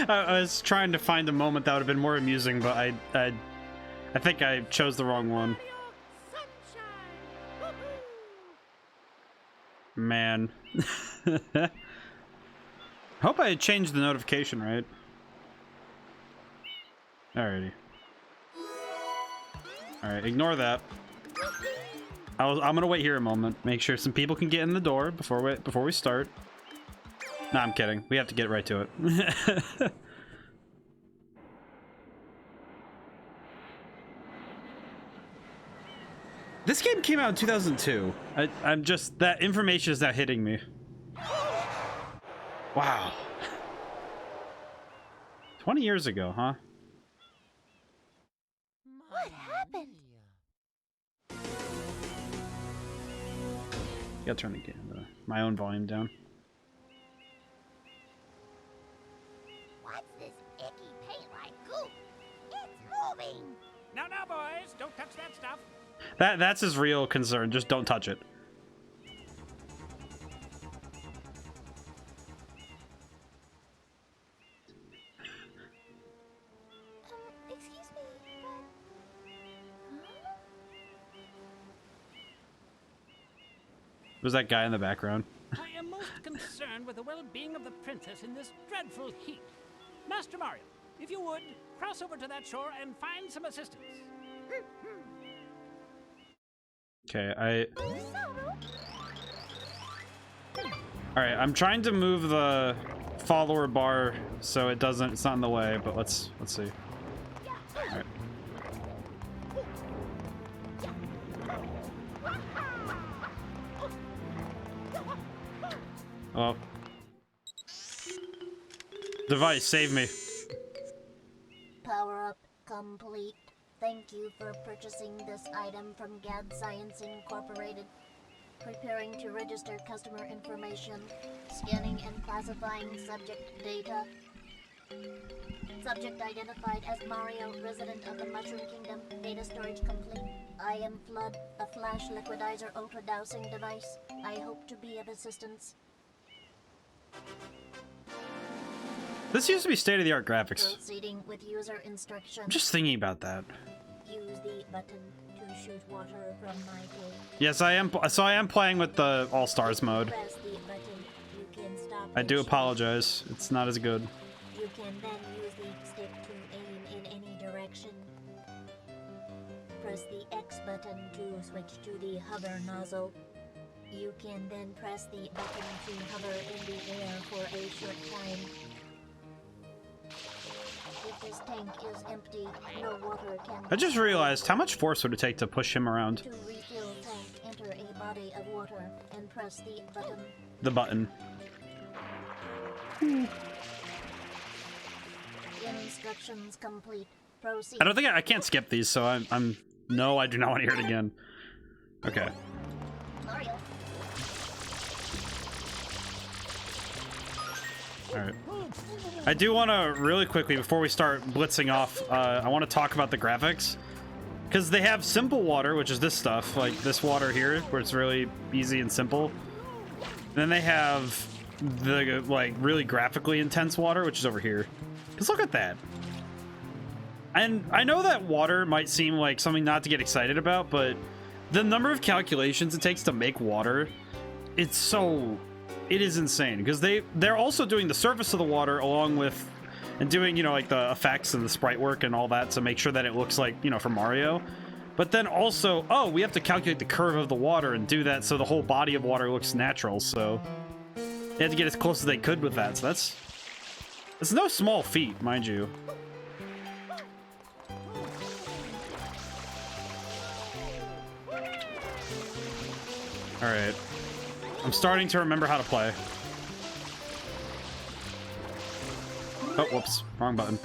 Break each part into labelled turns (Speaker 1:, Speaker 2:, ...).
Speaker 1: I was trying to find a moment that would have been more amusing, but I think I chose the wrong one. Man. Hope I changed the notification right. Alrighty. Alright, ignore that. I'm gonna wait here a moment. Make sure some people can get in the door before we start. No, I'm kidding. We have to get right to it. This game came out in 2002. I'm just... That information is not hitting me. Wow. 20 years ago, huh?
Speaker 2: What happened?
Speaker 1: Gotta turn my own volume down.
Speaker 2: What's this icky paint-like goop? It's moving!
Speaker 3: Now, boys, don't touch that stuff.
Speaker 1: That's his real concern. Just don't touch it.
Speaker 2: Excuse me, but...
Speaker 1: Was that guy in the background?
Speaker 3: I am most concerned with the well-being of the princess in this dreadful heat. Master Mario, if you would, cross over to that shore and find some assistance.
Speaker 1: Okay, Alright, I'm trying to move the follower bar so it's not in the way, but let's see. Alright. Oh. Device, save me.
Speaker 2: Power up complete. Thank you for purchasing this item from GAD Science Incorporated. Preparing to register customer information. Scanning and classifying subject data. Subject identified as Mario, resident of the Mushroom Kingdom. Data storage complete. I am Flood, a flash liquidizer ultra dowsing device. I hope to be of assistance.
Speaker 1: This used to be state-of-the-art graphics.
Speaker 2: Proceeding with user instructions.
Speaker 1: I'm just thinking about that.
Speaker 2: Use the button to shoot water from my tank.
Speaker 1: Yes, I am. So I am playing with the All-Stars mode.
Speaker 2: Press the button. You can stop.
Speaker 1: I do apologize. It's not as good.
Speaker 2: You can then use the stick to aim in any direction. Press the X button to switch to the hover nozzle. You can then press the button to hover in the air for a short time. If this tank is empty, no water can...
Speaker 1: I just realized how much force would it take to push him around.
Speaker 2: To refill tank, enter a body of water and press the button.
Speaker 1: The button.
Speaker 2: Instructions complete. Proceed.
Speaker 1: I don't think I can't skip these, so I'm no, I do not want to hear it again. Okay.
Speaker 2: Mario.
Speaker 1: Alright. I do want to, really quickly, before we start blitzing off, I want to talk about the graphics. Because they have simple water, which is this stuff, like this water here, where it's really easy and simple. And then they have the, like, really graphically intense water, which is over here. Because look at that. And I know that water might seem like something not to get excited about, but the number of calculations it takes to make water, it is insane. Because they're also doing the surface of the water along with, and doing, you know, like the effects and the sprite work and all that to make sure that it looks like, you know, for Mario. But then also, oh, we have to calculate the curve of the water and do that so the whole body of water looks natural, so they had to get as close as they could with that, so it's no small feat, mind you. Alright. I'm starting to remember how to play. Oh, whoops. Wrong button.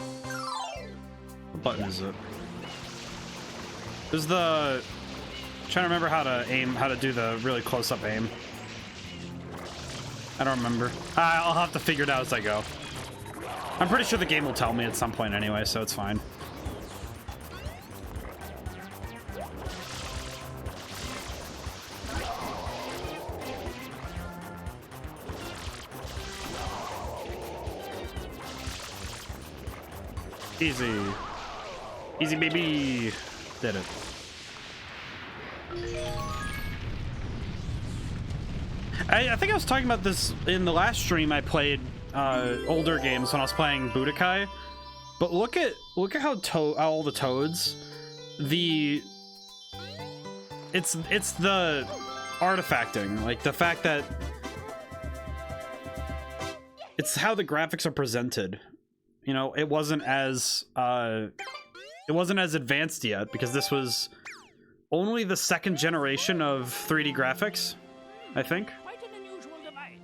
Speaker 1: What button is it? There's the... I'm trying to remember how to aim, how to do the really close-up aim. I don't remember. I'll have to figure it out as I go. I'm pretty sure the game will tell me at some point anyway, so it's fine. Easy. Easy, baby. Did it. I think I was talking about this in the last stream I played older games when I was playing Budokai. But look at how all the toads, it's the artifacting, like the fact that it's how the graphics are presented. You know, it wasn't as advanced yet because this was only the second generation of 3D graphics, I think.
Speaker 3: Quite an unusual device.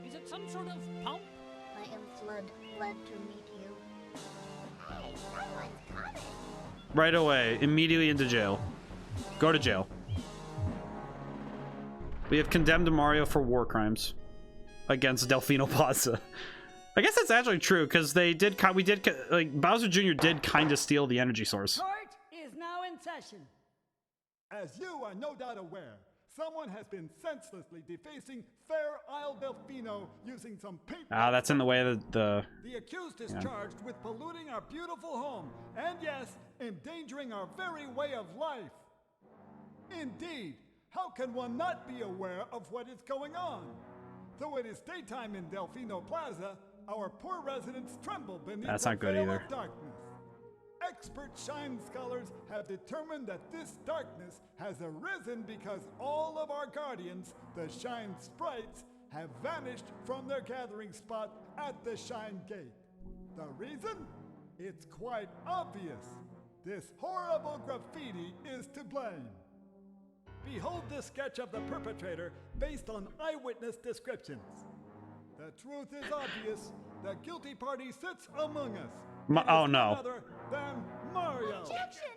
Speaker 3: Is it some sort of pump?
Speaker 2: I am glad to meet you. Hey, someone's coming.
Speaker 1: Right away, immediately into jail. Go to jail. We have condemned Mario for war crimes against Delfino Plaza. I guess that's actually true because Bowser Jr. did kind of steal the energy source.
Speaker 4: Court is now in session.
Speaker 5: As you are no doubt aware, someone has been senselessly defacing Fair Isle Delfino using some paint.
Speaker 1: Ah, that's in the way of the
Speaker 5: accused is charged with polluting our beautiful home and, yes, endangering our very way of life. Indeed, how can one not be aware of what is going on? Though it is daytime in Delfino Plaza, our poor residents tremble beneath
Speaker 1: That's
Speaker 5: the
Speaker 1: not good
Speaker 5: veil
Speaker 1: either.
Speaker 5: of darkness. Expert shine scholars have determined that this darkness has arisen because all of our guardians, the shine sprites, have vanished from their gathering spot at the shine gate. The reason? It's quite obvious. This horrible graffiti is to blame. Behold this sketch of the perpetrator based on eyewitness descriptions. The truth is obvious. The guilty party sits among us. It is
Speaker 1: oh
Speaker 5: none
Speaker 1: no.
Speaker 5: other than Mario.
Speaker 2: Objection!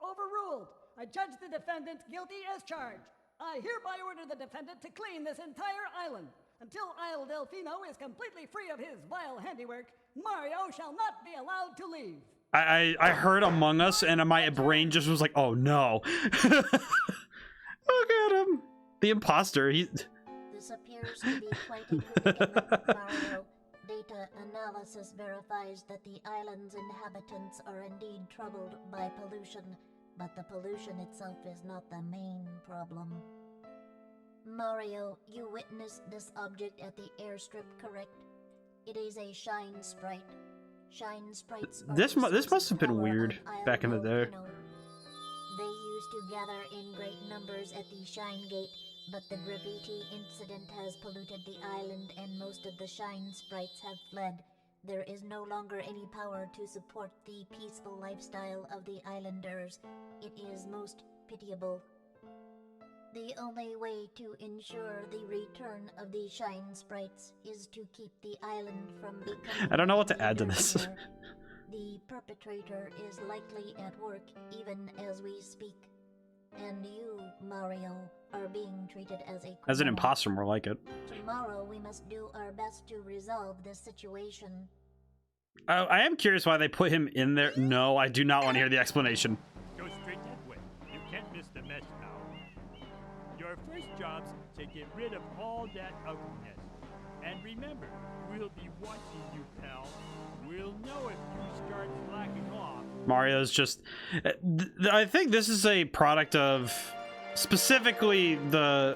Speaker 4: Overruled. I judge the defendant guilty as charged. I hereby order the defendant to clean this entire island. Until Isle Delfino is completely free of his vile handiwork, Mario shall not be allowed to leave.
Speaker 1: I heard Among Us and my brain just was like, oh no. Look at him. The imposter.
Speaker 2: This appears to be quite a predicament, Mario. Data analysis verifies that the island's inhabitants are indeed troubled by pollution, but the pollution itself is not the main problem. Mario, you witnessed this object at the airstrip, correct? It is a shine sprite. Shine sprites are
Speaker 1: This
Speaker 2: the
Speaker 1: must have been
Speaker 2: power
Speaker 1: weird
Speaker 2: on Isle
Speaker 1: back in the day.
Speaker 2: Delfino. They used to gather in great numbers at the Shine Gate, but the graffiti incident has polluted the island and most of the Shine sprites have fled. There is no longer any power to support the peaceful lifestyle of the islanders. It is most pitiable. The only way to ensure the return of the Shine sprites is to keep the island from becoming
Speaker 1: I don't know what to add to
Speaker 2: dirtier.
Speaker 1: this.
Speaker 2: The perpetrator is likely at work even as we speak. And you, Mario, are being treated as a criminal.
Speaker 1: As an imposter, more like it.
Speaker 2: Tomorrow we must do our best to resolve this situation.
Speaker 1: I am curious why they put him in there. No, I do not want to hear the explanation.
Speaker 6: Go straight that way. You can't miss the mess now. Your first job's to get rid of all that ugliness. And remember, we'll be watching you, pal. We'll know if you start slacking off.
Speaker 1: Mario's just... I think this is a product of specifically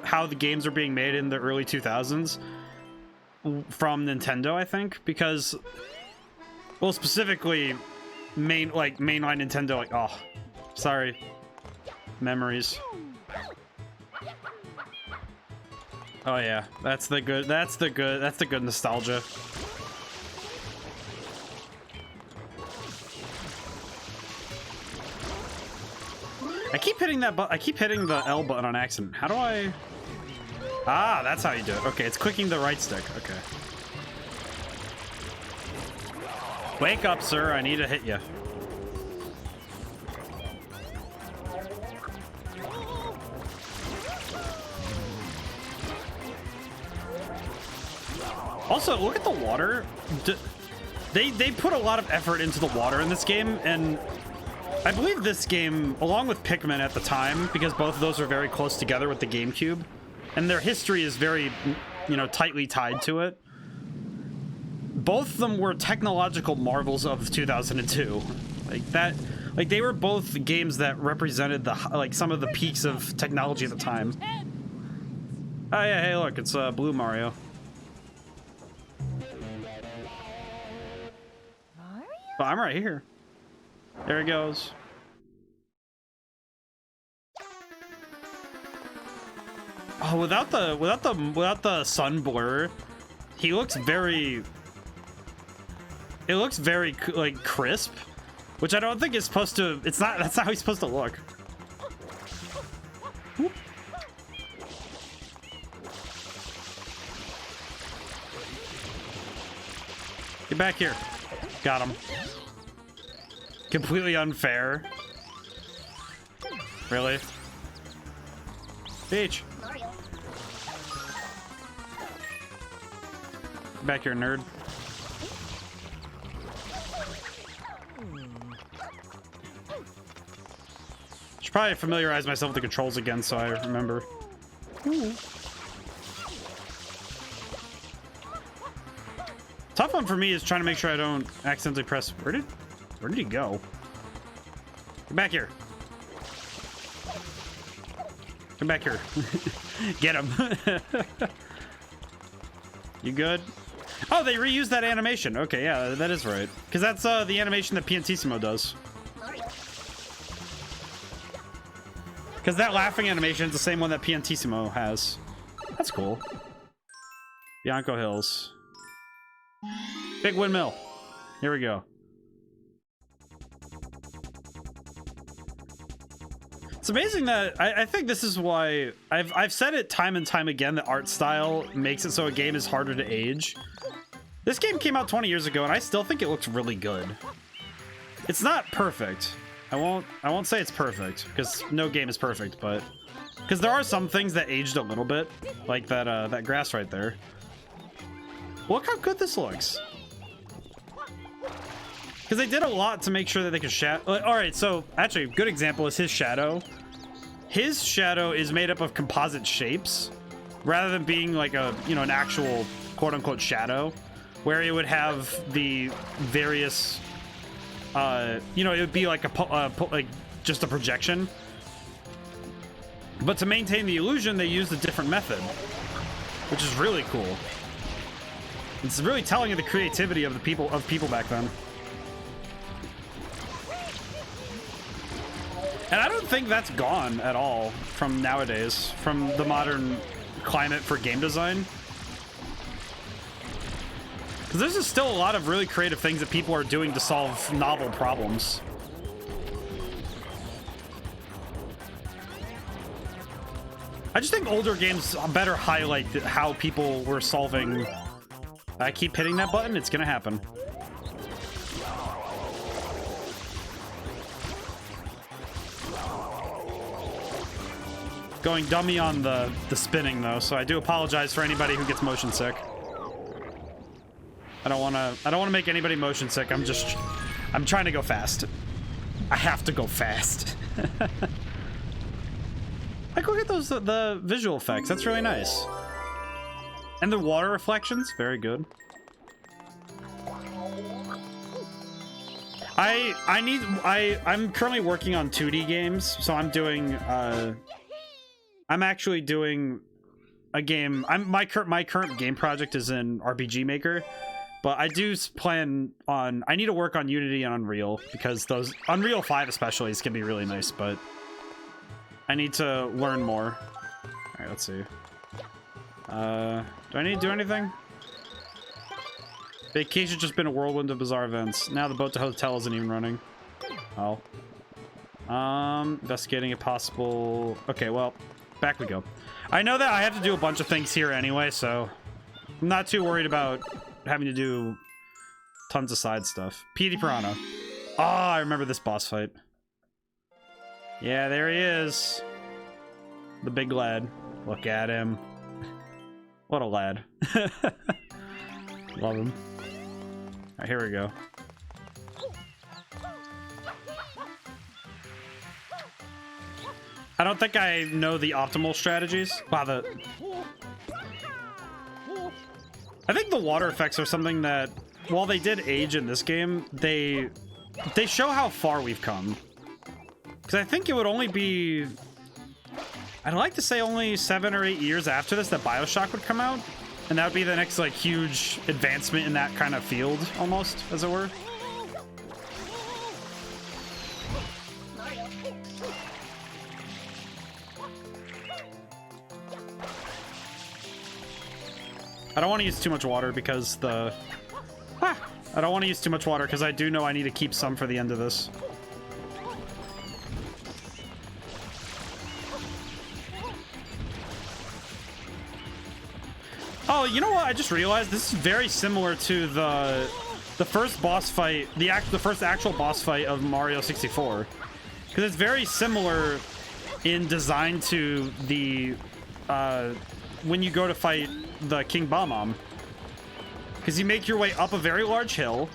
Speaker 1: how the games are being made in the early 2000s from Nintendo, I think, because... Well, specifically, mainline Nintendo, like, oh, sorry. Memories. Oh yeah, that's the good nostalgia. I keep hitting the L button on accident. How do I... Ah, that's how you do it. Okay, it's clicking the right stick. Okay. Wake up, sir. I need to hit you. Also, look at the water. They put a lot of effort into the water in this game, and I believe this game, along with Pikmin at the time, because both of those are very close together with the GameCube, and their history is very, tightly tied to it. both of them were technological marvels of 2002. Like that, like they were both games that represented the like some of the peaks of technology at the time. Oh yeah, hey look, it's Blue Mario. Oh, I'm right here. There he goes. Oh, without the sun blur, he looks very. It looks very like crisp, which I don't think is supposed to. It's not. That's not how he's supposed to look. Whoop. Get back here. Got him. Completely unfair. Really? Peach. Back here, nerd. Should probably familiarize myself with the controls again so I remember. Ooh. Tough one for me is trying to make sure I don't accidentally press. Where did he go? Come back here. Come back here. Get him. You good? Oh, they reused that animation. Okay, yeah, that is right. Because that's the animation that Piantissimo does. Because that laughing animation is the same one that Piantissimo has. That's cool. Bianco Hills. Big windmill. Here we go. It's amazing that I think this is why I've said it time and time again that art style makes it so a game is harder to age. This game came out 20 years ago and I still think it looks really good. It's not perfect. I won't say it's perfect because no game is perfect, but because there are some things that aged a little bit, like that grass right there. Look how good this looks. Because they did a lot to make sure that they could shadow. All right, so actually, a good example is his shadow. His shadow is made up of composite shapes, rather than being like a an actual quote unquote shadow, where it would have the various, it would be like like just a projection. But to maintain the illusion, they used a different method, which is really cool. It's really telling of the creativity of the people back then. And I don't think that's gone at all from nowadays, from the modern climate for game design. Because there's just still a lot of really creative things that people are doing to solve novel problems. I just think older games better highlight how people were solving. I keep hitting that button, it's gonna happen. Going dummy on the spinning though, so I do apologize for anybody who gets motion sick. I don't want to make anybody motion sick. I'm trying to go fast. I have to go fast. Like, look at those the visual effects. That's really nice. And the water reflections, very good. I'm currently working on 2D games, so I'm doing I'm actually doing a game. My current game project is in RPG Maker, but I do plan on. I need to work on Unity and Unreal because those Unreal 5 especially is gonna be really nice, but I need to learn more. All right, let's see. Do I need to do anything? Vacation's just been a whirlwind of bizarre events. Now the boat to hotel isn't even running. Oh. Investigating a possible. Okay, well. Back we go. I know that I have to do a bunch of things here anyway, so I'm not too worried about having to do tons of side stuff. Petey Piranha. Oh, I remember this boss fight. Yeah, there he is. The big lad. Look at him. What a lad. Love him. All right, here we go. I don't think I know the optimal strategies. Wow, I think the water effects are something that while they did age in this game, they show how far we've come. Because I think it would only be, I'd like to say only 7 or 8 years after this that BioShock would come out. And that would be the next, like, huge advancement in that kind of field, almost, as it were. I don't want to use too much water because I don't want to use too much water because I do know I need to keep some for the end of this. Oh, you know what? I just realized this is very similar to the first boss fight, the first actual boss fight of Mario 64, because it's very similar in design to the when you go to fight the King Bob-omb, because you make your way up a very large hill,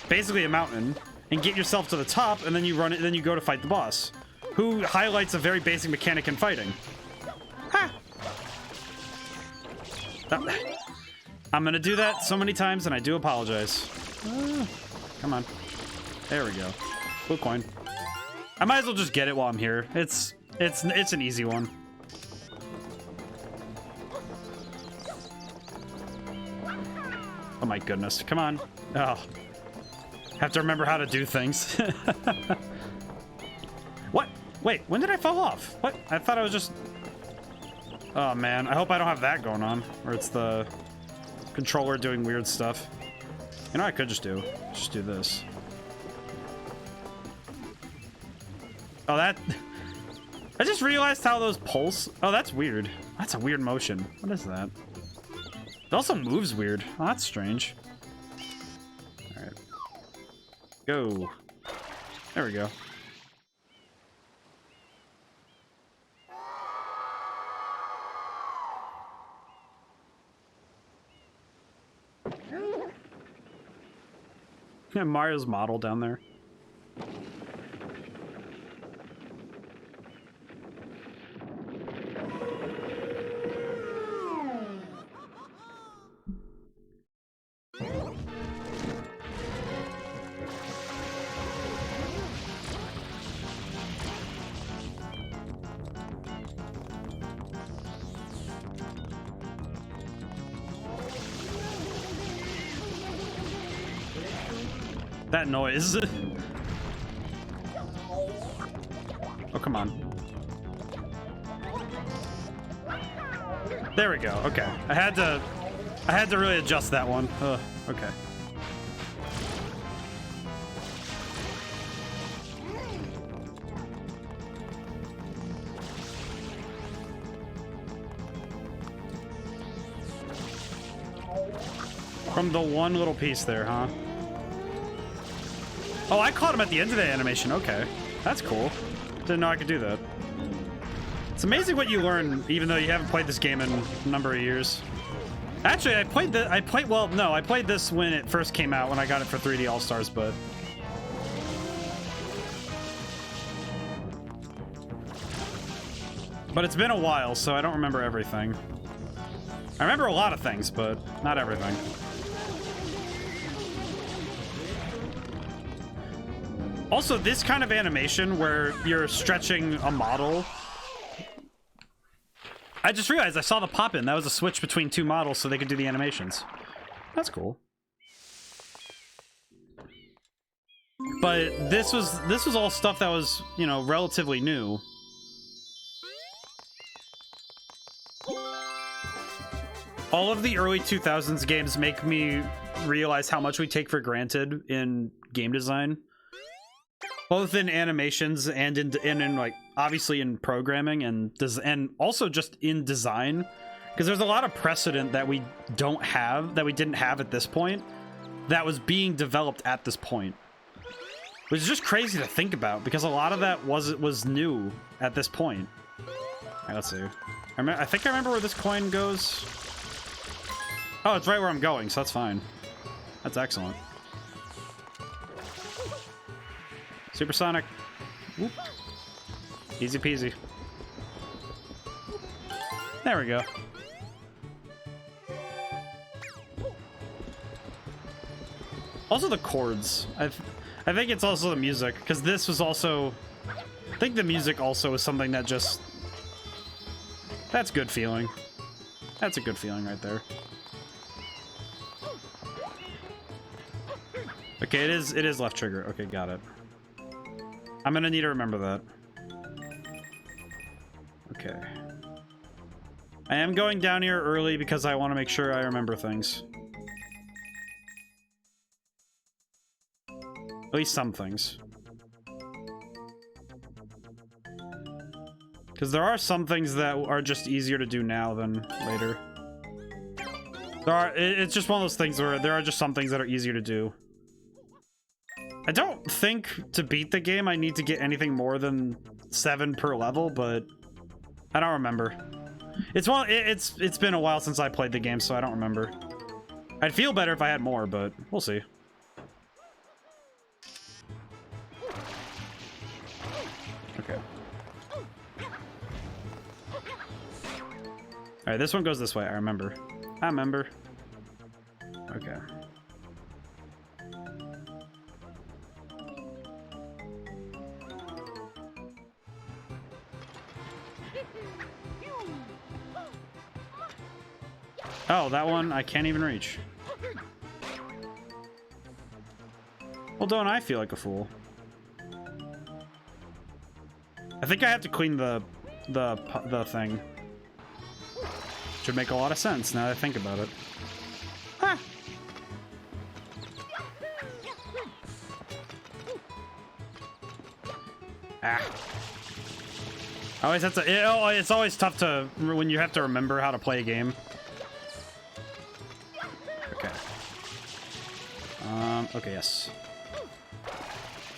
Speaker 1: basically a mountain, and get yourself to the top, and then you run it, and then you go to fight the boss, who highlights a very basic mechanic in fighting. Ha! I'm gonna do that so many times, and I do apologize. Come on. There we go. Blue coin. I might as well just get it while I'm here. It's an easy one. Oh my goodness. Come on. Oh. Have to remember how to do things. What? Wait, when did I fall off? What? I thought I was just... Oh man, I hope I don't have that going on, where it's the controller doing weird stuff. You know what I could just do? Just do this. Oh, that... I just realized how those pulse... Oh, that's weird. That's a weird motion. What is that? It also moves weird. Oh, that's strange. Alright. Go. There we go. Yeah, Mario's model down there. That noise. Oh, come on. There we go. Okay. I had to really adjust that one. Okay. From the one little piece there, huh? Oh, I caught him at the end of the animation. Okay. That's cool. Didn't know I could do that. It's amazing what you learn, even though you haven't played this game in a number of years. Actually, I played this when it first came out, when I got it for 3D All-Stars, but... But it's been a while, so I don't remember everything. I remember a lot of things, but not everything. Also, this kind of animation where you're stretching a model. I just realized I saw the pop-in. That was a switch between two models so they could do the animations. That's cool. But this was all stuff that was, you know, relatively new. All of the early 2000s games make me realize how much we take for granted in game design. Both in animations and in like obviously in programming and also just in design, because there's a lot of precedent that we didn't have at this point, that was being developed at this point, which is just crazy to think about because a lot of that was new at this point. All right, let's see. I think I remember where this coin goes. Oh, it's right where I'm going, so that's fine. That's excellent. Supersonic. Whoop. Easy peasy. There we go. Also the chords. I think it's also the music, because this was also... I think the music also is something that just... That's good feeling. That's a good feeling right there. Okay, it is left trigger. Okay, got it. I'm gonna need to remember that. Okay. I am going down here early because I want to make sure I remember things. At least some things. Because there are some things that are just easier to do now than later. It's just one of those things where there are just some things that are easier to do. I don't think to beat the game I need to get anything more than 7 per level, but I don't remember. It's been a while since I played the game, so I don't remember. I'd feel better if I had more, but we'll see. Okay. Alright, this one goes this way. I remember. Okay. Oh, that one I can't even reach. Well, don't I feel like a fool? I think I have to clean the thing. Should make a lot of sense now that I think about it. Huh. Ah. I always have to. It's always tough to when you have to remember how to play a game. Okay. Okay. Yes.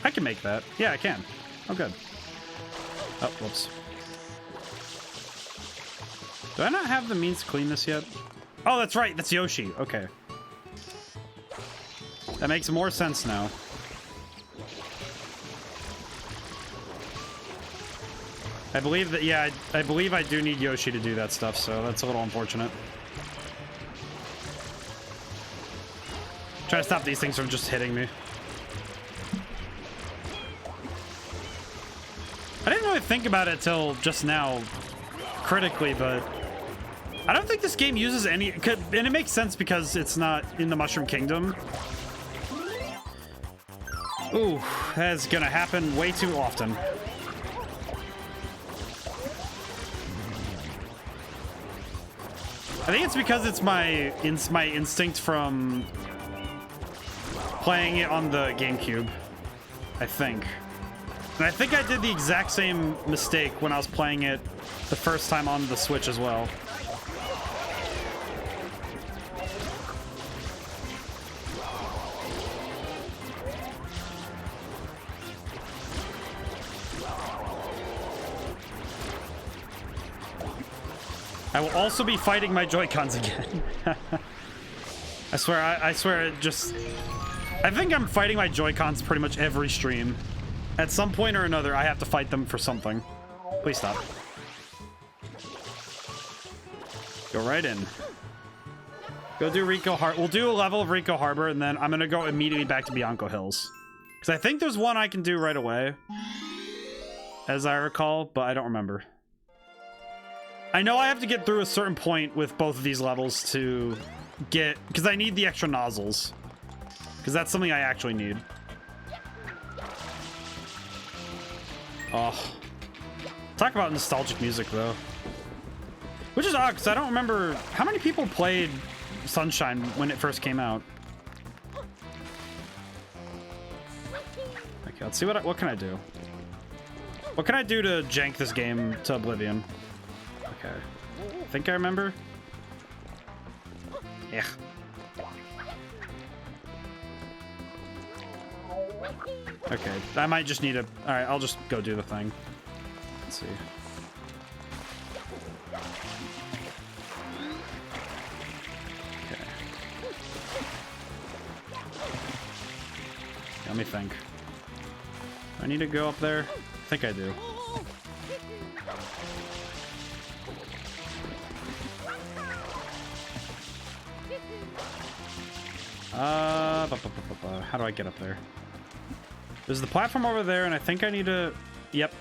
Speaker 1: I can make that. Yeah, I can. Oh, good. Oh, whoops. Do I not have the means to clean this yet? Oh, that's right. That's Yoshi. Okay. That makes more sense now. I believe that, yeah, I believe I do need Yoshi to do that stuff, so that's a little unfortunate. Try to stop these things from just hitting me. I didn't really think about it till just now, critically, but I don't think this game uses any, and it makes sense because it's not in the Mushroom Kingdom. Ooh, that's gonna happen way too often. I think it's because it's my instinct from playing it on the GameCube, I think. And I think I did the exact same mistake when I was playing it the first time on the Switch as well. I will also be fighting my Joy-Cons again. I swear it just... I think I'm fighting my Joy-Cons pretty much every stream. At some point or another, I have to fight them for something. Please stop. Go right in. Go do Rico Harbor. We'll do a level of Rico Harbor, and then I'm gonna go immediately back to Bianco Hills. Because I think there's one I can do right away, as I recall, but I don't remember. I know I have to get through a certain point with both of these levels to get... Because I need the extra nozzles. Because that's something I actually need. Oh. Talk about nostalgic music, though. Which is odd, because I don't remember... How many people played Sunshine when it first came out? Okay, let's see what can I do. What can I do to jank this game to oblivion? Okay. I think I remember. Yeah. Okay, I might just need a... Alright, I'll just go do the thing. Let's see. Okay. Let me think. I need to go up there? I think I do. How do I get up there? There's the platform over there, and I think I need to... Yep.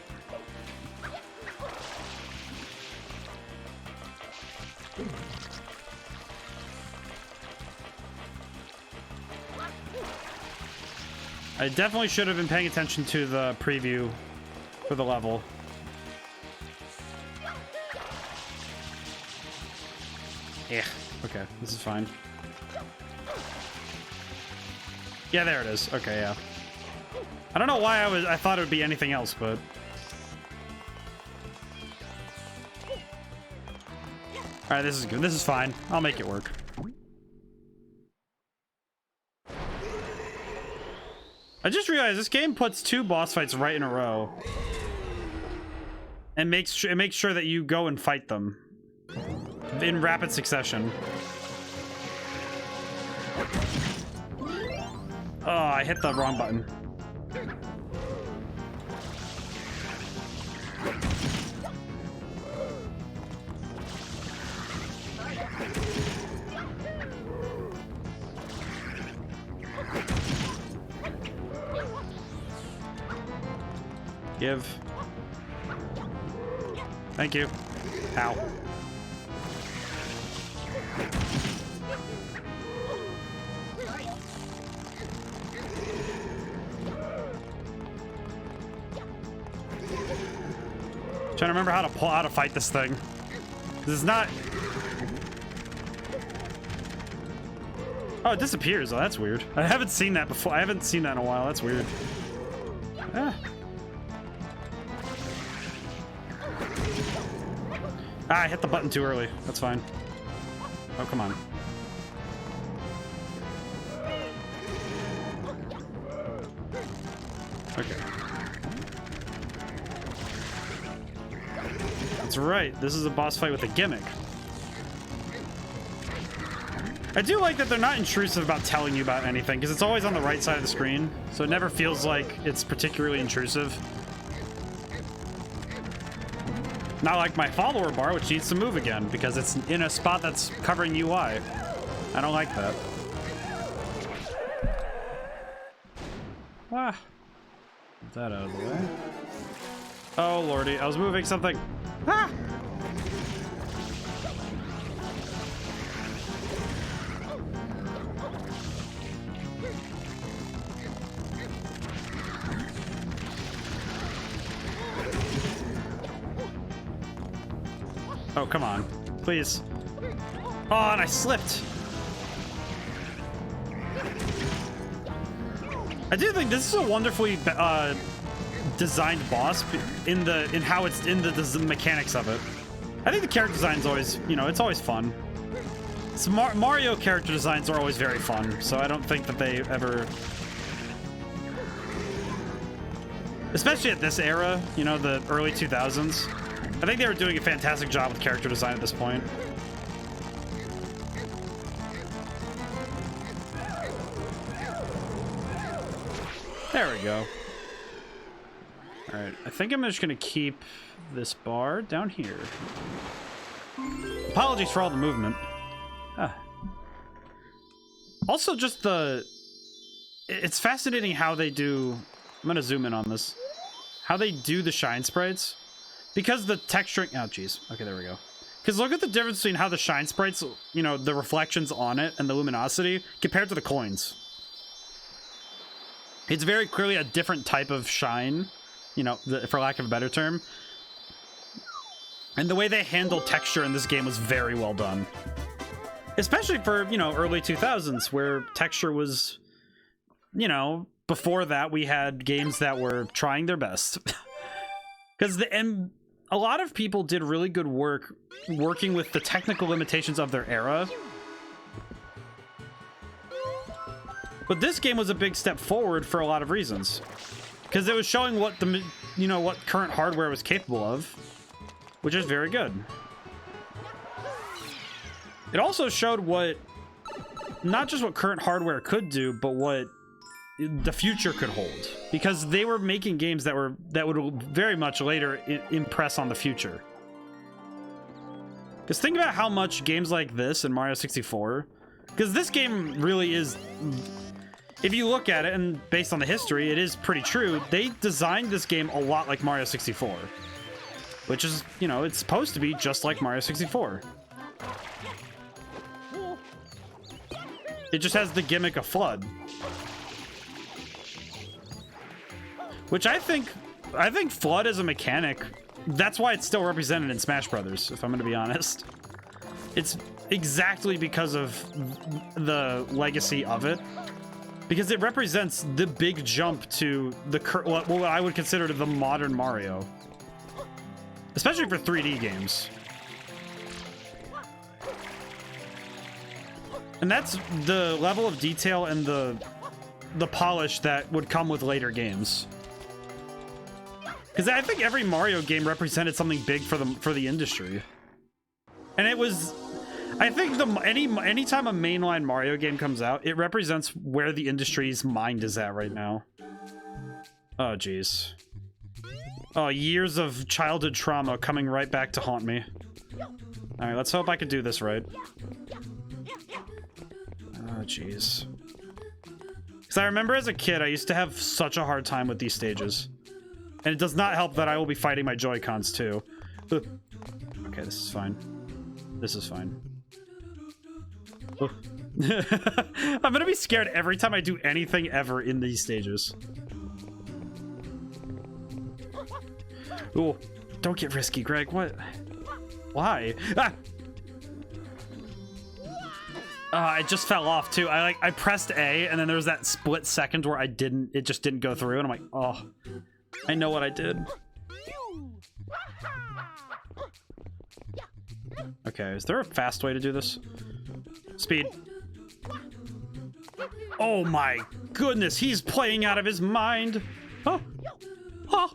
Speaker 1: I definitely should have been paying attention to the preview for the level. Yeah, okay, this is fine. Yeah, there it is. Okay, yeah. I don't know why I thought it would be anything else, but... Alright, this is good. This is fine. I'll make it work. I just realized this game puts 2 boss fights right in a row. And makes sure that you go and fight them. In rapid succession. Oh, I hit the wrong button. Give. Thank you. Ow. Trying to remember how to fight this thing. This is not... Oh, it disappears. Oh, that's weird. I haven't seen that before. I haven't seen that in a while. That's weird. Ah. I hit the button too early. That's fine. Oh, come on. Okay. That's right. This is a boss fight with a gimmick. I do like that they're not intrusive about telling you about anything, because it's always on the right side of the screen, so it never feels like it's particularly intrusive. Not like my follower bar, which needs to move again, because it's in a spot that's covering UI. I don't like that. Ah. Get that out of the way. Oh, lordy. I was moving something. Ah! Oh, come on. Please. Oh, and I slipped. I do think this is a wonderfully designed boss in how it's in the mechanics of it. I think the character design's always, you know, it's always fun. So Mario character designs are always very fun, so I don't think that they ever... Especially at this era, you know, the early 2000s. I think they were doing a fantastic job with character design at this point. There we go. Alright, I think I'm just gonna keep this bar down here. Apologies for all the movement. Ah. Also, just the... It's fascinating how they do... I'm gonna zoom in on this. How they do the shine sprites. Because the texturing... Oh, jeez. Okay, there we go. Because look at the difference between how the shine sprites, you know, the reflections on it and the luminosity compared to the coins. It's very clearly a different type of shine, you know, for lack of a better term. And the way they handled texture in this game was very well done. Especially for, you know, early 2000s, where texture was, you know, before that we had games that were trying their best. Because a lot of people did really good work working with the technical limitations of their era. But this game was a big step forward for a lot of reasons. Because it was showing what what current hardware was capable of, which is very good. It also showed not just what current hardware could do, but what the future could hold. Because they were making games that would very much later impress on the future. Because think about how much games like this and Mario 64 Because this game really is, if you look at it, and based on the history, it is pretty true. They designed this game a lot like Mario 64. Which is, you know, it's supposed to be just like Mario 64. It just has the gimmick of FLUDD. Which I think FLUDD as a mechanic, that's why it's still represented in Smash Brothers, if I'm going to be honest. It's exactly because of the legacy of it. Because it represents the big jump to the what I would consider the modern Mario. Especially for 3D games. And that's the level of detail and the polish that would come with later games. Because I think every Mario game represented something big for the industry. And it was, I think anytime a mainline Mario game comes out, it represents where the industry's mind is at right now. Oh, jeez. Oh, years of childhood trauma coming right back to haunt me. Alright, let's hope I can do this right. Oh, jeez. Because I remember as a kid, I used to have such a hard time with these stages. And it does not help that I will be fighting my Joy-Cons, too. Ugh. Okay, this is fine. This is fine. I'm gonna be scared every time I do anything ever in these stages. Oh, don't get risky, Greg. What? Why? Ah! I just fell off too. I pressed A and then there was that split second where it just didn't go through and I'm like, oh, I know what I did. Okay, is there a fast way to do this? Speed. Oh my goodness, he's playing out of his mind. Oh. Oh.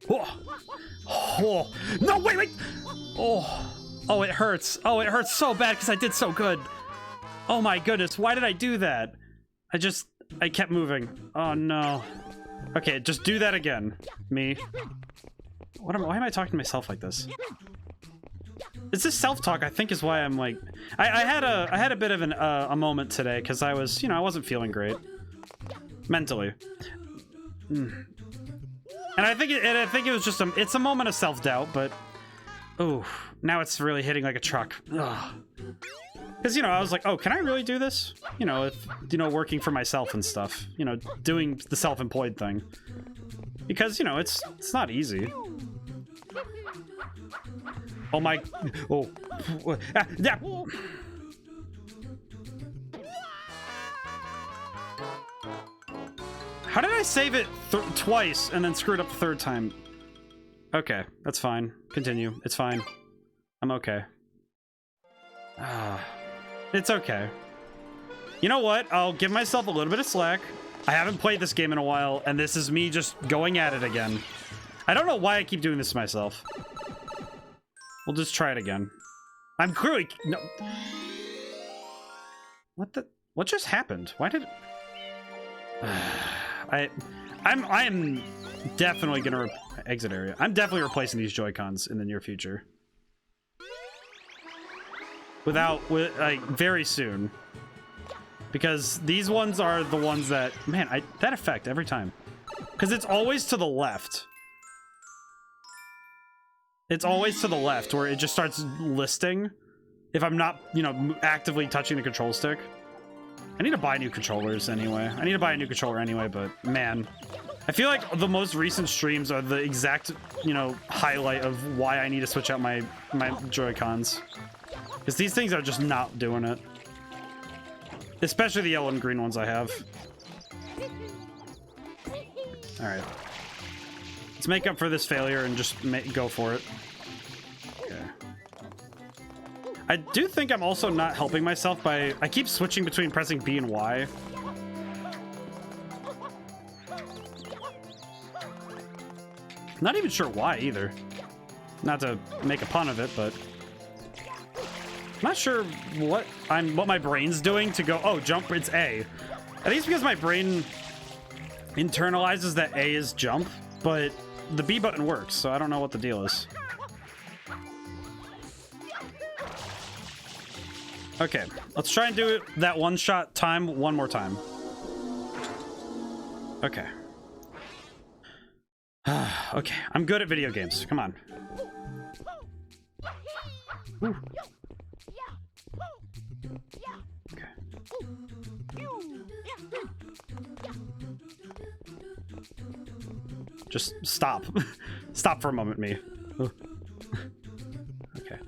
Speaker 1: Oh. Oh. No, wait. Oh. Oh, it hurts. Oh, it hurts so bad because I did so good. Oh my goodness, why did I do that? I kept moving. Oh no. Okay, just do that again. Me. Why am I talking to myself like this? It's this self-talk, I think, is why I'm like... I had a bit of a moment today because I was, you know, I wasn't feeling great. Mentally. And I think it was just it's a moment of self-doubt, but oh, now it's really hitting like a truck. Because, you know, I was like, oh, can I really do this? You know, working for myself and stuff. You know, doing the self-employed thing. Because, you know, it's not easy. Oh my... Oh. Yeah. How did I save it twice and then screw it up the third time? Okay, that's fine. Continue. It's fine. I'm okay. It's okay. You know what? I'll give myself a little bit of slack. I haven't played this game in a while, and this is me just going at it again. I don't know why I keep doing this to myself. We'll just try it again. I'm clearly... No. What just happened? Why did... I'm definitely gonna exit area. I'm definitely replacing these Joy-Cons in the near future. Like, very soon. Because these ones are the ones that... Man, that effect every time. Because it's always to the left. It's always to the left where it just starts listing if I'm not, you know, actively touching the control stick. I need to buy new controllers anyway. I need to buy a new controller anyway, but man. I feel like the most recent streams are the exact, you know, highlight of why I need to switch out my Joy-Cons. Because these things are just not doing it. Especially the yellow and green ones I have. Alright. Let's make up for this failure and just go for it. Okay. I do think I'm also not helping myself by... I keep switching between pressing B and Y. Not even sure why either. Not to make a pun of it, but... I'm not sure what my brain's doing to go, oh, jump, it's A. I think it's because my brain internalizes that A is jump, but the B button works, so I don't know what the deal is. Okay, let's try and do that one-shot time one more time. Okay. Okay, I'm good at video games. Come on. Woo. Okay. Just stop. Stop for a moment, me. Okay.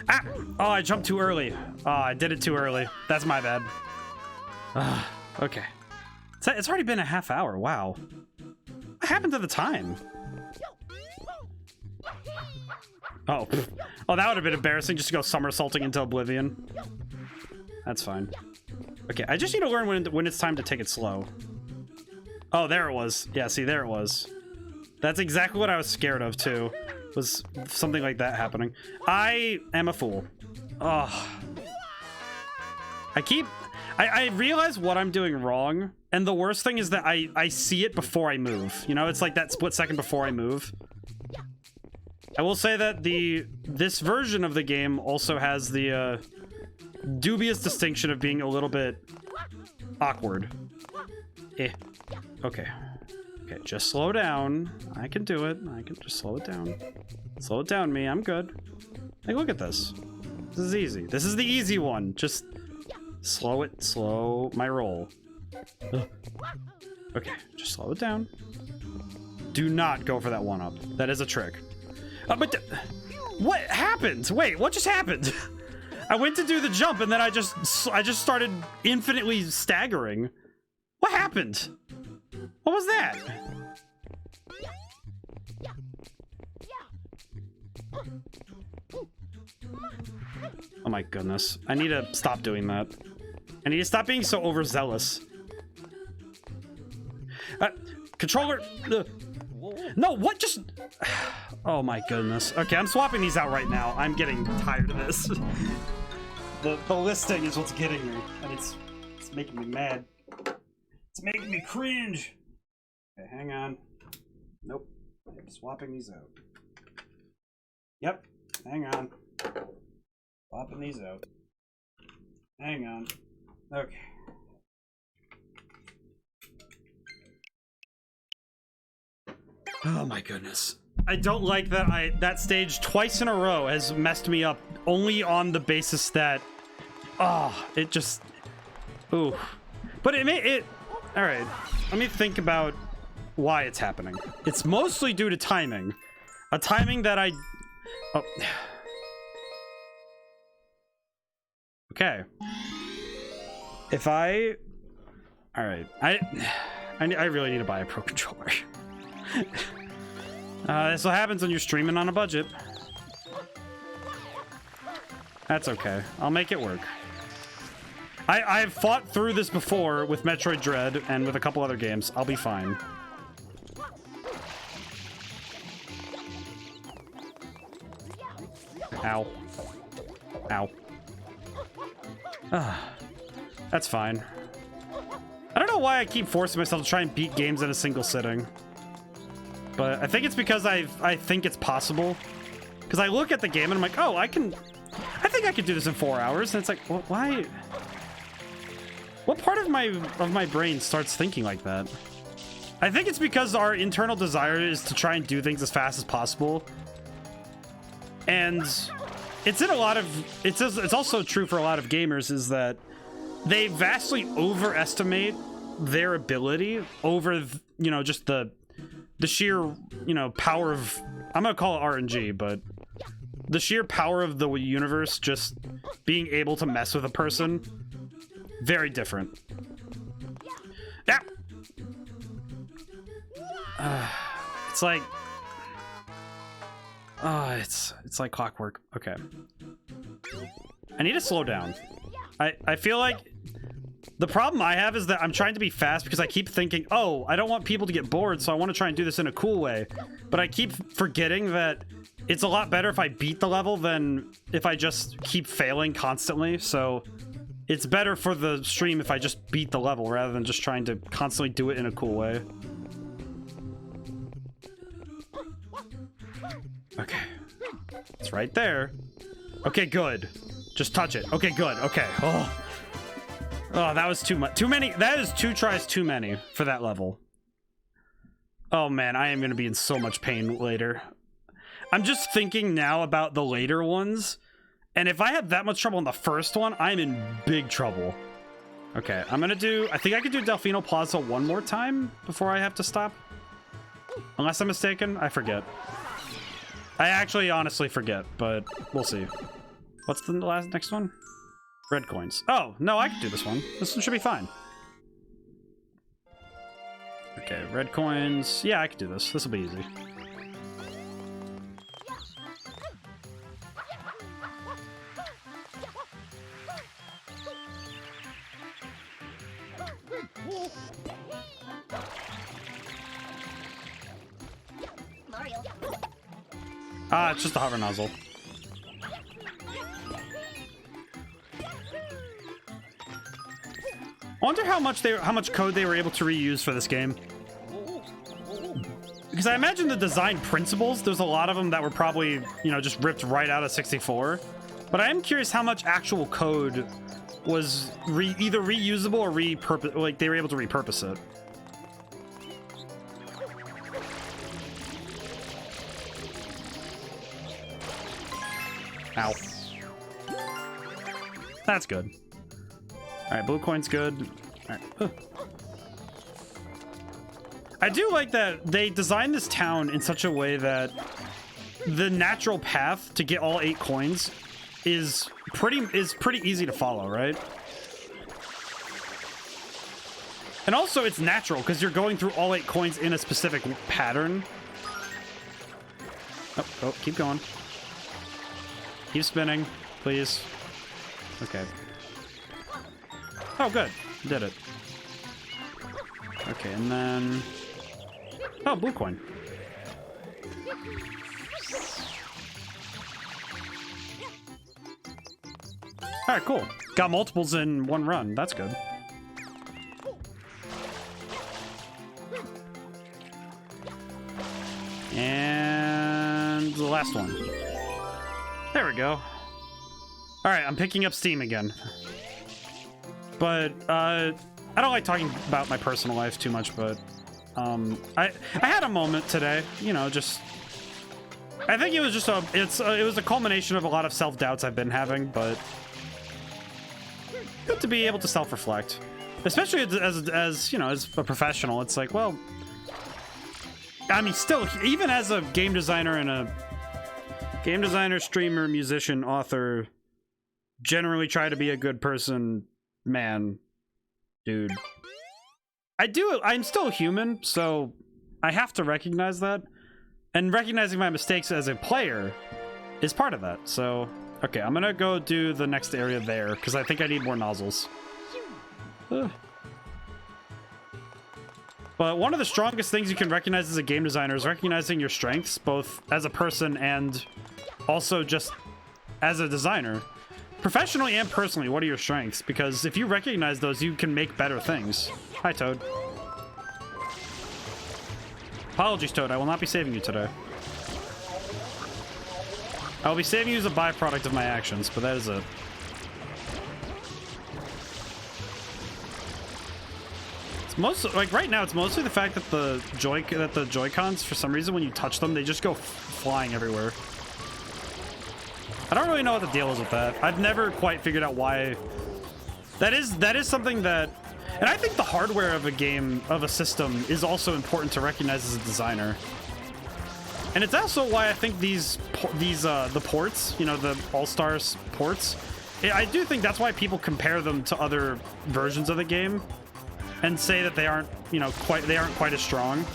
Speaker 1: Ah! Oh, I jumped too early. Oh, I did it too early. That's my bad. Okay. It's already been a half hour. Wow. What happened to the time? Oh. Oh, that would have been embarrassing just to go somersaulting into oblivion. That's fine. Okay, I just need to learn when it's time to take it slow. Oh, there it was. Yeah, see, there it was. That's exactly what I was scared of, too. Was something like that happening. I am a fool. Oh. I realize what I'm doing wrong, and the worst thing is that I see it before I move. You know, it's like that split second before I move. I will say that this version of the game also has the dubious distinction of being a little bit awkward. Okay. Okay, just slow down. I can do it. I can just slow it down. Slow it down, me. I'm good. Hey, look at this. This is easy. This is the easy one. Just slow my roll. Ugh. Okay, just slow it down. Do not go for that one-up. That is a trick. But what happened? Wait, what just happened? I went to do the jump and then I just started infinitely staggering. What happened? What was that? Oh my goodness. I need to stop doing that. I need to stop being so overzealous. Controller... No, what just... Oh my goodness. Okay, I'm swapping these out right now. I'm getting tired of this. The listing is what's getting me, and it's making me mad. It's making me cringe. Okay, hang on. Nope. I'm swapping these out. Yep. Hang on. Swapping these out. Hang on. Okay. Oh my goodness. I don't like that that stage twice in a row has messed me up only on the basis that it just ooh. But it all right. Let me think about why it's happening. It's mostly due to timing. A timing that okay. If all right. I really need to buy a Pro Controller. That's what happens when you're streaming on a budget. That's okay. I'll make it work. I've fought through this before with Metroid Dread and with a couple other games. I'll be fine. Ow. Ow. That's fine. I don't know why I keep forcing myself to try and beat games in a single sitting. But I think it's because I think it's possible. Because I look at the game and I'm like, oh, I think I could do this in 4 hours. And it's like, well, why? What part of my brain starts thinking like that? I think it's because our internal desire is to try and do things as fast as possible. And it's in a lot of, it's also true for a lot of gamers, is that they vastly overestimate their ability over, you know, just the sheer, you know, power of, I'm gonna call it RNG, but the sheer power of the universe just being able to mess with a person, very different. Yeah. It's like, it's like clockwork. Okay. I need to slow down. I feel like the problem I have is that I'm trying to be fast because I keep thinking, oh, I don't want people to get bored, so I want to try and do this in a cool way. But I keep forgetting that it's a lot better if I beat the level than if I just keep failing constantly. So it's better for the stream if I just beat the level rather than just trying to constantly do it in a cool way. Okay. It's right there. Okay, good. Just touch it. Okay, good. Okay. Oh, that was too much. Too many. That is 2 tries too many for that level. Oh man, I am going to be in so much pain later. I'm just thinking now about the later ones. And if I had that much trouble on the first one, I'm in big trouble. Okay, I'm going to do... I think I could do Delfino Plaza one more time before I have to stop. Unless I'm mistaken. I forget. I actually honestly forget, but we'll see. What's the next one? Red coins. Oh, no, I can do this one. This one should be fine. Okay, red coins. Yeah, I can do this. This will be easy.
Speaker 2: Mario.
Speaker 1: Ah, it's just a hover nozzle. I wonder how much code they were able to reuse for this game. Because I imagine the design principles, there's a lot of them that were probably, you know, just ripped right out of 64. But I am curious how much actual code was either reusable or like they were able to repurpose it. Ow. That's good. Alright, blue coin's good. Alright. Huh. I do like that they designed this town in such a way that the natural path to get all 8 coins is pretty easy to follow, right? And also it's natural because you're going through all 8 coins in a specific pattern. Oh, keep going. Keep spinning, please. Okay. Oh, good. Did it. Okay, and then... Oh, blue coin. Alright, cool. Got multiples in one run. That's good. And the last one. There we go. Alright, I'm picking up steam again. But, I don't like talking about my personal life too much, but, I had a moment today, you know, just, I think it was just it was a culmination of a lot of self-doubts I've been having, but good to be able to self-reflect, especially as, you know, as a professional. It's like, well, I mean, still, even as a game designer and a streamer, musician, author, generally try to be a good person, man, dude. I'm still human, so I have to recognize that. And recognizing my mistakes as a player is part of that. So, okay, I'm gonna go do the next area there, because I think I need more nozzles. Ugh. But one of the strongest things you can recognize as a game designer is recognizing your strengths, both as a person and also just as a designer. Professionally and personally, what are your strengths? Because if you recognize those, you can make better things. Hi, Toad. Apologies, Toad. I will not be saving you today. I will be saving you as a byproduct of my actions, but that is it. It's mostly, like, right now, it's mostly the fact that the Joy-Cons, for some reason, when you touch them, they just go flying everywhere. I don't really know what the deal is with that. I've never quite figured out why. That is something that, and I think the hardware of a game, of a system, is also important to recognize as a designer. And it's also why I think the ports, you know, the All-Stars ports, I do think that's why people compare them to other versions of the game and say that they aren't, you know, quite as strong.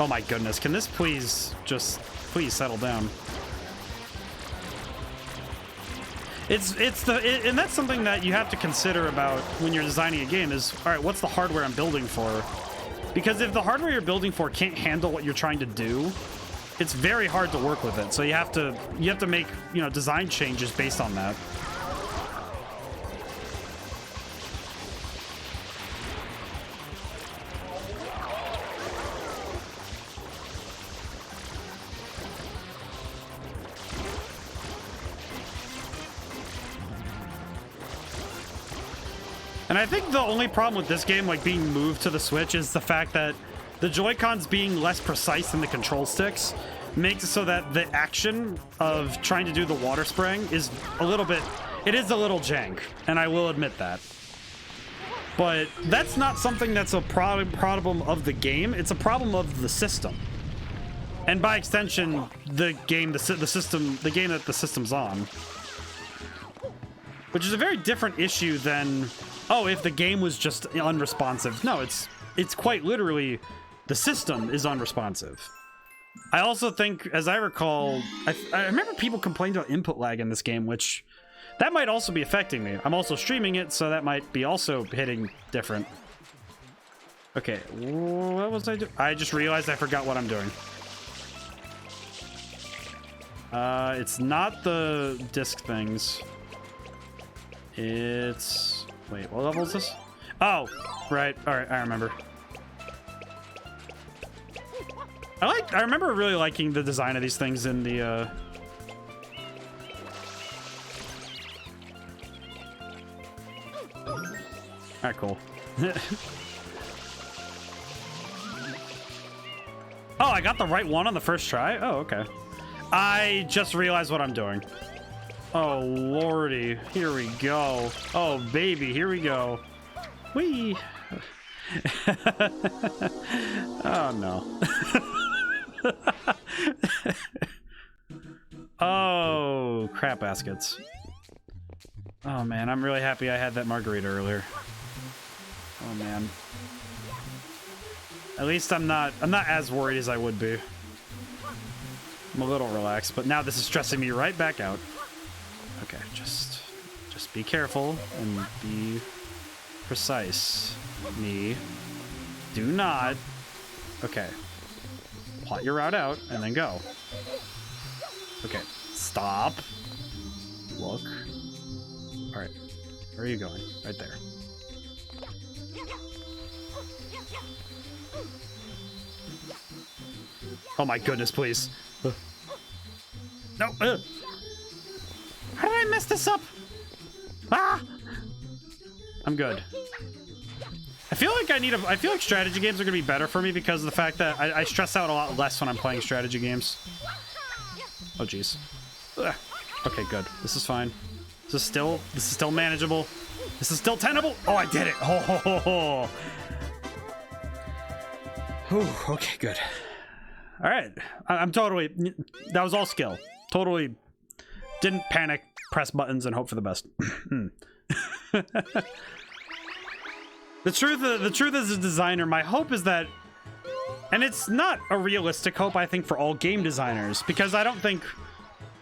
Speaker 1: Oh my goodness, can this please settle down? And that's something that you have to consider about when you're designing a game is, all right, what's the hardware I'm building for? Because if the hardware you're building for can't handle what you're trying to do, it's very hard to work with it. So you have to make, you know, design changes based on that. And I think the only problem with this game, like being moved to the Switch, is the fact that the Joy-Cons being less precise than the control sticks makes it so that the action of trying to do the water spraying is a little bit, it is a little jank, and I will admit that. But that's not something that's a problem of the game, it's a problem of the system. And by extension, the game that the system's on. Which is a very different issue than, oh, if the game was just unresponsive. No, it's quite literally the system is unresponsive. I also think, as I recall, I remember people complained about input lag in this game, which that might also be affecting me. I'm also streaming it, so that might be also hitting different. Okay, what was I doing? I just realized I forgot what I'm doing. It's not the disc things. It's... Wait, what level is this? Oh, right. All right, I remember. I remember really liking the design of these things in the, Alright, cool. Oh, I got the right one on the first try? Oh, okay. I just realized what I'm doing. Oh, lordy. Here we go. Oh, baby. Here we go. Whee! Oh, no. Oh, crap baskets. Oh, man. I'm really happy I had that margarita earlier. Oh, man. At least I'm not as worried as I would be. I'm a little relaxed, but now this is stressing me right back out. Okay, just be careful and be precise. Me. Do not. Okay. Plot your route out and then go. Okay. Stop. Look. Alright. Where are you going? Right there. Oh my goodness, please. No. How did I mess this up? Ah! I'm good. I feel like I feel like strategy games are gonna be better for me because of the fact that I stress out a lot less when I'm playing strategy games. Oh jeez. Okay, good. This is fine. This is still manageable. This is still tenable. Oh, I did it. Oh, ho, ho, ho. Whew, okay, good. All right. I'm totally, that was all skill. Totally didn't panic, press buttons, and hope for the best. The truth as a designer, my hope is that, and it's not a realistic hope, I think, for all game designers, because I don't think,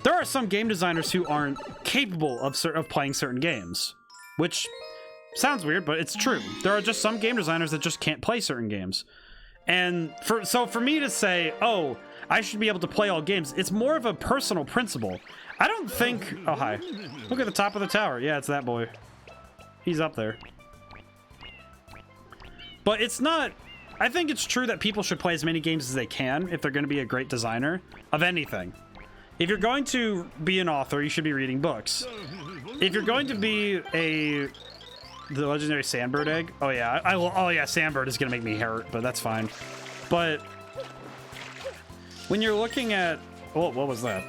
Speaker 1: there are some game designers who aren't capable of playing certain games, which sounds weird, but it's true. There are just some game designers that just can't play certain games. And so for me to say, oh, I should be able to play all games, it's more of a personal principle. I don't think... Oh, hi. Look at the top of the tower. Yeah, it's that boy. He's up there. But it's not... I think it's true that people should play as many games as they can if they're going to be a great designer of anything. If you're going to be an author, you should be reading books. If you're going to be the legendary Sandbird egg. Oh yeah, oh yeah, Sandbird is gonna make me hurt, but that's fine. But when you're looking at, oh, what was that?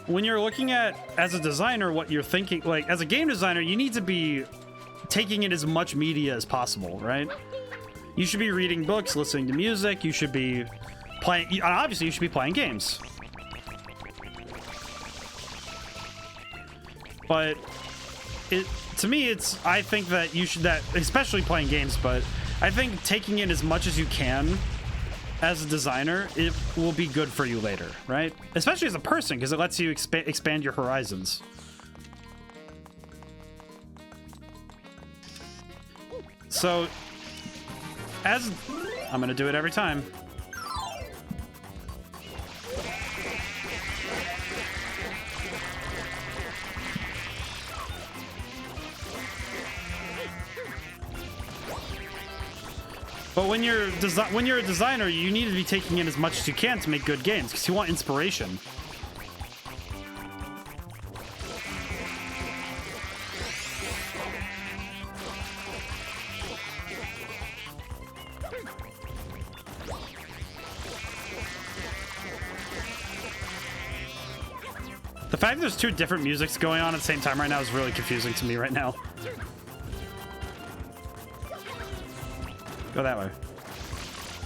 Speaker 1: When you're looking at, as a designer, what you're thinking, like as a game designer, you need to be taking in as much media as possible, right? You should be reading books, listening to music. You should be playing. Obviously, you should be playing games. But to me, I think that you should, especially playing games, but I think taking in as much as you can as a designer, it will be good for you later, right? Especially as a person, because it lets you expand your horizons. So, I'm gonna do it every time. But when you're a designer, you need to be taking in as much as you can to make good games, because you want inspiration. The fact there's two different musics going on at the same time right now is really confusing to me right now. Go that way.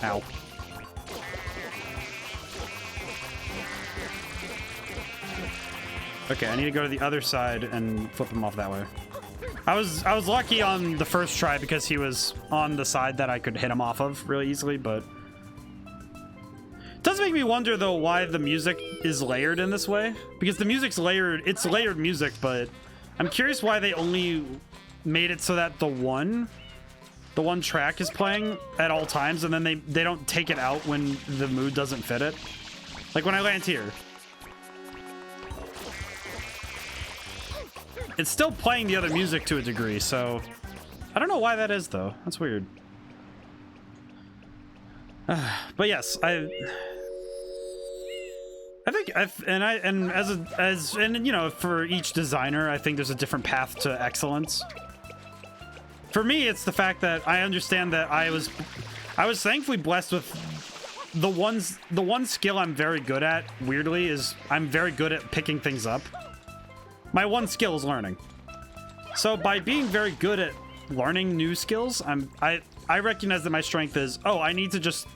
Speaker 1: Ow. Okay, I need to go to the other side and flip him off that way. I was lucky on the first try because he was on the side that I could hit him off of really easily, but it does make me wonder though why the music is layered in this way, because the music's layered, it's layered music, but I'm curious why they only made it so that the one track is playing at all times and then they don't take it out when the mood doesn't fit it. Like when I land here, it's still playing the other music to a degree, so I don't know why that is though. That's weird. But yes, I think and you know, for each designer, I think there's a different path to excellence. For me, it's the fact that I understand that I was thankfully blessed with the one skill I'm very good at, weirdly, is I'm very good at picking things up. My one skill is learning. So by being very good at learning new skills, I recognize that my strength is, oh, I need to just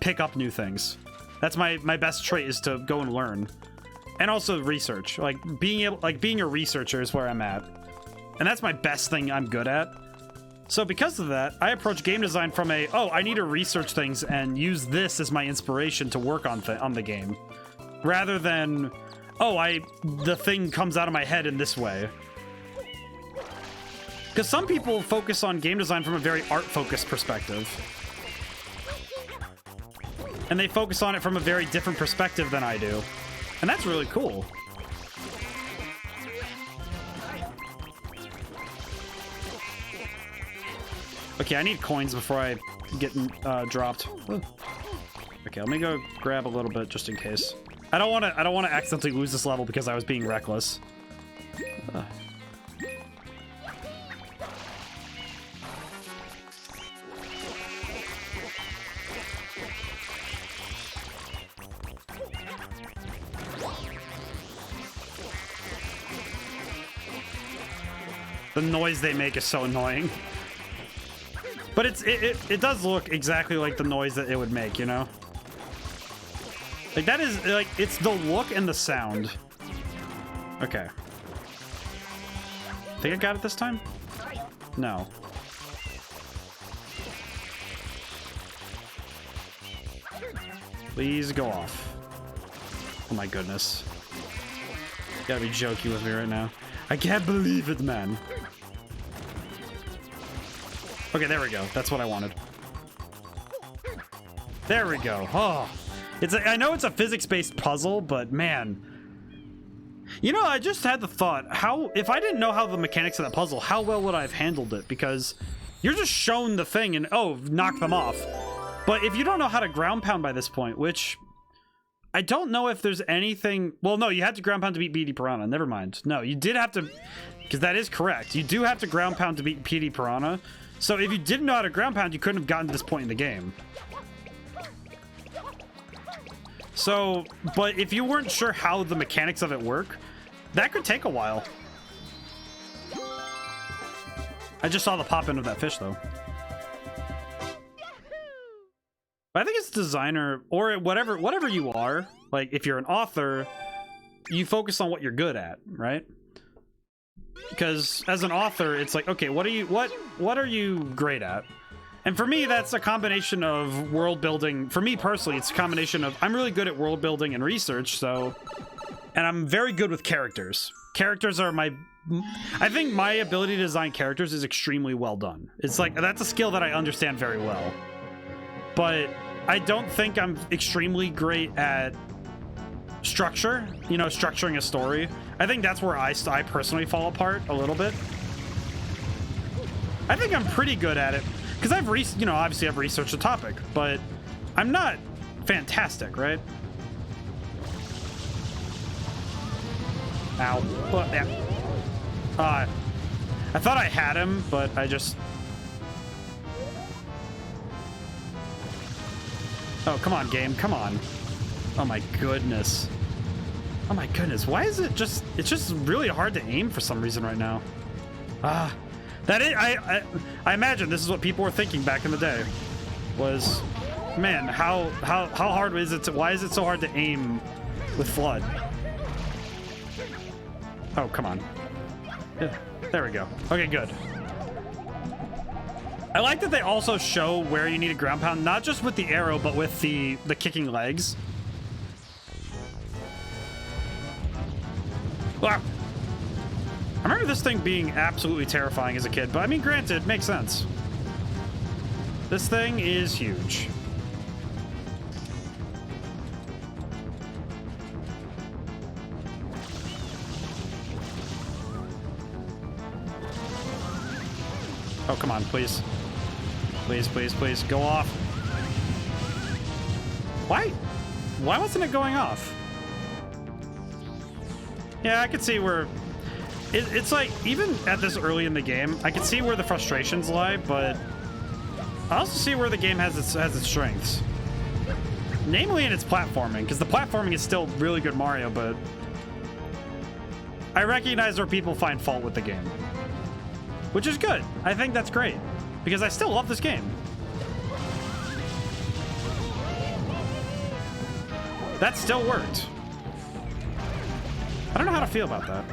Speaker 1: pick up new things. That's my best trait, is to go and learn. And also research. Like being a researcher is where I'm at. And that's my best thing I'm good at. So because of that, I approach game design from I need to research things and use this as my inspiration to work on the game. Rather than, the thing comes out of my head in this way. Because some people focus on game design from a very art-focused perspective. And they focus on it from a very different perspective than I do. And that's really cool. Okay, I need coins before I get dropped. Okay, let me go grab a little bit just in case. I don't want to accidentally lose this level because I was being reckless. The noise they make is so annoying. But it does look exactly like the noise that it would make, you know? Like that is like, it's the look and the sound. Okay. Think I got it this time? No. Please go off. Oh my goodness. You gotta be joking with me right now. I can't believe it, man. Okay, there we go. That's what I wanted. There we go. Oh, I know it's a physics-based puzzle, but man, you know, I just had the thought: if I didn't know how the mechanics of that puzzle, how well would I have handled it? Because you're just shown the thing and knock them off. But if you don't know how to ground pound by this point, which I don't know if there's anything. Well, no, you had to ground pound to beat PD Piranha. Never mind. No, you did have to, because that is correct. You do have to ground pound to beat PD Piranha. So if you didn't know how to ground pound, you couldn't have gotten to this point in the game. So, but if you weren't sure how the mechanics of it work, that could take a while. I just saw the pop in of that fish, though. But I think it's designer, or whatever you are. Like, if you're an author, you focus on what you're good at, right? Because as an author, it's like, okay, what are you great at? And for me, that's a combination of world building. For me personally, it's a combination of, I'm really good at world building and research, so, and I'm very good with characters. Characters are I think my ability to design characters is extremely well done. It's like, that's a skill that I understand very well. But I don't think I'm extremely great at structure, you know, structuring a story. I think that's where I personally fall apart a little bit. I think I'm pretty good at it because obviously I've researched the topic, but I'm not fantastic, right? Ow. Well, yeah. I thought I had him, but I just... Oh, come on, game. Come on. Oh, my goodness. Oh my goodness, why is it just... It's just really hard to aim for some reason right now. Ah, I imagine this is what people were thinking back in the day. Was, man, how hard is it to... Why is it so hard to aim with Flood? Oh, come on. Yeah, there we go. Okay, good. I like that they also show where you need a ground pound, not just with the arrow, but with the kicking legs. Wow. I remember this thing being absolutely terrifying as a kid, but I mean, granted, makes sense. This thing is huge. Oh, come on, please. Please, please, please, go off. Why? Why wasn't it going off? Yeah, I could see where... It's like, even at this early in the game, I can see where the frustrations lie, but I also see where the game has its strengths. Namely in its platforming, because the platforming is still really good Mario, but I recognize where people find fault with the game. Which is good. I think that's great, because I still love this game. That still worked. I don't know how to feel about that.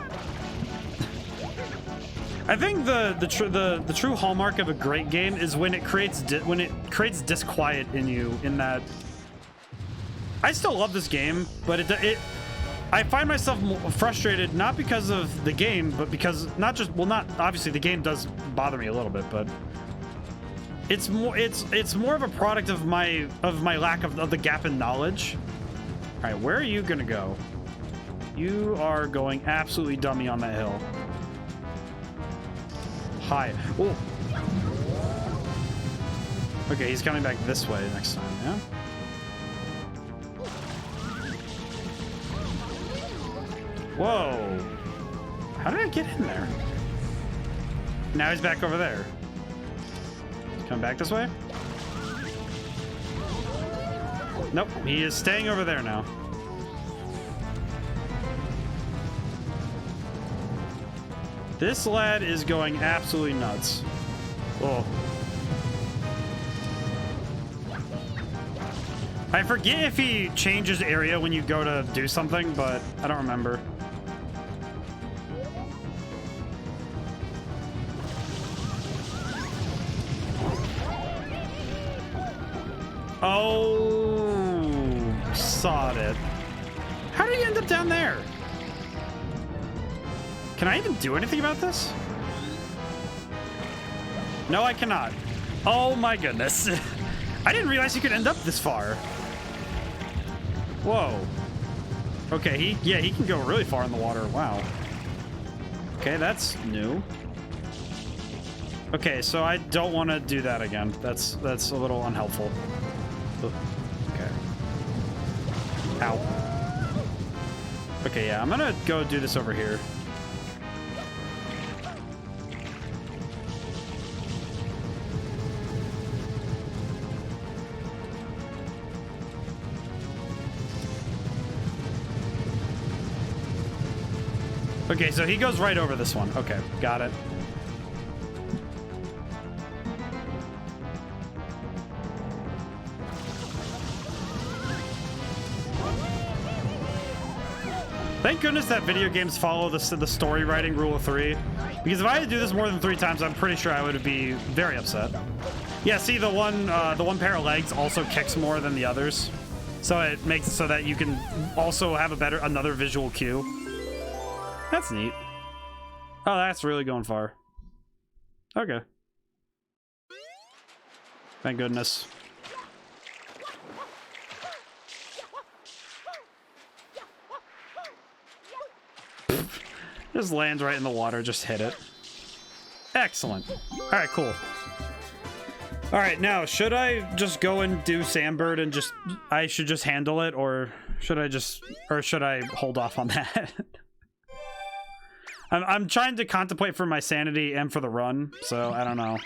Speaker 1: I think the true hallmark of a great game is when it creates disquiet in you. In that, I still love this game, but I find myself frustrated not because of the game, but because not obviously the game does bother me a little bit, but it's more of a product of my lack of the gap in knowledge. All right, where are you gonna go? You are going absolutely dummy on that hill. Hi. Oh. Okay, he's coming back this way next time, yeah? Whoa. How did I get in there? Now he's back over there. Come back this way? Nope, he is staying over there now. This lad is going absolutely nuts. Oh. I forget if he changes area when you go to do something, but I don't remember. Oh, sod it. How did he end up down there? Can I even do anything about this? No, I cannot. Oh my goodness. I didn't realize you could end up this far. Whoa. Okay, he can go really far in the water. Wow. Okay, that's new. Okay, so I don't want to do that again. That's a little unhelpful. Okay. Ow. Okay, yeah, I'm gonna go do this over here. Okay, so he goes right over this one. Okay, got it. Thank goodness that video games follow the story writing rule of 3. Because if I had to do this more than 3 times, I'm pretty sure I would be very upset. Yeah, see, the one pair of legs also kicks more than the others. So it makes it so that you can also have another visual cue. That's neat. Oh, that's really going far. Okay. Thank goodness. Just lands right in the water, just hit it. Excellent. All right, cool. All right, now, should I just go and do Sandbird and I should just handle it, or should I hold off on that? I'm trying to contemplate for my sanity and for the run, so I don't know.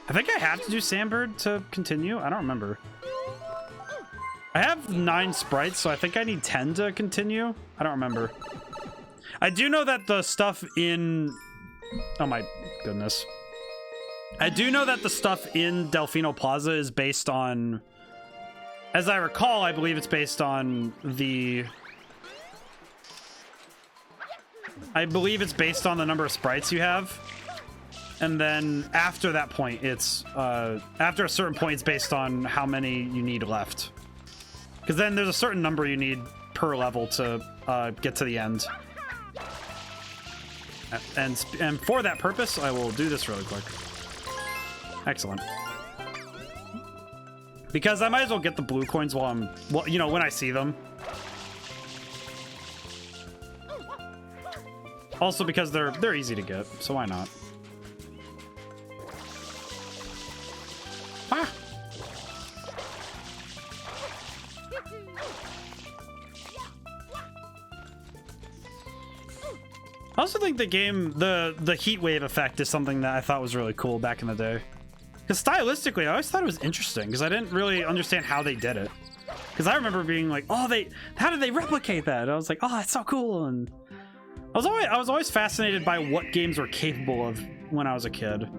Speaker 1: I think I have to do Sandbird to continue. I don't remember. I have 9 sprites, so I think I need 10 to continue. I don't remember. I do know that the stuff in... Oh my goodness. I do know that the stuff in Delfino Plaza is based on... As I recall, I believe it's based on the... I believe it's based on the number of sprites you have. And then after that point, it's... after a certain point, it's based on how many you need left. Because then there's a certain number you need per level to get to the end. And for that purpose, I will do this really quick. Excellent. Because I might as well get the blue coins while I'm... Well, you know, when I see them. Also because they're easy to get, so why not? Ah! I also think the game, the heat wave effect is something that I thought was really cool back in the day. Because stylistically, I always thought it was interesting because I didn't really understand how they did it. Because I remember being like, oh, how did they replicate that? And I was like, oh, that's so cool. And I was always fascinated by what games were capable of when I was a kid.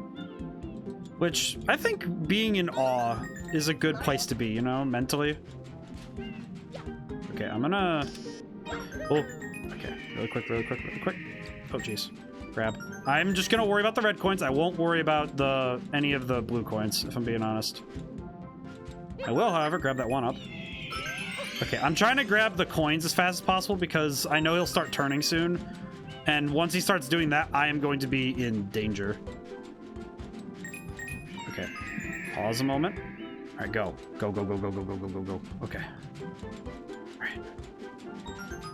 Speaker 1: Which I think being in awe is a good place to be, you know, mentally. Okay, I'm gonna... Oh, okay, really quick. Oh, jeez. Grab. I'm just gonna worry about the red coins. I won't worry about any of the blue coins, if I'm being honest. I will, however, grab that one up. Okay, I'm trying to grab the coins as fast as possible because I know he'll start turning soon. And once he starts doing that, I am going to be in danger. Okay. Pause a moment. All right, go. Go. Okay. All right.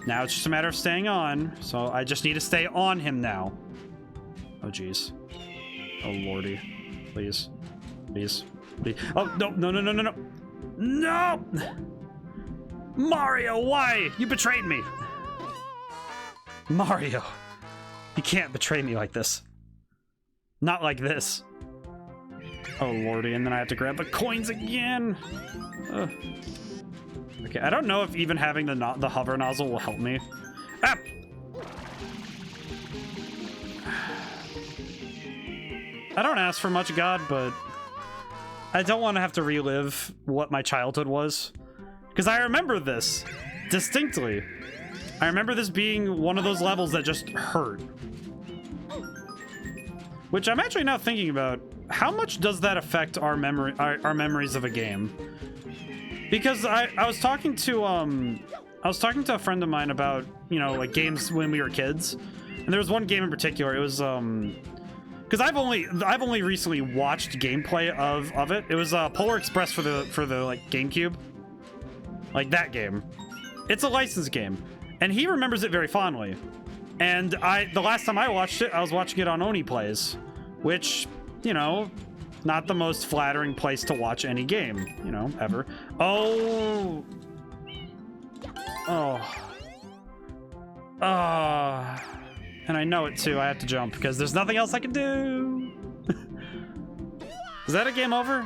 Speaker 1: Now it's just a matter of staying on. So I just need to stay on him now. Oh, jeez. Oh, lordy. Please. Oh, no. No! Mario, why? You betrayed me. Mario. You can't betray me like this. Not like this. Oh, lordy. And then I have to grab the coins again. Ugh. Okay, I don't know if even having the hover nozzle will help me. Ah! I don't ask for much, God, but I don't want to have to relive what my childhood was. Because I remember this distinctly. I remember this being one of those levels that just hurt. Which I'm actually now thinking about. How much does that affect our memories of a game? Because I was talking to a friend of mine about, you know, like games when we were kids. And there was one game in particular. It was because I've only recently watched gameplay of it. It was Polar Express for the like GameCube. Like that game. It's a licensed game. And he remembers it very fondly. And the last time I watched it, I was watching it on Oni Plays, which, you know, not the most flattering place to watch any game, you know, ever. Oh. And I know it too. I have to jump because there's nothing else I can do. Is that a game over?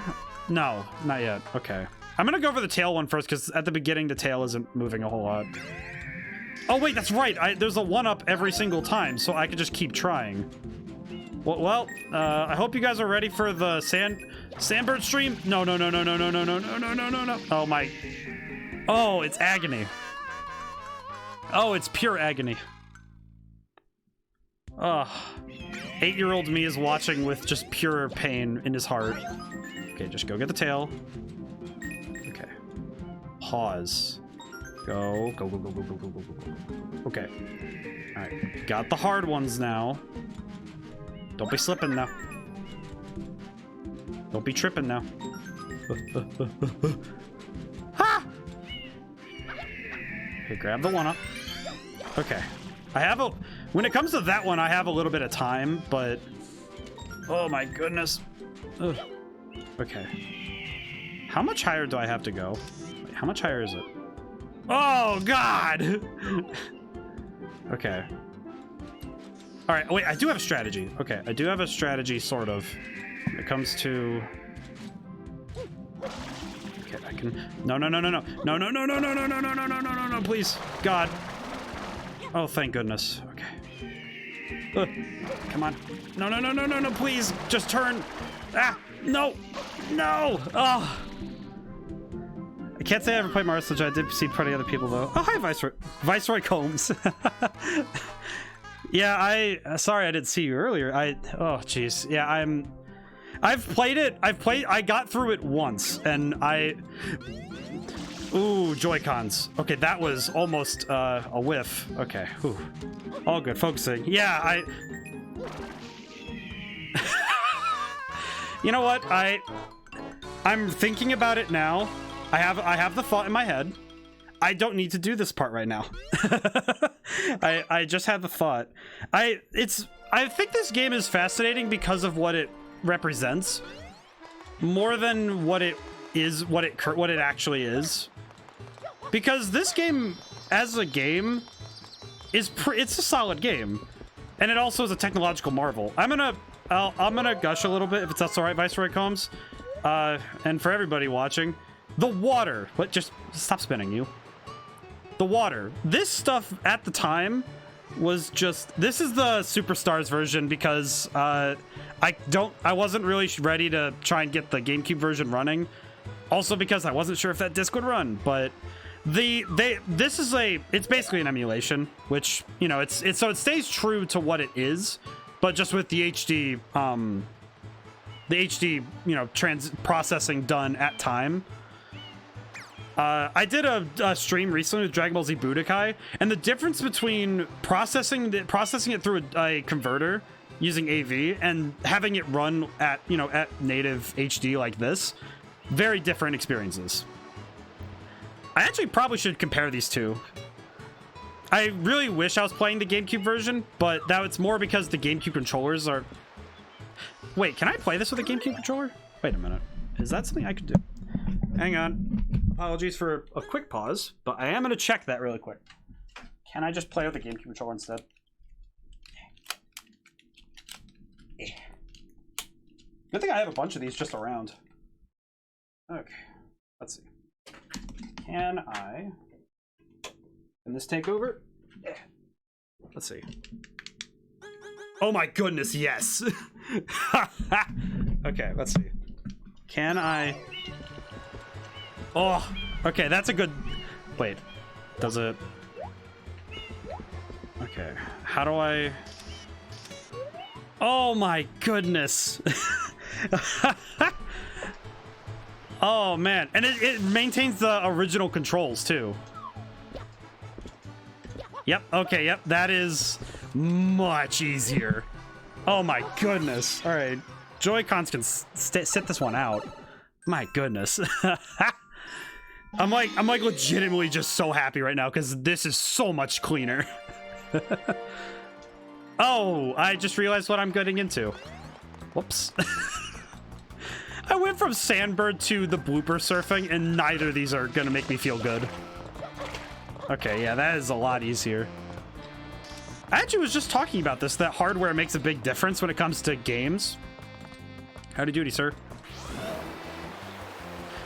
Speaker 1: No, not yet. Okay. I'm gonna go for the tail one first because at the beginning the tail isn't moving a whole lot. Oh wait, that's right. There's a 1-up every single time, so I could just keep trying. Well, I hope you guys are ready for the Sandbird stream. No. Oh my. Oh, it's agony. Oh, it's pure agony. Ugh. 8-year-old me is watching with just pure pain in his heart. Okay, just go get the tail. Okay. Pause. Go. Okay. Alright. Got the hard ones now. Don't be slipping now. Don't be tripping now. Ha! Okay, grab the 1-up. Okay. When it comes to that one, I have a little bit of time, but... Oh my goodness. Ugh. Okay. How much higher do I have to go? Wait, how much higher is it? Oh, God! Okay. Alright, wait, I do have a strategy. Okay, I do have a strategy, sort of. When it comes to... Okay, can. No, no, no, no, no, no, no, no, no, no, no, no, no, no, no, no, no, no, please, God. Oh, thank goodness. Okay. Come on. No, no, no, no, no, no, please, just turn. Ah, no, no. Oh. I can't say I ever played Mario Sunshine. I did see plenty other people though. Oh, hi, Viceroy Combs. Yeah, sorry I didn't see you earlier. Oh, jeez. Yeah, I've played it. I got through it once, and ooh, Joy-Cons. Okay, that was almost a whiff. Okay, ooh. All good, focusing. Yeah, you know what? I'm thinking about it now. I have the thought in my head. I don't need to do this part right now. I just had the thought. I think this game is fascinating because of what it represents, more than what it is, what it actually is. Because this game, as a game, it's a solid game, and it also is a technological marvel. I'm gonna gush a little bit if that's all right, Viceroy Combs, and for everybody watching. The water. What? Just stop spinning, you. The water. This stuff at the time was just. This is the Superstars version because I wasn't really ready to try and get the GameCube version running. Also because I wasn't sure if that disc would run. But it's basically an emulation, which so it stays true to what it is, but just with the HD processing done at time. I did a stream recently with Dragon Ball Z Budokai, and the difference between processing it through a converter using AV and having it run at native HD like this, very different experiences. I actually probably should compare these two. I really wish I was playing the GameCube version, but it's more because the GameCube controllers are... Wait, can I play this with a GameCube controller? Wait a minute. Is that something I could do? Hang on. Apologies for a quick pause, but I am going to check that really quick. Can I just play with the GameCube controller instead? Good thing I have a bunch of these just around. Okay, let's see. Can this take over? Yeah. Let's see. Oh my goodness, yes! Okay, let's see. Can I... Oh, okay, that's a good... Wait, does it... Okay, how do I... Oh my goodness! Oh man, and it maintains the original controls too. Yep, okay, yep, that is much easier. Oh my goodness. All right, Joy-Cons can sit this one out. My goodness. I'm like legitimately just so happy right now because this is so much cleaner. Oh, I just realized what I'm getting into. Whoops. I went from Sandbird to the blooper surfing, and neither of these are gonna make me feel good. Okay, yeah, that is a lot easier. I actually was just talking about this, that hardware makes a big difference when it comes to games. Howdy doody, sir.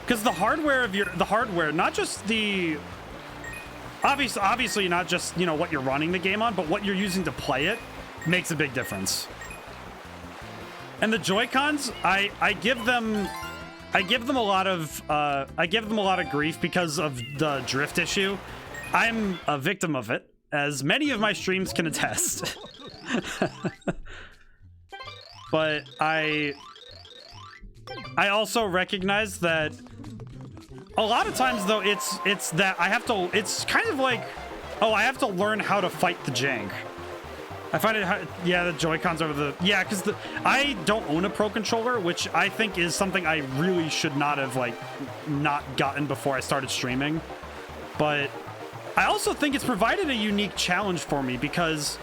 Speaker 1: Because the hardware, not just the... Obviously not just, what you're running the game on, but what you're using to play it makes a big difference. And the Joy-Cons, I give them a lot of grief because of the drift issue. I'm a victim of it, as many of my streams can attest. But I also recognize that a lot of times though it's that it's kind of like, oh, I have to learn how to fight the jank. I find it, yeah, the Joy-Cons over the, yeah, because I don't own a Pro Controller, which I think is something I really should not have, not gotten before I started streaming. But I also think it's provided a unique challenge for me because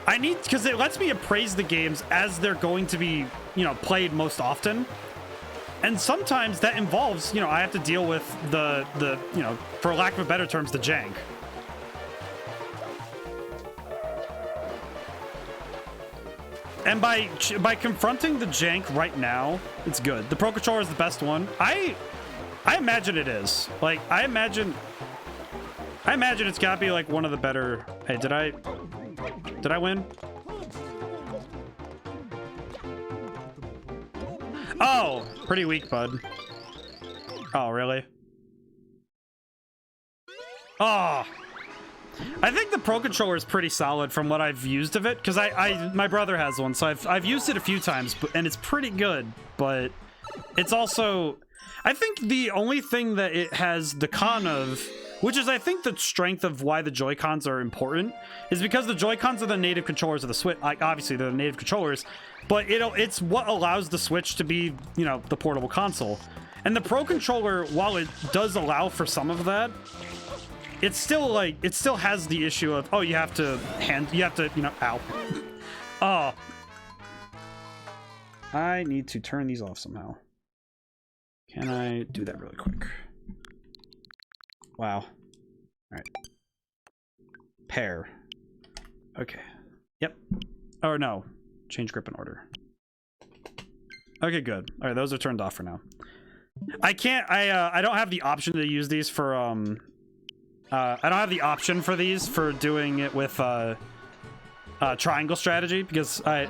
Speaker 1: because it lets me appraise the games as they're going to be, played most often. And sometimes that involves, I have to deal with the for lack of a better terms, the jank. And by confronting the jank right now, it's good. The Pro Controller is the best one. I imagine it is. Like, I imagine it's gotta be like one of the better. Hey, did I win? Oh, pretty weak, bud. Oh, really? Oh, I think the Pro Controller is pretty solid from what I've used of it, because my brother has one, so I've used it a few times, and it's pretty good. But it's also, I think the only thing that it has the con of, which is I think the strength of why the Joy-Cons are important, is because the Joy-Cons are the native controllers of the Switch. Like, obviously they're the native controllers, but it's what allows the Switch to be, you know, the portable console. And the Pro Controller, while it does allow for some of that, it's still like, it still has the issue of, oh, you have to, you know, ow. Oh. I need to turn these off somehow. Can I do that really quick? Wow. All right. Pair. Okay. Yep. Or no. Change grip and order. Okay, good. All right, those are turned off for now. I can't. I don't have the option to use these for I don't have the option for these for doing it with triangle strategy, because I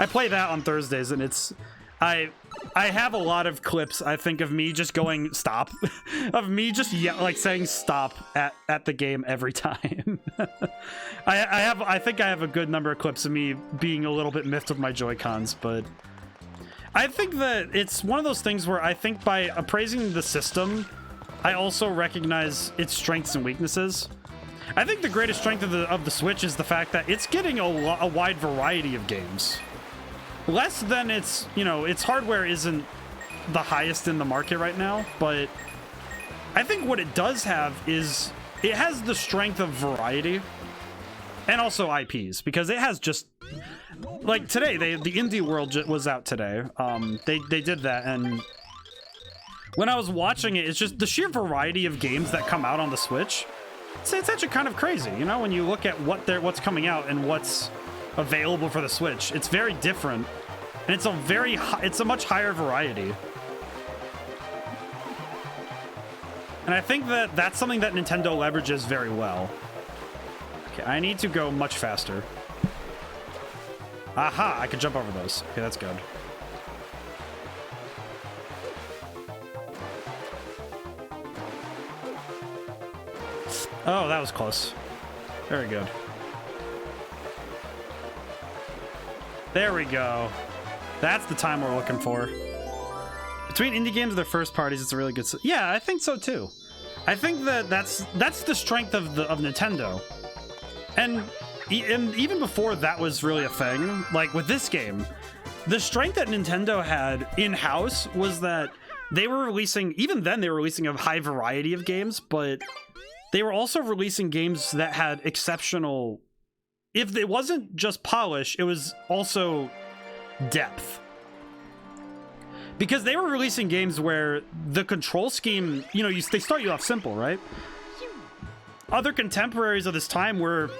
Speaker 1: play that on Thursdays, and it's I have a lot of clips, I think, of me just going stop, of me just like saying stop at the game every time. I think I have a good number of clips of me being a little bit miffed with my Joy-Cons, but I think that it's one of those things where I think by appraising the system, I also recognize its strengths and weaknesses. I think the greatest strength of the Switch is the fact that it's getting a wide variety of games. Less than its, you know, its hardware isn't the highest in the market right now, but I think what it does have is it has the strength of variety and also IPs, because it has just, like today, the Indie World was out today. They did that, and when I was watching it, it's just the sheer variety of games that come out on the Switch. It's actually kind of crazy, you know, when you look at what's coming out and what's available for the Switch. It's very different, and it's a much higher variety. And I think that that's something that Nintendo leverages very well. Okay, I need to go much faster. Aha, I can jump over those. Okay, that's good. Oh, that was close. Very good. There we go. That's the time we're looking for. Between indie games and their first parties, it's a really good... Yeah, I think so too. I think that's the strength of Nintendo. And even before that was really a thing, like with this game, the strength that Nintendo had in-house was that they were releasing... Even then, they were releasing a high variety of games, but they were also releasing games that had exceptional... If it wasn't just polish, it was also depth. Because they were releasing games where the control scheme, you know, they start you off simple, right? Other contemporaries of this time were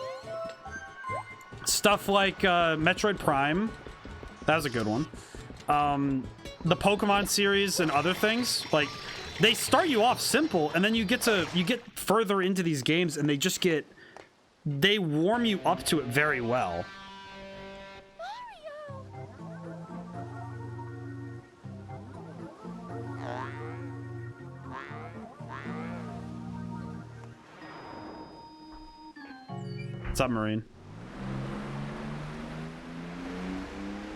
Speaker 1: stuff like Metroid Prime. That was a good one. The Pokemon series and other things. Like, they start you off simple, and then you get further into these games, and they warm you up to it very well. Submarine.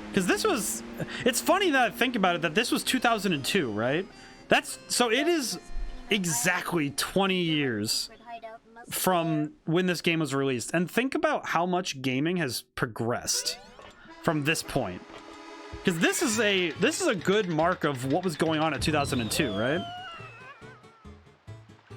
Speaker 1: Because this was... It's funny that I think about it, that this was 2002, right? So it is exactly 20 years from when this game was released. And think about how much gaming has progressed from this point. Because this is a good mark of what was going on in 2002, right?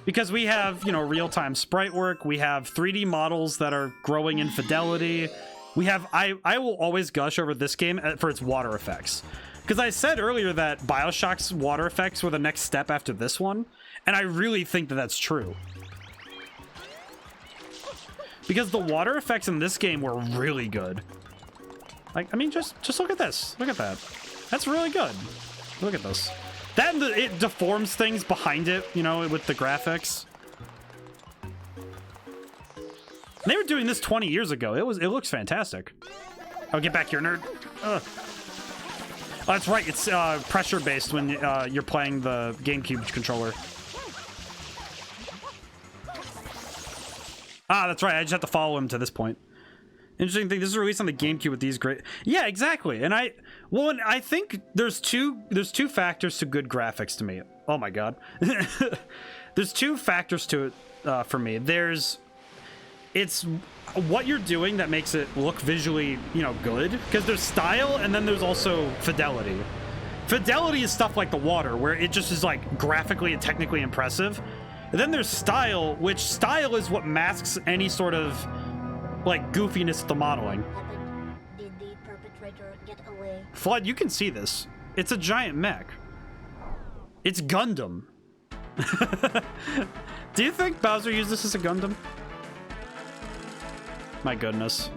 Speaker 1: Because we have, you know, real-time sprite work, we have 3D models that are growing in fidelity. We have, I will always gush over this game for its water effects. Because I said earlier that BioShock's water effects were the next step after this one, and I really think that that's true. Because the water effects in this game were really good. Like, I mean, just look at this. Look at that. That's really good. Look at this. That and it deforms things behind it, you know, with the graphics. They were doing this 20 years ago. It looks fantastic. Oh, get back here, nerd. Ugh. Oh, that's right. It's pressure based when you're playing the GameCube controller. Ah, that's right. I just have to follow him to this point. Interesting thing. This is released on the GameCube with these great. Yeah, exactly. And I think there's two factors to good graphics to me. Oh my god. There's two factors to it for me. It's what you're doing that makes it look visually, you know, good. Because there's style, and then there's also fidelity. Fidelity is stuff like the water, where it just is like graphically and technically impressive. And then there's style, which style is what masks any sort of like goofiness of the modeling.
Speaker 2: Did the perpetrator get away?
Speaker 1: Flood, you can see this. It's a giant mech. It's Gundam. Do you think Bowser used this as a Gundam? My goodness.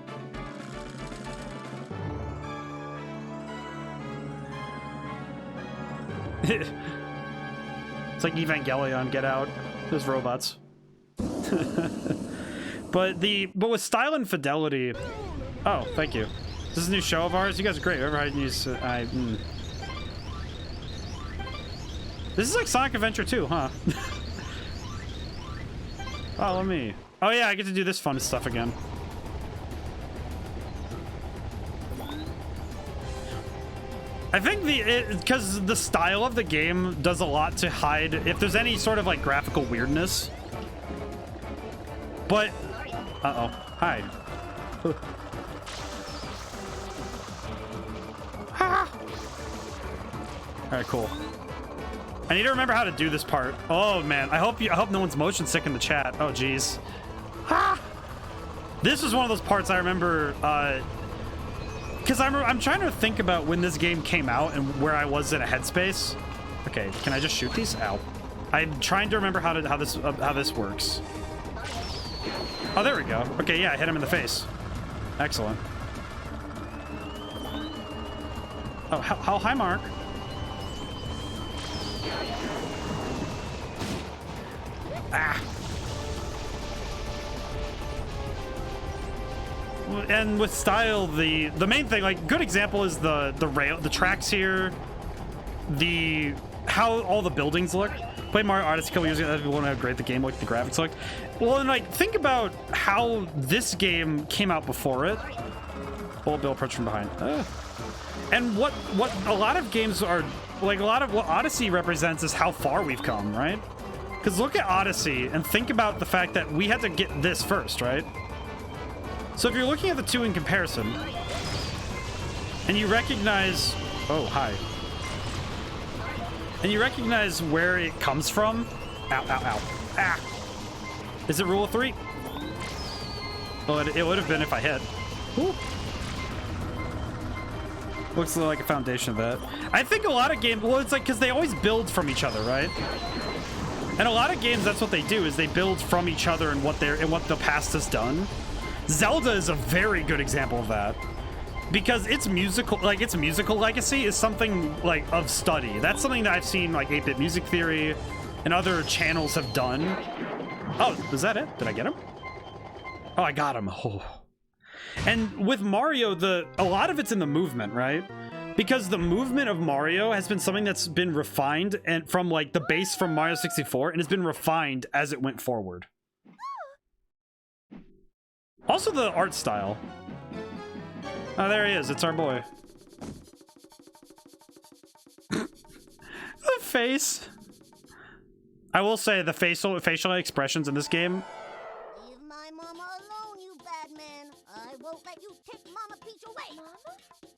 Speaker 1: It's like Evangelion, get out. There's robots. But with style and fidelity. Oh, thank you. This is a new show of ours. You guys are great. Whoever I use, This is like Sonic Adventure 2, huh? Follow me. Oh yeah, I get to do this fun stuff again. I think because the style of the game does a lot to hide if there's any sort of like graphical weirdness. But uh-oh. Hi. Alright, cool. I need to remember how to do this part. Oh man, I hope no one's motion sick in the chat. Oh jeez. This is one of those parts I remember because I'm trying to think about when this game came out and where I was in a headspace. Okay, can I just shoot these? Ow. I'm trying to remember how this works. Oh, there we go. Okay, yeah, I hit him in the face. Excellent. Oh, how high, Mark? Ah. And with style, the main thing, like, good example is the tracks here, how all the buildings look. Played Mario Odyssey a couple years ago. People know how great the game looked, the graphics looked. Well, and like, think about how this game came out before it. Bullet Bill approach from behind. And what a lot of games are like, a lot of what Odyssey represents is how far we've come, right? Because look at Odyssey and think about the fact that we had to get this first, right? So if you're looking at the two in comparison, and you recognize, oh, hi. And you recognize where it comes from. Ow, ow, ow. Ah! Is it rule of 3? Well, it would have been if I hit. Woo. Looks like a foundation of that. I think a lot of games, well, it's like, because they always build from each other, right? And a lot of games, that's what they do, is they build from each other and what the past has done. Zelda is a very good example of that. Because its musical legacy is something like of study. That's something that I've seen like 8-Bit Music Theory and other channels have done. Oh, was that it? Did I get him? Oh, I got him. Oh. And with Mario, a lot of it's in the movement, right? Because the movement of Mario has been something that's been refined and from like the base from Mario 64 and has been refined as it went forward. Also the art style. Oh, there he is. It's our boy. The face. I will say the facial expressions in this game.
Speaker 2: Leave my mama alone, you bad man. I won't let you take Mama Peach away.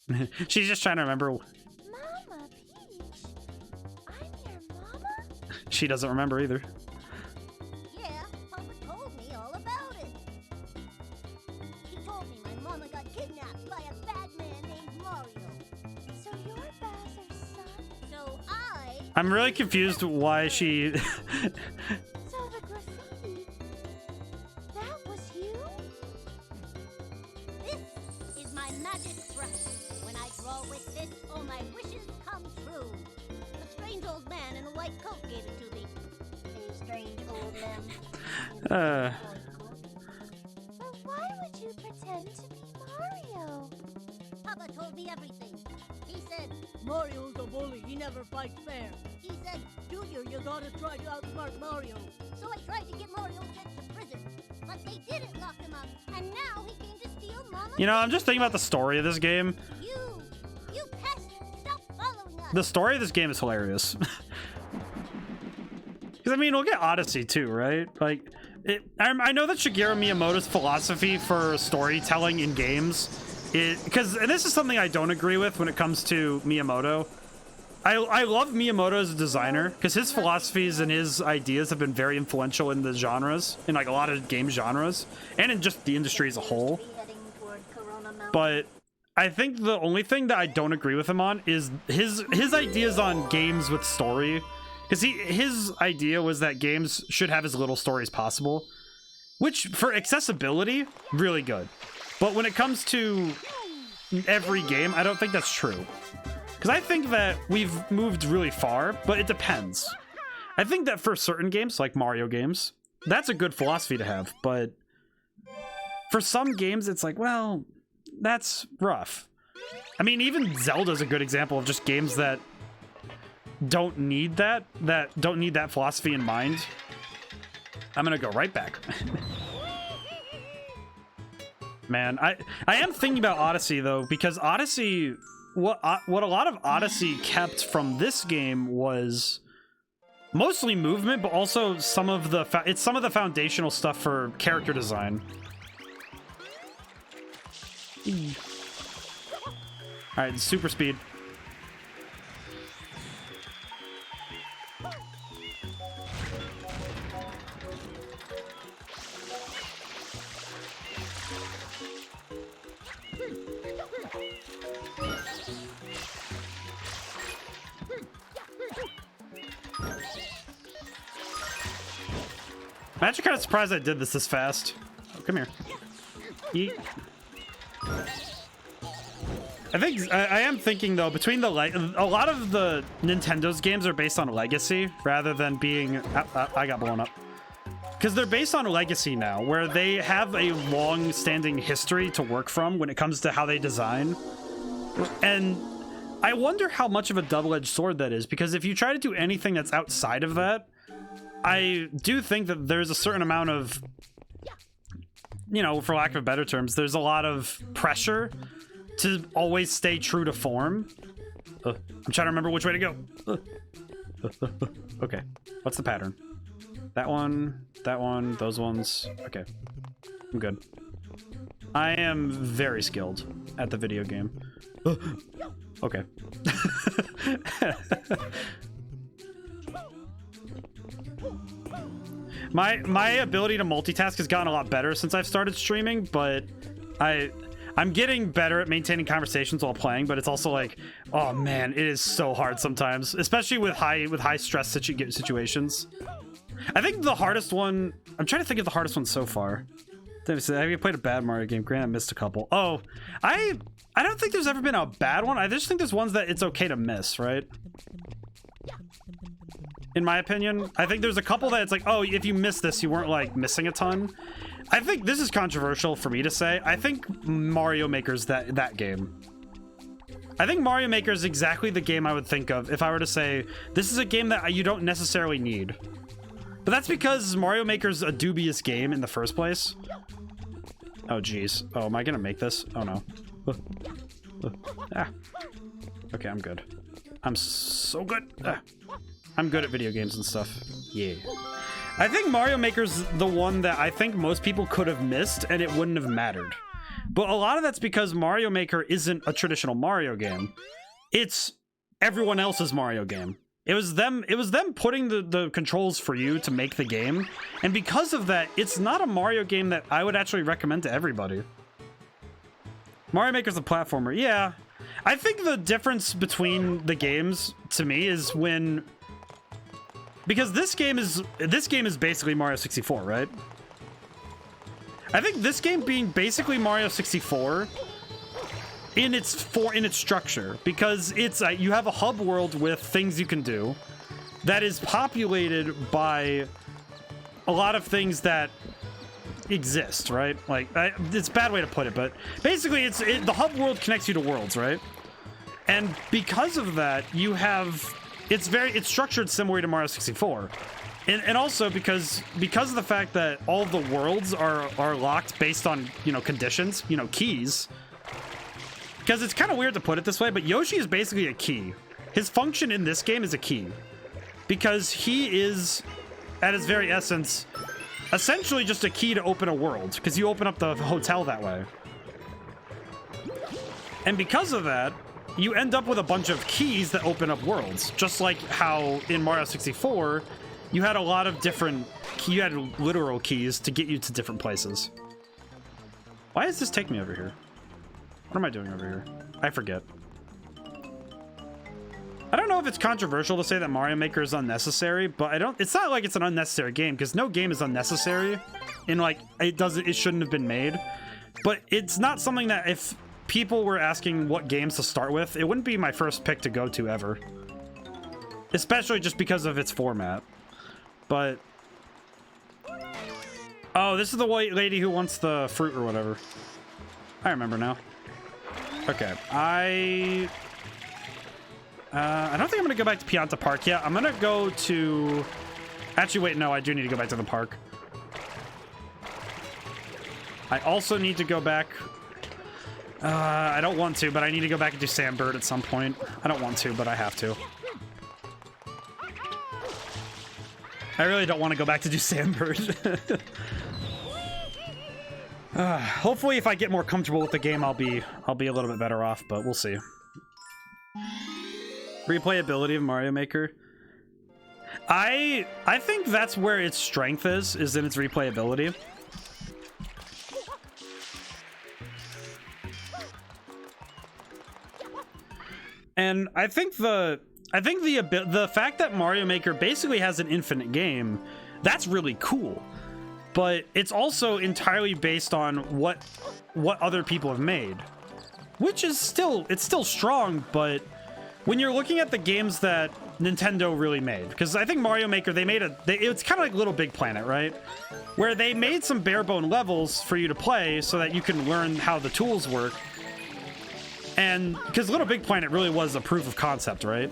Speaker 2: Mama?
Speaker 1: She's just trying to remember.
Speaker 2: Mama Peach? I'm your mama?
Speaker 1: She doesn't remember either.
Speaker 2: Yeah, Papa told me all about it. He told me my mama got kidnapped by a bad man named Mario. So you're Bowser's son? So
Speaker 1: I'm really confused why she...
Speaker 2: So the graffiti, that was you? This is my magic brush. When I draw with this, all my wishes come true. strange old man in a white coat gave it to me. A strange old man. But why would you pretend to be Mario? Papa told me everything. He said,
Speaker 7: Mario's a bully, he never fights fair.
Speaker 2: he said,
Speaker 7: Junior, you gotta try to outsmart Mario.
Speaker 2: so I tried to get Mario sent to prison. But they didn't lock him up, and now he came to steal Mama's...
Speaker 1: You know, I'm just thinking about the story of this game.
Speaker 2: You pest! Stop following us!
Speaker 1: The story of this game is hilarious. Because, I mean, we'll get Odyssey too, right? Like, I know that Shigeru Miyamoto's philosophy for storytelling in games is... and this is something I don't agree with when it comes to Miyamoto. I love Miyamoto as a designer because his philosophies and his ideas have been very influential in the genres, in like a lot of game genres, and in just the industry as a whole.
Speaker 2: Be heading toward Corona Mountain.
Speaker 1: But I think the only thing that I don't agree with him on is his ideas on games with story. Because his idea was that games should have as little story as possible, which for accessibility, really good. But when it comes to every game, I don't think that's true. Because I think that we've moved really far, but it depends. I think that for certain games, like Mario games, that's a good philosophy to have. But for some games, it's like, well, that's rough. I mean, even Zelda's a good example of just games that don't need that philosophy in mind. I'm gonna go right back. Man, I am thinking about Odyssey though, because Odyssey, what a lot of Odyssey kept from this game was mostly movement, but also some of the foundational stuff for character design. All right, super speed. I'm actually kind of surprised I did this fast. Oh, come here. Eat. I am thinking though, between a lot of the Nintendo's games are based on legacy rather than being I got blown up. Because they're based on legacy now, where they have a long-standing history to work from when it comes to how they design. And I wonder how much of a double-edged sword that is, because if you try to do anything that's outside of that, I do think that there's a certain amount of, you know, for lack of better terms, there's a lot of pressure to always stay true to form. I'm trying to remember which way to go. Okay, what's the pattern? That one, those ones. Okay, I'm good. I am very skilled at the video game. Okay. My ability to multitask has gotten a lot better since I've started streaming, but I'm getting better at maintaining conversations while playing, but it's also like, oh man, it is so hard sometimes, especially with high stress situations. I think the hardest one, I'm trying to think of the hardest one so far. Have you played a bad Mario game? Granted, I missed a couple. Oh, I don't think there's ever been a bad one. I just think there's ones that it's okay to miss, right? In my opinion, I think there's a couple that it's like, oh, if you missed this, you weren't like missing a ton. I think this is controversial for me to say. I think Mario Maker's that game. I think Mario Maker is exactly the game I would think of if I were to say, this is a game that you don't necessarily need. But that's because Mario Maker's a dubious game in the first place. Oh, geez. Oh, am I gonna make this? Oh, no. Okay, I'm good. I'm so good. I'm good at video games and stuff. Yeah. I think Mario Maker's the one that I think most people could have missed and it wouldn't have mattered. But a lot of that's because Mario Maker isn't a traditional Mario game. It's everyone else's Mario game. It was them putting the controls for you to make the game. And because of that, it's not a Mario game that I would actually recommend to everybody. Mario Maker's a platformer. Yeah. I think the difference between the games to me is when, because this game is basically Mario 64, right? I think this game being basically Mario 64 in its structure, because it's you have a hub world with things you can do that is populated by a lot of things that exist, right? Like, it's a bad way to put it, but basically the hub world connects you to worlds, right? And because of that, you have it's structured similar to Mario 64. And also because of the fact that all the worlds are locked based on, you know, conditions, you know, keys. Because it's kind of weird to put it this way, but Yoshi is basically a key. His function in this game is a key. Because he is, at his very essence, essentially just a key to open a world. Because you open up the hotel that way. And because of that, you end up with a bunch of keys that open up worlds. Just like how in Mario 64... you had a lot of different... you had literal keys to get you to different places. Why does this take me over here? What am I doing over here? I forget. I don't know if it's controversial to say that Mario Maker is unnecessary, but it's not like it's an unnecessary game, because no game is unnecessary. And like, it shouldn't have been made. But it's not something that if people were asking what games to start with, it wouldn't be my first pick to go to ever. Especially just because of its format. But... oh, this is the white lady who wants the fruit or whatever. I remember now. Okay, I don't think I'm gonna go back to Pianta Park yet. I'm gonna go to... actually, wait, no, I do need to go back to the park. I also need to go back... I don't want to, but I need to go back and do Sandbird at some point. I don't want to, but I have to. I really don't want to go back to do Sandbird. Hopefully, if I get more comfortable with the game, I'll be a little bit better off, but we'll see. Replayability of Mario Maker. I think that's where its strength is in its replayability. And I think the fact that Mario Maker basically has an infinite game, that's really cool. But it's also entirely based on what other people have made, which is still strong. But when you're looking at the games that Nintendo really made, because I think Mario Maker, it's kind of like Little Big Planet, right? Where they made some bare bone levels for you to play so that you can learn how the tools work. And because Little Big Planet really was a proof of concept, right?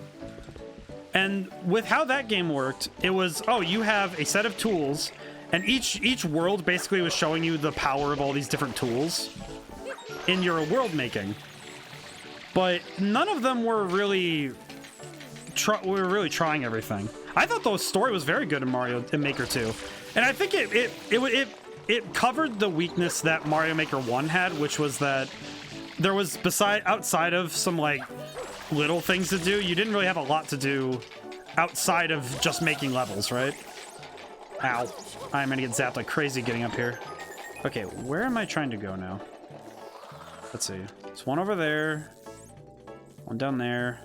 Speaker 1: And with how that game worked, it was, oh, you have a set of tools, and each world basically was showing you the power of all these different tools in your world making. But none of them were really trying everything. I thought the story was very good in Maker 2, and I think it covered the weakness that Mario Maker 1 had, which was that there was outside of some like little things to do, you didn't really have a lot to do outside of just making levels, right? Ow. I'm gonna get zapped like crazy getting up here. Okay, where am I trying to go now? Let's see. There's one over there. One down there.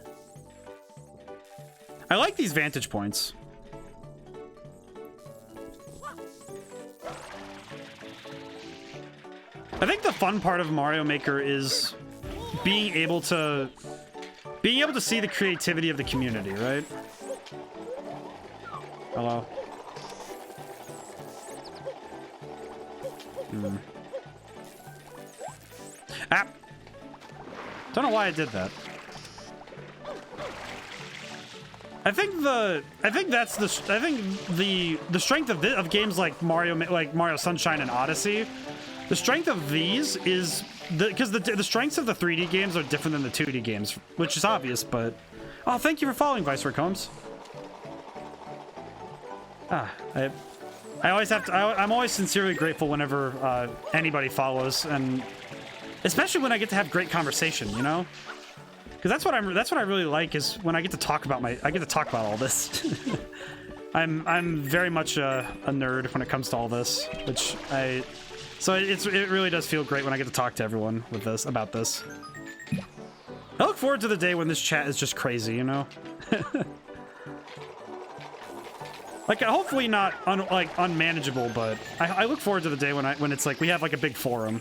Speaker 1: I like these vantage points. I think the fun part of Mario Maker is being able to see the creativity of the community, right? Hello. Ah! Don't know why I did that. I think the strength of games like Mario Sunshine and Odyssey. The strength of these is because the strengths of the 3D games are different than the 2D games, which is obvious. But oh, thank you for following, Viceroy Combs. I always have to. I'm always sincerely grateful whenever anybody follows, and especially when I get to have great conversation. You know, because that's what I really like is when I get to talk about all this. I'm very much a nerd when it comes to all this, so it really does feel great when I get to talk to everyone about this. I look forward to the day when this chat is just crazy, you know? Like, hopefully not unmanageable, but I look forward to the day when it's like we have like a big forum.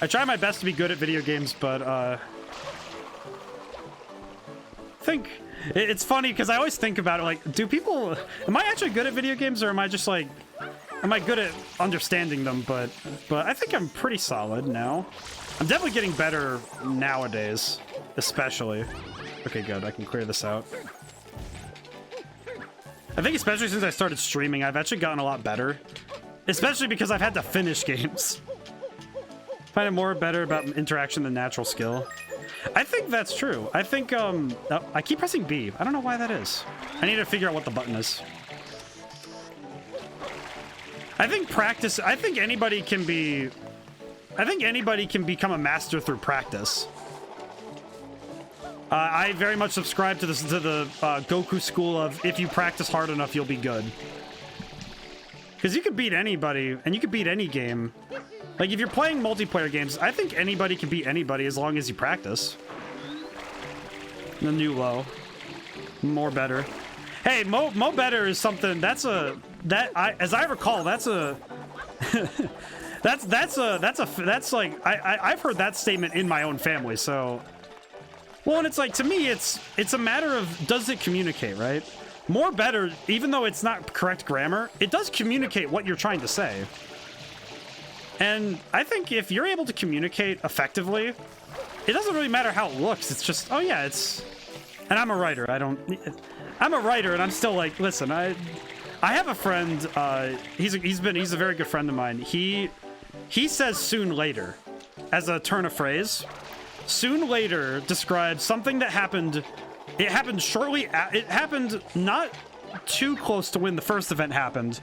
Speaker 1: I try my best to be good at video games, but I think it's funny because I always think about it like, am I actually good at video games, or am I just like, am I good at understanding them? But I think I'm pretty solid now. I'm definitely getting better nowadays, especially. Okay, good. I can clear this out. I think especially since I started streaming, I've actually gotten a lot better. Especially because I've had to finish games. Find it more better about interaction than natural skill. I think that's true. I think, oh, I keep pressing B. I don't know why that is. I need to figure out what the button is. I think practice, I think anybody can become a master through practice. I very much subscribe to the Goku school of if you practice hard enough, you'll be good. Because you could beat anybody, and you could beat any game. Like, if you're playing multiplayer games, I think anybody can beat anybody as long as you practice. The new low. More better. Hey, Mo better is something, as I recall, that's a... that's like, I've heard that statement in my own family, so... Well, and it's like, to me, it's a matter of, does it communicate, right? More better, even though it's not correct grammar, it does communicate what you're trying to say. And I think if you're able to communicate effectively, it doesn't really matter how it looks. It's just, oh yeah, it's... And I'm a writer. I'm a writer, and I'm still like, listen, I have a friend, he's a very good friend of mine. He says soon later as a turn of phrase. Soon later describes something that happened. It happened it happened not too close to when the first event happened,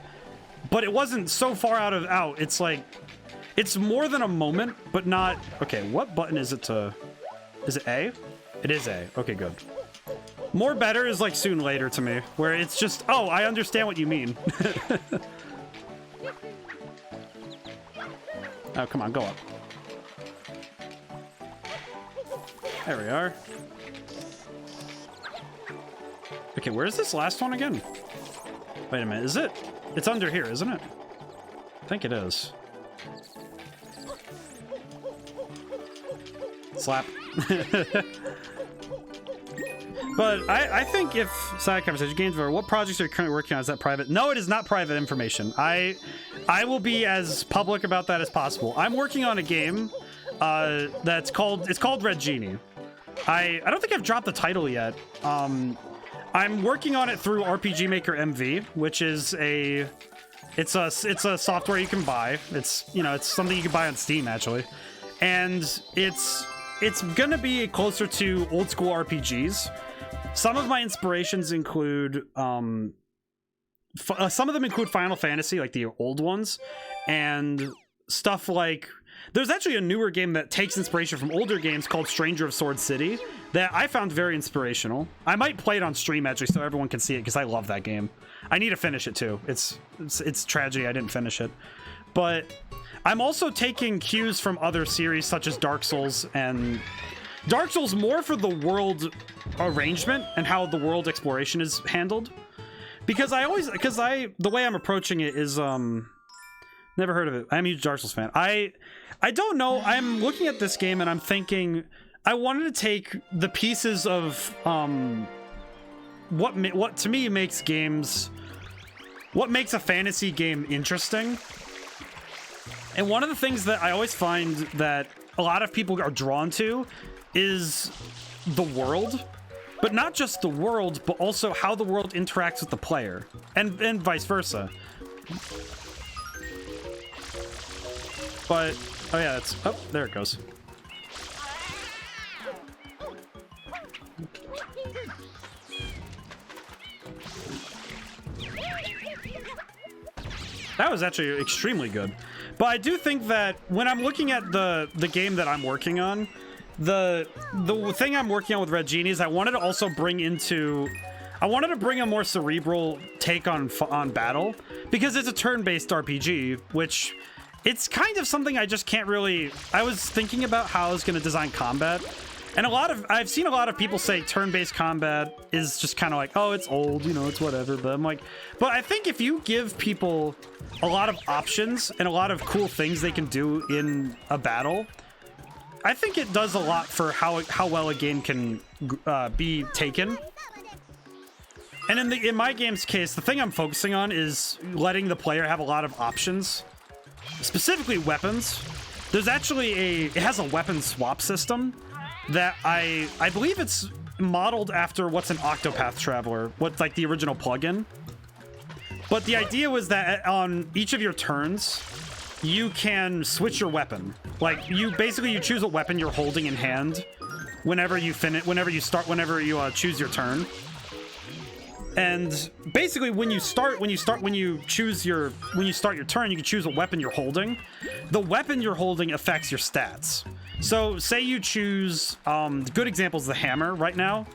Speaker 1: but it wasn't so far out. It's like, it's more than a moment, but not, okay, what button is it to, is it A? It is A. Okay, good. More better is like soon later to me, where it's just, oh, I understand what you mean. Oh, come on, go up. There we are. Okay, where's this last one again? Wait a minute, is it? It's under here, isn't it? I think it is. Slap. But I think if side conversation games or what projects are you currently working on, is that private? No, it is not private information. I will be as public about that as possible. I'm working on a game it's called Red Genie. I don't think I've dropped the title yet. I'm working on it through RPG Maker MV, which is it's a software you can buy. It's something you can buy on Steam actually, and it's gonna be closer to old school RPGs. Some of my inspirations include some of them include Final Fantasy, like the old ones, and stuff like, there's actually a newer game that takes inspiration from older games called Stranger of Sword City that I found very inspirational. I might play it on stream actually so everyone can see it because I love that game. I need to finish it too. It's tragedy I didn't finish it. But I'm also taking cues from other series such as Dark Souls, and Dark Souls more for the world arrangement and how the world exploration is handled. Because the way I'm approaching it is never heard of it. I'm a huge Dark Souls fan. I don't know. I'm looking at this game and I'm thinking I wanted to take the pieces of what to me makes games, what makes a fantasy game interesting. And one of the things that I always find that a lot of people are drawn to is the world, but not just the world, but also how the world interacts with the player, and vice versa. But oh yeah, there it goes. That was actually extremely good. But I do think that when I'm looking at the game that I'm working on, the thing I'm working on with Red Genie is I wanted to bring a more cerebral take on battle, because it's a turn-based RPG, which it's kind of something I just can't really... I was thinking about how I was going to design combat, and I've seen a lot of people say turn-based combat is just kind of like, oh, it's old, it's whatever, but I'm like, but I think if you give people a lot of options and a lot of cool things they can do in a battle, I think it does a lot for how well a game can be taken. And in my game's case, the thing I'm focusing on is letting the player have a lot of options, specifically weapons. There's actually it has a weapon swap system that I believe it's modeled after what's an Octopath Traveler, what's like the original plugin. But the idea was that on each of your turns, you can switch your weapon. Like you choose a weapon you're holding in hand whenever you choose your turn. And basically when you start your turn, you can choose a weapon you're holding. The weapon you're holding affects your stats. So say you choose, good example is the hammer right now.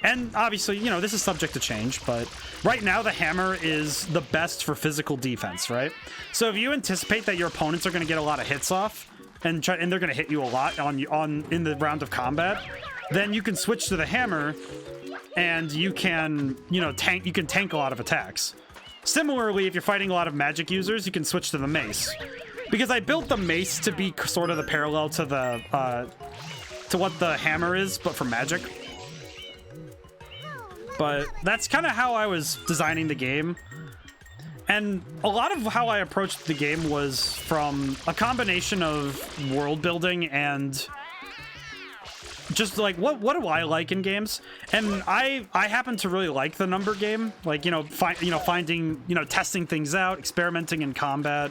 Speaker 1: And obviously, you know, this is subject to change, but right now the hammer is the best for physical defense, right? So if you anticipate that your opponents are going to get a lot of hits off and they're going to hit you a lot in the round of combat, then you can switch to the hammer and you can, tank a lot of attacks. Similarly, if you're fighting a lot of magic users, you can switch to the mace. Because I built the mace to be sort of the parallel to to what the hammer is, but for magic. But that's kind of how I was designing the game. And a lot of how I approached the game was from a combination of world building and just like what do I like in games? And I happen to really like the number game, like finding, testing things out, experimenting in combat.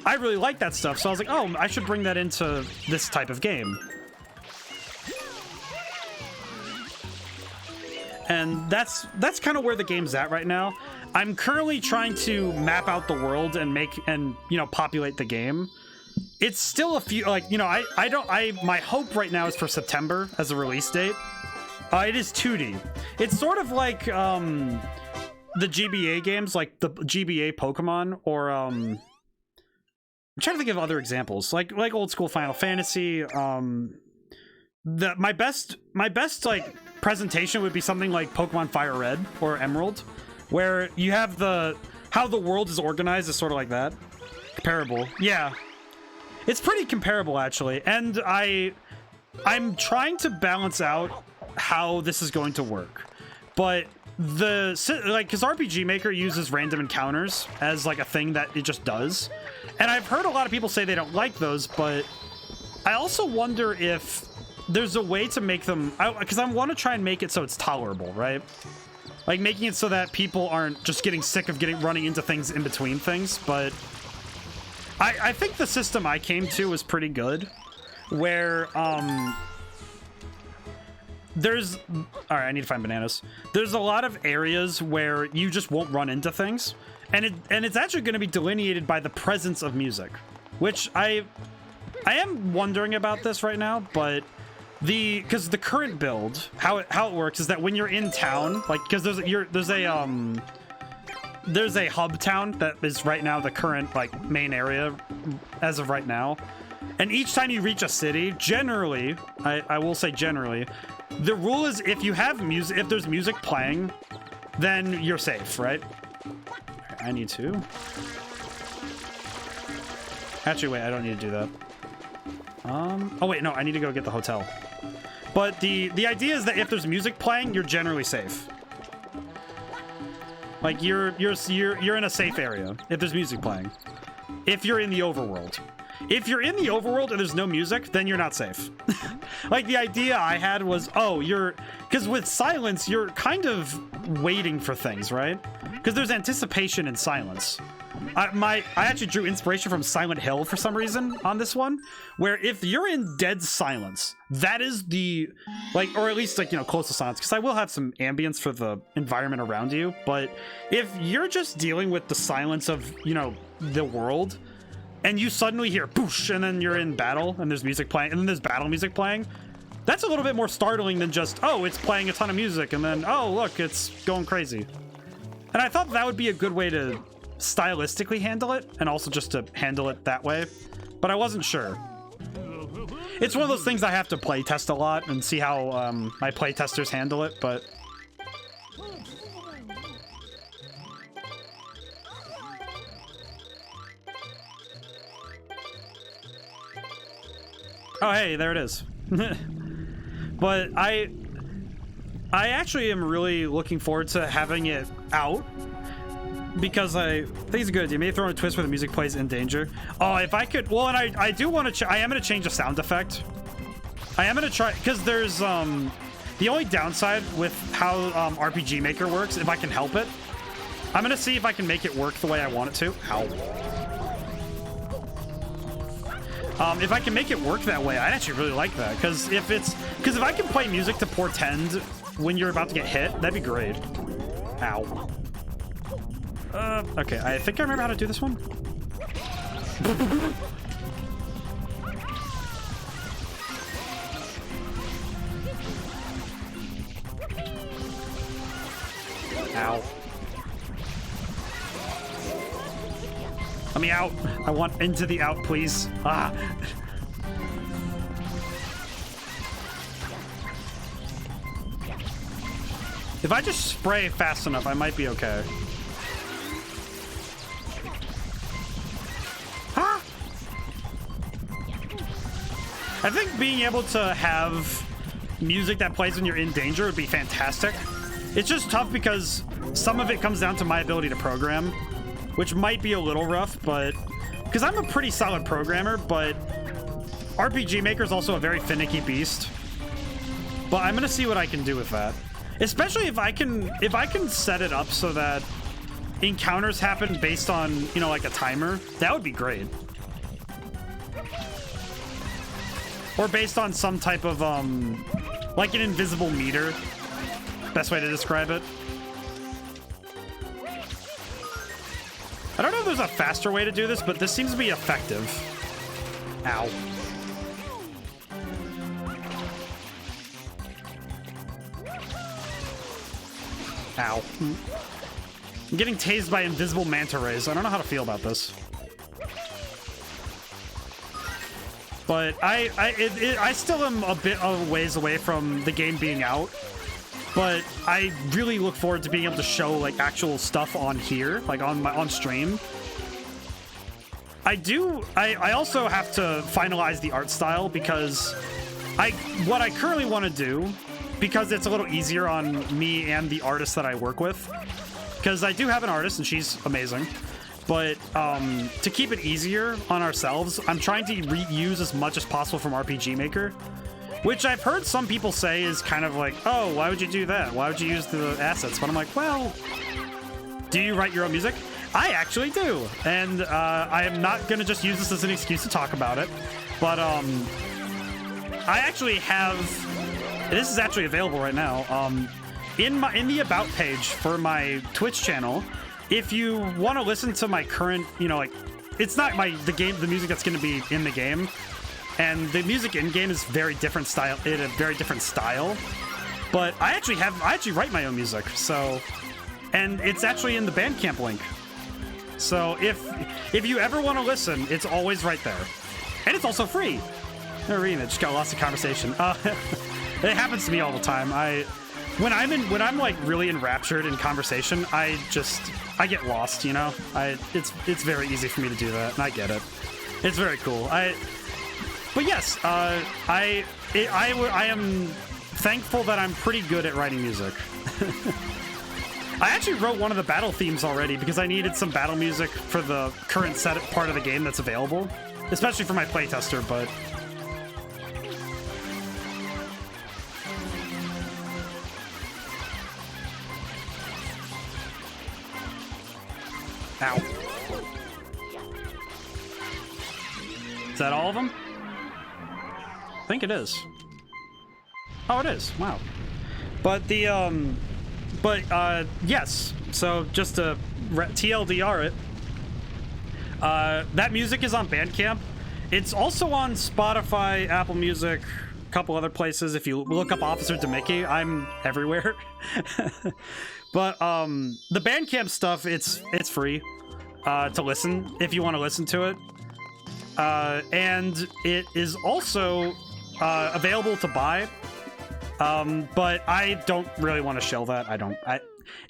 Speaker 1: I really like that stuff, so I was like, oh, I should bring that into this type of game. And that's kind of where the game's at right now. I'm currently trying to map out the world and populate the game. It's still a few, my hope right now is for September as a release date. It is 2D. It's sort of like the GBA games, like the GBA Pokemon, or I'm trying to think of other examples, like old school Final Fantasy. My best like presentation would be something like Pokemon Fire Red or Emerald, where you have how the world is organized is sort of like that. Comparable, yeah. It's pretty comparable, actually, and I'm trying to balance out how this is going to work. But because RPG Maker uses random encounters as like a thing that it just does, and I've heard a lot of people say they don't like those, but I also wonder if there's a way to make them, because I want to try and make it so it's tolerable, right? Like making it so that people aren't just getting sick of running into things in between things, but I think the system I came to was pretty good, where there's, all right, I need to find bananas. There's a lot of areas where you just won't run into things, and it's actually going to be delineated by the presence of music, which I am wondering about this right now, but because the current build, how it works is that when you're in town, like, because there's a hub town that is right now the current like main area as of right now, and each time you reach a city, generally, I will say generally, the rule is if there's music playing, then you're safe, right? I need to. Actually, wait, I don't need to do that. Oh wait, no, I need to go get the hotel. But the idea is that if there's music playing, you're generally safe. Like you're in a safe area if there's music playing. If you're in the overworld. If you're in the overworld and there's no music, then you're not safe. Like the idea I had was, because with silence, you're kind of waiting for things, right? Because there's anticipation in silence. I actually drew inspiration from Silent Hill for some reason on this one, where if you're in dead silence, that is or at least close to silence, because I will have some ambience for the environment around you, but if you're just dealing with the silence of, the world, and you suddenly hear boosh, and then you're in battle, and there's music playing, and then there's battle music playing, that's a little bit more startling than just, it's playing a ton of music, and then, look, it's going crazy. And I thought that would be a good way to stylistically handle it, and also just to handle it that way, but I wasn't sure. It's one of those things I have to play test a lot and see how my play testers handle it, but Oh, hey, there it is. But I actually am really looking forward to having it out because I think it's a good idea. Maybe throw in a twist where the music plays in danger. Oh, if I could, well, and I do want to, I am going to change the sound effect. I am going to try, because there's, the only downside with how RPG Maker works, if I can help it, I'm going to see if I can make it work the way I want it to. Ow. If I can make it work that way, I'd actually really like that. Because if I can play music to portend when you're about to get hit, that'd be great. Ow. Okay, I think I remember how to do this one. Ow. Let me out. I want into the out, please. Ah. If I just spray fast enough, I might be okay. Ah! I think being able to have music that plays when you're in danger would be fantastic. It's just tough because some of it comes down to my ability to program, which might be a little rough, but because I'm a pretty solid programmer, but RPG Maker is also a very finicky beast. But I'm gonna see what I can do with that, especially if I can set it up so that encounters happen based on, you know, like a timer. That would be great. Or based on some type of like an invisible meter. Best way to describe it. I don't know if there's a faster way to do this, but this seems to be effective. Ow. Ow. I'm getting tased by invisible manta rays. I don't know how to feel about this. But I still am a bit of a ways away from the game being out. But I really look forward to being able to show like actual stuff on here, like on stream. I also have to finalize the art style because what I currently want to do, because it's a little easier on me and the artist that I work with, because I do have an artist and she's amazing. But to keep it easier on ourselves, I'm trying to reuse as much as possible from RPG Maker. Which I've heard some people say is kind of like, oh, why would you do that? Why would you use the assets? But I'm like, well, do you write your own music? I actually do. And I am not going to just use this as an excuse to talk about it. But I actually have... This is actually available right now. In the About page for my Twitch channel, if you want to listen to my current, you know, like, it's not the music that's going to be in the game. And the music in-game is very different style, in a very different style. But I actually write my own music, so... And it's actually in the Bandcamp link. So if you ever want to listen, it's always right there. And it's also free. Arena just got lost in conversation. It happens to me all the time. When I'm like really enraptured in conversation, I get lost, you know? It's very easy for me to do that, and I get it. It's very cool. But yes, I am thankful that I'm pretty good at writing music. I actually wrote one of the battle themes already because I needed some battle music for the current part of the game that's available, especially for my playtester, but... Ow. Is that all of them? I think it is. Oh, it is. Wow. But yes. So just to TLDR it, that music is on Bandcamp. It's also on Spotify, Apple Music, a couple other places. If you look up Officer Demicki, I'm everywhere. But the Bandcamp stuff, it's free to listen if you want to listen to it. And it is also available to buy, but I don't really want to shell that.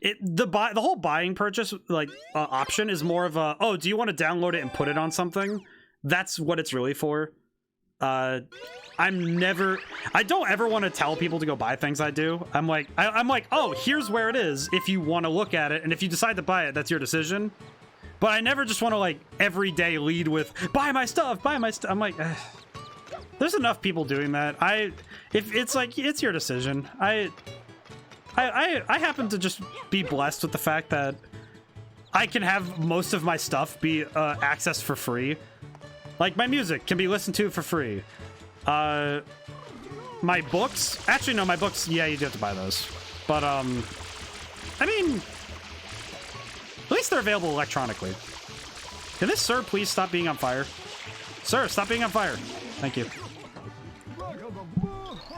Speaker 1: The whole buying purchase option is more of a, oh, do you want to download it and put it on something? That's what it's really for. I don't ever want to tell people to go buy things I do. I'm like, oh, here's where it is if you want to look at it, and if you decide to buy it, that's your decision. But I never just want to, like, every day lead with, buy my stuff, buy my stuff. I'm like, there's enough people doing that. If it's like, it's your decision. I happen to just be blessed with the fact that I can have most of my stuff be accessed for free. Like, my music can be listened to for free. My books, actually no, my books, yeah, you do have to buy those. But I mean, at least they're available electronically. Can this sir please stop being on fire? Sir, stop being on fire. Thank you.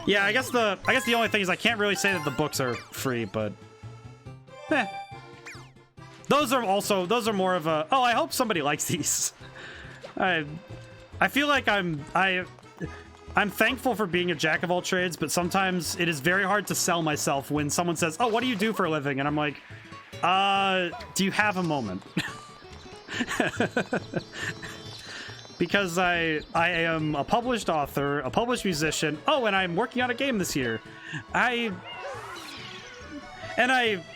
Speaker 1: Yeah, I guess the only thing is I can't really say that the books are free, but those are more of a, oh, I hope somebody likes these. I feel like I'm thankful for being a jack of all trades, but sometimes it is very hard to sell myself when someone says, oh, what do you do for a living? And I'm like, do you have a moment? Because I am a published author, a published musician. Oh, and I'm working on a game this year. I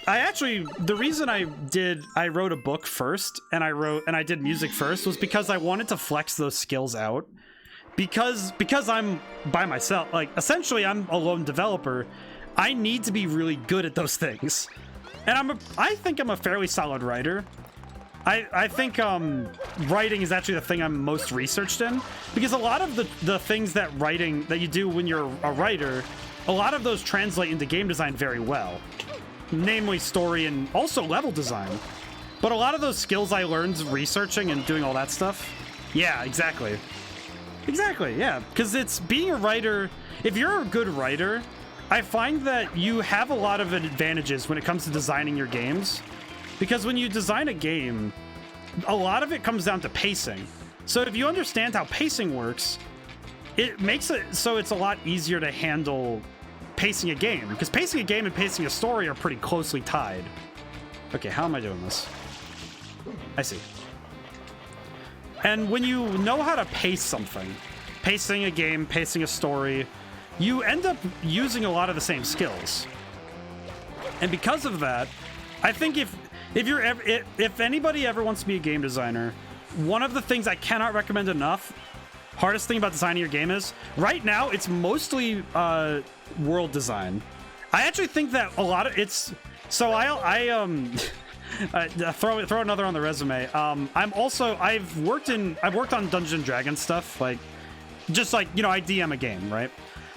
Speaker 1: actually, the reason I wrote a book first and I did music first was because I wanted to flex those skills out. Because I'm by myself, like, essentially I'm a lone developer. I need to be really good at those things. And I think I'm a fairly solid writer. I think writing is actually the thing I'm most researched in, because a lot of the things that you do when you're a writer, a lot of those translate into game design very well, namely story and also level design. But a lot of those skills I learned researching and doing all that stuff. Yeah, exactly, yeah, because it's being a writer. If you're a good writer, I find that you have a lot of advantages when it comes to designing your games. Because when you design a game, a lot of it comes down to pacing. So if you understand how pacing works, it makes it so it's a lot easier to handle pacing a game. Because pacing a game and pacing a story are pretty closely tied. Okay, how am I doing this? I see. And when you know how to pace something, pacing a game, pacing a story, you end up using a lot of the same skills. And because of that, I think if anybody ever wants to be a game designer, one of the things I cannot recommend enough, hardest thing about designing your game is, right now, it's mostly world design. I actually think that a lot of it's, so throw another on the resume. I've worked on Dungeons and Dragons stuff, like, just like, you know, I DM a game, right?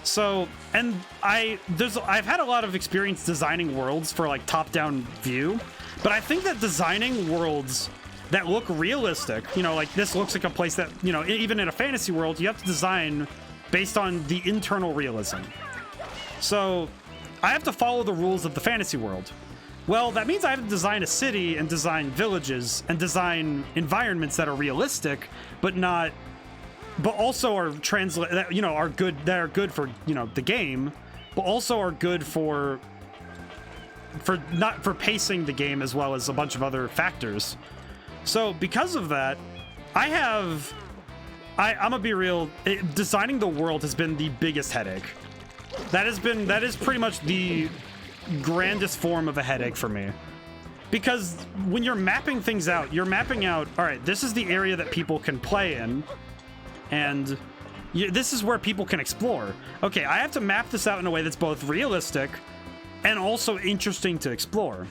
Speaker 1: So, and I've had a lot of experience designing worlds for, like, top-down view. But I think that designing worlds that look realistic, you know, like this looks like a place that, you know, even in a fantasy world, you have to design based on the internal realism. So I have to follow the rules of the fantasy world. Well, that means I have to design a city and design villages and design environments that are realistic, but also are are good for, you know, the game, but also are good for pacing the game as well as a bunch of other factors. So because of that, I'm gonna be real, designing the world has been the biggest headache. That is pretty much the grandest form of a headache for me. Because when you're mapping things out, you're mapping out, all right, this is the area that people can play in, and this is where people can explore. Okay, I have to map this out in a way that's both realistic and also interesting to explore.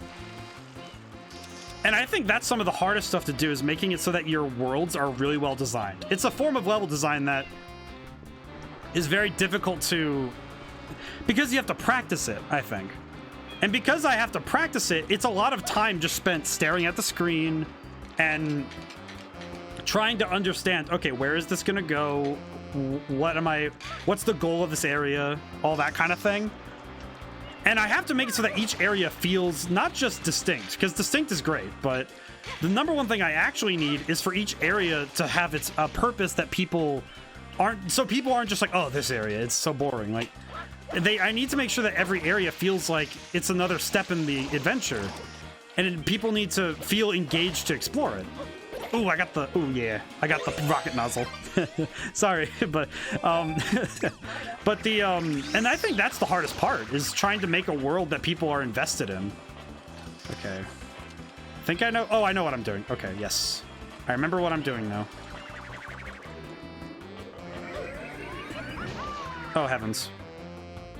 Speaker 1: And I think that's some of the hardest stuff to do, is making it so that your worlds are really well designed. It's a form of level design that is very difficult to, because you have to practice it, I think. And because I have to practice it, it's a lot of time just spent staring at the screen and trying to understand, okay, where is this gonna go? What's the goal of this area? All that kind of thing. And I have to make it so that each area feels not just distinct, because distinct is great, but the number one thing I actually need is for each area to have its purpose, that people aren't just like, oh, this area, it's so boring. Like, I need to make sure that every area feels like it's another step in the adventure, and people need to feel engaged to explore it. Ooh, I got the, ooh, yeah, I got the rocket nozzle. Sorry, but but the, and I think that's the hardest part, is trying to make a world that people are invested in. Okay. I think I know, oh, I know what I'm doing. Okay, yes. I remember what I'm doing now. Oh, heavens.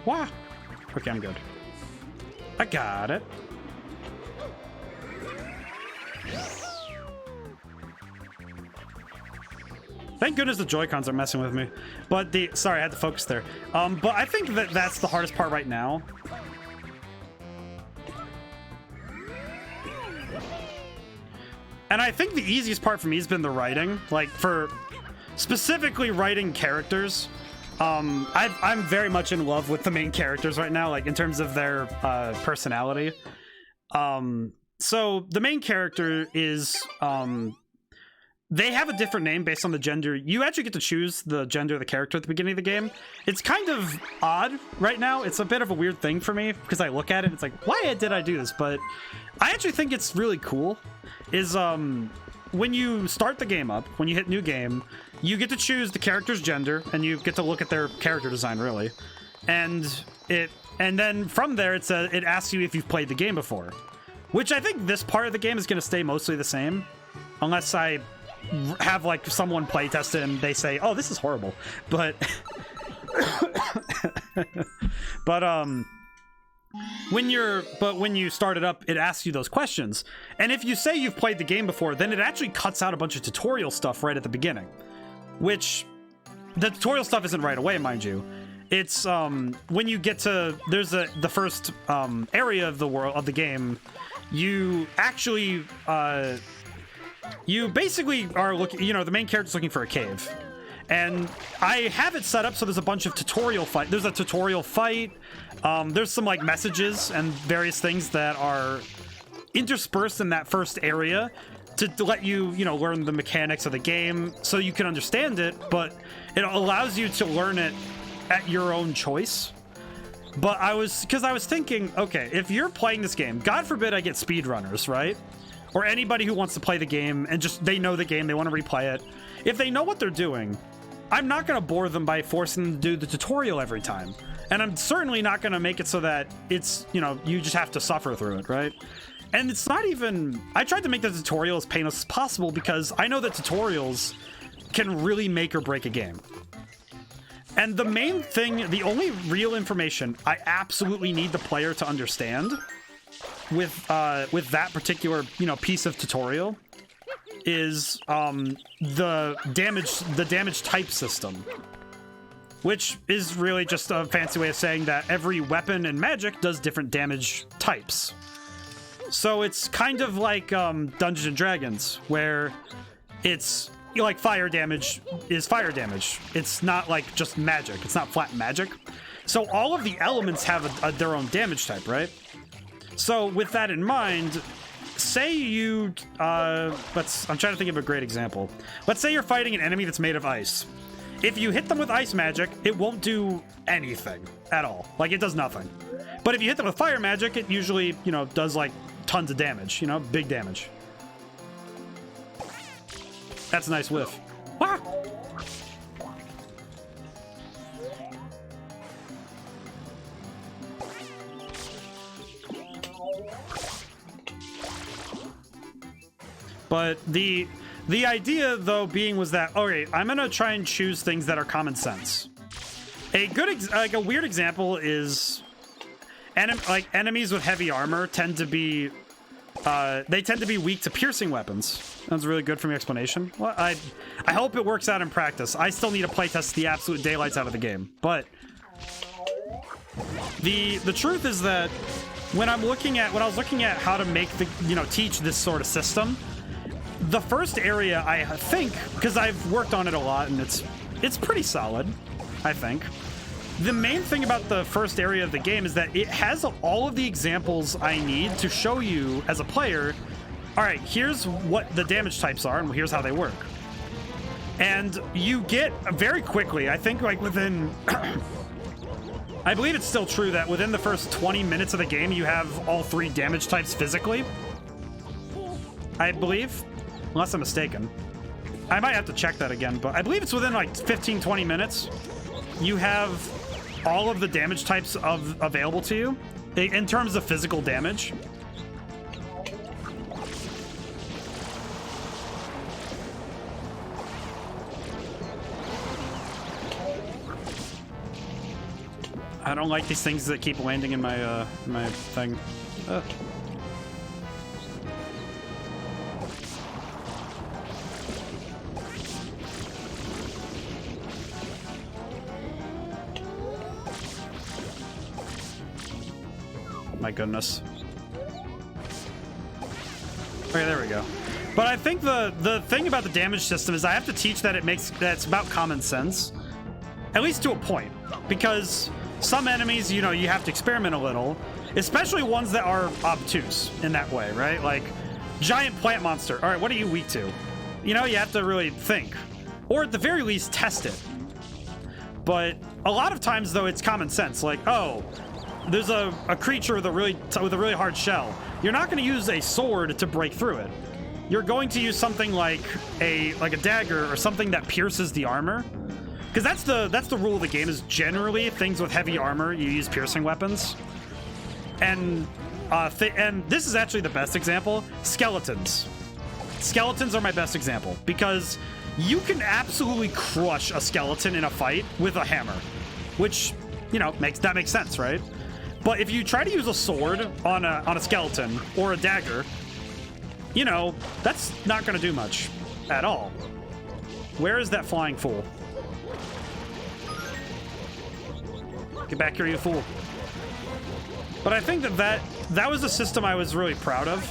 Speaker 1: Wow. Okay, I'm good. I got it. Thank goodness the Joy-Cons are messing with me. But the... Sorry, I had to focus there. But I think that that's the hardest part right now. And I think the easiest part for me has been the writing. Like, for specifically writing characters. I'm very much in love with the main characters right now, like, in terms of their personality. So, the main character is... they have a different name based on the gender. You actually get to choose the gender of the character at the beginning of the game. It's kind of odd right now. It's a bit of a weird thing for me because I look at it and it's like, why did I do this? But I actually think it's really cool. Is when you start the game up, when you hit new game, you get to choose the character's gender and you get to look at their character design, really. And then from there it asks you if you've played the game before, which I think this part of the game is going to stay mostly the same, unless I have like someone playtest it and they say, oh, this is horrible. But when you start it up, it asks you those questions, and if you say you've played the game before, then it actually cuts out a bunch of tutorial stuff right at the beginning, which the tutorial stuff isn't right away, mind you. It's when you get to the first area of the world of the game, you actually you basically are looking, you know, the main character's looking for a cave. And I have it set up so there's a bunch of tutorial fight. There's a tutorial fight. There's some like messages and various things that are interspersed in that first area to let you, you know, learn the mechanics of the game so you can understand it, but it allows you to learn it at your own choice. But I was thinking, okay, if you're playing this game, God forbid I get speedrunners, right? Or anybody who wants to play the game and just, they know the game, they want to replay it. If they know what they're doing, I'm not going to bore them by forcing them to do the tutorial every time. And I'm certainly not going to make it so that it's, you know, you just have to suffer through it, right? And it's not even, I tried to make the tutorial as painless as possible because I know that tutorials can really make or break a game. And the main thing, the only real information I absolutely need the player to understand with that particular, you know, piece of tutorial is the damage type system, which is really just a fancy way of saying that every weapon and magic does different damage types. So it's kind of like Dungeons and Dragons, where it's, you know, like fire damage is fire damage. It's not like just magic. It's not flat magic. So all of the elements have their own damage type, right? So with that in mind, say you, I'm trying to think of a great example. Let's say you're fighting an enemy that's made of ice. If you hit them with ice magic, it won't do anything at all. Like, it does nothing. But if you hit them with fire magic, it usually, you know, does like tons of damage, you know, big damage. That's a nice whiff. Ah! But the idea, though, was that, okay, I'm gonna try and choose things that are common sense. A good, like a weird example is, enemies with heavy armor tend to be, they tend to be weak to piercing weapons. That's really good from your explanation. Well, I hope it works out in practice. I still need to playtest the absolute daylights out of the game, but the truth is that when I was looking at how to make the, you know, teach this sort of system, the first area, I think, because I've worked on it a lot and it's pretty solid, I think. The main thing about the first area of the game is that it has all of the examples I need to show you as a player, all right, here's what the damage types are and here's how they work. And you get very quickly, I think like within, I believe it's still true that within the first 20 minutes of the game, you have all three damage types physically. I believe. unless I'm mistaken. I might have to check that again, but I believe it's within like 15-20 minutes. You have all of the damage types available to you in terms of physical damage. I don't like these things that keep landing in my my thing. My goodness. Okay, there we go. But I think the thing about the damage system is I have to teach that it's about common sense, at least to a point, because some enemies, you know, you have to experiment a little, especially ones that are obtuse in that way, right? Like giant plant monster. All right, what are you weak to? You know, you have to really think, or at the very least test it. But a lot of times though, it's common sense. Like, oh, there's a creature with a really hard shell. You're not going to use a sword to break through it. You're going to use something like a dagger or something that pierces the armor. Because that's the rule of the game, is generally things with heavy armor, you use piercing weapons. And this is actually the best example. Skeletons. Skeletons are my best example, because you can absolutely crush a skeleton in a fight with a hammer, which, you know, makes sense, right? But if you try to use a sword on a skeleton or a dagger, you know, that's not going to do much at all. Where is that flying fool? Get back here, you fool. But I think that was a system I was really proud of.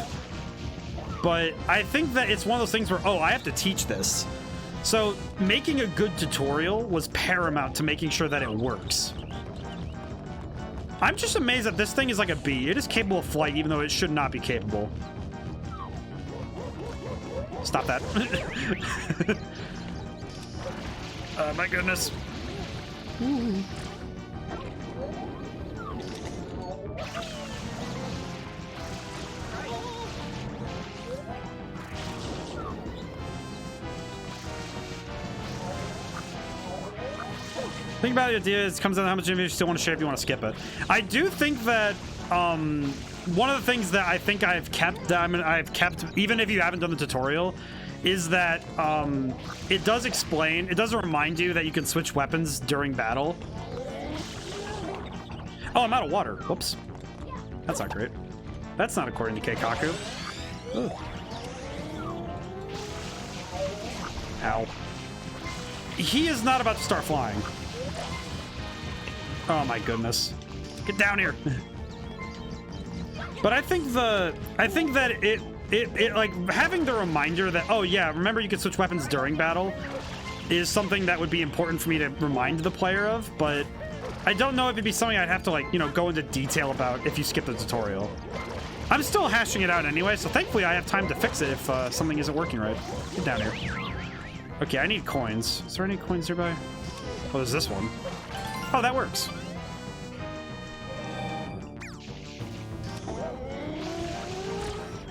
Speaker 1: But I think that it's one of those things where, oh, I have to teach this. So making a good tutorial was paramount to making sure that it works. I'm just amazed that this thing is like a bee. It is capable of flight, even though it should not be capable. Stop that. My goodness. Ooh. Think about the idea. It comes down to how much information you still want to share if you want to skip it. I do think that one of the things that I think I've kept, even if you haven't done the tutorial, is that it does remind you that you can switch weapons during battle. Oh, I'm out of water. Whoops. That's not great. That's not according to Keikaku. Ugh. Ow. He is not about to start flying. Oh my goodness. Get down here. But I think that it like having the reminder that, oh yeah, remember you can switch weapons during battle, is something that would be important for me to remind the player of, but I don't know if it'd be something I'd have to, like, you know, go into detail about if you skip the tutorial. I'm still hashing it out anyway, so thankfully I have time to fix it if something isn't working right. Get down here. Okay, I need coins. Is there any coins nearby? Oh, there's this one. Oh, that works.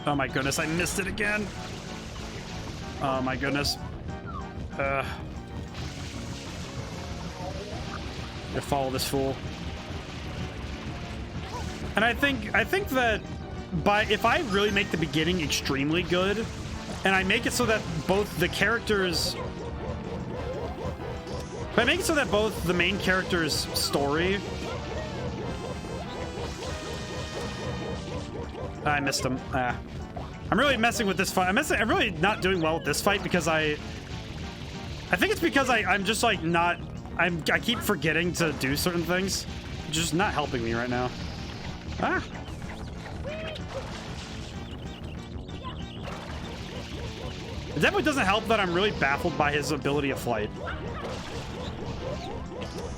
Speaker 1: Oh my goodness, I missed it again. Oh my goodness. Gonna follow this fool. And I think that if I really make the beginning extremely good, and I make it so that both the characters, if I make it so that both the main character's story, I missed him. I'm really messing with this fight. I'm really not doing well with this fight because I think it's because I'm just like not. I keep forgetting to do certain things. It's just not helping me right now. Ah. It definitely doesn't help that I'm really baffled by his ability of flight.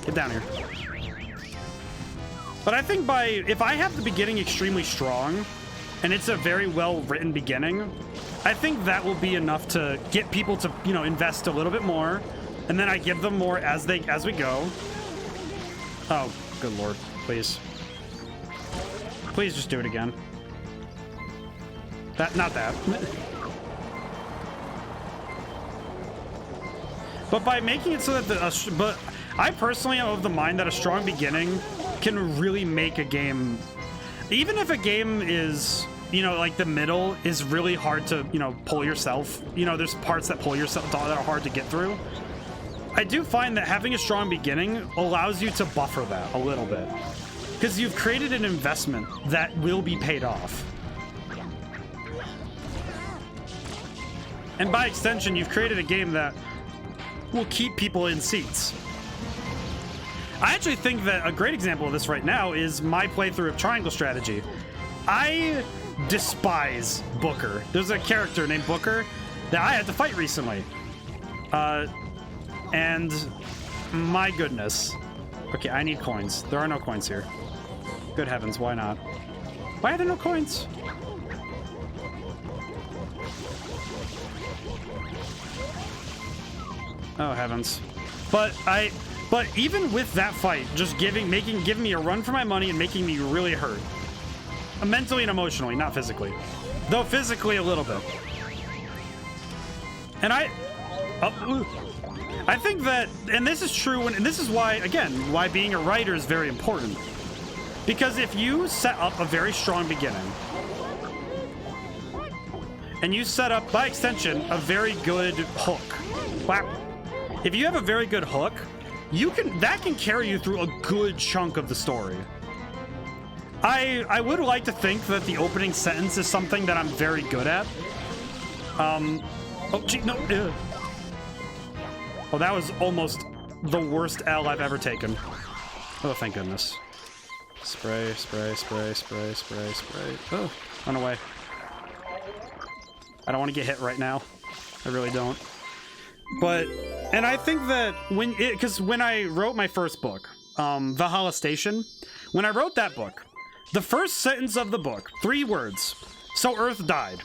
Speaker 1: Get down here. But I think if I have the beginning extremely strong, and it's a very well-written beginning, I think that will be enough to get people to, you know, invest a little bit more, and then I give them more as we go. Oh, good lord, please. Please just do it again. Not that. But by making it so that but I personally am of the mind that a strong beginning can really make a game, even if a game is, you know, like the middle is really hard to, you know, pull yourself. You know, there's parts that pull yourself that are hard to get through. I do find that having a strong beginning allows you to buffer that a little bit, because you've created an investment that will be paid off. And by extension, you've created a game that will keep people in seats. I actually think that a great example of this right now is my playthrough of Triangle Strategy. I despise Booker. There's a character named Booker that I had to fight recently. And my goodness. Okay, I need coins. There are no coins here. Good heavens, why not? Why are there no coins? Oh heavens. But even with that fight, just giving me a run for my money and making me really hurt. Mentally and emotionally, not physically. Though physically a little bit. And I think that, and this is true, and this is why, again, why being a writer is very important. Because if you set up a very strong beginning, and you set up, by extension, a very good hook. Wow. If you have a very good hook, that can carry you through a good chunk of the story. I would like to think that the opening sentence is something that I'm very good at. Oh, gee, no. Oh, that was almost the worst L I've ever taken. Oh, thank goodness. Spray, spray, spray, spray, spray, spray. Oh, run away. I don't want to get hit right now. I really don't. But, and I think that because when I wrote my first book, Valhalla Station, when I wrote that book, the first sentence of the book, 3 words, so Earth died.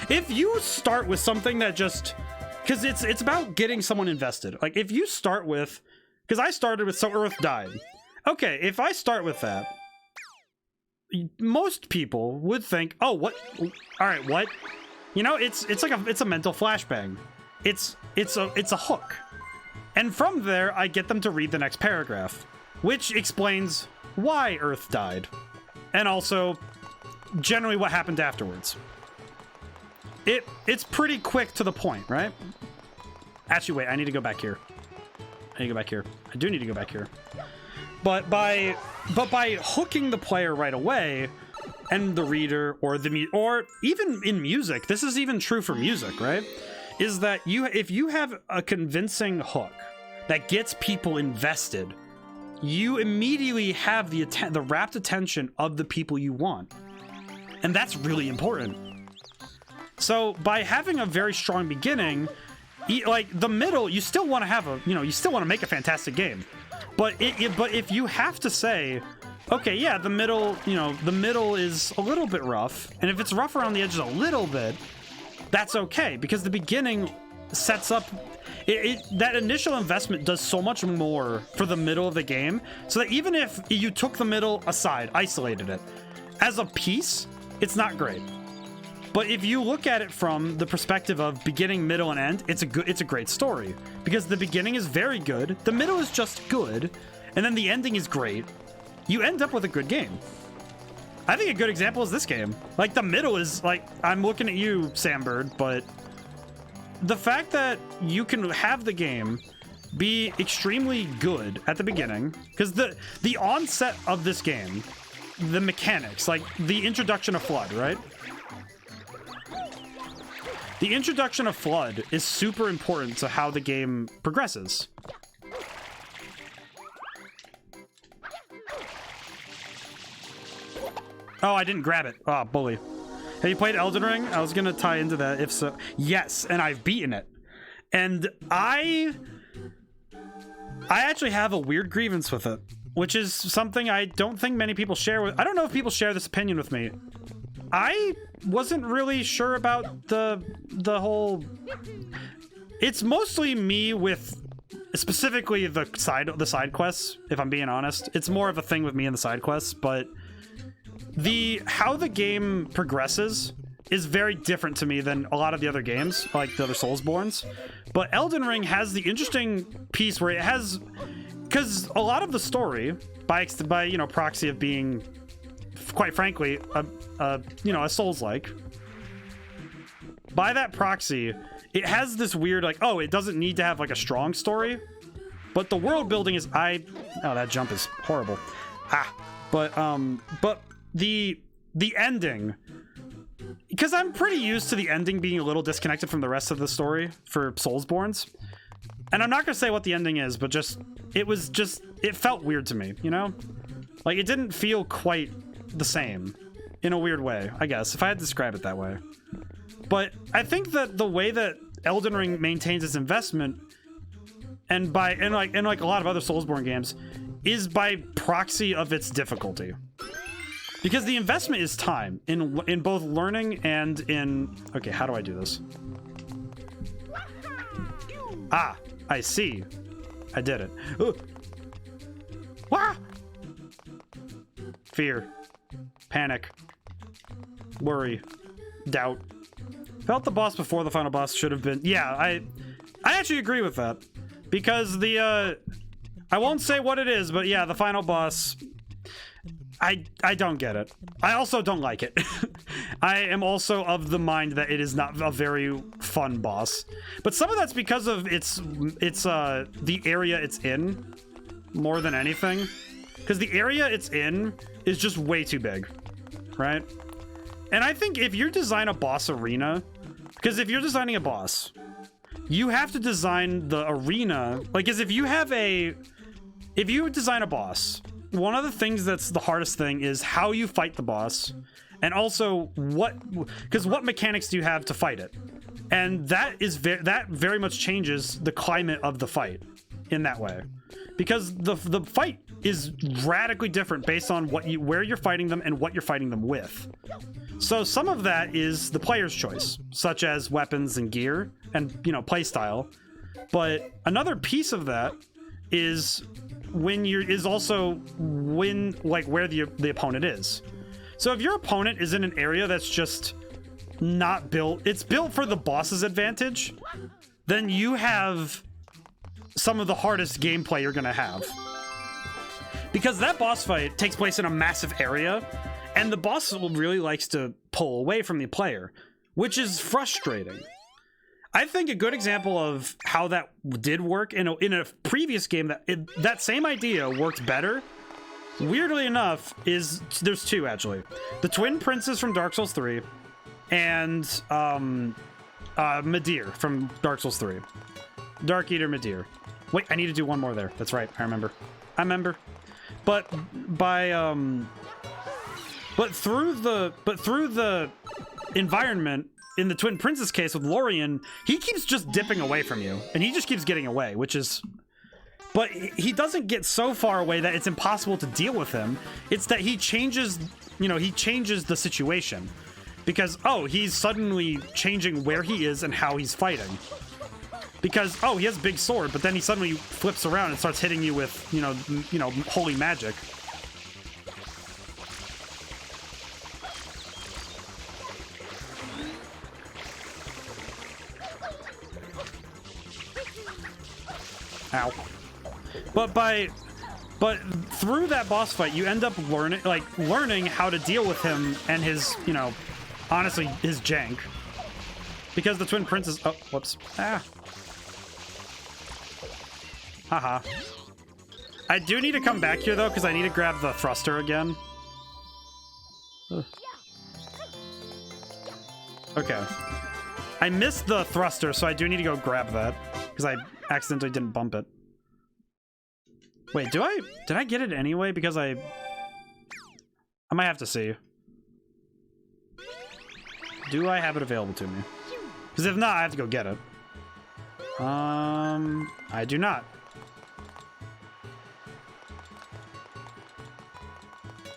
Speaker 1: If you start with something that just, because it's about getting someone invested. Like if you start with, because I started with so Earth died. Okay, if I start with that, most people would think, oh, what? All right, what? You know, it's a mental flashbang. It's a hook. And from there, I get them to read the next paragraph, which explains why Earth died, and also generally what happened afterwards. It's pretty quick to the point, right? Actually, wait, I need to go back here. I need to go back here. I do need to go back here. But by hooking the player right away, and the reader, or even in music, this is even true for music, right? Is that if you have a convincing hook that gets people invested, you immediately have the rapt attention of the people you want. And that's really important. So by having a very strong beginning, like the middle, you still want to have you still want to make a fantastic game. But if you have to say, okay, yeah, the middle is a little bit rough, and if it's rough around the edges a little bit, that's okay, because the beginning sets up that initial investment does so much more for the middle of the game, so that even if you took the middle aside, isolated it as a piece, it's not great. But if you look at it from the perspective of beginning, middle, and end, it's a great story, because the beginning is very good, the middle is just good, and then the ending is great. You end up with a good game. I think a good example is this game. Like, the middle is, like, I'm looking at you, Sambird, but the fact that you can have the game be extremely good at the beginning, because the onset of this game, the mechanics, like the introduction of Flood, right? The introduction of Flood is super important to how the game progresses. Oh, I didn't grab it. Oh, bully. Have you played Elden Ring? I was gonna tie into that, if so. Yes, and I've beaten it. And I actually have a weird grievance with it, which is something I don't think many people share with. I don't know if people share this opinion with me. I wasn't really sure about the whole. It's mostly me with specifically the side quests, if I'm being honest. It's more of a thing with me and the side quests, but how the game progresses is very different to me than a lot of the other games, like the other Soulsborns, But Elden Ring has the interesting piece where it has, because a lot of the story, by you know, proxy of being, quite frankly, you know, a Souls-like, by that proxy, it has this weird, like, oh, it doesn't need to have like a strong story, but the world building is, oh, that jump is horrible. But the ending, because I'm pretty used to the ending being a little disconnected from the rest of the story for Soulsborns, and I'm not gonna say what the ending is, but it felt weird to me, you know, like it didn't feel quite the same in a weird way, I guess, if I had to describe it that way. But I think that the way that Elden Ring maintains its investment, and like a lot of other Soulsborne games, is by proxy of its difficulty. Because the investment is time in both learning and in... Okay, how do I do this? Ah, I see. I did it. Ooh. Wah! Fear. Panic. Worry. Doubt. Felt the boss before the final boss should have been... Yeah, I actually agree with that. Because the, I won't say what it is, but yeah, the final boss... I don't get it. I also don't like it. I am also of the mind that it is not a very fun boss. But some of that's because of it's the area it's in more than anything. Because the area it's in is just way too big, right? And I think if you design a boss arena, because if you're designing a boss, you have to design the arena, like, because if you design a boss, one of the things that's the hardest thing is how you fight the boss, and also what mechanics do you have to fight it, and that very much changes the climate of the fight in that way, because the fight is radically different based on where you're fighting them and what you're fighting them with. So some of that is the player's choice, such as weapons and gear and, you know, play style, but another piece of that is also where the opponent is. So if your opponent is in an area that's just not built, it's built for the boss's advantage, then you have some of the hardest gameplay you're gonna have. Because that boss fight takes place in a massive area, and the boss really likes to pull away from the player, which is frustrating. I think a good example of how that did work in a previous game that same idea worked better, weirdly enough, is there's two actually. The twin princes from Dark Souls 3 and Midir from Dark Souls 3. Dark Eater Midir. Wait, I need to do one more there. That's right. I remember. But through the environment, in the Twin Prince's case with Lorien, he keeps just dipping away from you, and he just keeps getting away, which is... But he doesn't get so far away that it's impossible to deal with him. It's that he changes, you know, he changes the situation. Because, oh, he's suddenly changing where he is and how he's fighting. Because, oh, he has a big sword, but then he suddenly flips around and starts hitting you with, you know, holy magic. Ow. But through that boss fight, you end up learning how to deal with him and his, you know, honestly, his jank. Because the Twin Princes... Oh, whoops. Ah. Haha. I do need to come back here, though, because I need to grab the thruster again. Ugh. Okay. I missed the thruster, so I do need to go grab that. Because I accidentally didn't bump it. Wait, did I get it anyway? Because I might have to see. Do I have it available to me? Because if not, I have to go get it. I do not.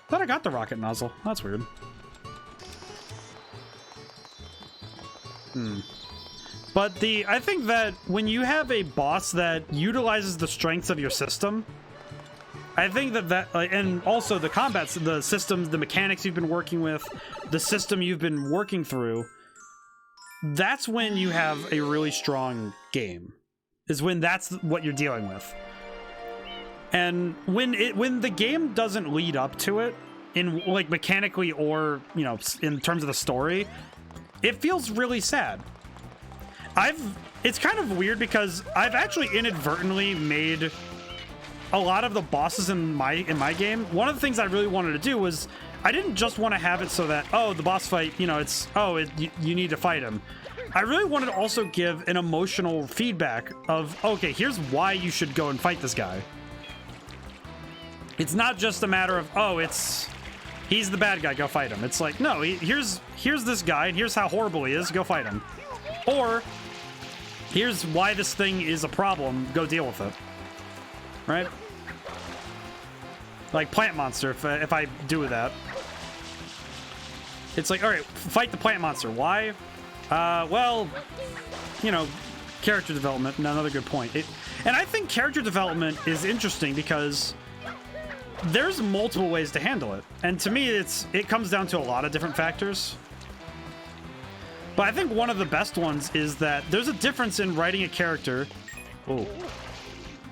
Speaker 1: Thought I got the rocket nozzle. That's weird. But I think that when you have a boss that utilizes the strengths of your system, I think that and also the combats, the systems, the mechanics you've been working with, the system you've been working through, that's when you have a really strong game, is when that's what you're dealing with. And when the game doesn't lead up to it, in like mechanically or, you know, in terms of the story, it feels really sad. It's kind of weird because I've actually inadvertently made a lot of the bosses in my game. One of the things I really wanted to do was I didn't just want to have it so that, oh, the boss fight, you know, it's, oh, you need to fight him. I really wanted to also give an emotional feedback of, okay, here's why you should go and fight this guy. It's not just a matter of, oh, he's the bad guy, go fight him. It's like, no, here's this guy, and here's how horrible he is, go fight him. Or, here's why this thing is a problem, go deal with it. Right? Like Plant Monster, if I do that. It's like, alright, fight the Plant Monster. Why? Well, you know, character development, another good point. And I think character development is interesting because there's multiple ways to handle it. And to me, it comes down to a lot of different factors. But I think one of the best ones is that there's a difference in writing a character. Oh.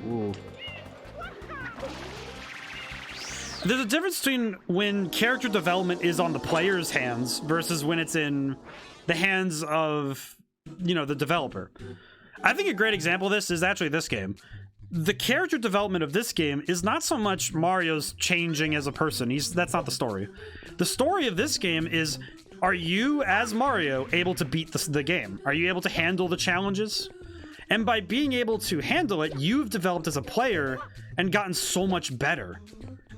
Speaker 1: Ooh. There's a difference between when character development is on the player's hands versus when it's in the hands of, you know, the developer. I think a great example of this is actually this game. The character development of this game is not so much Mario's changing as a person. That's not the story. The story of this game is, are you, as Mario, able to beat the game? Are you able to handle the challenges? And by being able to handle it, you've developed as a player and gotten so much better.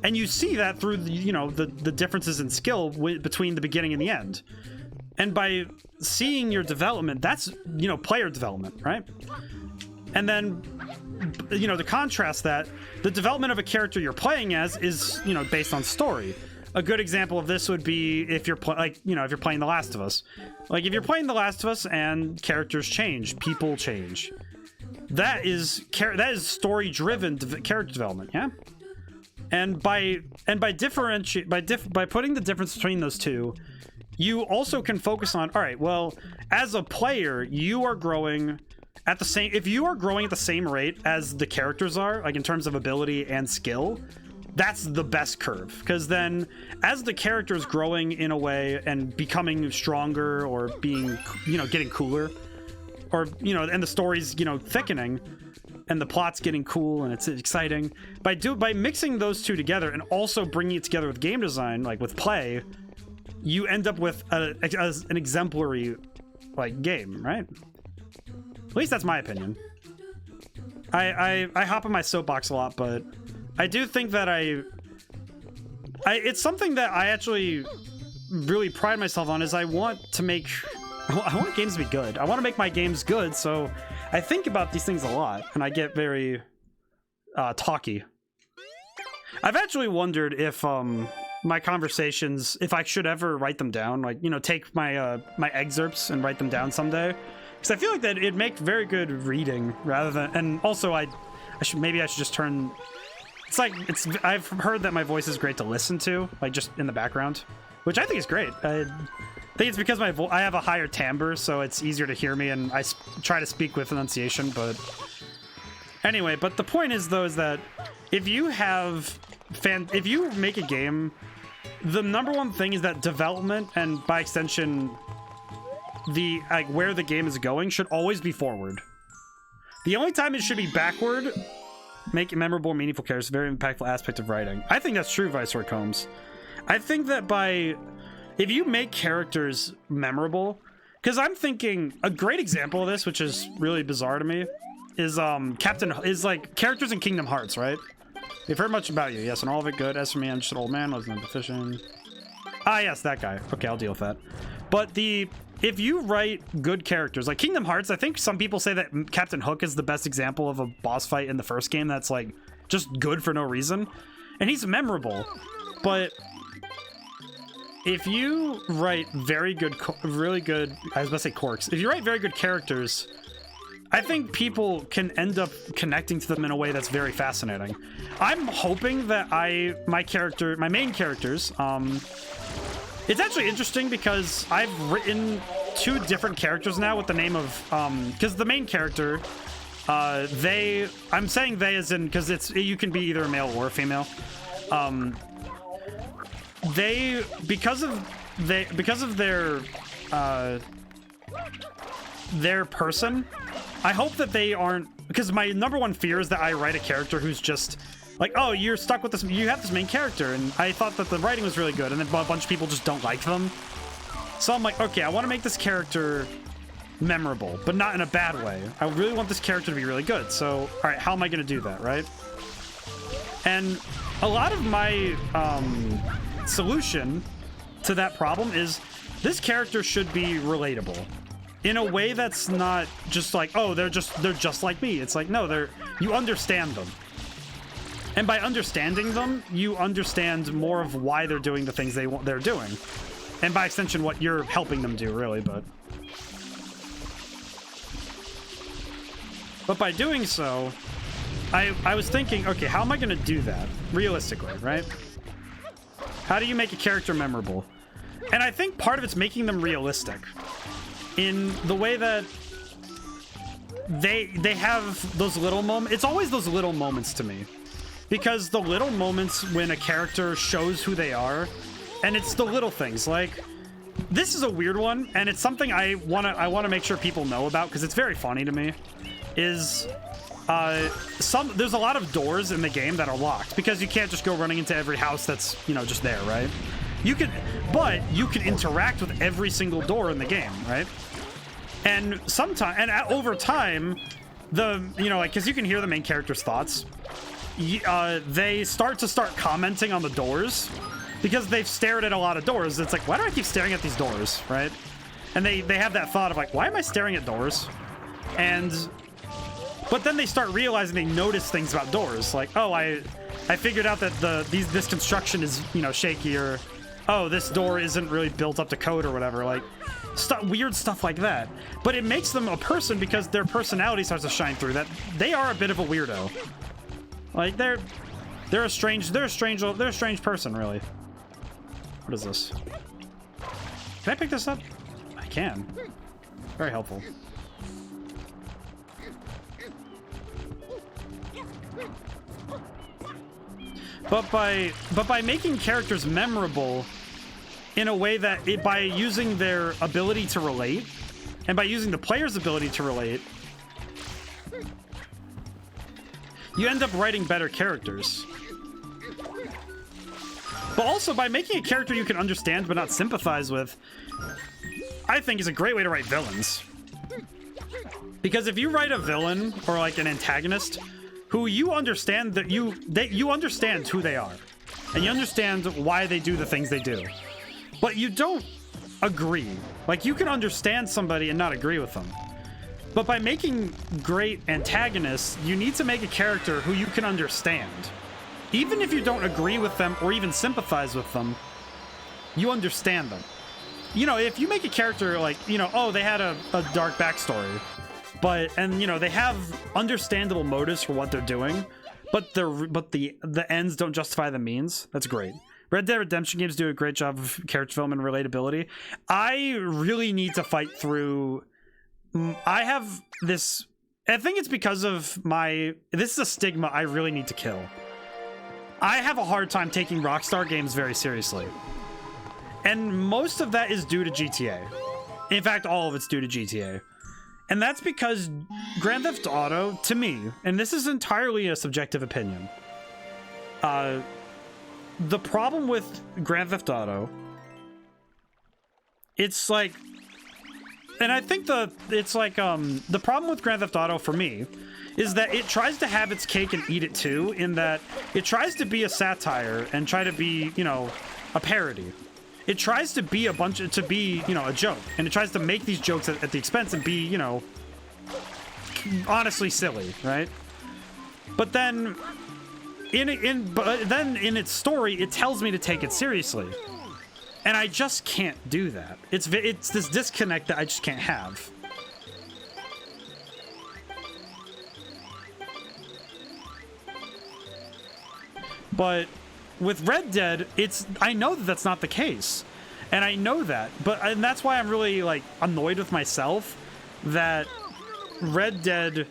Speaker 1: And you see that through the, you know, the differences in skill between the beginning and the end. And by seeing your development, that's, you know, player development, right? And then, you know, to contrast that, the development of a character you're playing as is, you know, based on story. A good example of this would be if you're if you're playing The Last of Us. Like, if you're playing The Last of Us and characters change, people change. That is story-driven character development, yeah? And by putting the difference between those two, you also can focus on, all right, well, as a player, you are growing at the same, if you are growing at the same rate as the characters are, like in terms of ability and skill, that's the best curve. Because then as the character is growing in a way and becoming stronger or being, you know, getting cooler, or, you know, and the story's, you know, thickening, and the plot's getting cool and it's exciting, by mixing those two together and also bringing it together with game design, like with play, you end up with an exemplary, like, game, right? At least that's my opinion. I hop on my soapbox a lot, but I do think that it's something that I actually really pride myself on, is I want games to be good. I want to make my games good, so I think about these things a lot, and I get very talky. I've actually wondered if my conversations, if I should ever write them down, like, you know, take my my excerpts and write them down someday, because I feel like that it'd make very good reading rather than, and also I should just turn. I've heard that my voice is great to listen to, like just in the background, which I think is great. I think it's because I have a higher timbre, so it's easier to hear me, and I try to speak with enunciation, but anyway, but the point is, though, is that if you make a game, the number one thing is that development, and by extension, where the game is going, should always be forward. The only time it should be backward, make memorable, meaningful characters, a very impactful aspect of writing. I think that's true, Viceroy Combs. I think that if you make characters memorable, because I'm thinking a great example of this, which is really bizarre to me, is like characters in Kingdom Hearts, right? We've heard much about you, yes, and all of it good. As for me, I'm just an old man, wasn't deficient. Ah, yes, that guy. Okay, I'll deal with that. But if you write good characters, like Kingdom Hearts, I think some people say that Captain Hook is the best example of a boss fight in the first game that's like just good for no reason, and he's memorable. But if you write very good, really good, I was about to say corks. If you write very good characters, I think people can end up connecting to them in a way that's very fascinating. I'm hoping that my main characters, it's actually interesting because I've written two different characters now with the name of because the main character, I'm saying they as in because you can be either a male or a female. They because of their person. I hope that they aren't, because my number one fear is that I write a character who's just like, oh, you're stuck with this, you have this main character, and I thought that the writing was really good, and then a bunch of people just don't like them. So I'm like, okay, I want to make this character memorable, but not in a bad way. I really want this character to be really good. So, all right, how am I going to do that, right? And a lot of my solution to that problem is this character should be relatable in a way that's not just like, oh, they're just like me. It's like, no, you understand them. And by understanding them, you understand more of why they're doing the things they're doing. And by extension, what you're helping them do, really, but by doing so, I was thinking, okay, how am I going to do that realistically, right? How do you make a character memorable? And I think part of it's making them realistic in the way that they have those little moments. It's always those little moments to me, because the little moments when a character shows who they are, and it's the little things. Like, this is a weird one, and it's something I want to make sure people know about because it's very funny to me. Is there's a lot of doors in the game that are locked because you can't just go running into every house that's, you know, just there, right? But you can interact with every single door in the game, right? And over time, because you can hear the main character's thoughts, they start commenting on the doors because they've stared at a lot of doors. It's like, why do I keep staring at these doors, right? And they have that thought of like, why am I staring at doors? But then they start realizing they notice things about doors, like, oh, I figured out that this construction is, you know, shaky, or oh, this door isn't really built up to code or whatever, like weird stuff like that. But it makes them a person because their personality starts to shine through, that they are a bit of a weirdo. Like they're a strange person, really. What is this? Can I pick this up? I can. Very helpful. But by making characters memorable in a way that by using their ability to relate, and by using the player's ability to relate, you end up writing better characters. But also by making a character you can understand but not sympathize with, I think is a great way to write villains. Because if you write a villain or like an antagonist who you understand that you understand who they are, and you understand why they do the things they do, but you don't agree. Like, you can understand somebody and not agree with them. But by making great antagonists, you need to make a character who you can understand. Even if you don't agree with them or even sympathize with them, you understand them. You know, if you make a character like, you know, oh, they had a dark backstory, and you know, they have understandable motives for what they're doing, but the ends don't justify the means, that's great. Red Dead Redemption games do a great job of character development and relatability. I really need to fight through. I think it's because of this is a stigma I really need to kill. I have a hard time taking Rockstar games very seriously. And most of that is due to GTA. In fact, all of it's due to GTA. And that's because Grand Theft Auto, to me, and this is entirely a subjective opinion, the problem with Grand Theft Auto, it's like, and I think the problem with Grand Theft Auto for me is that it tries to have its cake and eat it too, in that it tries to be a satire and try to be, you know, a parody. It tries to be you know, a joke, and it tries to make these jokes at the expense and be, you know, honestly silly, right? But then in its story, it tells me to take it seriously, and I just can't do that. It's this disconnect that I just can't have. But with Red Dead, I know that that's not the case. And I know that, and that's why I'm really like annoyed with myself that Red Dead,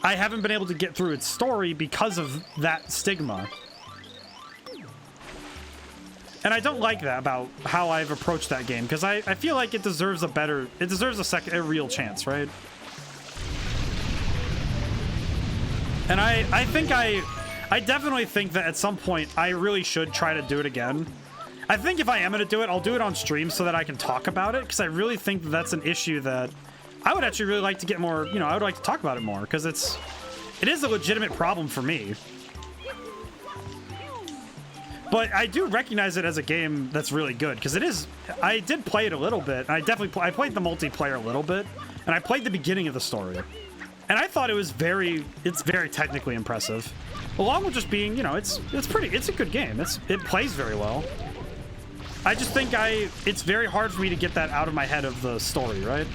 Speaker 1: I haven't been able to get through its story because of that stigma. And I don't like that about how I've approached that game, because I feel like it deserves a real chance, right? And I definitely think that at some point I really should try to do it again. I think if I am going to do it, I'll do it on stream so that I can talk about it, because I really think that that's an issue that I would actually really like to get more, you know, I would like to talk about it more, because it is a legitimate problem for me. But I do recognize it as a game that's really good, because it is, I did play it a little bit, and I played the multiplayer a little bit, and I played the beginning of the story. And I thought it's very technically impressive. Along with just being, you know, it's a good game. It plays very well. I just think it's very hard for me to get that out of my head of the story, right?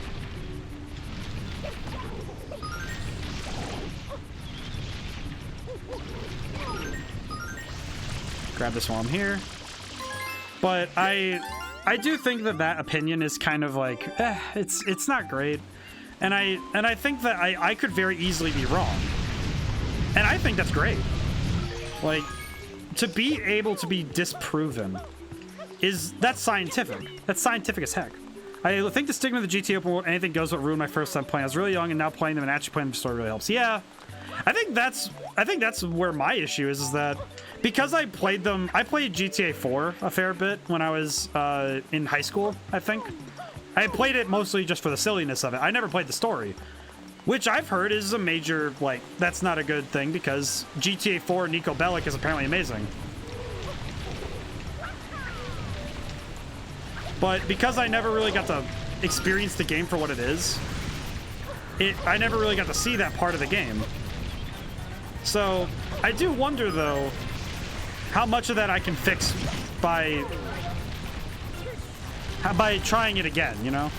Speaker 1: Grab this while I'm here. But I do think that opinion is kind of like, it's not great. And I think that I could very easily be wrong. And I think that's great. Like, to be able to be disproven that's scientific. That's scientific as heck. I think the stigma of the GTA open world, anything goes, what ruined my first time playing. I was really young, and now playing them and actually playing the story really helps. Yeah, I think that's where my issue is that because I played GTA 4 a fair bit when I was in high school. I think I played it mostly just for the silliness of it. I never played the story, which I've heard is a major, like, that's not a good thing, because GTA 4 Nico Bellic is apparently amazing. But because I never really got to experience the game for what it is, I never really got to see that part of the game. So I do wonder, though, how much of that I can fix by trying it again, you know?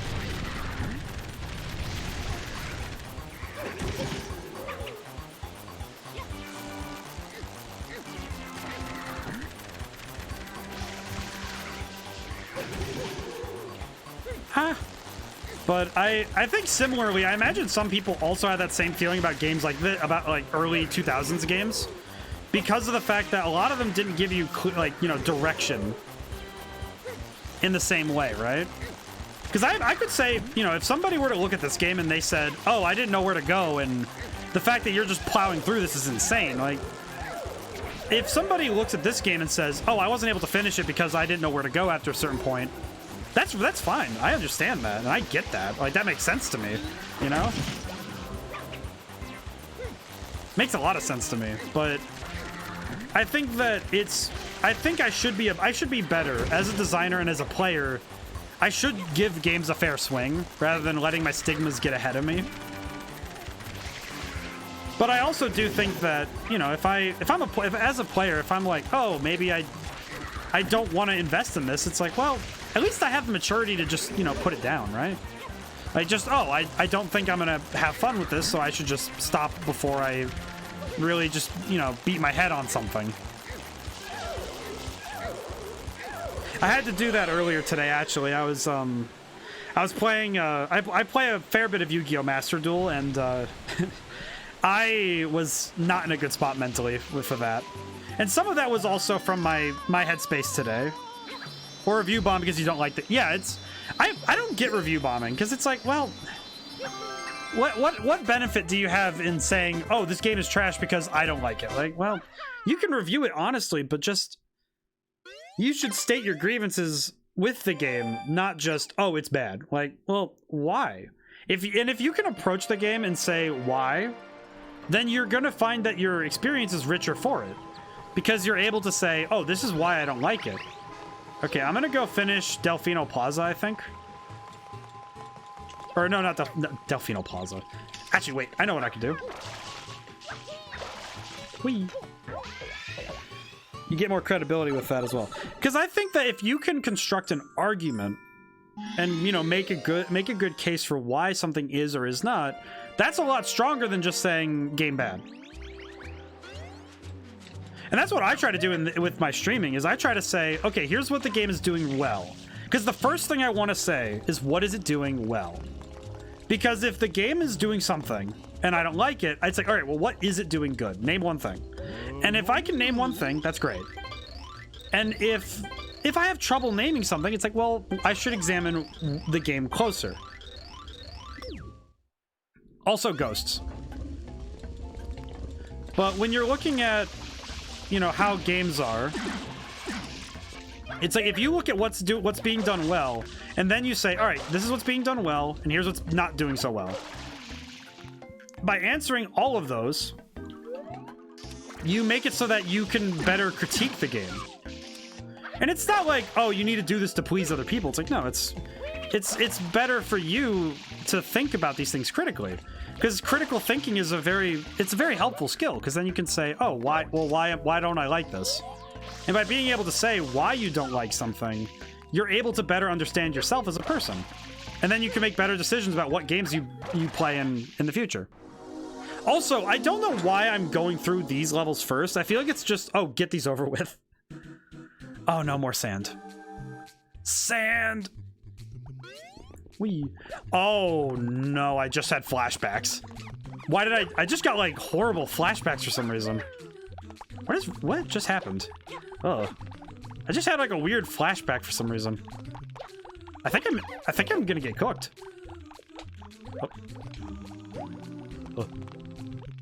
Speaker 1: But I think similarly, I imagine some people also have that same feeling about games like this, about like early 2000s games, because of the fact that a lot of them didn't give you direction in the same way, right? Because I could say, you know, if somebody were to look at this game and they said, oh, I didn't know where to go, and the fact that you're just plowing through this is insane. Like, if somebody looks at this game and says, oh, I wasn't able to finish it because I didn't know where to go after a certain point, that's fine. I understand that, and I get that. Like, that makes sense to me, you know? Makes a lot of sense to me, but I think that I think I should be better as a designer and as a player. I should give games a fair swing rather than letting my stigmas get ahead of me. But I also do think that, you know, if as a player, if I'm like, oh, maybe I don't want to invest in this, it's like, well, at least I have the maturity to just, you know, put it down, right? Like, just, oh, I don't think I'm gonna have fun with this, so I should just stop before I really just, you know, beat my head on something. I had to do that earlier today, actually. I was playing, I play a fair bit of Yu-Gi-Oh! Master Duel, and I was not in a good spot mentally for that. And some of that was also from my headspace today. Or review bomb because you don't like it. Yeah, I don't get review bombing, because it's like, well, what benefit do you have in saying, oh, this game is trash because I don't like it? Like, well, you can review it honestly, but just, you should state your grievances with the game, not just, oh, it's bad. Like, well, why? If you can approach the game and say why, then you're gonna find that your experience is richer for it, because you're able to say, oh, this is why I don't like it. Okay, I'm gonna go finish Delfino Plaza, I think. Or no, not Delfino Plaza. Actually, wait, I know what I can do. Whee! You get more credibility with that as well. Because I think that if you can construct an argument and, you know, make a good case for why something is or is not, that's a lot stronger than just saying game bad. And that's what I try to do with my streaming, is I try to say, okay, here's what the game is doing well. Because the first thing I want to say is, what is it doing well? Because if the game is doing something and I don't like it, I'd say, all right, well, what is it doing good? Name one thing. And if I can name one thing, that's great. And if I have trouble naming something, it's like, well, I should examine the game closer. Also ghosts. But when you're looking at, you know, how games are, it's like if you look at what's being done well, and then you say, all right, this is what's being done well, and here's what's not doing so well. By answering all of those, you make it so that you can better critique the game. And it's not like, oh, you need to do this to please other people. It's like, no, it's better for you to think about these things critically. Because critical thinking is a very helpful skill, because then you can say, oh, why don't I like this? And by being able to say why you don't like something, you're able to better understand yourself as a person. And then you can make better decisions about what games you play in the future. Also, I don't know why I'm going through these levels first. I feel like it's just, oh, get these over with. Oh, no more sand. Sand! Wee. Oh, no, I just had flashbacks. Why did I just got, like, horrible flashbacks for some reason. What just happened? Oh. I just had, like, a weird flashback for some reason. I think I'm gonna get cooked. Oh. Oh.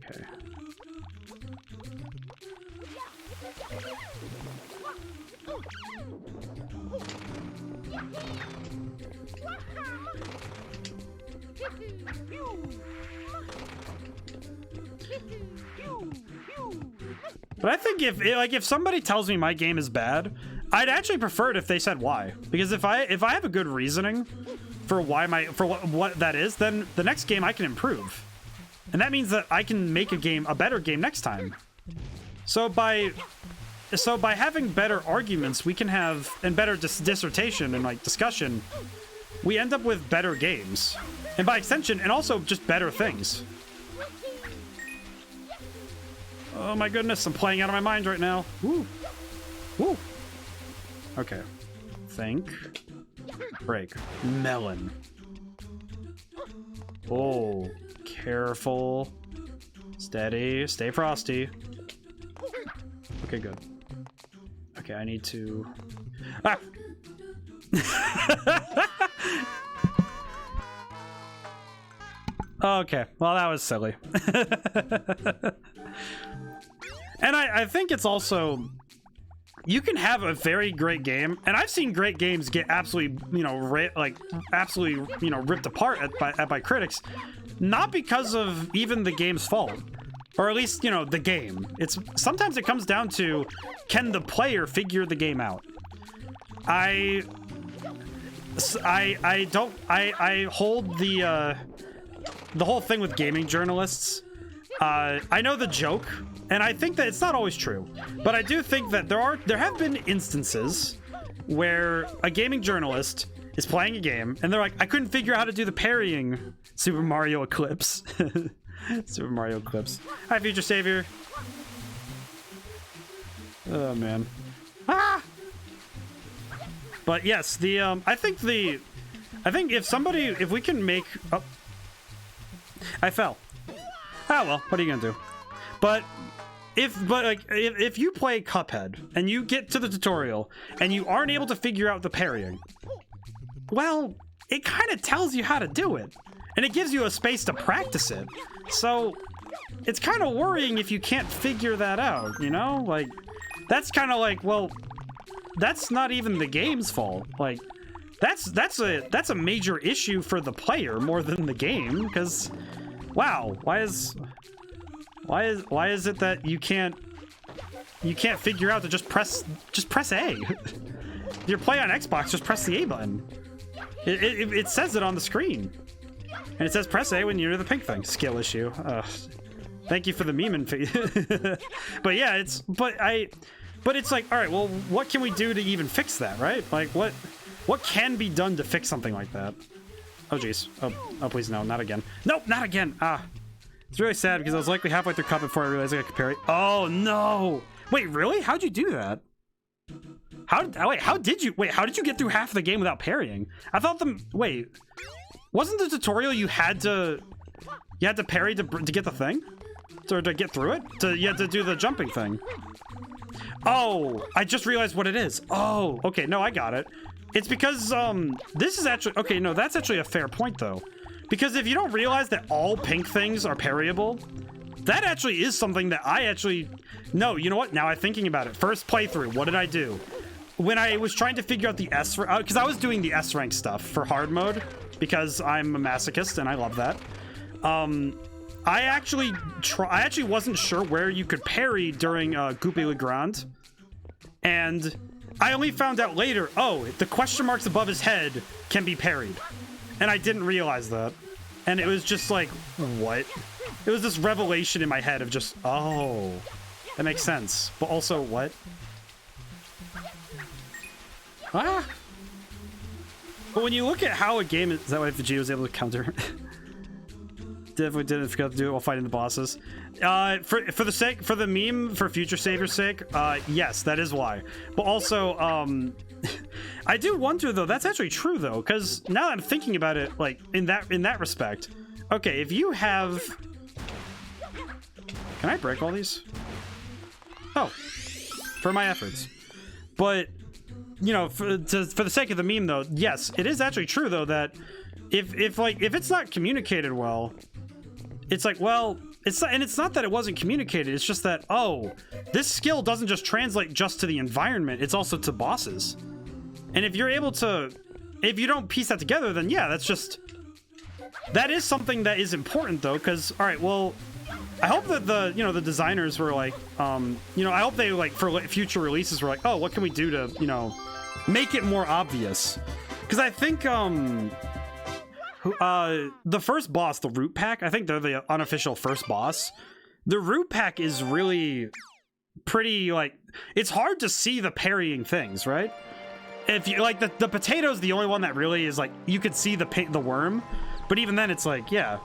Speaker 1: Okay. But I think if somebody tells me my game is bad, I'd actually prefer it if they said why. Because if I have a good reasoning for what that is, then the next game I can improve. And that means that I can make a better game next time. So by having better arguments, we can have, and better dissertation and like discussion, we end up with better games. And by extension, and also just better things. Oh my goodness, I'm playing out of my mind right now. Woo. Woo. Okay. Think. Break. Melon. Oh. Careful. Steady. Stay frosty. Okay, good. Okay, I need to... Ah! Okay, well that was silly. And I think it's also, you can have a very great game, and I've seen great games get absolutely, ripped apart by critics, not because of even the game's fault, or at least, the game. Sometimes it comes down to, can the player figure the game out? I hold the whole thing with gaming journalists. I know the joke, and I think that it's not always true, but I do think that there have been instances where a gaming journalist is playing a game and they're like, I couldn't figure out how to do the parrying Super Mario Eclipse. Super Mario Eclipse. Hi, Future Savior. Oh man. Ah! But yes, I think if we can make, oh, I fell. Ah, well, what are you gonna do? But if you play Cuphead and you get to the tutorial and you aren't able to figure out the parrying, well, it kind of tells you how to do it, and it gives you a space to practice it. So it's kind of worrying if you can't figure that out, Like, that's kind of like, well, that's not even the game's fault. Like, that's a major issue for the player more than the game, because wow, why is it that you can't figure out to just press A? You play on Xbox, just press the A button. It says it on the screen, and it says press A when you're near the pink thing. Skill issue. Thank you for the meme and but yeah, it's like, all right, well, what can we do to even fix that, right? Like, what can be done to fix something like that? Oh jeez. Oh please no, not again. Nope, not again. Ah. It's really sad because I was likely halfway through Cup before I realized I could parry. Oh no! Wait, really? How'd you do that? How did you get through half the game without parrying? I thought wasn't the tutorial you had to parry to get the thing? To get through it? You had to do the jumping thing. Oh, I just realized what it is. Oh, okay, no, I got it. It's because, this is actually, okay, no, that's actually a fair point, though. Because if you don't realize that all pink things are parryable, that actually is something that I actually... No, you know what? Now I'm thinking about it. First playthrough, what did I do? When I was trying to figure out the S... Because I was doing the S rank stuff for hard mode, because I'm a masochist, and I love that. I actually wasn't sure where you could parry during Goupy Le Grand. And I only found out later, oh, the question marks above his head can be parried. And I didn't realize that. And it was just like, what? It was this revelation in my head of just, oh, that makes sense. But also, what? Ah! But when you look at how a game is that way, if the G was able to counter... Definitely didn't forget to do it while fighting the bosses. For the meme, for future savior's sake, yes, that is why. But also, I do wonder though, that's actually true though, because now that I'm thinking about it, like in that respect, okay, if you have, can I break all these? Oh, for my efforts. But you know, for the sake of the meme though, yes, it is actually true though that if it's not communicated well. It's like, well, it's not that it wasn't communicated. It's just that, oh, this skill doesn't just translate just to the environment. It's also to bosses. And if you're able to, if you don't piece that together, then yeah, that is something that is important though. Cause all right, well, I hope that the designers were like, I hope they like for future releases were like, oh, what can we do to, make it more obvious? Cause I think, the first boss, the root pack, I think they're the unofficial first boss. The root pack is really pretty, like, it's hard to see the parrying things, right? If you like the potato's the only one that really is like, you could see the worm, but even then it's like, yeah.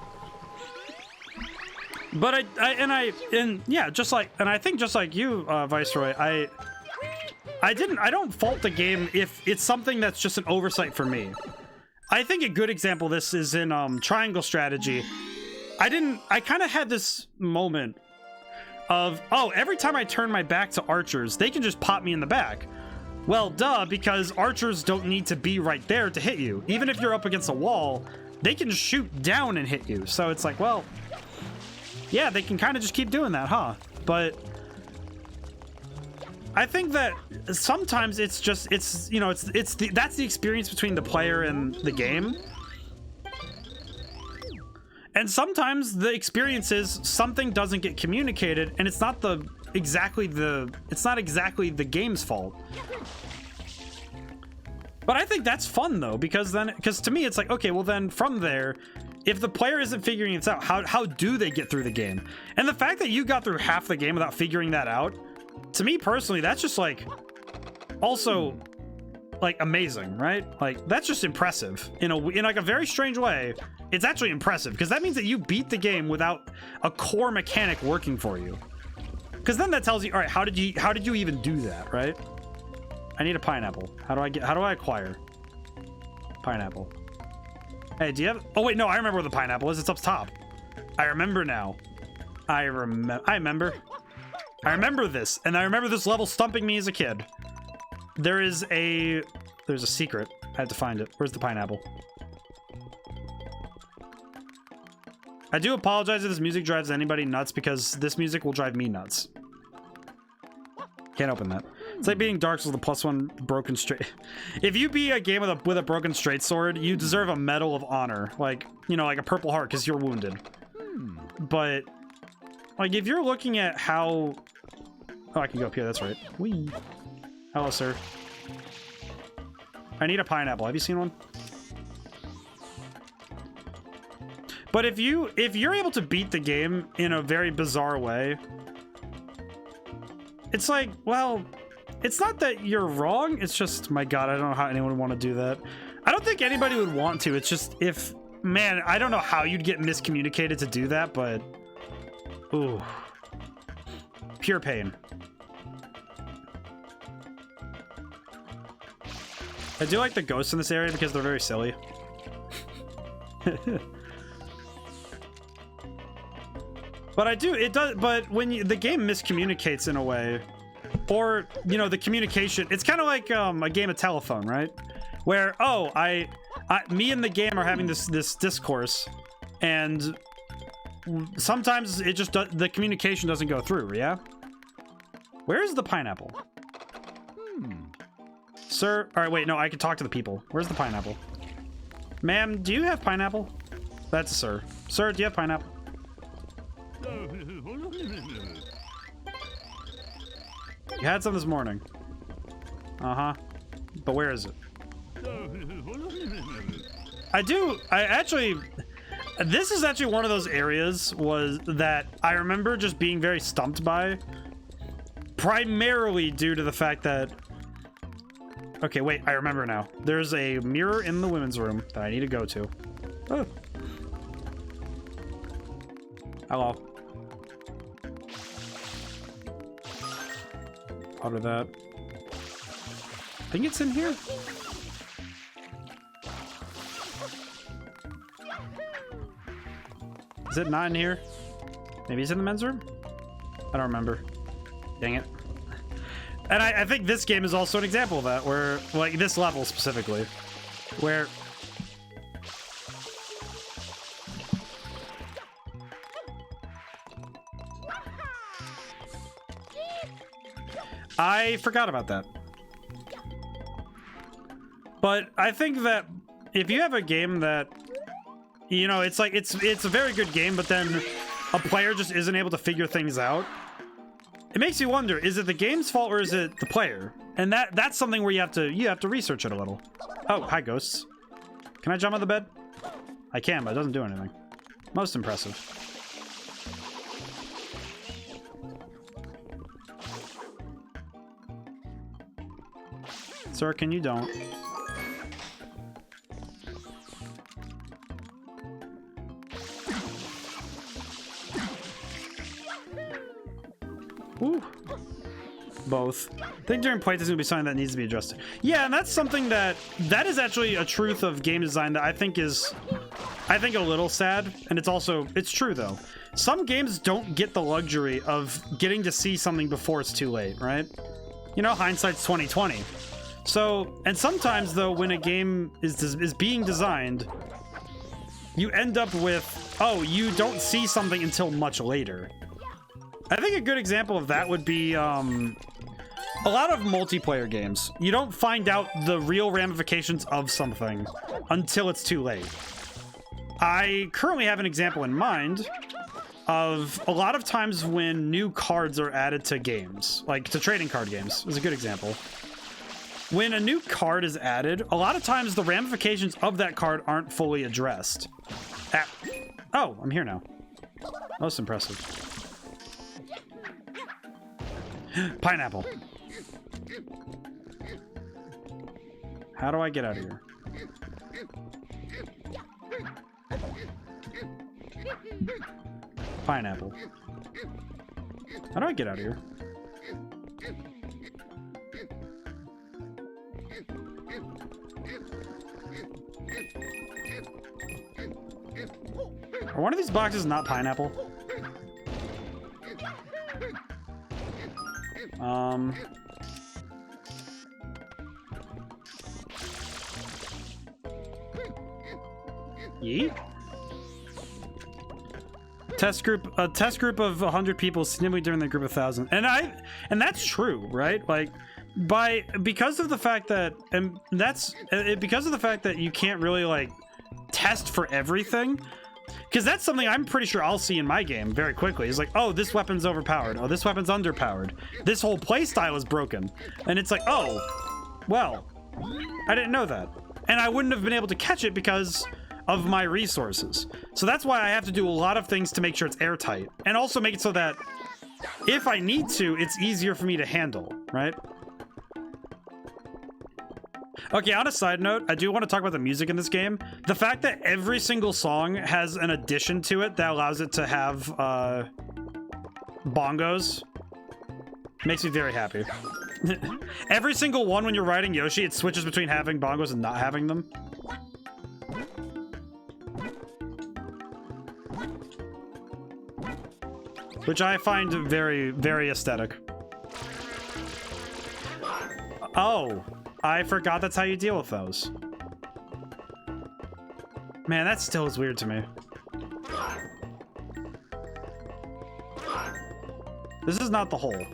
Speaker 1: But I think just like you, Viceroy, I don't fault the game if it's something that's just an oversight for me. I think a good example of this is in Triangle Strategy. I kind of had this moment of, oh, every time I turn my back to archers, they can just pop me in the back. Well, duh, because archers don't need to be right there to hit you. Even if you're up against a wall, they can shoot down and hit you. So it's like, well, yeah, they can kind of just keep doing that, huh? But I think that sometimes it's that's the experience between the player and the game. And sometimes the experience is something doesn't get communicated and it's not exactly the game's fault. But I think that's fun though, because to me it's like, okay, well then from there, if the player isn't figuring it out, how do they get through the game? And the fact that you got through half the game without figuring that out, to me personally, that's just like also like amazing, right? Like that's just impressive in like a very strange way. It's actually impressive because that means that you beat the game without a core mechanic working for you. Because then that tells you, all right, how did you even do that, right? I need a pineapple. How do I acquire pineapple? Hey, do you have? Oh wait, no, I remember where the pineapple is. It's up top. I remember now. I remember this, and I remember this level stumping me as a kid. There's a secret. I had to find it. Where's the pineapple? I do apologize if this music drives anybody nuts, because this music will drive me nuts. Can't open that. It's like beating Dark Souls with a +1 broken straight. If you beat a game with a broken straight sword, you deserve a Medal of Honor, like like a Purple Heart, because you're wounded. But like if you're looking at how, oh, I can go up here. That's right. Whee. Hello, sir. I need a pineapple. Have you seen one? But if you're able to beat the game in a very bizarre way, it's like, well, it's not that you're wrong. It's just, my God, I don't know how anyone would want to do that. I don't think anybody would want to. It's just, man, I don't know how you'd get miscommunicated to do that, but, ooh, pure pain. I do like the ghosts in this area because they're very silly. But but when the game miscommunicates in a way, or, you know, the communication, it's kind of like a game of telephone, right? Where, oh, me and the game are having this discourse, and sometimes it just the communication doesn't go through, yeah? Where's the pineapple? Sir, all right, wait, no, I can talk to the people. Where's the pineapple? Ma'am, do you have pineapple? That's a sir. Sir, do you have pineapple? You had some this morning. Uh-huh. But where is it? This is actually one of those areas that I remember just being very stumped by. Primarily due to the fact that... Okay, wait, I remember now. There's a mirror in the women's room that I need to go to. Oh. Hello. Out of that. I think it's in here. Is it not in here? Maybe it's in the men's room? I don't remember. Dang it. And I think this game is also an example of that, where, like, this level specifically, where... I forgot about that. But I think that if you have a game that, you know, it's like, it's a very good game, but then a player just isn't able to figure things out, it makes you wonder, is it the game's fault or is it the player? And that's something where you have to research it a little. Oh, hi ghosts. Can I jump on the bed? I can, but it doesn't do anything. Most impressive. Sir, can you don't? Ooh. Both. I think during playtesting will be something that needs to be adjusted. Yeah, and that's something that is actually a truth of game design that I think a little sad, and it's true though. Some games don't get the luxury of getting to see something before it's too late, right? You know, hindsight's 20/20. So, and sometimes though, when a game is being designed, you end up with, oh, you don't see something until much later. I think a good example of that would be a lot of multiplayer games. You don't find out the real ramifications of something until it's too late. I currently have an example in mind of a lot of times when new cards are added to games, like to trading card games is a good example. When a new card is added, a lot of times the ramifications of that card aren't fully addressed. Oh, I'm here now. Most impressive. Pineapple. How do I get out of here? Pineapple. How do I get out of here? Are one of these boxes not pineapple? Yeet. A test group of 100 people significantly different than a group of 1,000. And that's true, right? Like, because of the fact that you can't really like test for everything, because that's something I'm pretty sure I'll see in my game very quickly. It's like, oh, this weapon's overpowered. Oh, this weapon's underpowered. This whole playstyle is broken. And it's like, oh, well, I didn't know that. And I wouldn't have been able to catch it because of my resources. So that's why I have to do a lot of things to make sure it's airtight. And also make it so that if I need to, it's easier for me to handle, right? Okay, on a side note, I do want to talk about the music in this game. The fact that every single song has an addition to it that allows it to have bongos makes me very happy. Every single one when you're riding Yoshi, it switches between having bongos and not having them. Which I find very, very aesthetic. Oh, I forgot that's how you deal with those. Man, that still is weird to me. This is not the hole.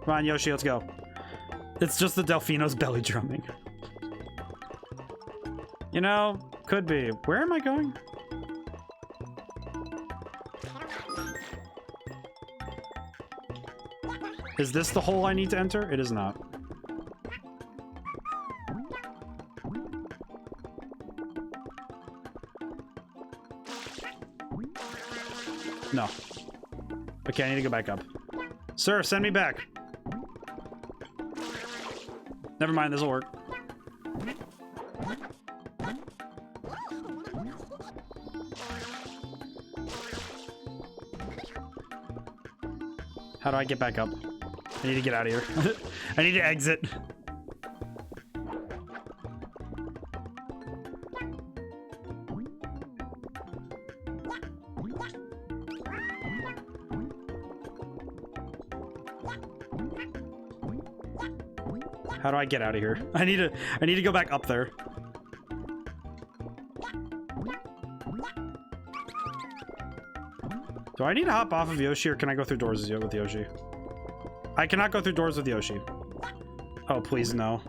Speaker 1: Come on, Yoshi, let's go. It's just the Delfino's belly drumming. You know, could be. Where am I going? Is this the hole I need to enter? It is not. No. Okay, I need to go back up. Sir, send me back. Never mind, this'll work. How do I get back up? I need to get out of here. I need to exit. How do I get out of here? I need to go back up there. Do I need to hop off of Yoshi, or can I go through doors with Yoshi? I cannot go through doors with Yoshi. Oh, please, no.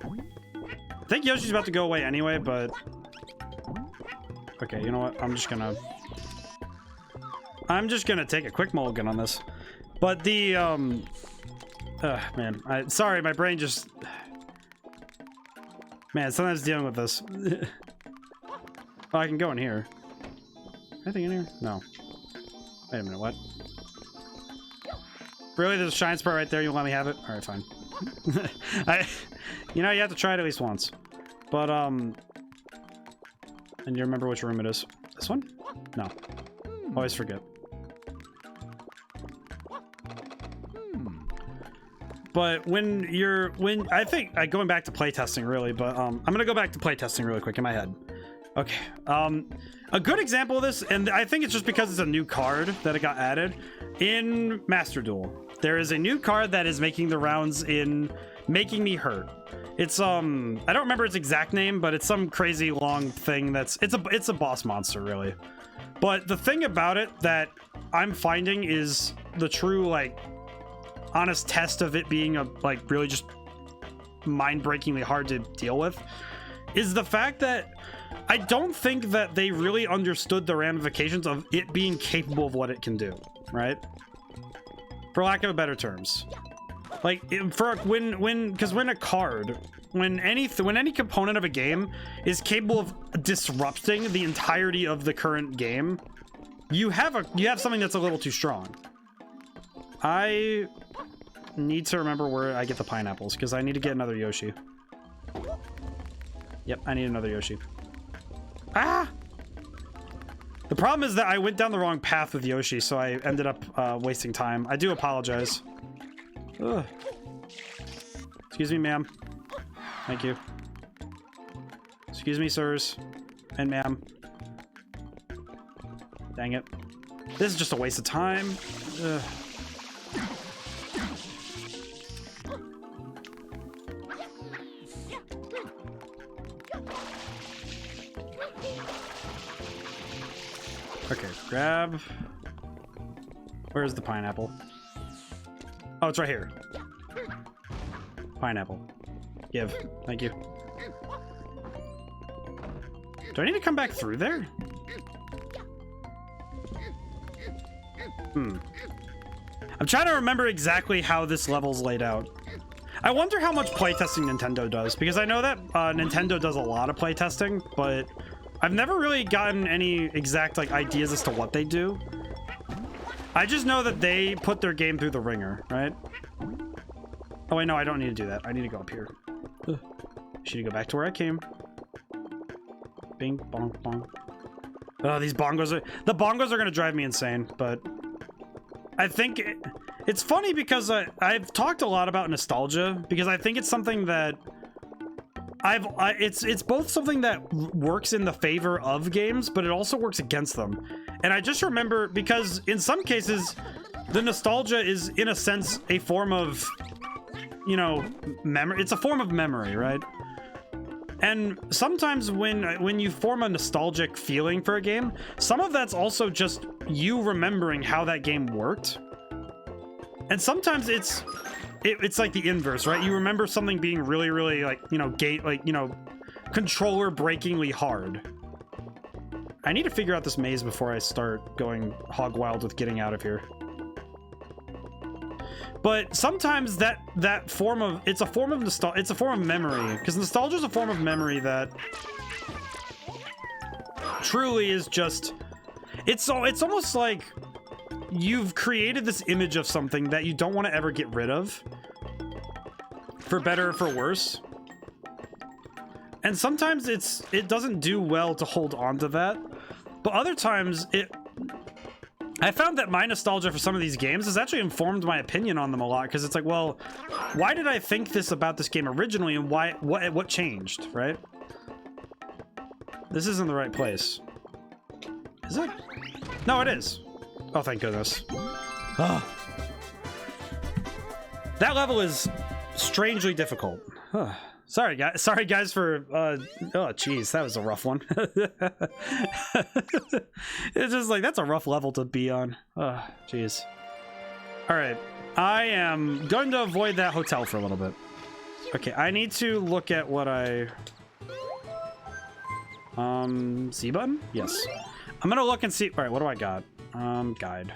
Speaker 1: I think Yoshi's about to go away anyway, but... Okay, you know what? I'm just gonna take a quick mulligan on this. But the, man. Sorry, my brain just... Man, sometimes dealing with this. Oh, I can go in here. Anything in here? No. Wait a minute, what? Really? There's a shine sprite right there? You let me have it? Alright, fine. You know, you have to try it at least once. But, and you remember which room it is? This one? No. Always forget. But I think, going back to playtesting really, but I'm gonna go back to playtesting really quick in my head. Okay, a good example of this, and I think it's just because it's a new card that it got added, in Master Duel. There is a new card that is making the rounds in Making Me Hurt. It's, I don't remember its exact name, but it's some crazy long thing it's a boss monster, really. But the thing about it that I'm finding is the true, like, honest test of it being really just mind-breakingly hard to deal with is the fact that I don't think that they really understood the ramifications of it being capable of what it can do, right? For lack of better terms. Like, because when a card, when any component of a game is capable of disrupting the entirety of the current game, you have something that's a little too strong. I need to remember where I get the pineapples, because I need to get another Yoshi. Yep, I need another Yoshi. Ah! The problem is that I went down the wrong path with Yoshi, so I ended up wasting time. I do apologize. Ugh. Excuse me, ma'am. Thank you. Excuse me, sirs. And ma'am. Dang it. This is just a waste of time. Ugh. Okay, grab. Where's the pineapple? Oh, it's right here. Pineapple. Give. Thank you. Do I need to come back through there? I'm trying to remember exactly how this level's laid out. I wonder how much playtesting Nintendo does, because I know that Nintendo does a lot of playtesting, but I've never really gotten any exact ideas as to what they do. I just know that they put their game through the ringer, right? Oh wait, no, I don't need to do that. I need to go up here. Ugh. Should go back to where I came. Bing, bong, bong. These bongos are... The bongos are going to drive me insane, but... I think... It's funny because I've talked a lot about nostalgia, because I think it's something that... It's both something that works in the favor of games, but it also works against them. And I just remember, because in some cases, the nostalgia is, in a sense, a form of, you know, memory. It's a form of memory, right? And sometimes when you form a nostalgic feeling for a game, some of that's also just you remembering how that game worked. And sometimes it's like the inverse, right? You remember something being really, really, like, you know, controller breakingly hard. I need to figure out this maze before I start going hog wild with getting out of here. But sometimes that form of... It's a form of nostalgia. It's a form of memory. Because nostalgia is a form of memory that truly is just... It's almost like you've created this image of something that you don't want to ever get rid of. For better or for worse. And sometimes it doesn't do well to hold on to that. But other times I found that my nostalgia for some of these games has actually informed my opinion on them a lot, because it's like, well, why did I think this about this game originally, and what changed, right? This isn't the right place. Is it? No, it is. Oh, thank goodness. Oh. That level is strangely difficult. Huh. Sorry guys for oh jeez, that was a rough one. It's just like, that's a rough level to be on. Oh jeez. All right, I am going to avoid that hotel for a little bit. Okay, I need to look at what I C button? Yes. I'm gonna look and see. All right, what do I got? Guide.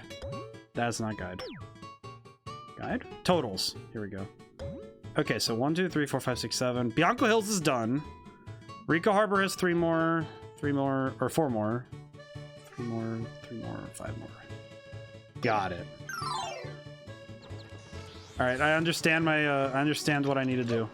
Speaker 1: That's not guide. Guide? Totals. Here we go. Okay, so 1, 2, 3, 4, 5, 6, 7. Bianco Hills is done. Rico Harbor has 3 more, or 4 more. 3 more, 5 more. Got it. All right, I understand I understand what I need to do.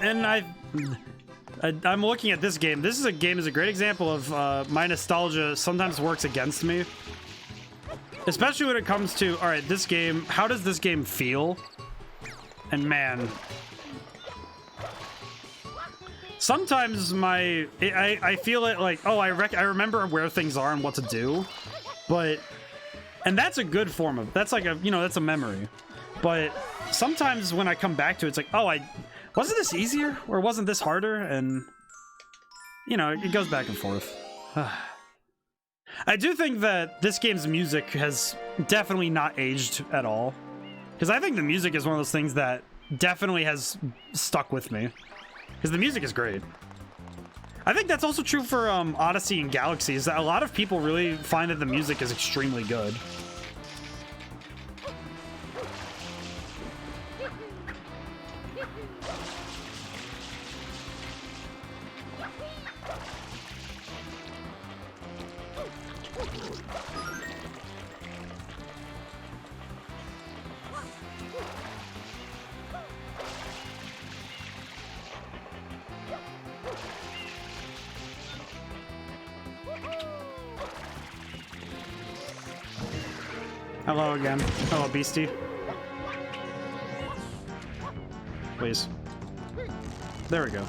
Speaker 1: And I'm looking at this game. This is a great example of my nostalgia sometimes works against me. Especially when it comes to, all right, this game, how does this game feel? And man, sometimes I feel it like, oh, I remember where things are and what to do. But, and that's a good form of, that's like a, you know, that's a memory. But sometimes when I come back to it, it's like, oh, wasn't this easier? Or wasn't this harder? And, you know, it goes back and forth. I do think that this game's music has definitely not aged at all. Because I think the music is one of those things that definitely has stuck with me. Because the music is great. I think that's also true for Odyssey and Galaxy, is that a lot of people really find that the music is extremely good. Hello again. Hello, Beastie. Please. There we go.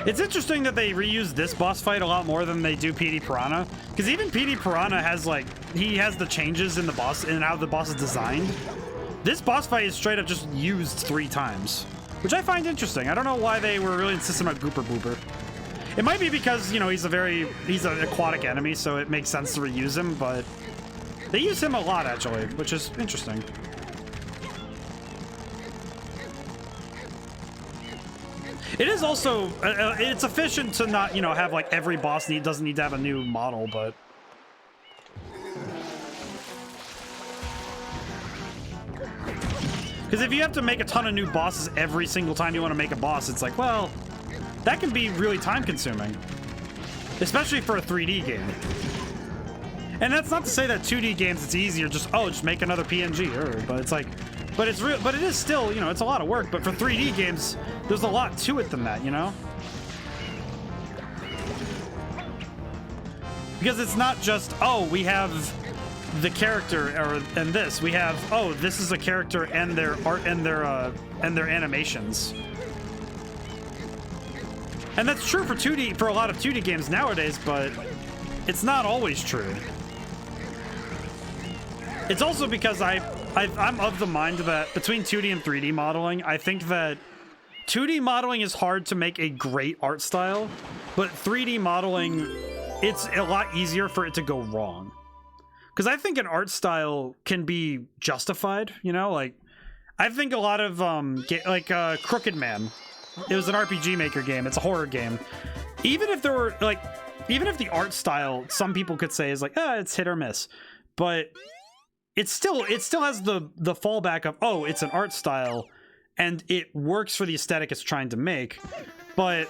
Speaker 1: It's interesting that they reuse this boss fight a lot more than they do PD Piranha, because even PD Piranha has, like, he has the changes in the boss and how the boss is designed. This boss fight is straight up just used 3 times. Which I find interesting. I don't know why they were really insistent on Gooper Booper. It might be because, you know, he's an aquatic enemy, so it makes sense to reuse him, but they use him a lot, actually, which is interesting. It is also, it's efficient to not, you know, have, like, every boss doesn't need to have a new model, but... Because if you have to make a ton of new bosses every single time you want to make a boss, it's like, well, that can be really time consuming. Especially for a 3D game. And that's not to say that 2D games it's easier, just make another PNG, but it's like, but it is still, you know, it's a lot of work, but for 3D games, there's a lot to it than that, you know? Because it's not just, we have the character and this. We have, this is a character and their art and their animations. And that's true for a lot of 2D games nowadays, but it's not always true. It's also because I'm of the mind that between 2D and 3D modeling, I think that 2D modeling is hard to make a great art style, but 3D modeling, it's a lot easier for it to go wrong. Because I think an art style can be justified, you know? Like, I think a lot of, Crooked Man. It was an RPG Maker game. It's a horror game. Even if the art style, some people could say is like, it's hit or miss. But it still has the fallback of, it's an art style, and it works for the aesthetic it's trying to make. But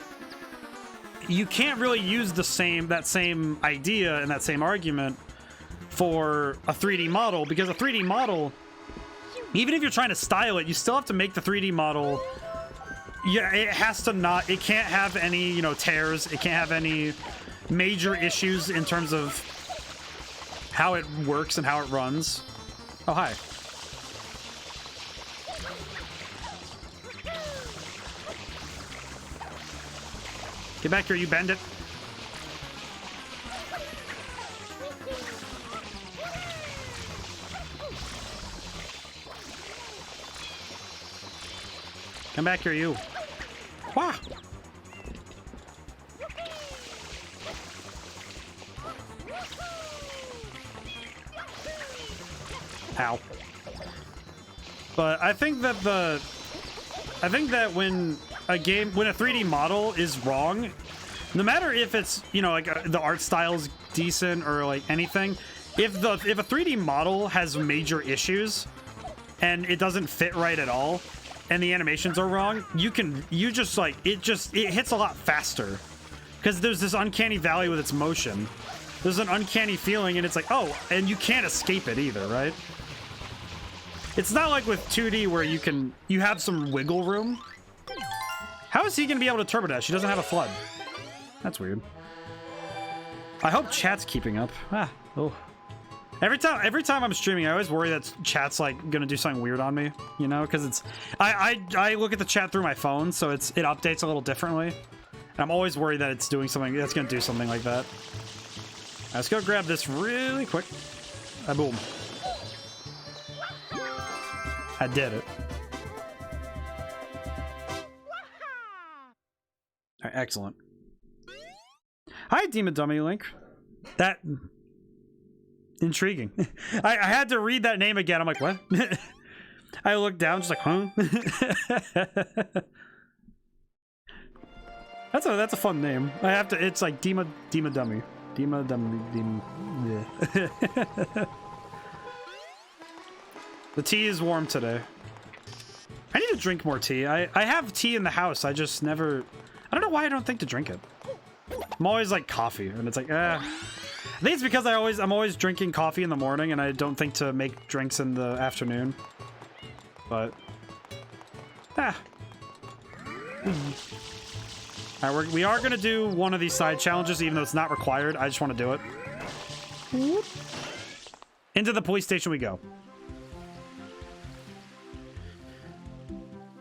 Speaker 1: you can't really use that same idea and that same argument for a 3D model, because a 3D model, even if you're trying to style it, you still have to make the 3D model. Yeah, it can't have any, you know, tears. It can't have any major issues in terms of how it works and how it runs. Oh, hi. Get back here, you bandit. Come back here, you. Wah! Ow. But I think that when a 3D model is wrong, no matter if it's, you know, like the art style's decent or like anything, if a 3D model has major issues and it doesn't fit right at all, and the animations are wrong, it hits a lot faster. Because there's this uncanny valley with its motion. There's an uncanny feeling, and it's like, and you can't escape it either, right? It's not like with 2D where you have some wiggle room. How is he gonna be able to turbo dash? He doesn't have a flood. That's weird. I hope chat's keeping up. Every time I'm streaming, I always worry that chat's like gonna do something weird on me, you know, because I look at the chat through my phone, so it updates a little differently, and I'm always worried that it's doing something that's gonna do something like that. Let's go grab this really quick. Boom! I did it. All right, excellent. Hi, Demon Dummy Link. That. Intriguing. I had to read that name again. I'm like, what? I looked down, just like, huh? That's a fun name. I have to. It's like Dima Dummy. Dima Dummy. Yeah. The tea is warm today. I need to drink more tea. I have tea in the house. I just never. I don't know why I don't think to drink it. I'm always like coffee, and it's like, I think it's because I'm always drinking coffee in the morning, and I don't think to make drinks in the afternoon. But Alright, we are gonna do one of these side challenges, even though it's not required. I just want to do it. Into the police station we go.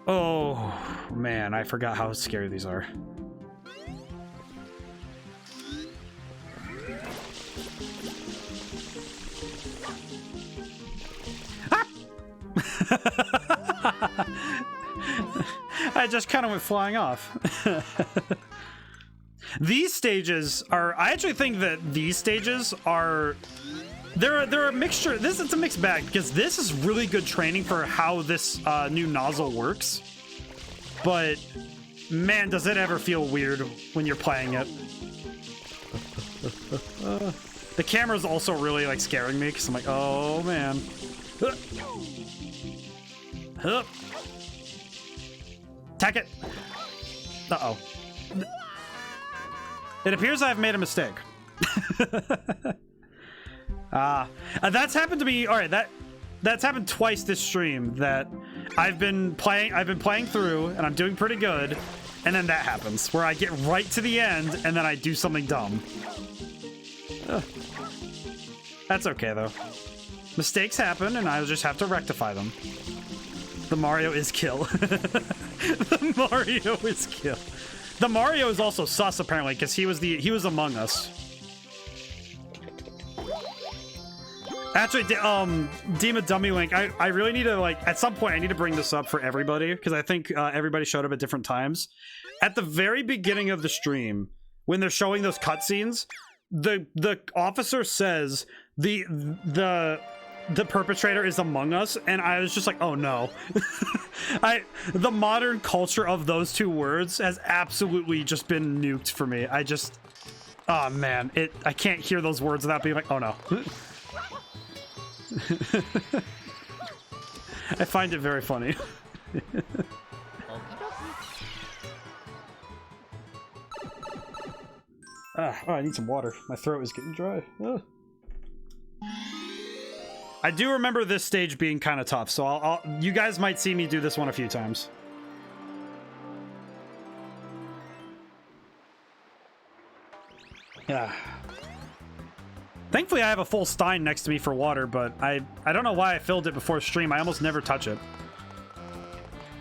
Speaker 1: Oh man, I forgot how scary these are. I just kind of went flying off. These stages are... I actually think that these stages are... They're a mixture... It's a mixed bag, because this is really good training for how this new nozzle works. But, man, does it ever feel weird when you're playing it. The camera's also really, like, scaring me, because I'm like, oh, man. Hup. Attack it. Uh-oh. It appears I've made a mistake. That's happened to me. All right, that's happened twice this stream. That I've been playing through, and I'm doing pretty good, and then that happens where I get right to the end, and then I do something dumb. Ugh. That's okay though. Mistakes happen, and I'll just have to rectify them. The Mario is kill. The Mario is kill. The Mario is also sus apparently because he was among us. Actually, Dima Dummy Link, I really need to, like, at some point I need to bring this up for everybody because I think everybody showed up at different times. At the very beginning of the stream, when they're showing those cutscenes, the officer says the perpetrator is among us, and I was just like, oh no. The modern culture of those two words has absolutely just been nuked for me. Oh man, I can't hear those words without being like, oh no. I find it very funny. Oh, I need some water. My throat is getting dry. Ugh. I do remember this stage being kind of tough, so you guys might see me do this one a few times. Yeah. Thankfully, I have a full stein next to me for water, but I don't know why I filled it before stream. I almost never touch it.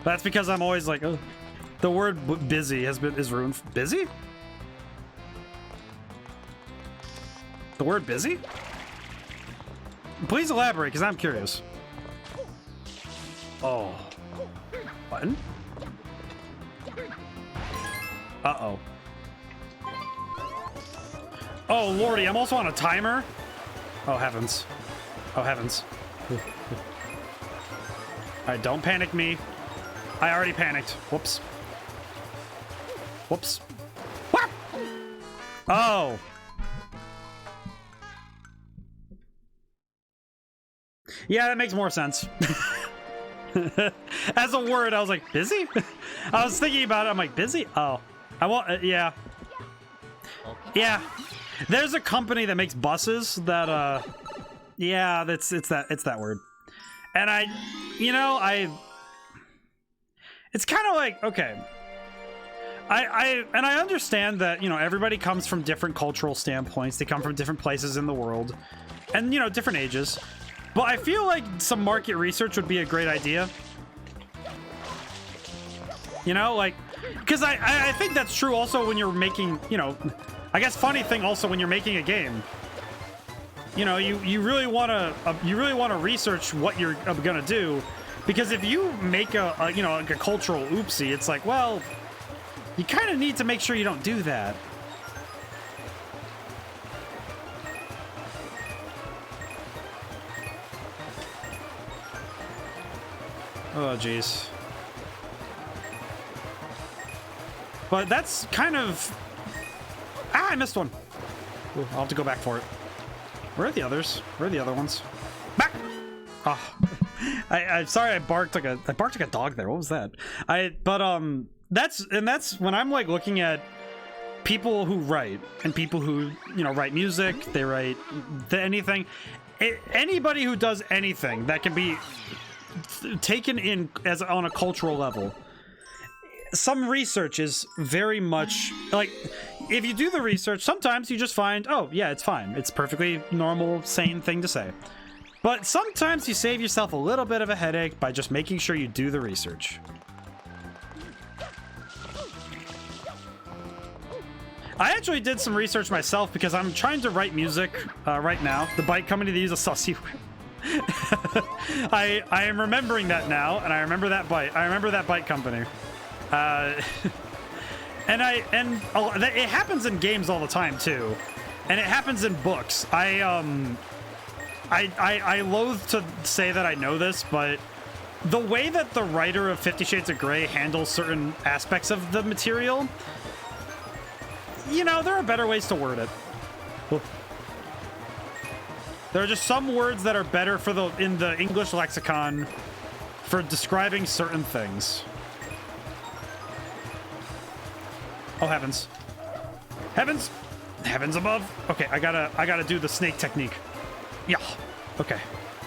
Speaker 1: That's because I'm always like, oh. The word busy is ruined. Busy? The word busy? Please elaborate, because I'm curious. Oh. Button? Uh-oh. Oh, lordy, I'm also on a timer? Oh, heavens. Oh, heavens. Alright, don't panic me. I already panicked. Whoops. Whoops. What? Oh. Yeah, that makes more sense. As a word, I was like, busy? I was thinking about it. I'm like, busy? Oh. I want, yeah. Yeah. There's a company that makes buses that, yeah, it's that word. And it's kind of like, okay. I understand that, everybody comes from different cultural standpoints. They come from different places in the world and, different ages. But I feel like some market research would be a great idea. Because I think that's true also when you're making, I guess funny thing also when you're making a game. You really want to research what you're gonna do, because if you make like a cultural oopsie, it's like, well, you kind of need to make sure you don't do that. Oh, jeez. But that's kind of... Ah, I missed one. Ooh, I'll have to go back for it. Where are the others? Where are the other ones? Back! Oh. I'm sorry I barked like a dog there. What was that? That's when I'm like looking at people who write and people who, write music, they write anything. Anybody who does anything that can be taken in as on a cultural level, some research is very much like, if you do the research, sometimes you just find, oh yeah, it's fine, it's perfectly normal, sane thing to say. But sometimes you save yourself a little bit of a headache by just making sure you do the research. I actually did some research myself because I'm trying to write music right now. The bike company, they use a sussy. I am remembering that now, and I remember that bike. I remember that bike company. And it happens in games all the time too, and it happens in books. I loathe to say that I know this, but the way that the writer of 50 Shades of Grey handles certain aspects of the material, there are better ways to word it. There are just some words that are better in the English lexicon for describing certain things. Oh, heavens. Heavens! Heavens above! Okay, I gotta do the snake technique. Yeah. Okay.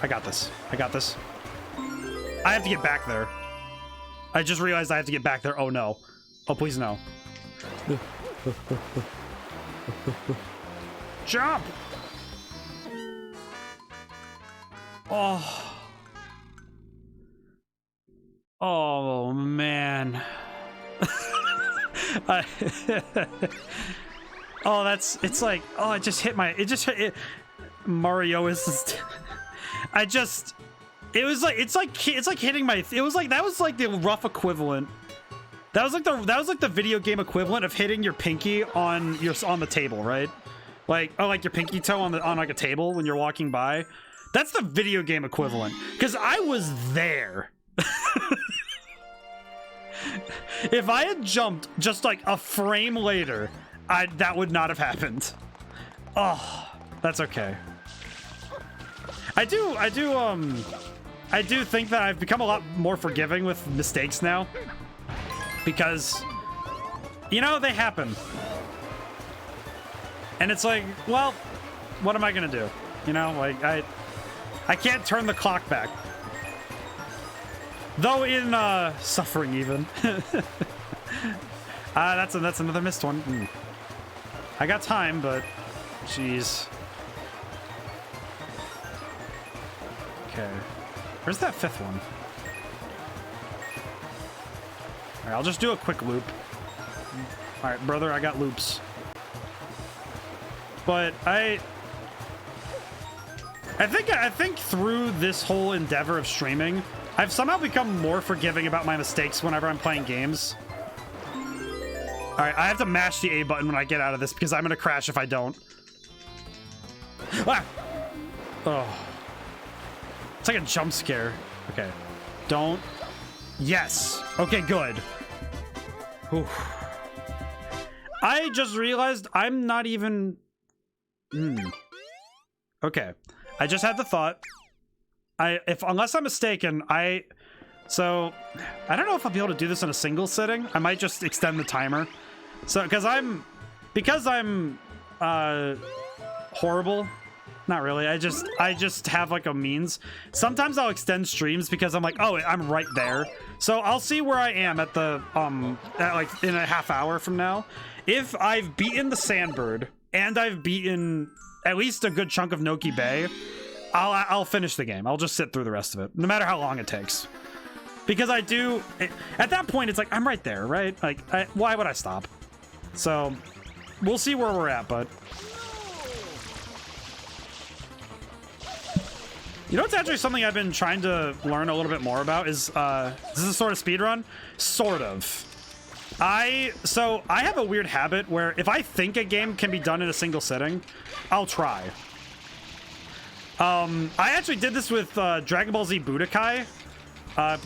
Speaker 1: I got this. I got this. I have to get back there. I just realized I have to get back there. Oh, no. Oh, please, no. Jump! Oh. Oh, man. Oh, it's like, oh, it just hit my, Mario is, it was like, it's like hitting my, that was like the rough equivalent. That was like the video game equivalent of hitting your pinky on the table, right? Like, oh, like your pinky toe on like a table when you're walking by. That's the video game equivalent. Because I was there. If I had jumped just like a frame later, that would not have happened. Oh, that's okay. I do think that I've become a lot more forgiving with mistakes now. Because, you know, they happen. And it's like, well, what am I gonna do? You know, like, I can't turn the clock back. Though in, suffering even. That's another missed one. I got time, but, jeez. Okay. Where's that fifth one? Alright, I'll just do a quick loop. Alright, brother, I got loops. But I think through this whole endeavor of streaming, I've somehow become more forgiving about my mistakes whenever I'm playing games. Alright, I have to mash the A button when I get out of this because I'm gonna crash if I don't. Ah! Oh. It's like a jump scare. Okay. Don't. Yes. Okay, good. Whew. I just realized I'm not even... Okay. I just had the thought. Unless I'm mistaken, so I don't know if I'll be able to do this in a single sitting. I might just extend the timer. So because I'm horrible. Not really. I just have like a means. Sometimes I'll extend streams because I'm like, oh, I'm right there. So I'll see where I am at the like in a half hour from now. If I've beaten the Sandbird and I've beaten at least a good chunk of Noki Bay, I'll finish the game. I'll just sit through the rest of it, no matter how long it takes. Because at that point, it's like, I'm right there, right? Like, why would I stop? So, we'll see where we're at, but... You know what's actually something I've been trying to learn a little bit more about is, is this a sort of speedrun? Sort of. So I have a weird habit where if I think a game can be done in a single sitting, I'll try. I actually did this with Dragon Ball Z Budokai.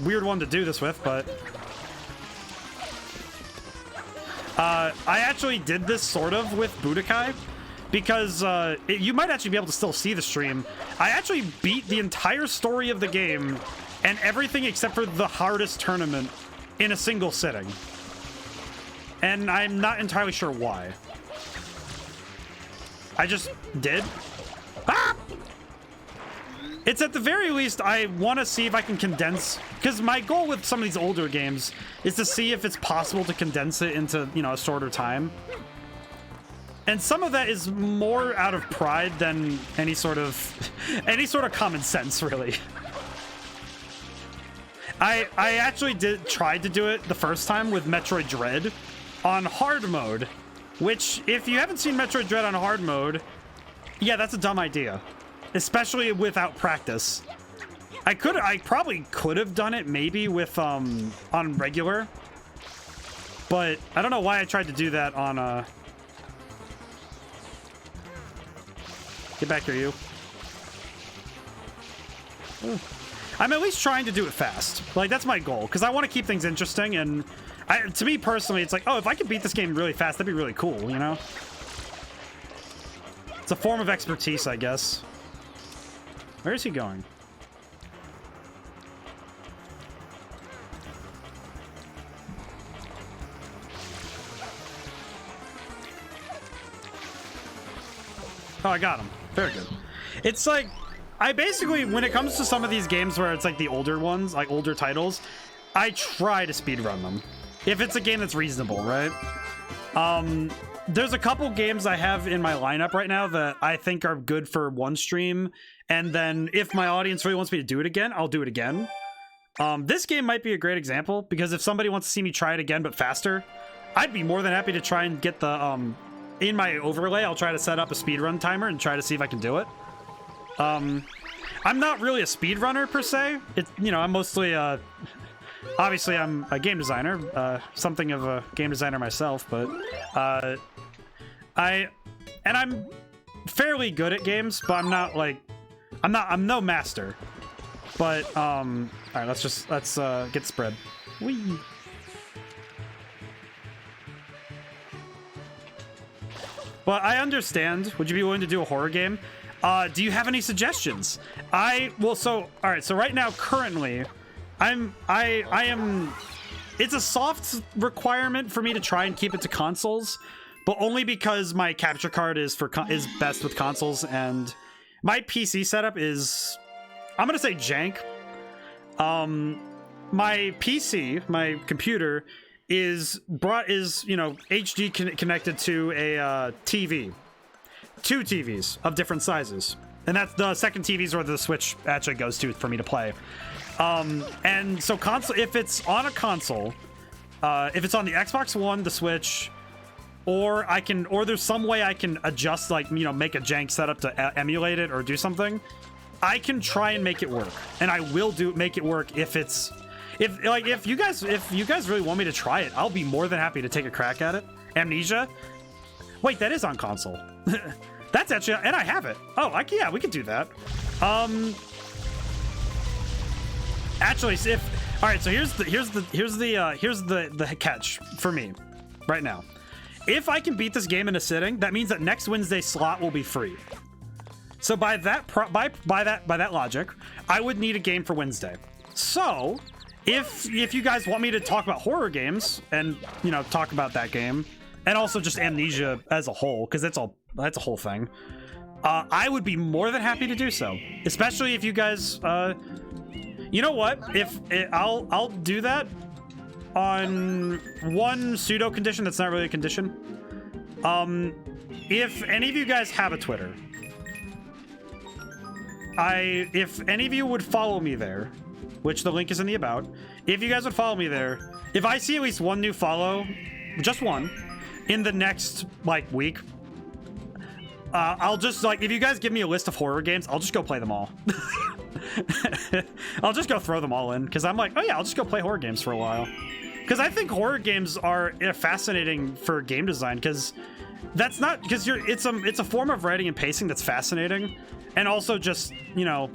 Speaker 1: Weird one to do this with, but... I actually did this sort of with Budokai because you might actually be able to still see the stream. I actually beat the entire story of the game and everything except for the hardest tournament in a single sitting. And I'm not entirely sure why. I just did. Ah! It's at the very least, I want to see if I can condense, because my goal with some of these older games is to see if it's possible to condense it into, you know, a shorter time. And some of that is more out of pride than any sort of common sense, really. I actually tried to do it the first time with Metroid Dread on hard mode, which, if you haven't seen Metroid Dread on hard mode, yeah, that's a dumb idea. Especially without practice. I probably could have done it maybe with, on regular. But I don't know why I tried to do that on, Get back here, you. Ooh. I'm at least trying to do it fast. Like, that's my goal, because I want to keep things interesting, and to me personally, it's like, oh, if I could beat this game really fast, that'd be really cool, you know? It's a form of expertise, I guess. Where is he going? Oh, I got him. Very good. It's like, I basically, when it comes to some of these games where it's like the older ones, like older titles, I try to speedrun them. If it's a game that's reasonable, right? There's a couple games I have in my lineup right now that I think are good for one stream. And then if my audience really wants me to do it again, I'll do it again. This game might be a great example because if somebody wants to see me try it again but faster, I'd be more than happy to try and get the in my overlay, I'll try to set up a speedrun timer and try to see if I can do it. I'm not really a speedrunner per se. It's, you know, I'm mostly obviously I'm a game designer, something of a game designer myself, but I'm fairly good at games, but I'm not like I'm no master. But all right, let's get spread. Whee. But I understand. Would you be willing to do a horror game? Do you have any suggestions? Well, so all right. So right now, currently, I am. It's a soft requirement for me to try and keep it to consoles, but only because my capture card is best with consoles, and my PC setup is, I'm gonna say, jank. My PC, my computer, is you know, HD connected to a TV, 2 TVs of different sizes, and that's the second TVs where the Switch actually goes to for me to play. And so console, if it's on a console, if it's on the Xbox One, the Switch, or there's some way I can adjust, like, you know, make a jank setup to emulate it or do something, I can try and make it work, and I will make it work if you guys really want me to try it. I'll be more than happy to take a crack at it. Amnesia? Wait, that is on console. That's actually, and I have it. Oh, yeah, we could do that. Actually, all right, so here's the catch for me right now. If I can beat this game in a sitting, that means that next Wednesday's slot will be free. So by that logic, I would need a game for Wednesday. So if you guys want me to talk about horror games and, you know, talk about that game, and also just Amnesia as a whole, because that's a whole thing, I would be more than happy to do so. Especially if you guys, you know what? I'll do that on one pseudo condition that's not really a condition. If any of you guys have a Twitter, if any of you would follow me there, which the link is in the about, if you guys would follow me there, if I see at least one new follow, just one, in the next, like, week, I'll just, like, if you guys give me a list of horror games, I'll just go play them all. I'll just go throw them all in, because I'm like, oh yeah, I'll just go play horror games for a while. Because I think horror games are fascinating for game design, because that's not, because it's a form of writing and pacing that's fascinating, and also just, you know,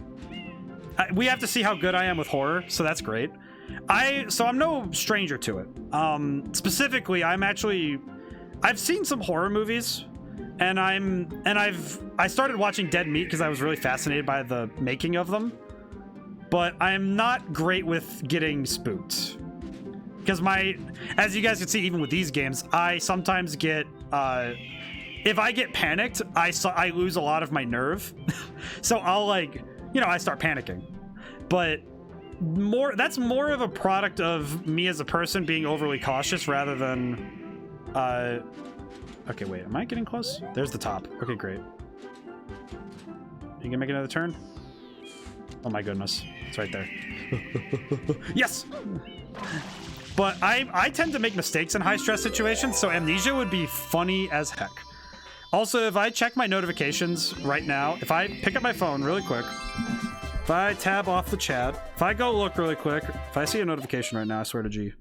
Speaker 1: we have to see how good I am with horror, so that's great. So I'm no stranger to it. Specifically, I've seen some horror movies, and I started watching Dead Meat because I was really fascinated by the making of them, but I'm not great with getting spooked. Because as you guys can see, even with these games, I sometimes get, if I get panicked, I lose a lot of my nerve. So I'll, like, you know, I start panicking. But that's more of a product of me as a person being overly cautious rather than, okay, wait, am I getting close? There's the top. Okay, great. You gonna make another turn? Oh my goodness, it's right there. Yes! But I tend to make mistakes in high-stress situations, so Amnesia would be funny as heck. Also, if I check my notifications right now, if I pick up my phone really quick, if I tab off the chat, if I go look really quick, if I see a notification right now, I swear to G.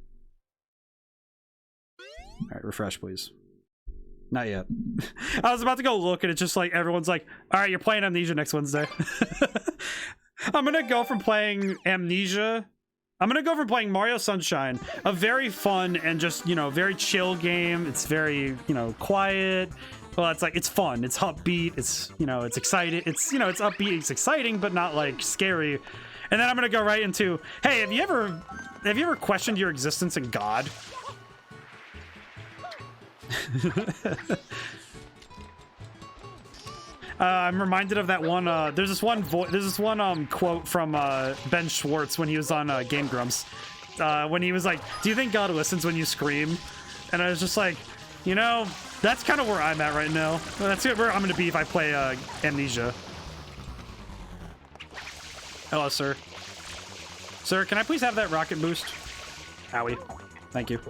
Speaker 1: All right, refresh, please. Not yet. I was about to go look, and it's just like, everyone's like, all right, you're playing Amnesia next Wednesday. I'm gonna go from playing Amnesia, I'm gonna go from playing Mario Sunshine, a very fun and just, you know, very chill game. It's very, you know, quiet. Well, it's like, it's fun, it's upbeat, it's, you know, it's exciting, it's, you know, it's upbeat, it's exciting, but not like scary. And then I'm gonna go right into, hey, have you ever questioned your existence in God? I'm reminded of that one. There's this one quote from Ben Schwartz when he was on Game Grumps, when he was like, "Do you think God listens when you scream?" And I was just like, you know, that's kind of where I'm at right now. That's where I'm going to be if I play Amnesia. Hello, sir. Sir, can I please have that rocket boost? Owie. Thank you.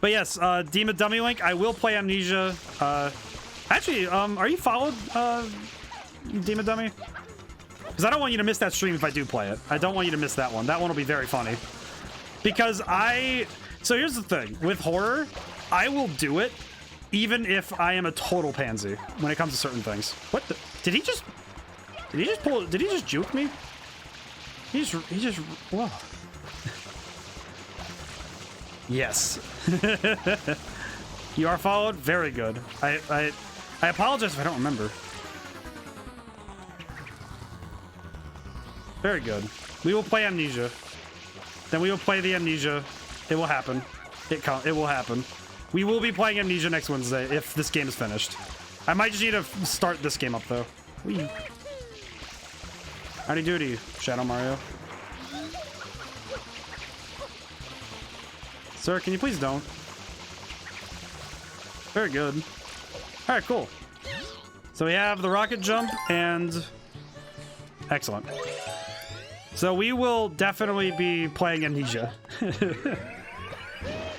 Speaker 1: But yes, Dima Dummy Link, I will play Amnesia. Actually, are you followed, Dima Dummy? Because I don't want you to miss that stream if I do play it. I don't want you to miss that one. That one will be very funny. Because so here's the thing. With horror, I will do it even if I am a total pansy when it comes to certain things. What the? Did he just juke me? He just, whoa. Yes. You are followed? Very good. I apologize if I don't remember. Very good. We will play Amnesia. Then we will play the Amnesia. It will happen. It will happen. We will be playing Amnesia next Wednesday if this game is finished. I might just need to start this game up though. Whee. Howdy doody, Shadow Mario. Sir, can you please don't? Very good. Alright, cool. So we have the rocket jump and... Excellent. So we will definitely be playing Amnesia.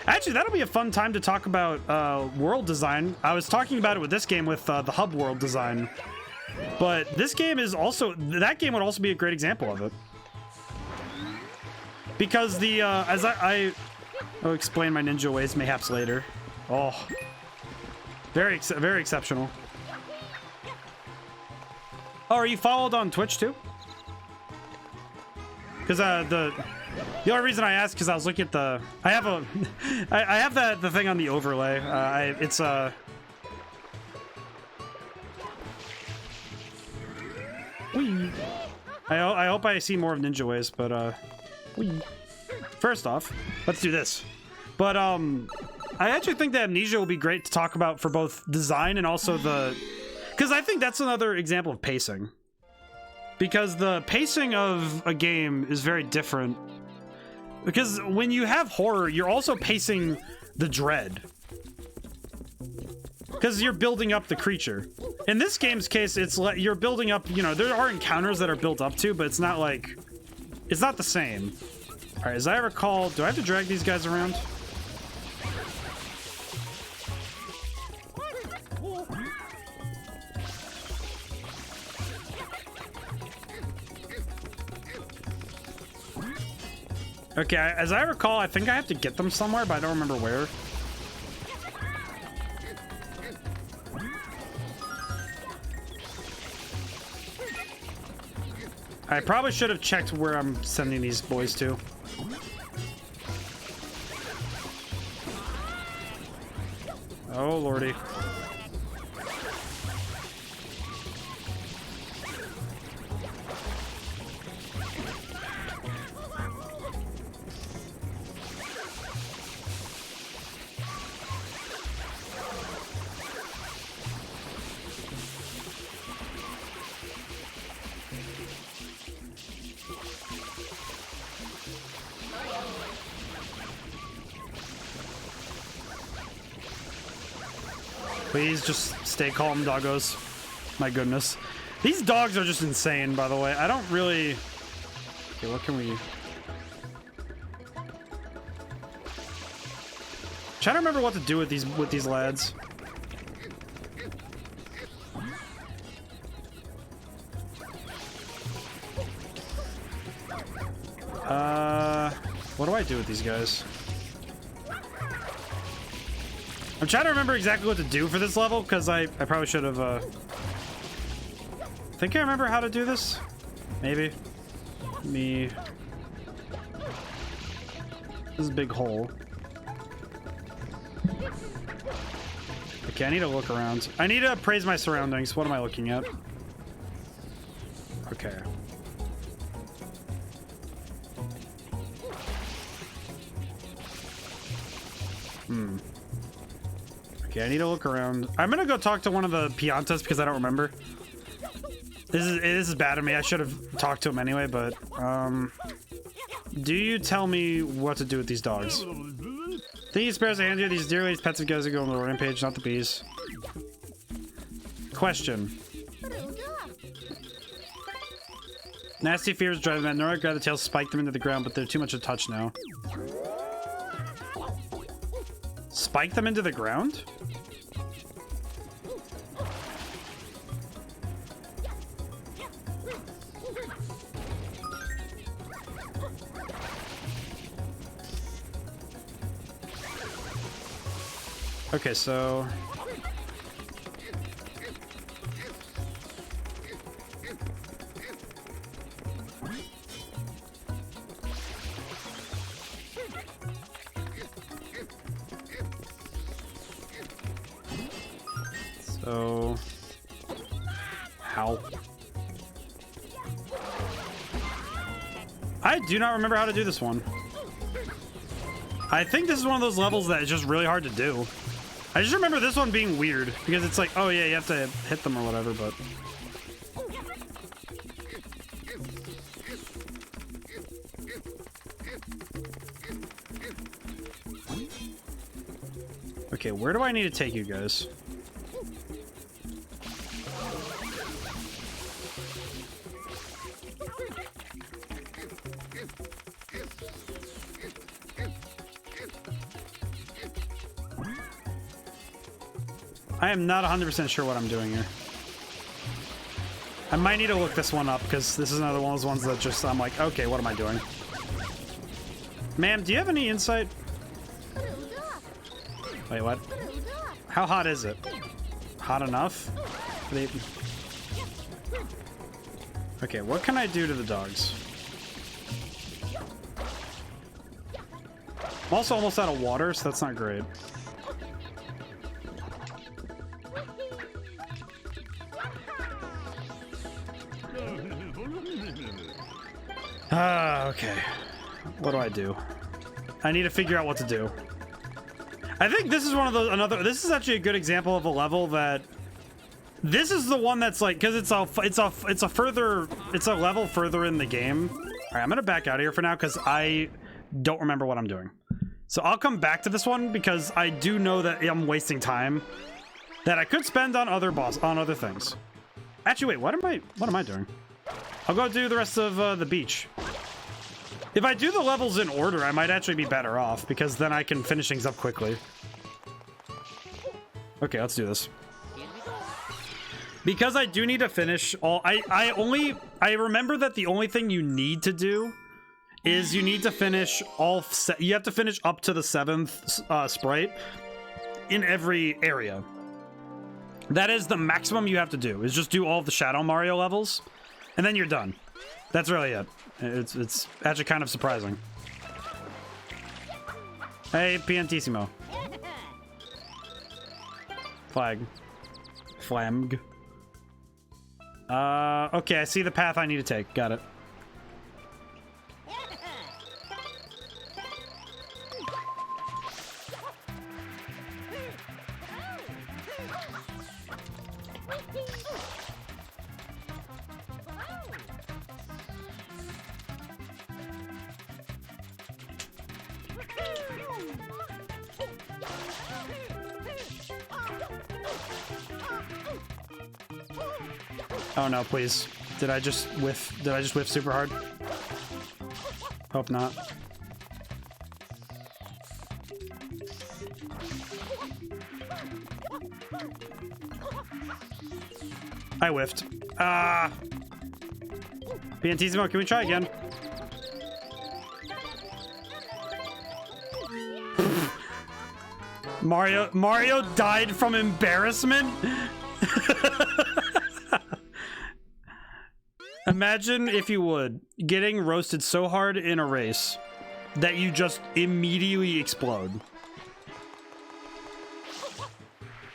Speaker 1: Actually, that'll be a fun time to talk about world design. I was talking about it with this game with the hub world design. But this game is also... That game would also be a great example of it. Because the... as I'll explain my ninja ways mayhaps later. Oh. Very exceptional. Oh, are you followed on Twitch too? Because the only reason I asked because I was looking at the... I have a... I have the thing on the overlay. It's Whee. I hope I see more of Ninja Ways, but whee. First off, let's do this. But I actually think that Amnesia will be great to talk about for both design and also the... Because I think that's another example of pacing. Because the pacing of a game is very different. Because when you have horror, you're also pacing the dread. Because you're building up the creature. In this game's case, it's like you're building up, you know, there are encounters that are built up to, but it's not like... It's not the same. Alright, as I recall, do I have to drag these guys around? Okay, as I recall, I think I have to get them somewhere, but I don't remember where. I probably should have checked where I'm sending these boys to. Oh, lordy. Please just stay calm, doggos. My goodness. These dogs are just insane, by the way. I don't really... Okay, what can we... Trying to remember what to do with these lads. What do I do with these guys? I'm trying to remember exactly what to do for this level, because I probably should have, I think I remember how to do this. Maybe. This is a big hole. Okay, I need to look around. I need to appraise my surroundings. What am I looking at? Okay. Okay, I need to look around. I'm gonna go talk to one of the Piantas because I don't remember. This is bad of me. I should have talked to him anyway, but do you tell me what to do with these dogs? Think he spares a hand here? These dear ladies' pets and guys are going on the rampage, not the bees. Question. Nasty fears drive them. Nora grab the tails, spike them into the ground, but they're too much to touch now. Spike them into the ground? Okay, so... How? I do not remember how to do this one. I think this is one of those levels that is just really hard to do. I just remember this one being weird because it's like, oh yeah, you have to hit them or whatever, but... Okay, where do I need to take you guys? I am not 100% sure what I'm doing here. I might need to look this one up because this is another one of those ones that just, I'm like, okay, what am I doing? Ma'am, do you have any insight? Wait, what? How hot is it? Hot enough? Okay, what can I do to the dogs? I'm also almost out of water, so that's not great. Okay. What do I do? I need to figure out what to do. I think this is one of those, this is actually a good example of a level that, this is the one that's like, because it's a level further in the game. All right, I'm gonna back out of here for now because I don't remember what I'm doing. So I'll come back to this one because I do know that I'm wasting time that I could spend on other things. Actually, wait, what am I doing? I'll go do the rest of the beach. If I do the levels in order, I might actually be better off because then I can finish things up quickly. Okay, let's do this. Because I do need to finish all... I remember that the only thing you need to do is you need to finish all... You have to finish up to the 7th sprite in every area. That is the maximum you have to do, is just do all of the Shadow Mario levels, and then you're done. That's really it. It's actually kind of surprising. Hey, Piantissimo. Flag. Flamg. Okay, I see the path I need to take. Got it. Oh no, please. Did I just whiff super hard? Hope not. I whiffed. Piantissimo, can we try again? Mario died from embarrassment? Imagine, if you would, getting roasted so hard in a race that you just immediately explode.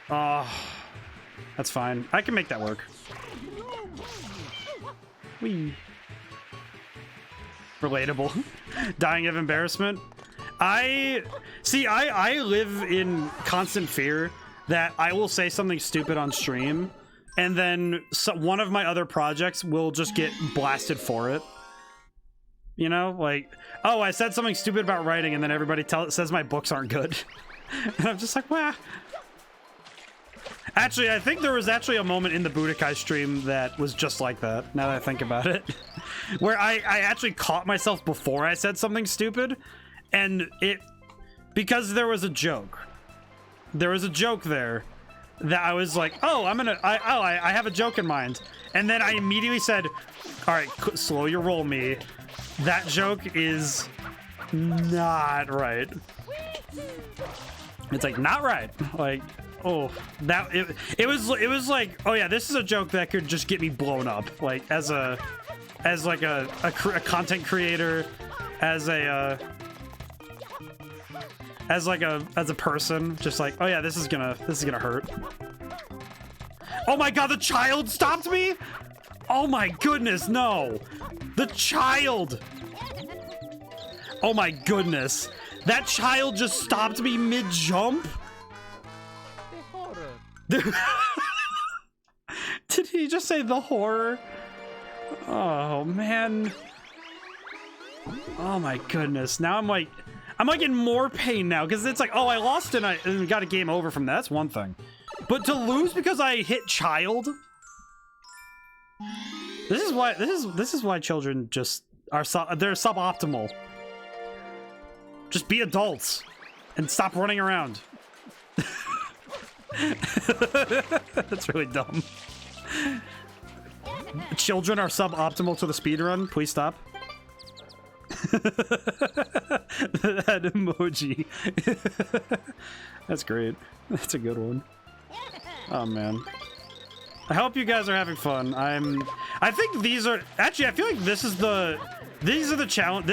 Speaker 1: That's fine. I can make that work. Whee. Relatable. Dying of embarrassment. I live in constant fear that I will say something stupid on stream and then one of my other projects will just get blasted for it. You know, like, oh, I said something stupid about writing, and then everybody says my books aren't good. And I'm just like, well. Actually, I think there was actually a moment in the Budokai stream that was just like that, now that I think about it. Where I actually caught myself before I said something stupid, and because there was a joke. There was a joke there that I was like, oh, I have a joke in mind. And then I immediately said, all right, slow your roll, me. That joke is not right. It's like, not right. Like, oh, that it was like, oh yeah, this is a joke that could just get me blown up. Like as a content creator, as a person, just like, oh yeah, this is gonna hurt. Oh my god, the child stopped me! Oh my goodness, no! The child! Oh my goodness. That child just stopped me mid-jump? Did he just say the horror? Oh man. Oh my goodness. Now I'm like in more pain now, because it's like, oh, I lost and I got a game over from that. That's one thing. But to lose because I hit child? This is why children just are they're suboptimal. Just be adults and stop running around. That's really dumb. Children are suboptimal to the speedrun. Please stop. That emoji. That's great. That's a good one. Oh man. I hope you guys are having fun. I think these are actually, I feel like these are the challenge.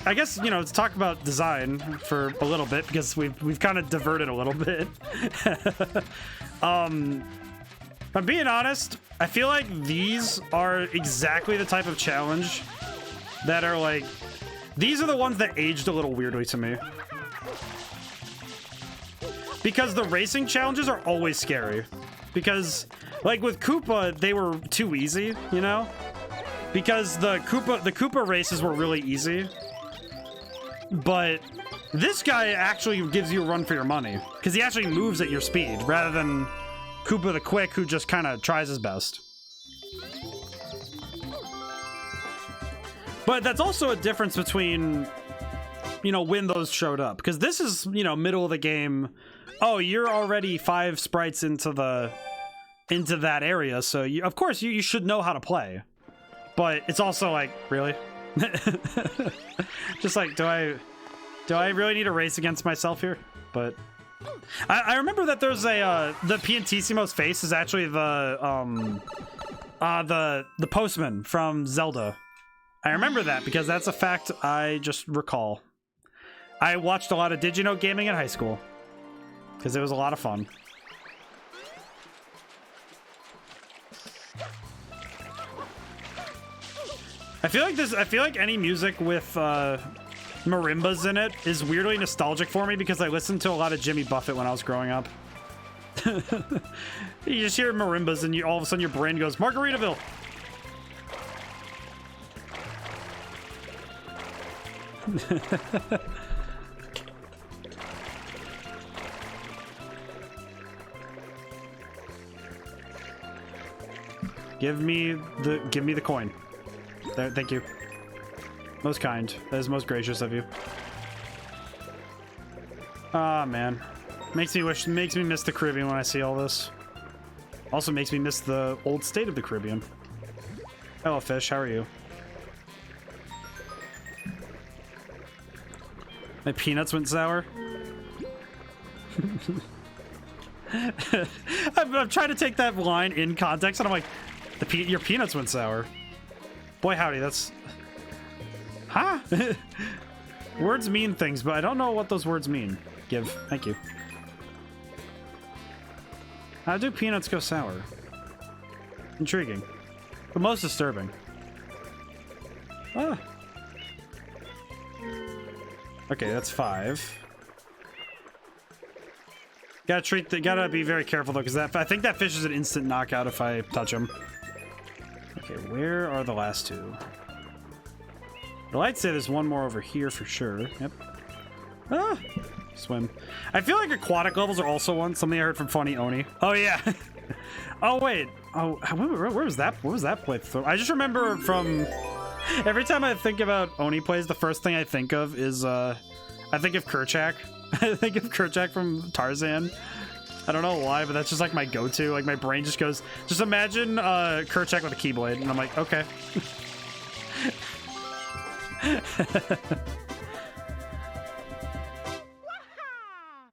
Speaker 1: I guess, you know, let's talk about design for a little bit, because we've kind of diverted a little bit. If I'm being honest, I feel like these are exactly the type of challenge that are like, these are the ones that aged a little weirdly to me. Because the racing challenges are always scary. Because, like with Koopa, they were too easy, you know? Because the Koopa races were really easy. But this guy actually gives you a run for your money. Because he actually moves at your speed, rather than Koopa the Quick, who just kind of tries his best. But that's also a difference between, you know, when those showed up. Because this is, you know, middle of the game. Oh, you're already 5 sprites into that area, so of course you should know how to play. But it's also like, really? Just like, do I really need to race against myself here? But I remember that there's a the Piantissimo's face is actually the postman from Zelda. I remember that because that's a fact I just recall. I watched a lot of Did You Know Gaming in high school because it was a lot of fun. I feel like any music with marimbas in it is weirdly nostalgic for me because I listened to a lot of Jimmy Buffett when I was growing up. You just hear marimbas and all of a sudden your brain goes, Margaritaville! Give me the coin. There, thank you. Most kind. That is most gracious of you. Ah, man. Makes me miss the Caribbean when I see all this. Also makes me miss the old state of the Caribbean. Hello, fish. How are you? My peanuts went sour. I'm trying to take that line in context, and I'm like, your peanuts went sour. Boy, howdy, that's... Huh? Words mean things, but I don't know what those words mean. Give. Thank you. How do peanuts go sour? Intriguing. But most disturbing. Ah. Okay, that's 5. Gotta be very careful though, because I think that fish is an instant knockout if I touch him. Okay, where are the last two? Well, I'd say there's one more over here for sure. Yep. Ah, swim. I feel like aquatic levels are also something I heard from Funny Oni. Oh yeah. Oh wait. Oh, where was that? What was that playthrough? I just remember from every time I think about Oni plays, the first thing I think of is I think of Kerchak. I think of Kerchak from Tarzan. I don't know why, but that's just like my go-to. Like my brain just goes, just imagine Kerchak with a Keyblade, and I'm like, okay.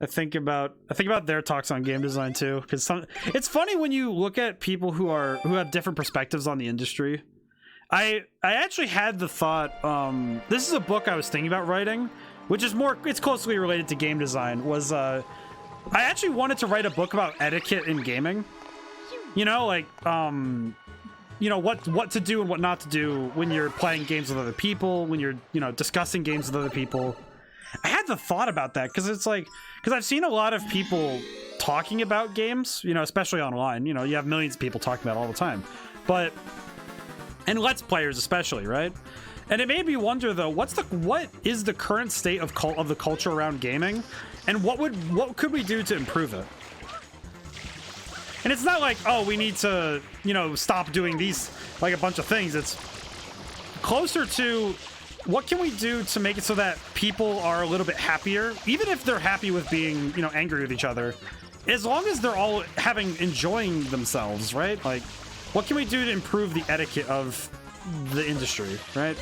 Speaker 1: I think about their talks on game design too, because it's funny when you look at people who have different perspectives on the industry. I actually had the thought, this is a book I was thinking about writing, which is it's closely related to game design, was I actually wanted to write a book about etiquette in gaming. You know, like you know, what to do and what not to do when you're playing games with other people, when you're, you know, discussing games with other people. I had the thought about that because I've seen a lot of people talking about games, you know, especially online. You know, you have millions of people talking about it all the time, and Let's Players especially, right? And it made me wonder though, what is the current state of the culture around gaming, and what could we do to improve it? And it's not like, oh, we need to, you know, stop doing these, like a bunch of things. It's closer to what can we do to make it so that people are a little bit happier, even if they're happy with being, you know, angry with each other, as long as they're all enjoying themselves, right? Like, what can we do to improve the etiquette of the industry, right?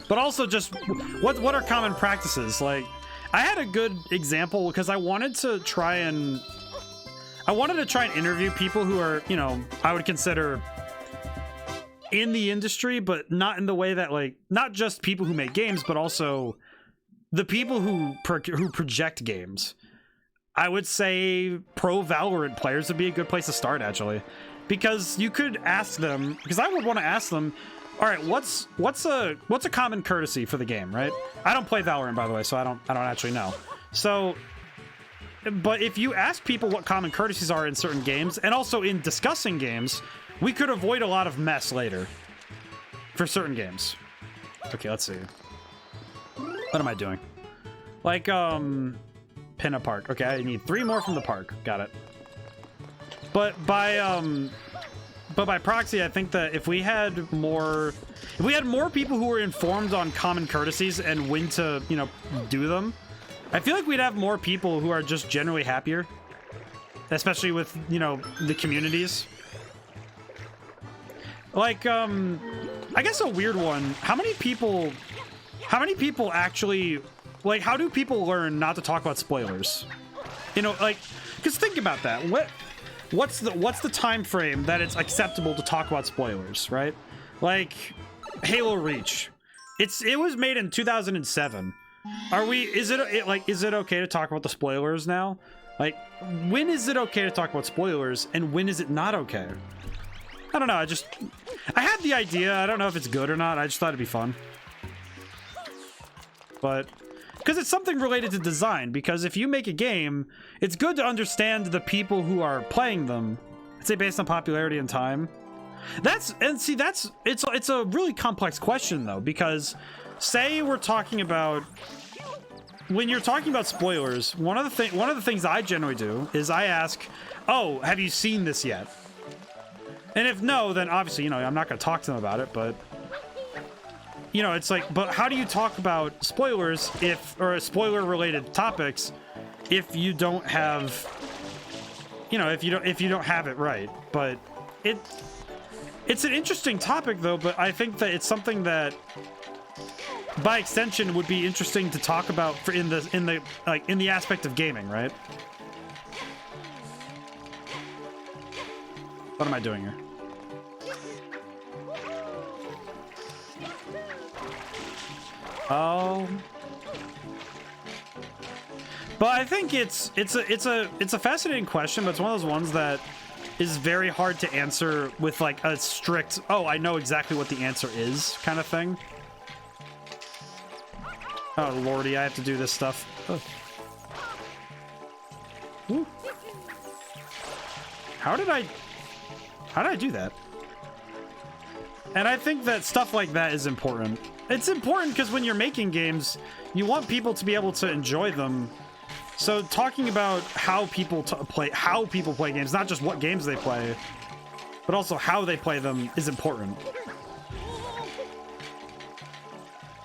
Speaker 1: But also just what are common practices? Like, I had a good example because I wanted to try and interview people who are, you know, I would consider in the industry, but not in the way that, like, not just people who make games, but also the people who project games. I would say pro Valorant players would be a good place to start, actually, because you could ask them, because I would want to ask them, all right, what's a common courtesy for the game, right? I don't play Valorant, by the way, so I don't actually know. So, but if you ask people what common courtesies are in certain games, and also in discussing games, we could avoid a lot of mess later for certain games. Okay, let's see. What am I doing? Like, pin a park. Okay, I need 3 more from the park. Got it. But by proxy, I think that if we had more people who were informed on common courtesies and when to, you know, do them, I feel like we'd have more people who are just generally happier, especially with, you know, the communities. Like, I guess a weird one. How many people actually, like, how do people learn not to talk about spoilers? You know, like, because think about that. What's the time frame that it's acceptable to talk about spoilers, right? Like, Halo Reach. It was made in 2007. Is it okay to talk about the spoilers now? Like, when is it okay to talk about spoilers, and when is it not okay? I don't know, I had the idea. I don't know if it's good or not. I just thought it'd be fun. But, because it's something related to design, because if you make a game, it's good to understand the people who are playing them. I'd say based on popularity and time. It's a really complex question though, because say we're talking about, when you're talking about spoilers, one of the things I generally do is I ask, oh, have you seen this yet? And if no, then obviously, you know, I'm not going to talk to them about it, but, you know, it's like, but how do you talk about spoilers or spoiler-related topics if you don't have, you know, if you don't have it right? But it's an interesting topic, though, but I think that it's something that, by extension, would be interesting to talk about in the aspect of gaming, right? What am I doing here? Oh, but I think it's a fascinating question, but it's one of those ones that is very hard to answer with like a strict, oh, I know exactly what the answer is kind of thing. Oh lordy, I have to do this stuff. Oh. Woo. How did I do that? And I think that stuff like that is important. It's important because when you're making games, you want people to be able to enjoy them. So talking about how people play games, not just what games they play, but also how they play them is important.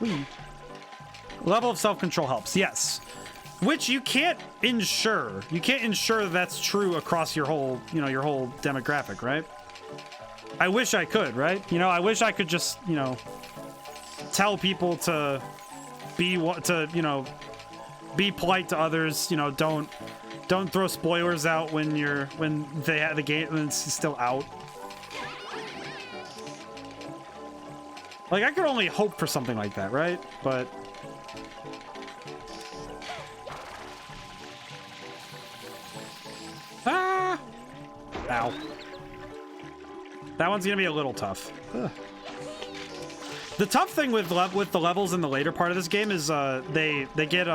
Speaker 1: Whee. Level of self-control helps, yes. Which you can't ensure. You can't ensure that's true across your whole, your whole demographic, right? I wish I could, right? I wish I could just, tell people to be polite to others, don't throw spoilers out when they have the game and it's still out. Like, I could only hope for something like that, right? But ow. That one's gonna be a little tough. Ugh. The tough thing with the levels in the later part of this game is they get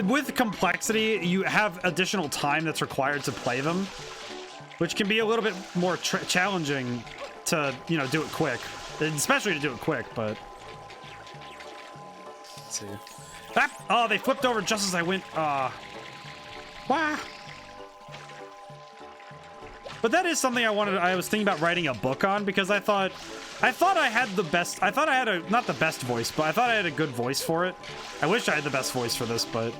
Speaker 1: with complexity, you have additional time that's required to play them, which can be a little bit more challenging to do it quick, especially to do it quick. But let's see. Oh, they flipped over just as I went. Wah. But that is something I was thinking about writing a book on, because I thought I had the best. I thought I had not the best voice, but I thought I had a good voice for it. I wish I had the best voice for this, but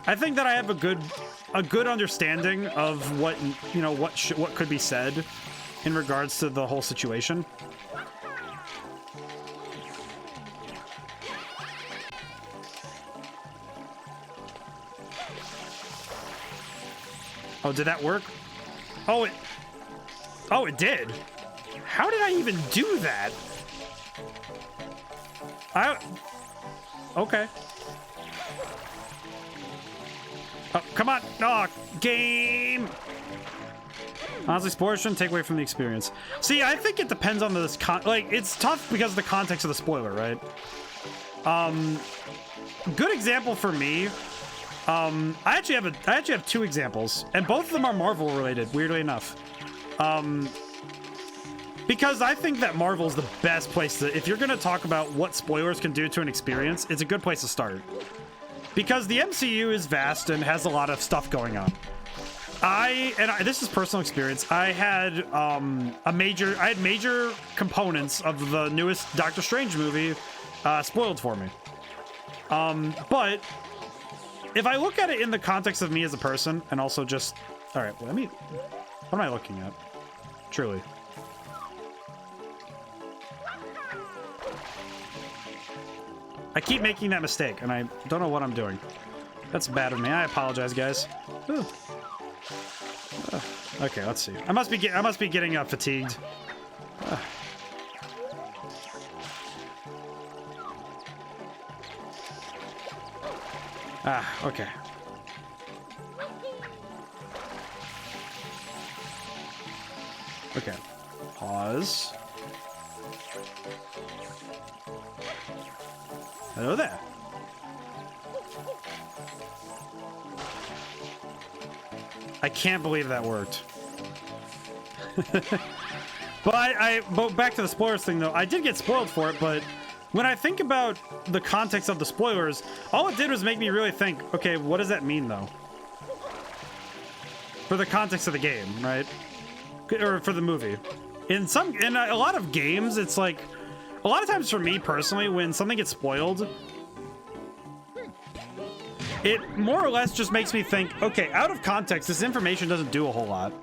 Speaker 1: I think that I have a good understanding of what what could be said in regards to the whole situation. Oh, did that work? Oh, it did. How did I even do that? Okay. Oh, come on. Oh, game. Honestly, spoilers shouldn't take away from the experience. See, I think it depends on this it's tough because of the context of the spoiler, right? Good example for me. I actually have two examples, and both of them are Marvel related, weirdly enough. Because I think that Marvel's the best place to, if you're going to talk about what spoilers can do to an experience, it's a good place to start. Because the MCU is vast and has a lot of stuff going on. This is personal experience. I had major components of the newest Doctor Strange movie spoiled for me. But if I look at it in the context of me as a person, and also just, all right, what am I looking at? Truly. I keep making that mistake, and I don't know what I'm doing. That's bad of me. I apologize, guys. Okay, let's see. I must be getting fatigued. Okay. Okay. Pause. Hello there. I can't believe that worked. But back to the spoilers thing, though. I did get spoiled for it, but when I think about the context of the spoilers, all it did was make me really think, okay, what does that mean, though? For the context of the game, right? Or for the movie. In a lot of games, it's like, a lot of times for me personally, when something gets spoiled, it more or less just makes me think, okay, out of context, this information doesn't do a whole lot.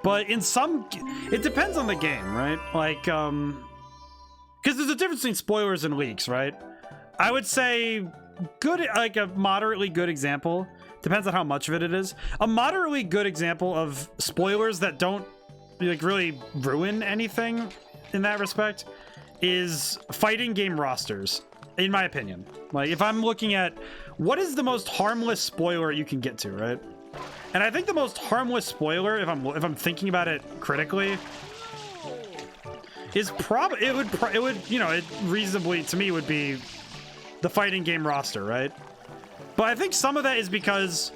Speaker 1: But it depends on the game, right? Like, because there's a difference between spoilers and leaks, right? I would say a moderately good example, depends on how much of it is. A moderately good example of spoilers that don't really ruin anything in that respect is fighting game rosters, in my opinion. Like, if I'm looking at what is the most harmless spoiler you can get to, right? And I think the most harmless spoiler, if I'm thinking about it critically, is it reasonably to me would be the fighting game roster, right? But I think some of that is because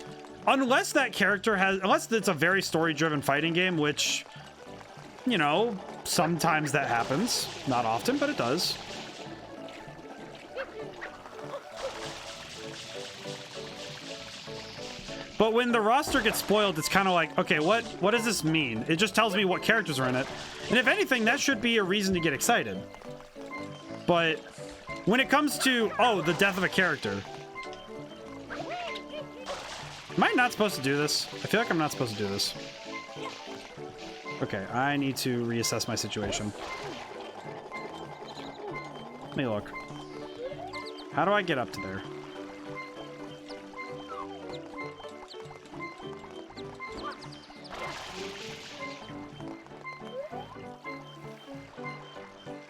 Speaker 1: unless that character has, unless it's a very story-driven fighting game, which, you know, sometimes that happens. Not often, but it does. But when the roster gets spoiled, it's kind of like, okay, what does this mean? It just tells me what characters are in it. And if anything, that should be a reason to get excited. But when it comes to, oh, the death of a character. Am I not supposed to do this? I feel like I'm not supposed to do this. Okay, I need to reassess my situation. Let me look. How do I get up to there?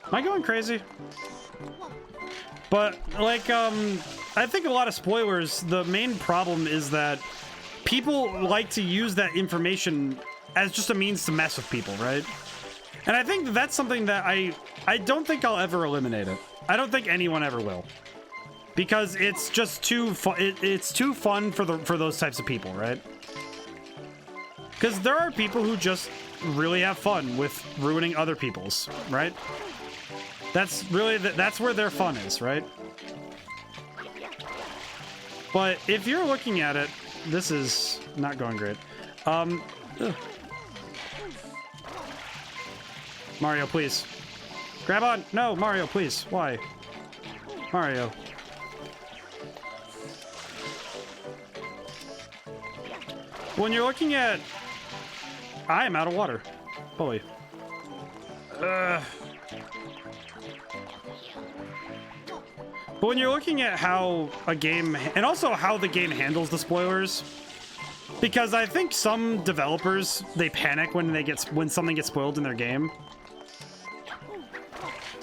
Speaker 1: Am I going crazy? But, like, I think a lot of spoilers, the main problem is that people like to use that information as just a means to mess with people, right? And I think that's something that I don't think I'll ever eliminate it. I don't think anyone ever will. Because it's just too fun. It's too fun for those types of people, right? Because there are people who just really have fun with ruining other people's, right? That's really, that's where their fun is, right? But if you're looking at it, this is not going great. Ugh. Mario, please. Grab on. No, Mario, please. Why? Mario. When you're looking at... I am out of water. Bully. But when you're looking at how a game, and also how the game handles the spoilers, because I think some developers, they panic when something gets spoiled in their game.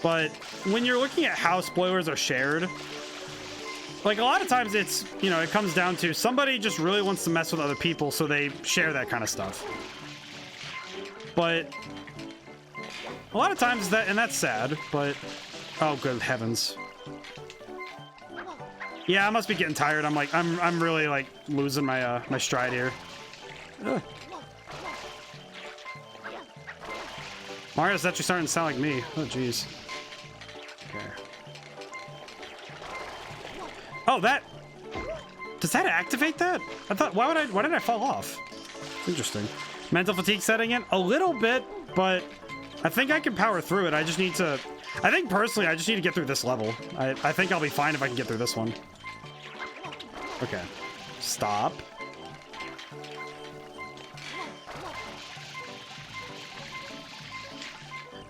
Speaker 1: But when you're looking at how spoilers are shared, like a lot of times it's, you know, it comes down to somebody just really wants to mess with other people, so they share that kind of stuff. But a lot of times that's sad, but oh good heavens. Yeah, I must be getting tired. I'm really like losing my my stride here. Ugh. Mario's actually starting to sound like me. Oh jeez. Okay. Oh, does that activate that? I thought why did I fall off? Interesting. Mental fatigue setting in a little bit, but I think I can power through it. I just need to. I think personally, I just need to get through this level. I think I'll be fine if I can get through this one. Okay. Stop.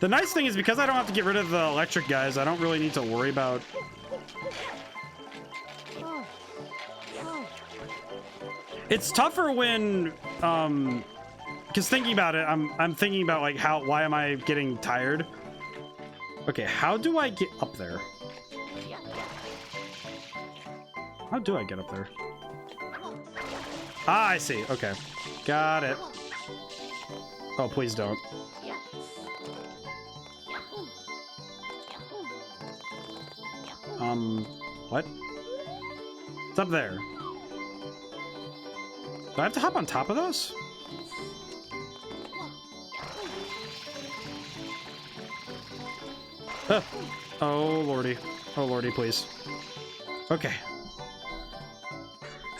Speaker 1: The nice thing is because I don't have to get rid of the electric guys, I don't really need to worry about... It's tougher when, because thinking about it, I'm thinking about like why am I getting tired? Okay, how do I get up there? How do I get up there? Ah, I see. Okay. Got it. Oh, please don't. What? It's up there. Do I have to hop on top of those? Oh, lordy. Oh, lordy, please. Okay.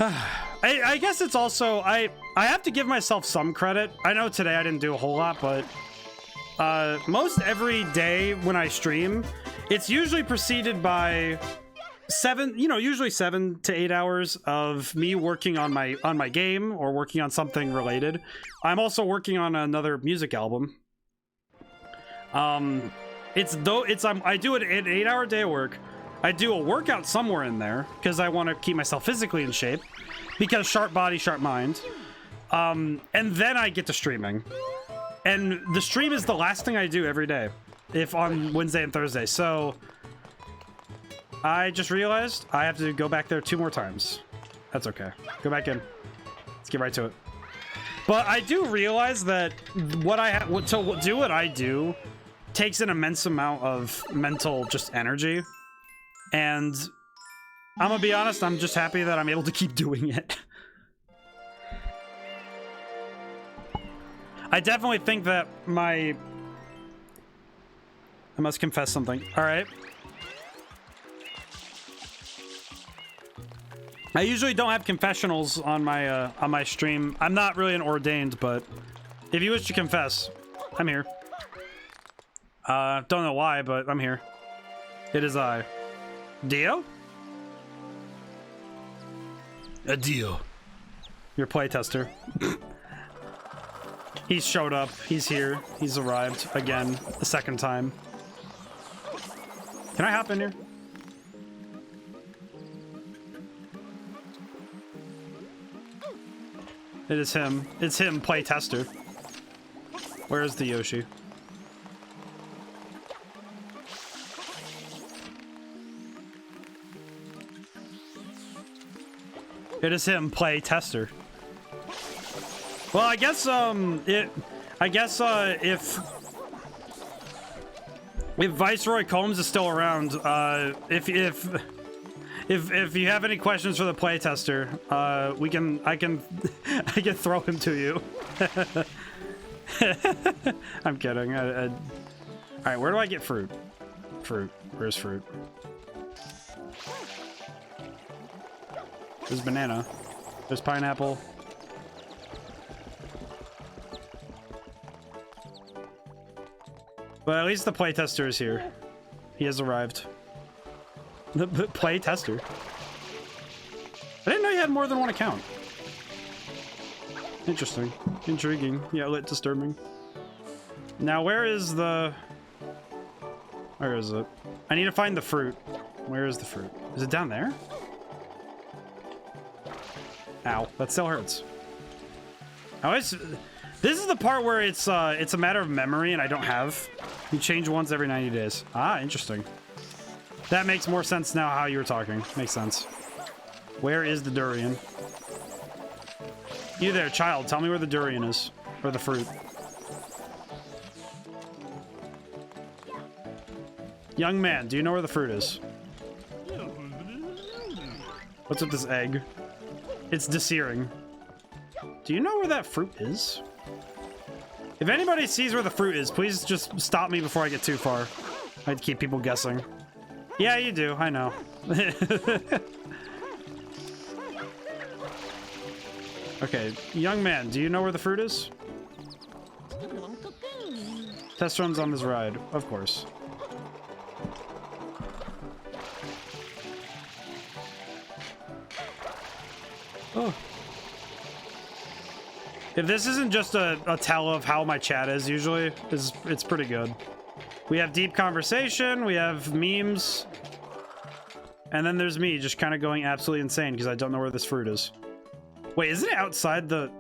Speaker 1: I guess it's also... I have to give myself some credit. I know today I didn't do a whole lot, but... most every day when I stream, it's usually preceded by... usually 7 to 8 hours of me working on my game or working on something related. I'm also working on another music album. I do an 8-hour day of work. I do a workout somewhere in there because I want to keep myself physically in shape because sharp body, sharp mind. And then I get to streaming. And the stream is the last thing I do every day, if on Wednesday and Thursday. So I just realized I have to go back there 2 more times. That's okay. Go back in. Let's get right to it. But I do realize that to do what I do takes an immense amount of mental just energy. And I'm gonna be honest, I'm just happy that I'm able to keep doing it. I definitely think that I must confess something. All right. I usually don't have confessionals on my stream. I'm not really an ordained, but if you wish to confess, I'm here. Don't know why, but I'm here. It is I. Dio? A Dio. Your playtester. He's showed up. He's here. He's arrived again, the second time. Can I hop in here? It is him. It's him, playtester. Where is the Yoshi? It is him, playtester. Well, I guess if Viceroy Combs is still around, if you have any questions for the playtester, I can throw him to you. I'm kidding. All right, where do I get fruit? Fruit. Where's fruit? There's banana. There's pineapple. But at least the playtester is here. He has arrived. The playtester. I didn't know you had more than one account. Interesting. Intriguing. Yeah, a little disturbing. Now, where is the... Where is it? I need to find the fruit. Where is the fruit? Is it down there? Ow, that still hurts. This is the part where it's a matter of memory and I don't have. You change once every 90 days. Ah, interesting. That makes more sense now how you were talking. Makes sense. Where is the durian? You there, child. Tell me where the durian is. Or the fruit. Young man, do you know where the fruit is? What's with this egg? It's desearing. Do you know where that fruit is? If anybody sees where the fruit is, please just stop me before I get too far. I'd keep people guessing. Yeah, you do. I know. Okay, young man, do you know where the fruit is? Test runs on this ride, of course. Oh. If this isn't just a tell of how my chat is usually, it's pretty good. We have deep conversation, we have memes, and then there's me just kind of going absolutely insane because I don't know where this fruit is. Wait, isn't it outside the...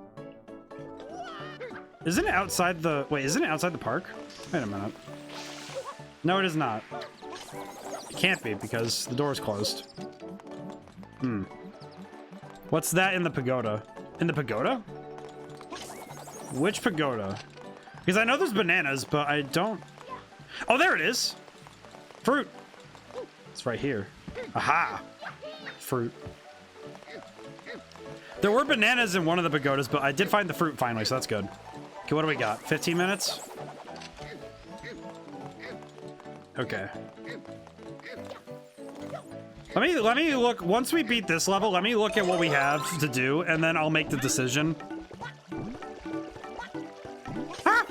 Speaker 1: Isn't it outside the... Wait, isn't it outside the park? Wait a minute. No, it is not. It can't be because the door is closed. Hmm. What's that in the pagoda? In the pagoda? Which pagoda? Because I know there's bananas, but I don't... Oh, there it is! Fruit! It's right here. Aha! Fruit. There were bananas in one of the pagodas, but I did find the fruit finally, so that's good. Okay, what do we got? 15 minutes? Okay. Let me look, once we beat this level, let me look at what we have to do, and then I'll make the decision. Ah!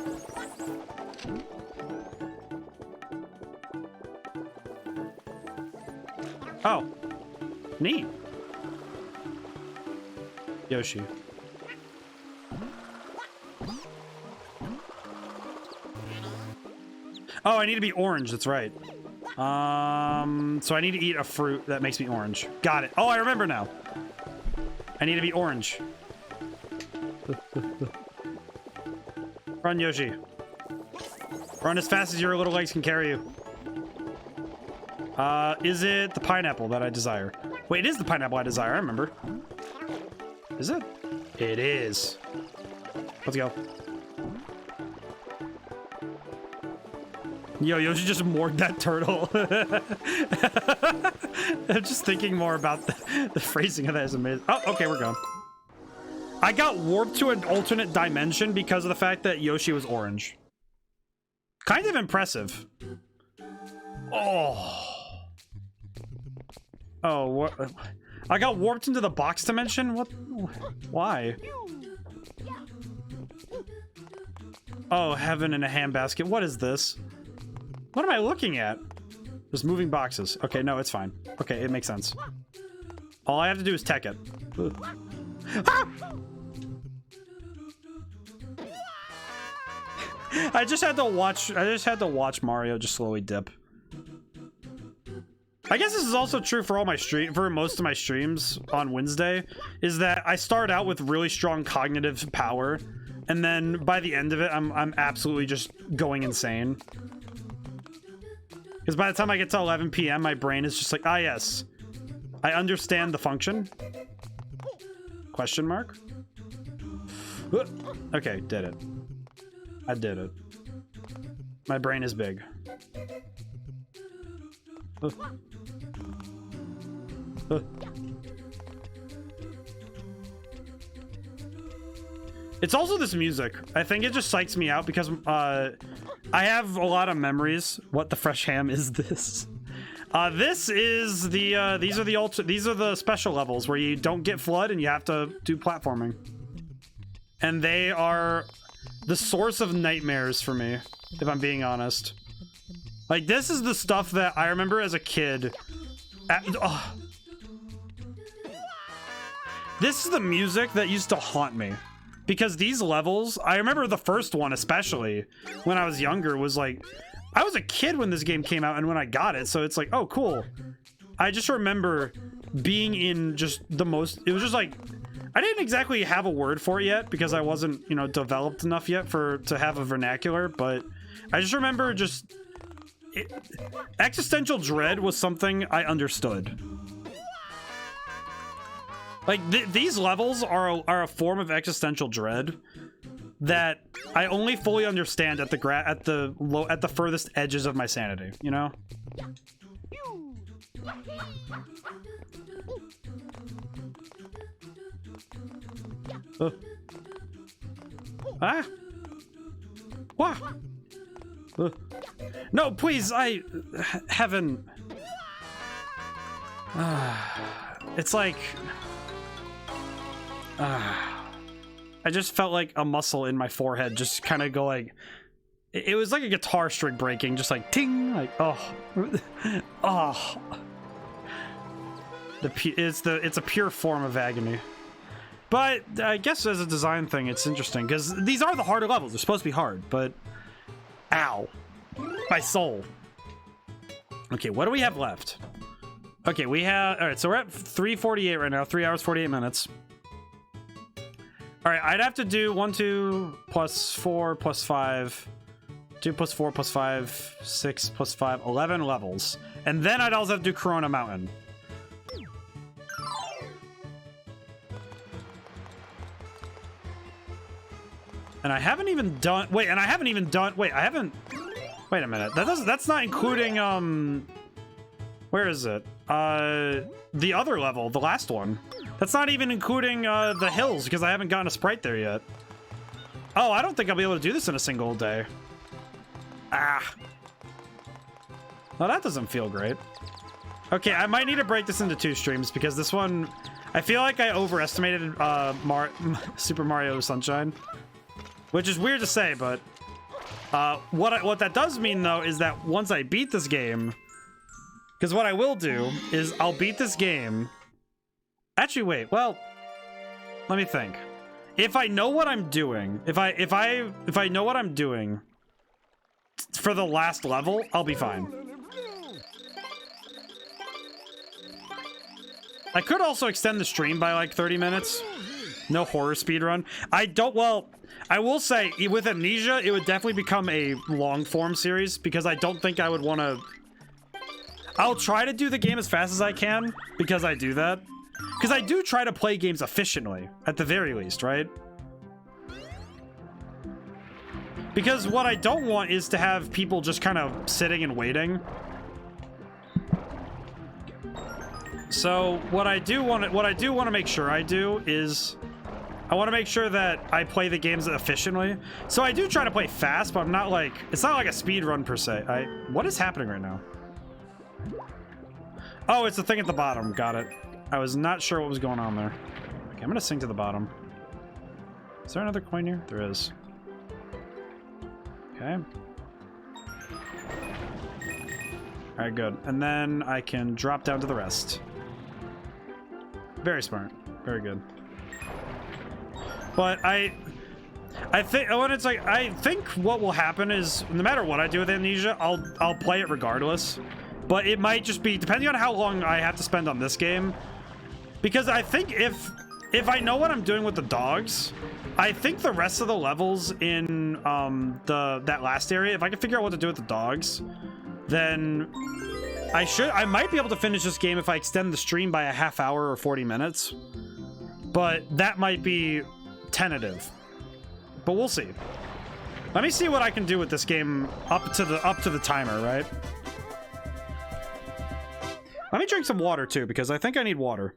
Speaker 1: Oh. Neat. Yoshi. Oh, I need to be orange, that's right. So I need to eat a fruit that makes me orange. Got it. Oh, I remember now. I need to be orange. Run, Yoshi. Run as fast as your little legs can carry you. Is it the pineapple that I desire? Wait, it is the pineapple I desire, I remember. Is it? It is. Let's go. Yo, Yoshi just moored that turtle. I'm just thinking more about the phrasing of that is amazing. Oh, okay, we're gone. I got warped to an alternate dimension because of the fact that Yoshi was orange. Kind of impressive. Oh. Oh, what? I got warped into the box dimension? What? Why? Oh, heaven in a handbasket. What is this? What am I looking at? Just moving boxes. Okay, no, it's fine. Okay, it makes sense. All I have to do is tech it. Ah! I just had to watch Mario just slowly dip. I guess this is also true for most of my streams on Wednesday, is that I start out with really strong cognitive power, and then by the end of it, I'm absolutely just going insane. Because by the time I get to 11 p.m., my brain is just like, ah, yes, I understand the function. Question mark? Okay, did it. I did it. My brain is big. It's also this music. I think it just psychs me out because I have a lot of memories. What the fresh ham is this? This is the these are the special levels where you don't get flood and you have to do platforming. And they are the source of nightmares for me, if I'm being honest. Like, this is the stuff that I remember as a kid. This is the music that used to haunt me. Because these levels, I remember the first one especially, when I was younger, was like, I was a kid when this game came out and when I got it, so it's like, oh, cool. I just remember being in just the most, it was just like, I didn't exactly have a word for it yet because I wasn't, you know, developed enough yet to have a vernacular, but I just remember just, existential dread was something I understood. Like, these levels are a form of existential dread that I only fully understand at the furthest edges of my sanity, you know? Ah! What? No, please, I haven't. It's like. I just felt like a muscle in my forehead just kind of go like. It was like a guitar string breaking, just like ting, like oh, oh. It's a pure form of agony. But I guess as a design thing, it's interesting because these are the harder levels. They're supposed to be hard, but ow, my soul. Okay, what do we have left? Okay, we have, all right, so we're at 3:48 right now, 3 hours, 48 minutes. All right, I'd have to do 1, 2 plus 4 plus 5, 2 plus 4 plus 5, 6 plus 5, 11 levels. And then I'd also have to do Corona Mountain. And I haven't even done, wait, and I haven't even done, wait, I haven't, wait a minute. That's not including, where is it? The other level, the last one. That's not even including, the hills, because I haven't gotten a sprite there yet. Oh, I don't think I'll be able to do this in a single day. Ah. Well, that doesn't feel great. Okay, I might need to break this into 2 streams, because this one, I feel like I overestimated, Super Mario Sunshine. Which is weird to say, but, what that does mean, though, is that once I beat this game, because what I will do is I'll beat this game. Actually, wait. Well, let me think. If I know what I'm doing, if I know what I'm doing for the last level, I'll be fine. I could also extend the stream by like 30 minutes. No horror speedrun. I will say with Amnesia, it would definitely become a long form series because I don't think I would want to. I'll try to do the game as fast as I can because I do that. Because I do try to play games efficiently, at the very least, right? Because what I don't want is to have people just kind of sitting and waiting. So what I do want to make sure I do is I want to make sure that I play the games efficiently. So I do try to play fast, but I'm not like, it's not like a speed run per se. What is happening right now? Oh, it's the thing at the bottom. Got it. I was not sure what was going on there. Okay, I'm gonna sink to the bottom. Is there another coin here? There is. Okay. All right, good. And then I can drop down to the rest. Very smart. Very good. But I think when it's like, I think what will happen is no matter what I do with Amnesia, I'll play it regardless. But it might just be depending on how long I have to spend on this game, because I think if I know what I'm doing with the dogs, I think the rest of the levels in that last area, if I can figure out what to do with the dogs, then I might be able to finish this game if I extend the stream by a half hour or 40 minutes. But that might be tentative. But we'll see. Let me see what I can do with this game up to the timer, right? Let me drink some water too, because I think I need water.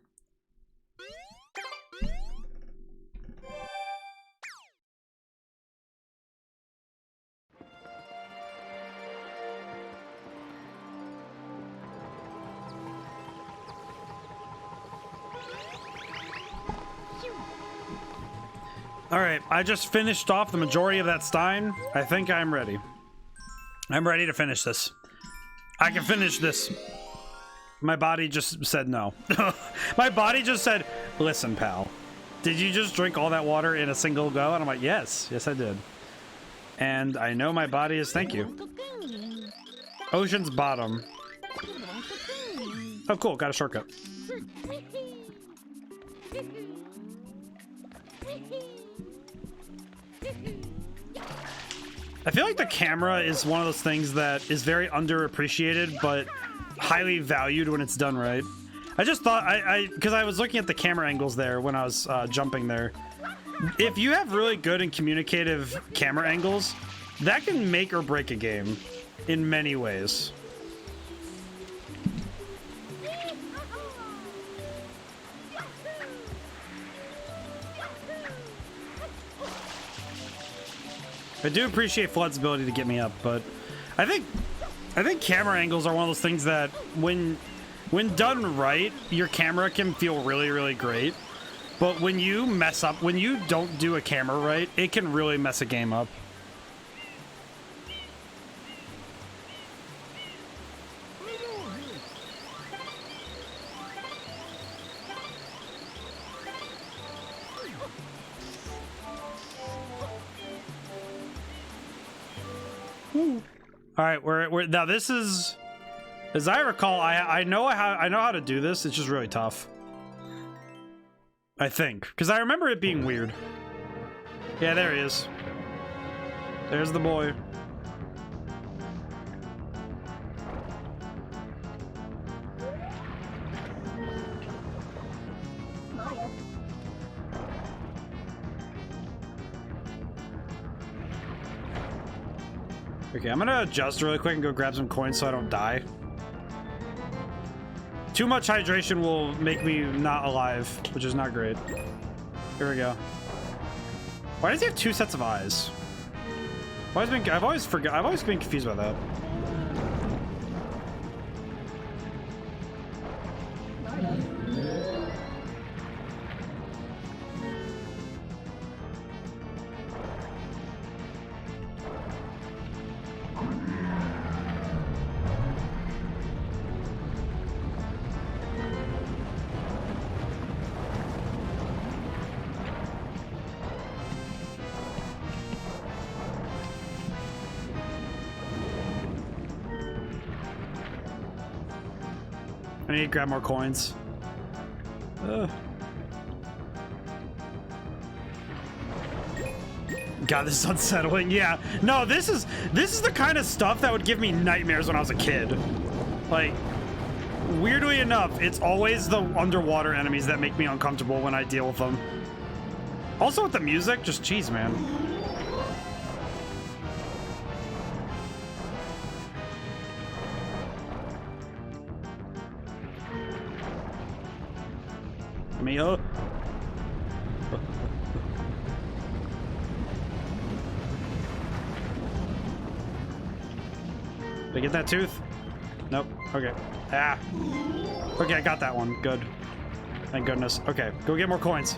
Speaker 1: All right, I just finished off the majority of that Stein. I think I'm ready. I'm ready to finish this. I can finish this. My body just said no. My body just said, listen, pal, did you just drink all that water in a single go? And I'm like, yes, I did. And I know my body is, thank you. Ocean's bottom. Oh, cool, got a shortcut. I feel like the camera is one of those things that is very underappreciated, but highly valued when it's done right. I just thought, because I was looking at the camera angles there when I was jumping there. If you have really good and communicative camera angles, that can make or break a game in many ways. I do appreciate Flood's ability to get me up, but I think camera angles are one of those things that when done right, your camera can feel really, really great. But when you mess up, when you don't do a camera right, it can really mess a game up. All right, we're now. This is, as I recall, I know how to do this. It's just really tough. I think, because I remember it being weird. Yeah, there he is. There's the boy. Okay, I'm gonna adjust really quick and go grab some coins so I don't die. Too much hydration will make me not alive, which is not great. Here we go. Why does he have two sets of eyes? I've always been confused by that. I need to grab more coins. God, this is unsettling. Yeah. No, this is the kind of stuff that would give me nightmares when I was a kid. Like, weirdly enough, it's always the underwater enemies that make me uncomfortable when I deal with them. Also with the music, just jeez, man. Did I get that tooth? Nope. Okay. Ah. Okay, I got that one. Good. Thank goodness. Okay, go get more coins.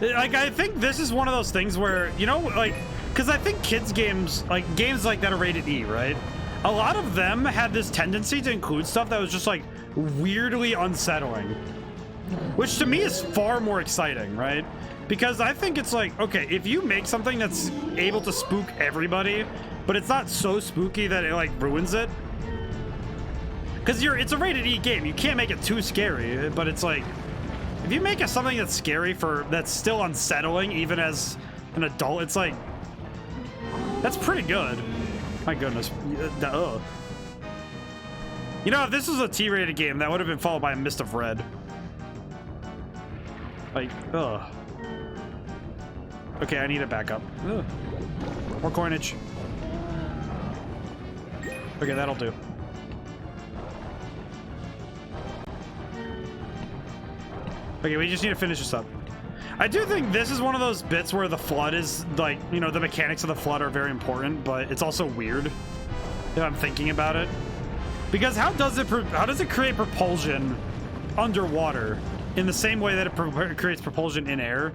Speaker 1: Like, I think this is one of those things where, you know, like, because I think kids games like that are rated E, right? A lot of them had this tendency to include stuff that was just like weirdly unsettling, which to me is far more exciting, right? Because I think it's like, okay, if you make something that's able to spook everybody, but it's not so spooky that it like ruins it, because it's a rated E game, you can't make it too scary. But it's like, if you make something that's scary that's still unsettling even as an adult, it's like, that's pretty good. My goodness. Ugh. You know, if this was a T-rated game, that would have been followed by a Mist of Red. Like, ugh. Okay, I need a backup. Ugh. More coinage. Okay, that'll do. Okay, we just need to finish this up. I do think this is one of those bits where the flood is, like, you know, the mechanics of the flood are very important, but it's also weird if I'm thinking about it. Because how does it create propulsion underwater in the same way that it creates propulsion in air?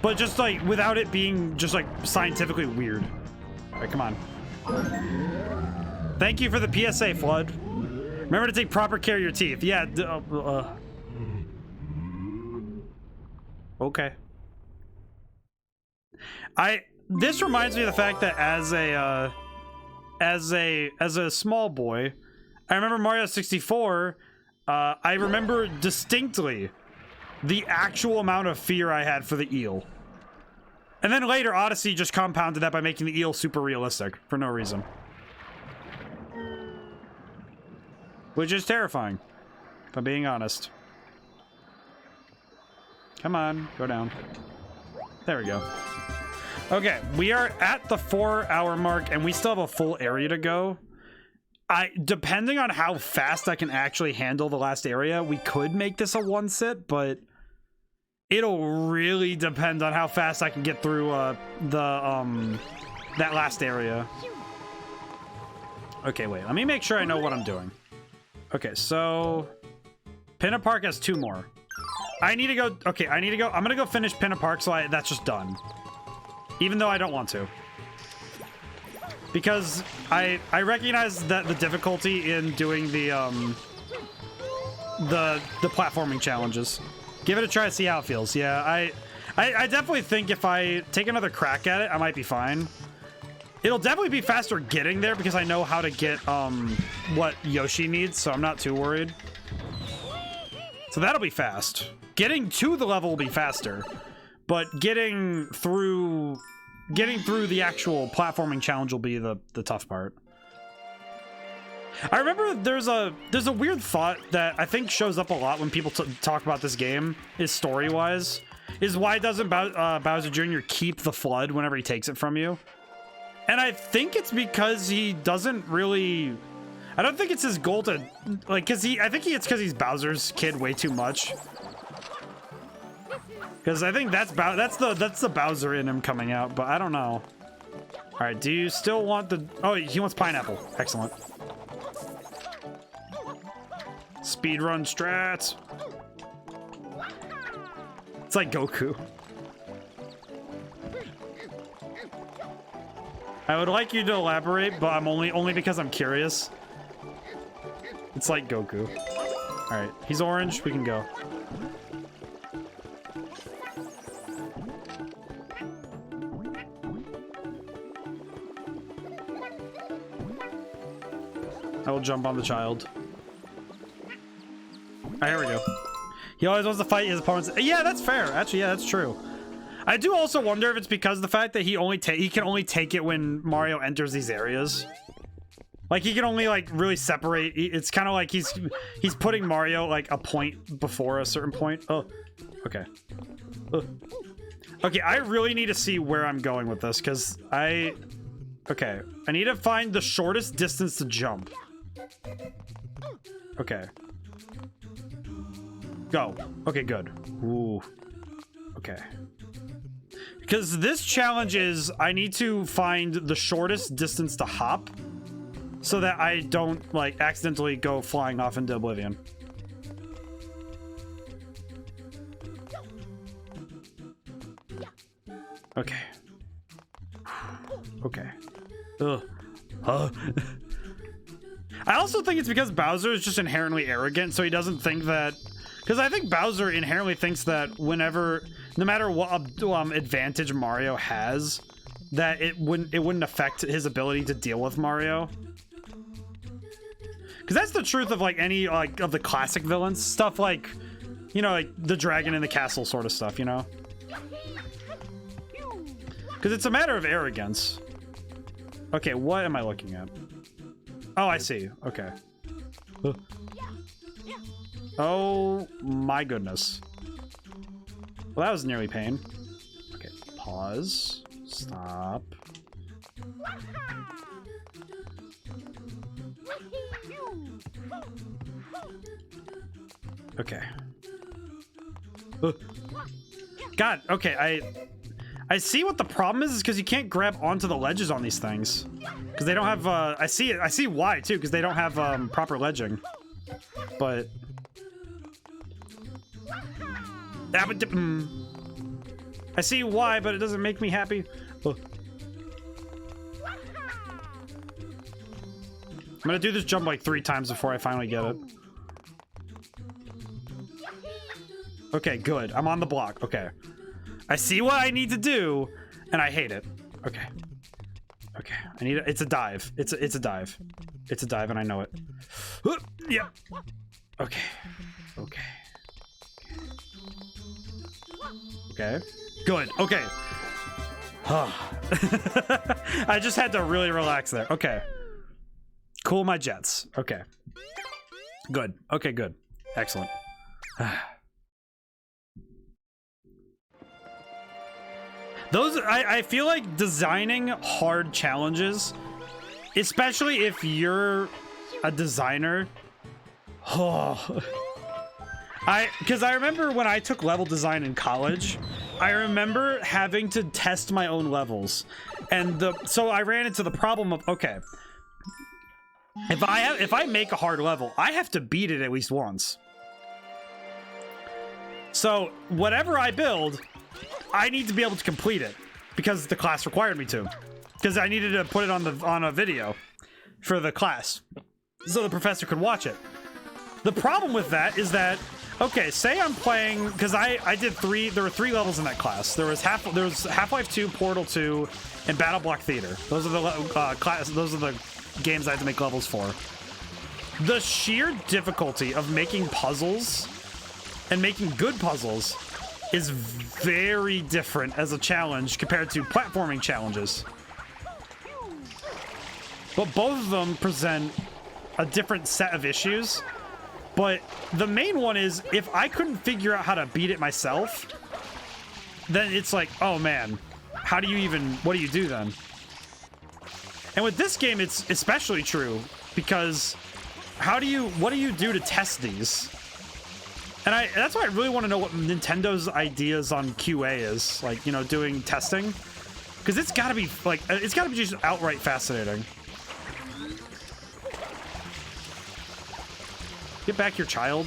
Speaker 1: But just, like, without it being just, like, scientifically weird. All right, come on. Thank you for the PSA, Flood. Remember to take proper care of your teeth. Yeah, okay. This reminds me of the fact that as a small boy, I remember Mario 64. I remember distinctly the actual amount of fear I had for the eel. And then later, Odyssey just compounded that by making the eel super realistic for no reason. Which is terrifying, if I'm being honest. Come on, go down. There we go. Okay, we are at the 4-hour mark, and we still have a full area to go. Depending on how fast I can actually handle the last area, we could make this a one-sit, but it'll really depend on how fast I can get through that last area. Okay, wait. Let me make sure I know what I'm doing. Okay, so Pinna Park has 2 more. I need to go. Okay, I need to go. I'm gonna go finish Pinna Park, so that's just done. Even though I don't want to, because I recognize that the difficulty in doing the platforming challenges. Give it a try to see how it feels. Yeah, I definitely think if I take another crack at it, I might be fine. It'll definitely be faster getting there because I know how to get what Yoshi needs, so I'm not too worried. So that'll be fast. Getting to the level will be faster, but getting through the actual platforming challenge will be the tough part. I remember there's a weird thought that I think shows up a lot when people talk about this game, is story-wise, is why doesn't Bowser Jr. keep the flood whenever he takes it from you? And I think it's because he doesn't really... I don't think it's his goal to... like, I think it's because he's Bowser's kid way too much. Because I think that's the Bowser in him coming out, but I don't know. Alright, do you still want the... oh, he wants pineapple. Excellent. Speedrun strats. It's like Goku. I would like you to elaborate, but I'm only because I'm curious. It's like Goku. Alright, he's orange, we can go. I will jump on the child. Alright, here we go. He always wants to fight his opponents. Yeah, that's fair. Actually, yeah, that's true. I do also wonder if it's because of the fact that he can only take it when Mario enters these areas. Like, he can only, like, really separate. It's kind of like he's putting Mario, like, a point before a certain point. Oh, okay. Ugh. Okay, I really need to see where I'm going with this, because okay, I need to find the shortest distance to jump. Okay. Go. Okay, good. Ooh. Okay. Because this challenge is I need to find the shortest distance to hop so that I don't like accidentally go flying off into oblivion. Okay. Okay. Ugh. Huh. I also think it's because Bowser is just inherently arrogant, so he doesn't think that... Because I think Bowser inherently thinks that whenever... No matter what advantage Mario has, that it wouldn't affect his ability to deal with Mario. Because that's the truth of, like, any, like, of the classic villains. Stuff like, you know, like, the dragon in the castle sort of stuff, you know? Because it's a matter of arrogance. Okay, what am I looking at? Oh, I see. Okay. Oh my goodness. Well, that was nearly pain. Okay, pause. Stop. Okay. God, okay, I see what the problem is because you can't grab onto the ledges on these things. Because they don't have, I see why, too, because they don't have, proper ledging. But... I see why, but it doesn't make me happy. Oh. I'm gonna do this jump like 3 times before I finally get it. Okay, good. I'm on the block. Okay. I see what I need to do, and I hate it. Okay. Okay. I need it. It's a dive. It's a dive. It's a dive, and I know it. Yeah. Okay. Okay. Okay. Good. Okay. I just had to really relax there. Okay. Cool my jets. Okay. Good. Okay, good. Excellent. Those, I feel like designing hard challenges, especially if you're a designer. Oh. Because I remember when I took level design in college, I remember having to test my own levels. And so I ran into the problem of, okay, if I make a hard level, I have to beat it at least once. So whatever I build, I need to be able to complete it because the class required me to. Because I needed to put it on a video for the class so the professor could watch it. The problem with that is that, okay, say I'm playing, because I did there were 3 levels in that class. There was Half-Life 2, Portal 2, and Battle Block Theater. Those are the games I had to make levels for. The sheer difficulty of making puzzles and making good puzzles is very different as a challenge compared to platforming challenges. But both of them present a different set of issues. But the main one is, if I couldn't figure out how to beat it myself, then it's like, oh man, what do you do then? And with this game, it's especially true, because what do you do to test these? And that's why I really want to know what Nintendo's ideas on QA is, like, you know, doing testing. Because it's gotta be, like, it's gotta be just outright fascinating. Get back your child.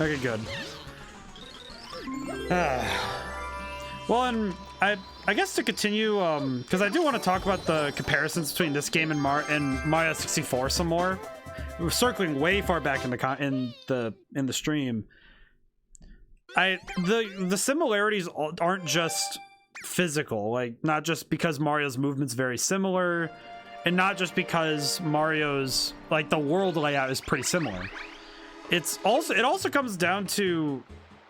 Speaker 1: Okay, good. Well, and I guess to continue, because I do want to talk about the comparisons between this game and Mario 64 some more. We're circling way far back in the stream. The similarities aren't just physical, like not just because Mario's movement's very similar, and not just because Mario's, like, the world layout is pretty similar. It also comes down to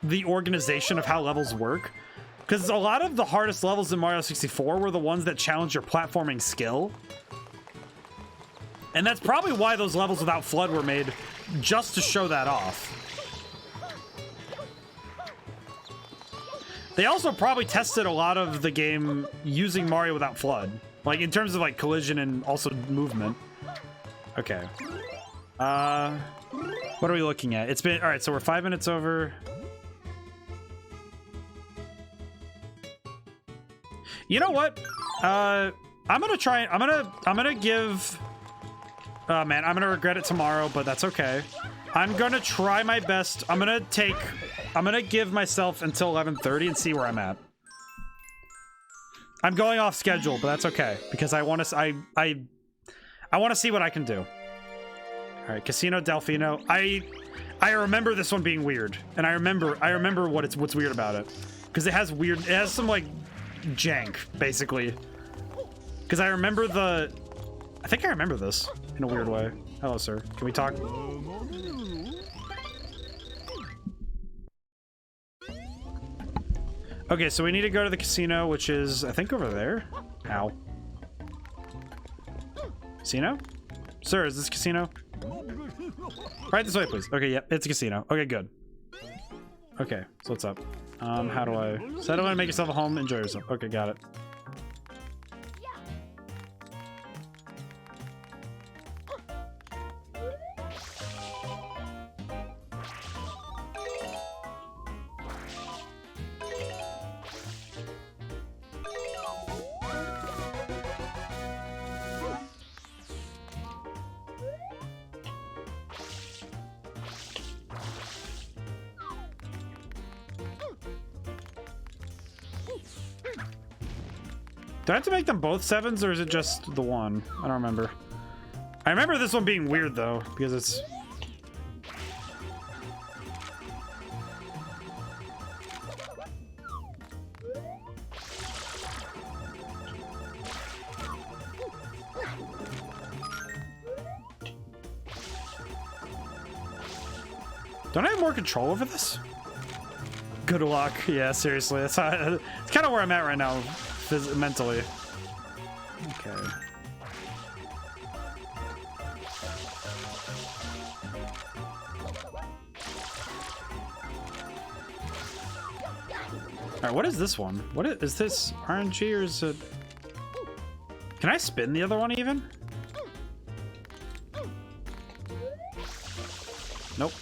Speaker 1: the organization of how levels work, because a lot of the hardest levels in Mario 64 were the ones that challenge your platforming skill. And that's probably why those levels without FLUDD were made, just to show that off. They also probably tested a lot of the game using Mario without FLUDD. Like, in terms of, like, collision and also movement. Okay. What are we looking at? It's been... Alright, so we're 5 minutes over. You know what? I'm gonna try... I'm gonna give... Oh, man, I'm gonna regret it tomorrow, but that's okay. I'm gonna try my best. I'm gonna give myself until 11:30 and see where I'm at. I'm going off schedule, but that's okay because I want to. I want to see what I can do. All right, Casino Delfino. I remember this one being weird, and I remember what's weird about it because it has some like jank basically. Because I remember I think I remember this in a weird way. Hello, sir. Can we talk? Okay, so we need to go to the casino, which is, I think, over there. Ow. Casino? Sir, is this casino? Right this way, please. Okay, yep, it's a casino. Okay, good. Okay, so what's up? How do I... Settle in, make yourself a home, enjoy yourself. Okay, got it. Do I have to make them both 7s, or is it just the one? I don't remember. I remember this one being weird, though, because it's... Don't I have more control over this? Good luck. Yeah, seriously. That's kind of where I'm at right now. Mentally. Okay. Alright, what is this one? What is this RNG or is it... Can I spin the other one even? Nope.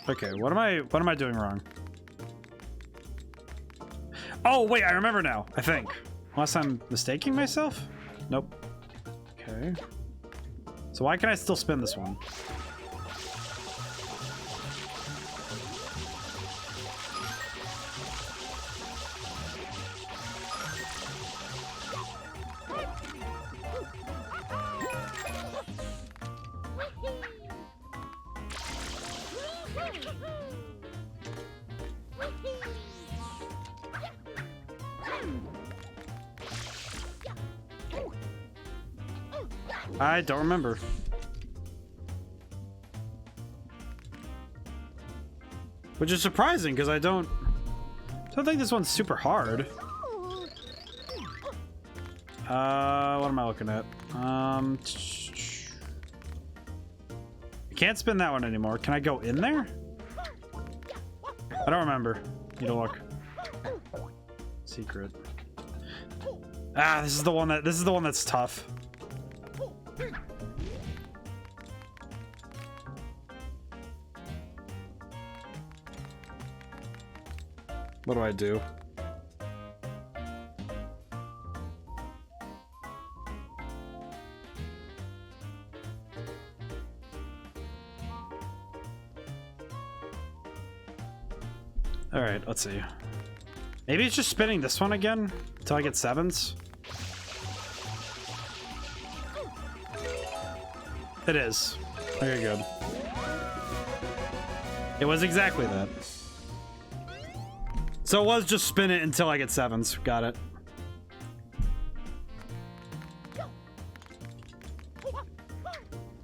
Speaker 1: Okay, what am I doing wrong? Oh, wait, I remember now, I think. Unless I'm mistaking myself? Nope. Okay. So why can I still spin this one? I don't remember. Which is surprising because I don't think this one's super hard. What am I looking at? I can't spin that one anymore. Can I go in there? I don't remember. Need to look. Secret. Ah, this is the one that's tough. What do I do? All right, let's see. Maybe it's just spinning this one again until I get 7s. It is. Okay, good. It was exactly that. So it was just spin it until I get 7s. Got it.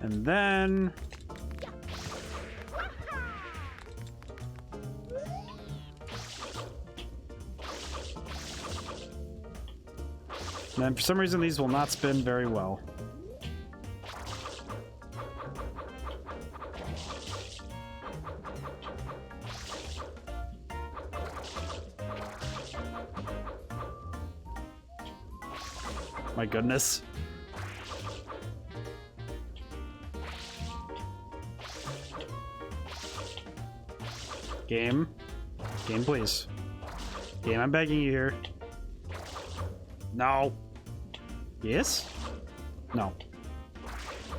Speaker 1: And then... And for some reason, these will not spin very well. My goodness. Game. Game, please. Game, I'm begging you here. No. Yes? No.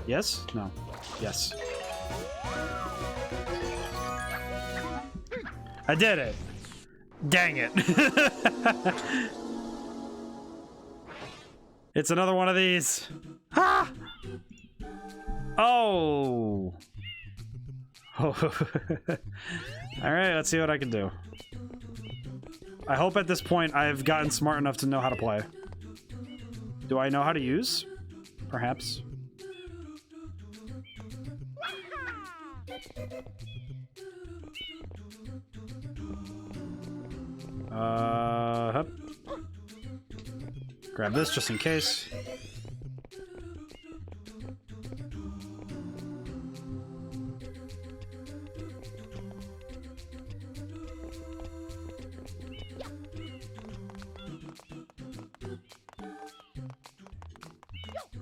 Speaker 1: Yes? No. Yes. I did it. Dang it. It's another one of these. Ah! Oh. All right, let's see what I can do. I hope at this point I've gotten smart enough to know how to play. Do I know how to use? Perhaps. Hup. Grab this just in case.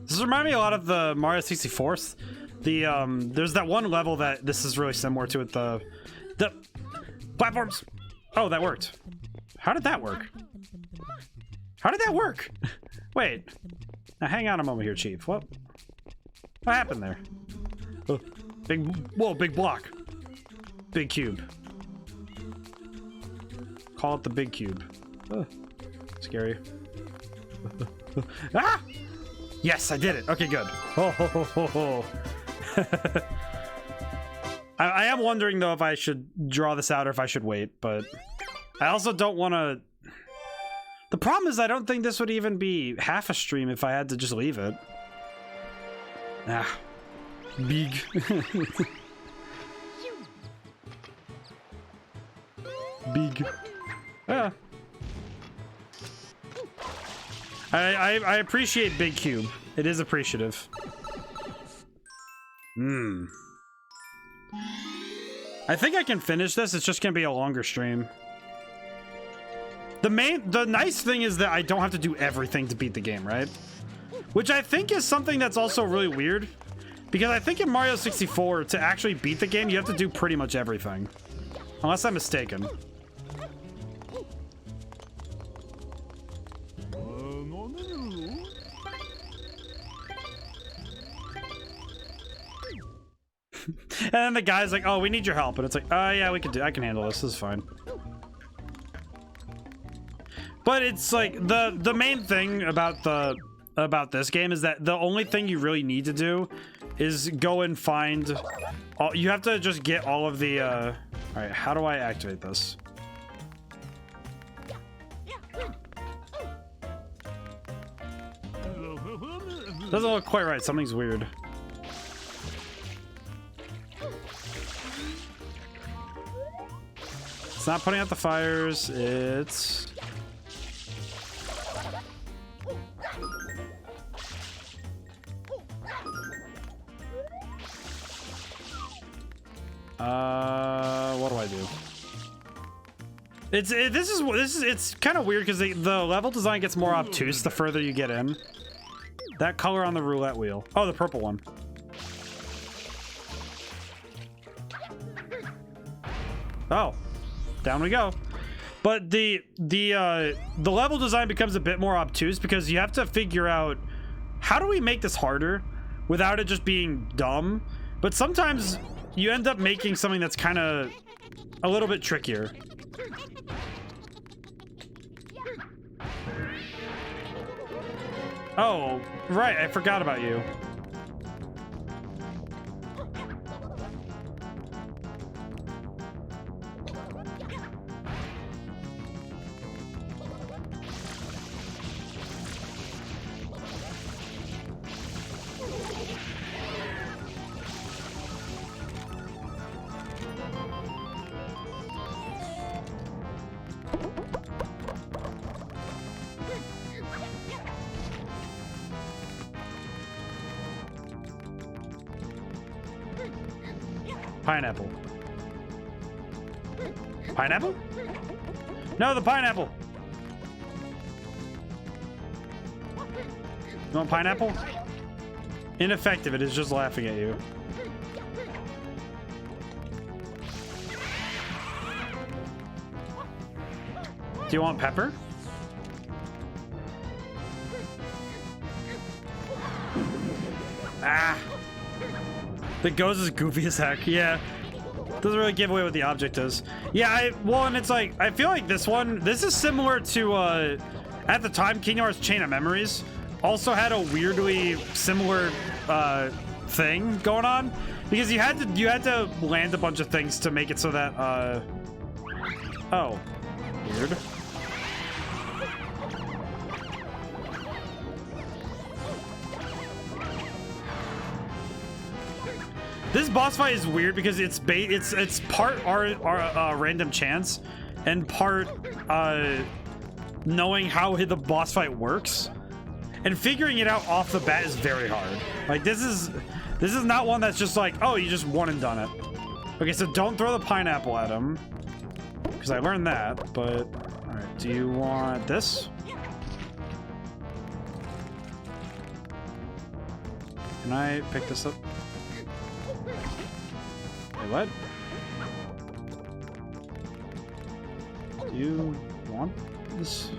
Speaker 1: This reminds me a lot of the Mario 64. There's that one level that this is really similar to it. The platforms. Oh, that worked. How did that work? How did that work? Wait. Now hang on a moment here, Chief. What happened there? Oh, big block. Big cube. Call it the big cube. Scary. Ah! Yes, I did it. Okay, good. I am wondering though if I should draw this out or if I should wait, but I also don't want to. The problem is I don't think this would even be half a stream if I had to just leave it. Ah, big. Big. Ah. I appreciate Big Cube. It is appreciative. I think I can finish this. It's just gonna be a longer stream. The nice thing is that I don't have to do everything to beat the game, right? Which I think is something that's also really weird. Because I think in Mario 64, to actually beat the game, you have to do pretty much everything. Unless I'm mistaken. And then the guy's like, oh, we need your help. And it's like, oh yeah, I can handle this. This is fine. But it's like the main thing about this game is that the only thing you really need to do is go and find you have to just get all of the all right, how do I activate this? Doesn't look quite right. Something's weird. It's not putting out the fires. It's what do I do? It's kind of weird because the level design gets more obtuse the further you get in. That color on the roulette wheel. Oh, the purple one. Oh, down we go. But the level design becomes a bit more obtuse because you have to figure out how do we make this harder without it just being dumb. But sometimes you end up making something that's kind of a little bit trickier. Oh, right, I forgot about you. Pineapple. Pineapple? No, the pineapple. You want pineapple? Ineffective. It is just laughing at you. Do you want pepper? Ah! The ghost is goofy as heck. Yeah. Doesn't really give away what the object is. Yeah, well, and it's like, I feel like this is similar to, at the time, Kingdom Hearts Chain of Memories also had a weirdly similar, thing going on. Because you had to land a bunch of things to make it so that, oh. Weird. This boss fight is weird because it's part random chance and part knowing how the boss fight works, and figuring it out off the bat is very hard. Like this is not one that's just like, oh, you just one and done it. Okay, so don't throw the pineapple at him because I learned that. But all right, do you want this? Can I pick this up? Wait, what? Do you want this?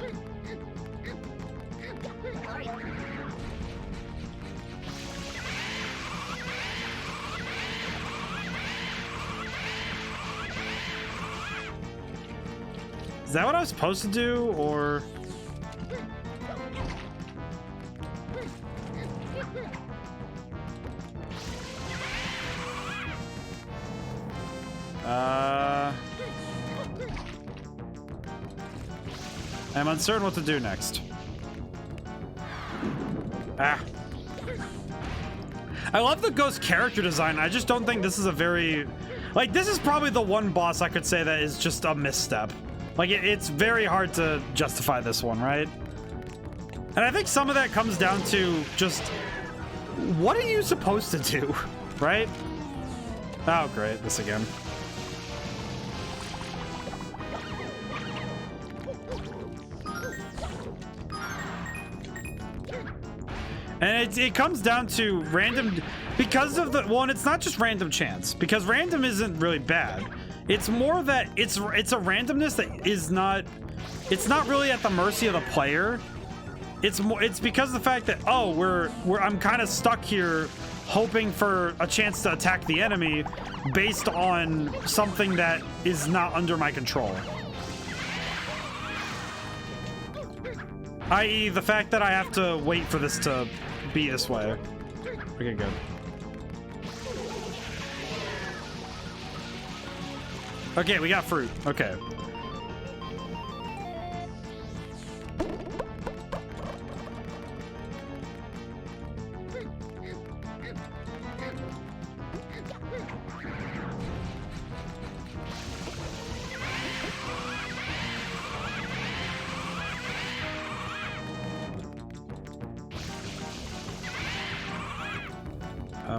Speaker 1: Is that what I was supposed to do, or? I'm uncertain what to do next. Ah. I love the ghost character design. I just don't think this is a very... Like, this is probably the one boss I could say that is just a misstep. Like, it's very hard to justify this one, right? And I think some of that comes down to just... What are you supposed to do, right? Oh, great. This again. And it comes down to random, because of the, well, and it's not just random chance, because random isn't really bad. It's more that it's a randomness that is not, it's not really at the mercy of the player. It's more, it's because of the fact that, oh, I'm kind of stuck here hoping for a chance to attack the enemy based on something that is not under my control. I.e. the fact that I have to wait for this to be this way. Okay, good. Okay, we got fruit. Okay.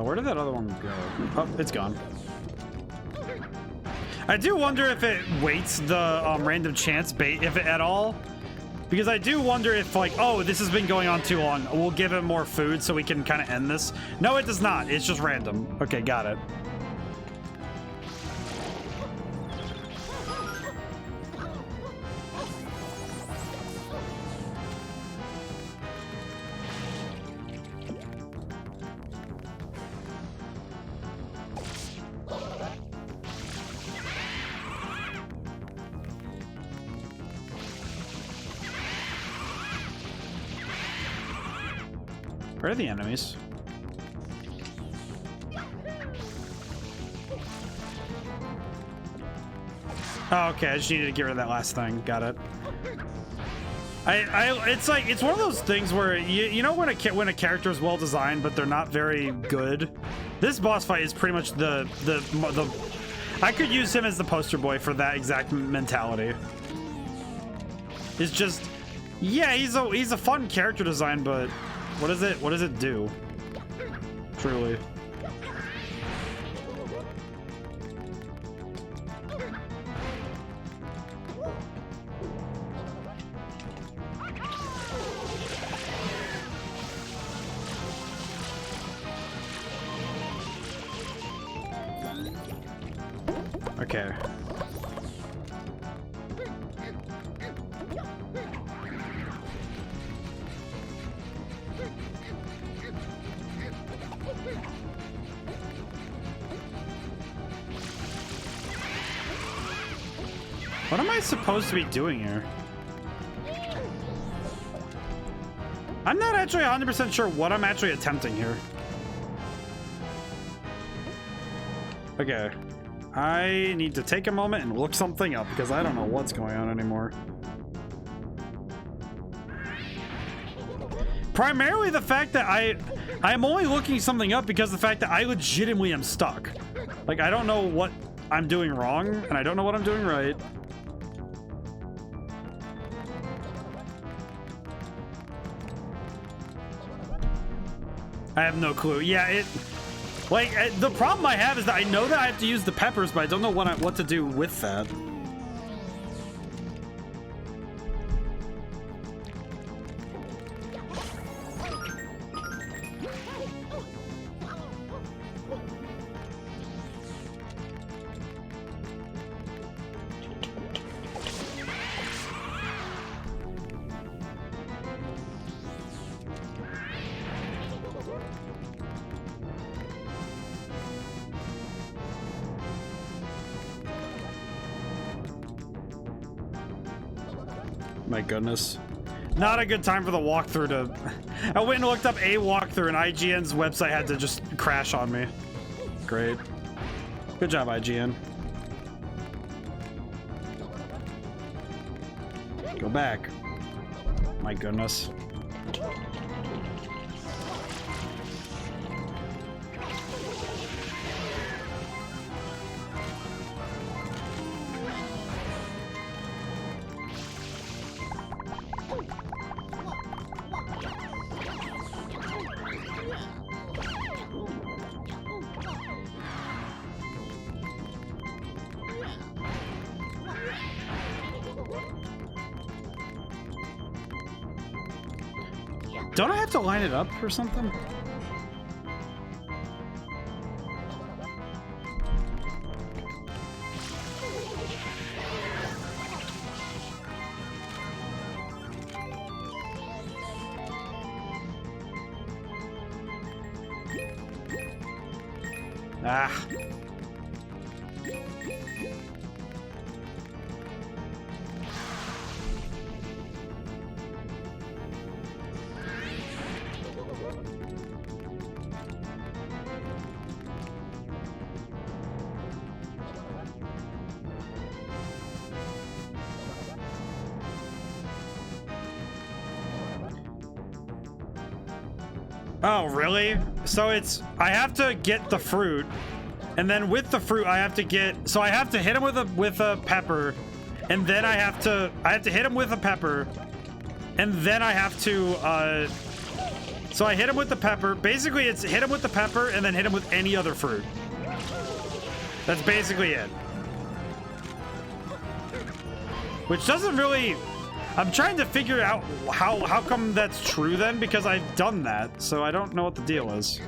Speaker 1: Where did that other one go? Oh, it's gone. I do wonder if it weights the random chance bait, if it at all. Because I do wonder if, like, oh, this has been going on too long. We'll give it more food so we can kind of end this. No, it does not. It's just random. Okay, got it. Where are the enemies? Oh, okay. I just needed to get rid of that last thing. Got it. It's like, it's one of those things where you know when a character is well designed but they're not very good. This boss fight is pretty much the I could use him as the poster boy for that exact mentality. It's just, yeah, he's a fun character design, but what does it do? Truly. Okay. What am I supposed to be doing here? I'm not actually 100% sure what I'm actually attempting here. Okay. I need to take a moment and look something up because I don't know what's going on anymore. Primarily the fact that I'm only looking something up because of the fact that I legitimately am stuck. Like, I don't know what I'm doing wrong, and I don't know what I'm doing right. I have no clue. Yeah, the problem I have is that I know that I have to use the peppers, but I don't know what to do with that. My goodness. Not a good time for the walkthrough to... I went and looked up a walkthrough and IGN's website had to just crash on me. Great. Good job, IGN. Go back. My goodness. Don't I have to line it up or something? Ah. Oh, really? So I have to get the fruit, and then with the fruit I have to get, so I have to hit him with a pepper, and then I have to hit him with a pepper, and then I have to, so I hit him with the pepper. Basically, it's hit him with the pepper and then hit him with any other fruit. That's basically it. Which doesn't really... I'm trying to figure out how come that's true then, because I've done that, so I don't know what the deal is.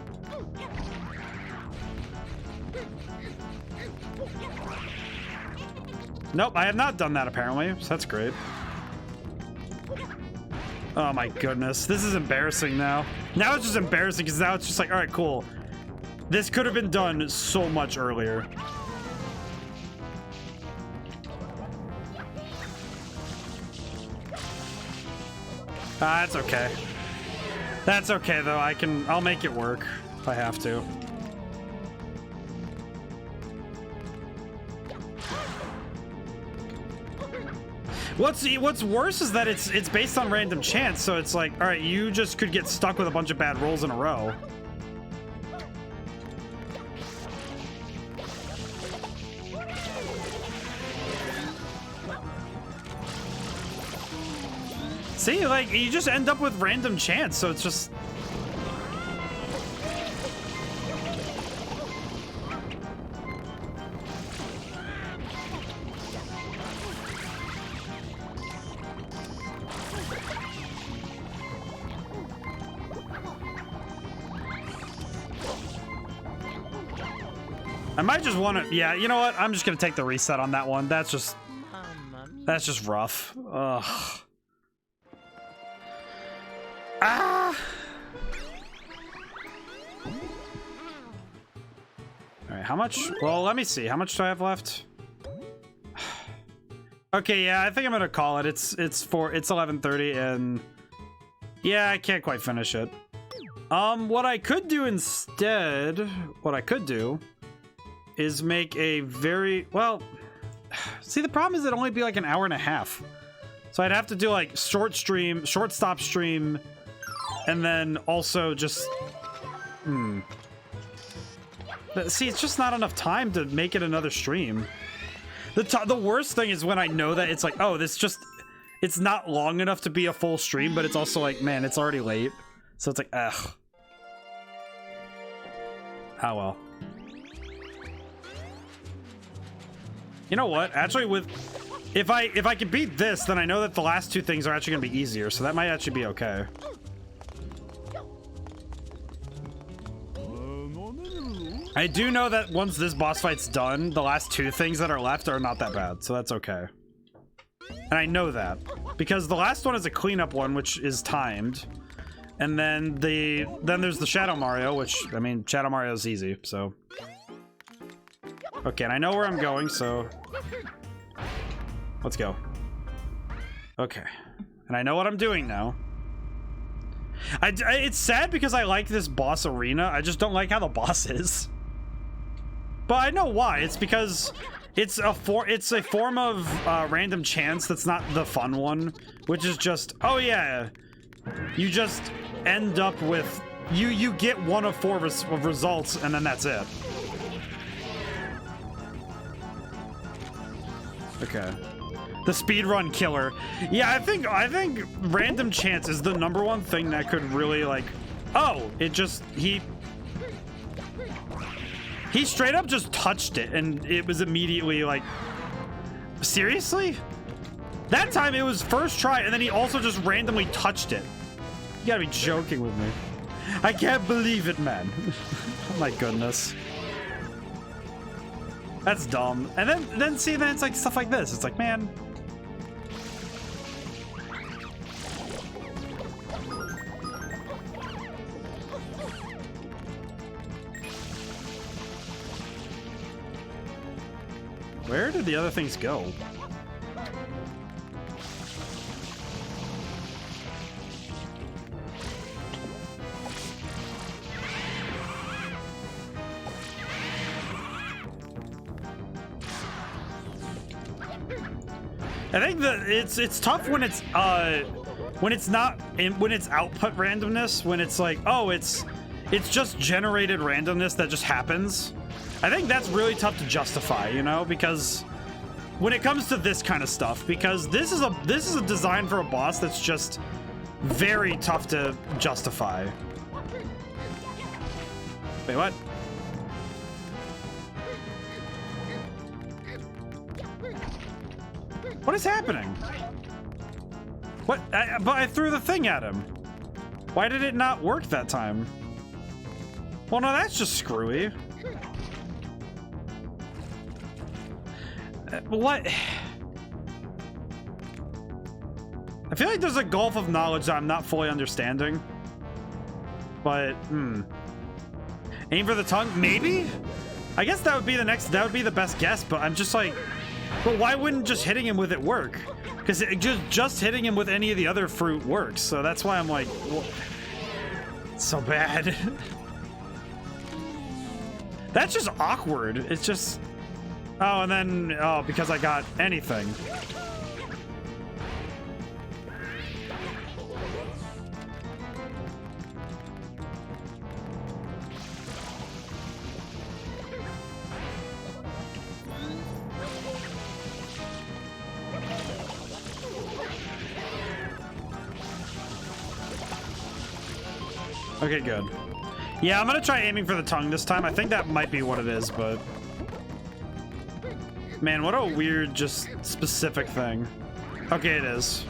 Speaker 1: Nope, I have not done that apparently, so that's great. Oh my goodness, this is embarrassing now. Now it's just embarrassing because now it's just like, all right, cool. This could have been done so much earlier. That's okay. That's okay though. I'll make it work if I have to. What's worse is that it's based on random chance, so it's like, all right, you just could get stuck with a bunch of bad rolls in a row. See, like, you just end up with random chance, so it's just... I might just want to, yeah, you know what? I'm just gonna take the reset on that one. That's just rough. Ugh. Ah! Alright, how much? Well, let me see. How much do I have left? Okay, yeah, I think I'm gonna call it. It's 11:30 and yeah, I can't quite finish it. What I could do instead, is make a very, well, see, the problem is it'd only be like an hour and a half. So I'd have to do like short stop stream, and then also just, see, it's just not enough time to make it another stream. The worst thing is when I know that it's like, oh, it's not long enough to be a full stream, but it's also like, man, it's already late. So it's like, ugh. Oh well. You know what? Actually, if I can beat this, then I know that the last two things are actually gonna be easier, so that might actually be okay. I do know that once this boss fight's done, the last two things that are left are not that bad, so that's okay. And I know that because the last one is a cleanup one, which is timed, and then there's the Shadow Mario, which, I mean, Shadow Mario is easy, so. Okay, and I know where I'm going, so let's go. Okay, and I know what I'm doing now. It's sad because I like this boss arena. I just don't like how the boss is. But I know why. It's because it's a form of random chance that's not the fun one, which is just, oh yeah, you just end up with you get one of four results and then that's it. Okay. The speedrun killer. Yeah, I think random chance is the #1 thing that could really, like, oh, he straight up just touched it and it was immediately like, seriously? That time it was first try and then he also just randomly touched it. You gotta be joking with me. I can't believe it, man. Oh my goodness. That's dumb. And then see, then it's like stuff like this. It's like, man. Where did the other things go? I think that it's tough when it's not when it's output randomness, when it's like, oh, it's just generated randomness that just happens. I think that's really tough to justify, you know, because when it comes to this kind of stuff, because this is a design for a boss that's just very tough to justify. Wait, what? What is happening? What? But I threw the thing at him. Why did it not work that time? Well, no, that's just screwy. What? I feel like there's a gulf of knowledge that I'm not fully understanding. But, aim for the tongue? Maybe? I guess that would be the best guess, but I'm just like, but why wouldn't just hitting him with it work? Because just hitting him with any of the other fruit works, so that's why I'm like, well, it's so bad. That's just awkward. It's just, oh, and then, oh, because I got anything. Okay, good. Yeah, I'm gonna try aiming for the tongue this time. I think that might be what it is, but... Man, what a weird, just specific thing. Okay, it is.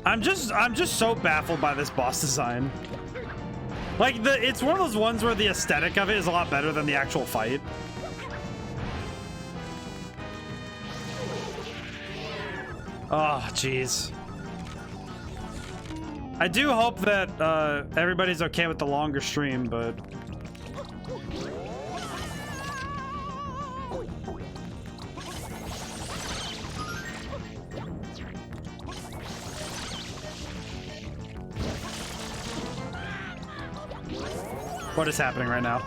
Speaker 1: I'm just so baffled by this boss design. Like, it's one of those ones where the aesthetic of it is a lot better than the actual fight. Oh, jeez. I do hope that everybody's okay with the longer stream, but... What is happening right now?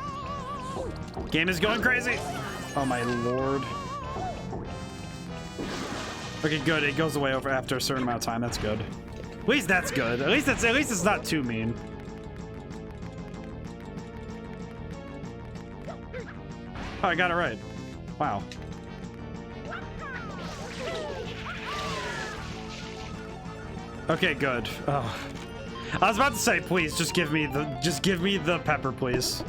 Speaker 1: Game is going crazy! Oh my lord. Okay, good. It goes away over after a certain amount of time. That's good. At least that's good. At least it's not too mean. Oh, I got it right. Wow. Okay, good. Oh. I was about to say, please, just give me the pepper, please.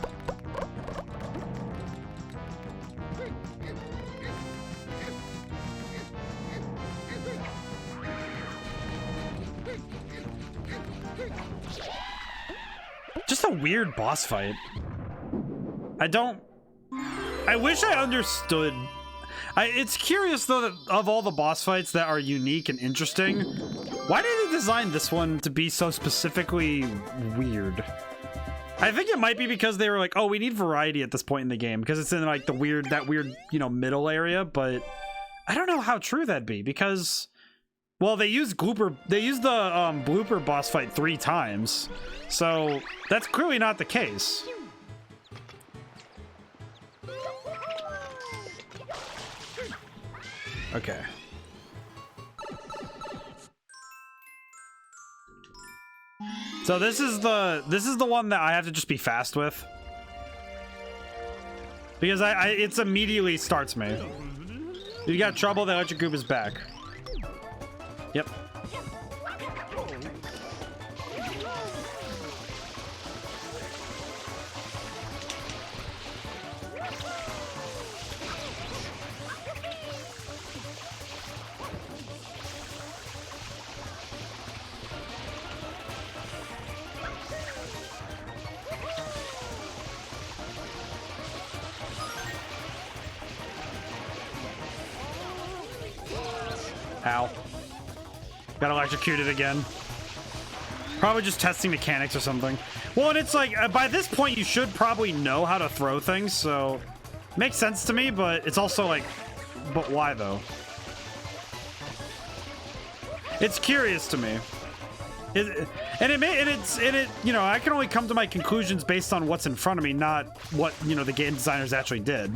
Speaker 1: Just a weird boss fight. I wish I understood. It's curious though that of all the boss fights that are unique and interesting, why did they design this one to be so specifically weird? I think it might be because they were like, oh, we need variety at this point in the game because it's in like that weird, you know, middle area, but I don't know how true that'd be because, well, they used the blooper boss fight 3 times, so that's clearly not the case. Okay. So this is the one that I have to just be fast with. Because it's immediately starts me. You got trouble, the electric goop is back. Yep. Ow. Got electrocuted again. Probably just testing mechanics or something. Well, and it's like, by this point, you should probably know how to throw things, so... Makes sense to me, but it's also like... But why, though? It's curious to me. You know, I can only come to my conclusions based on what's in front of me, not what, you know, the game designers actually did.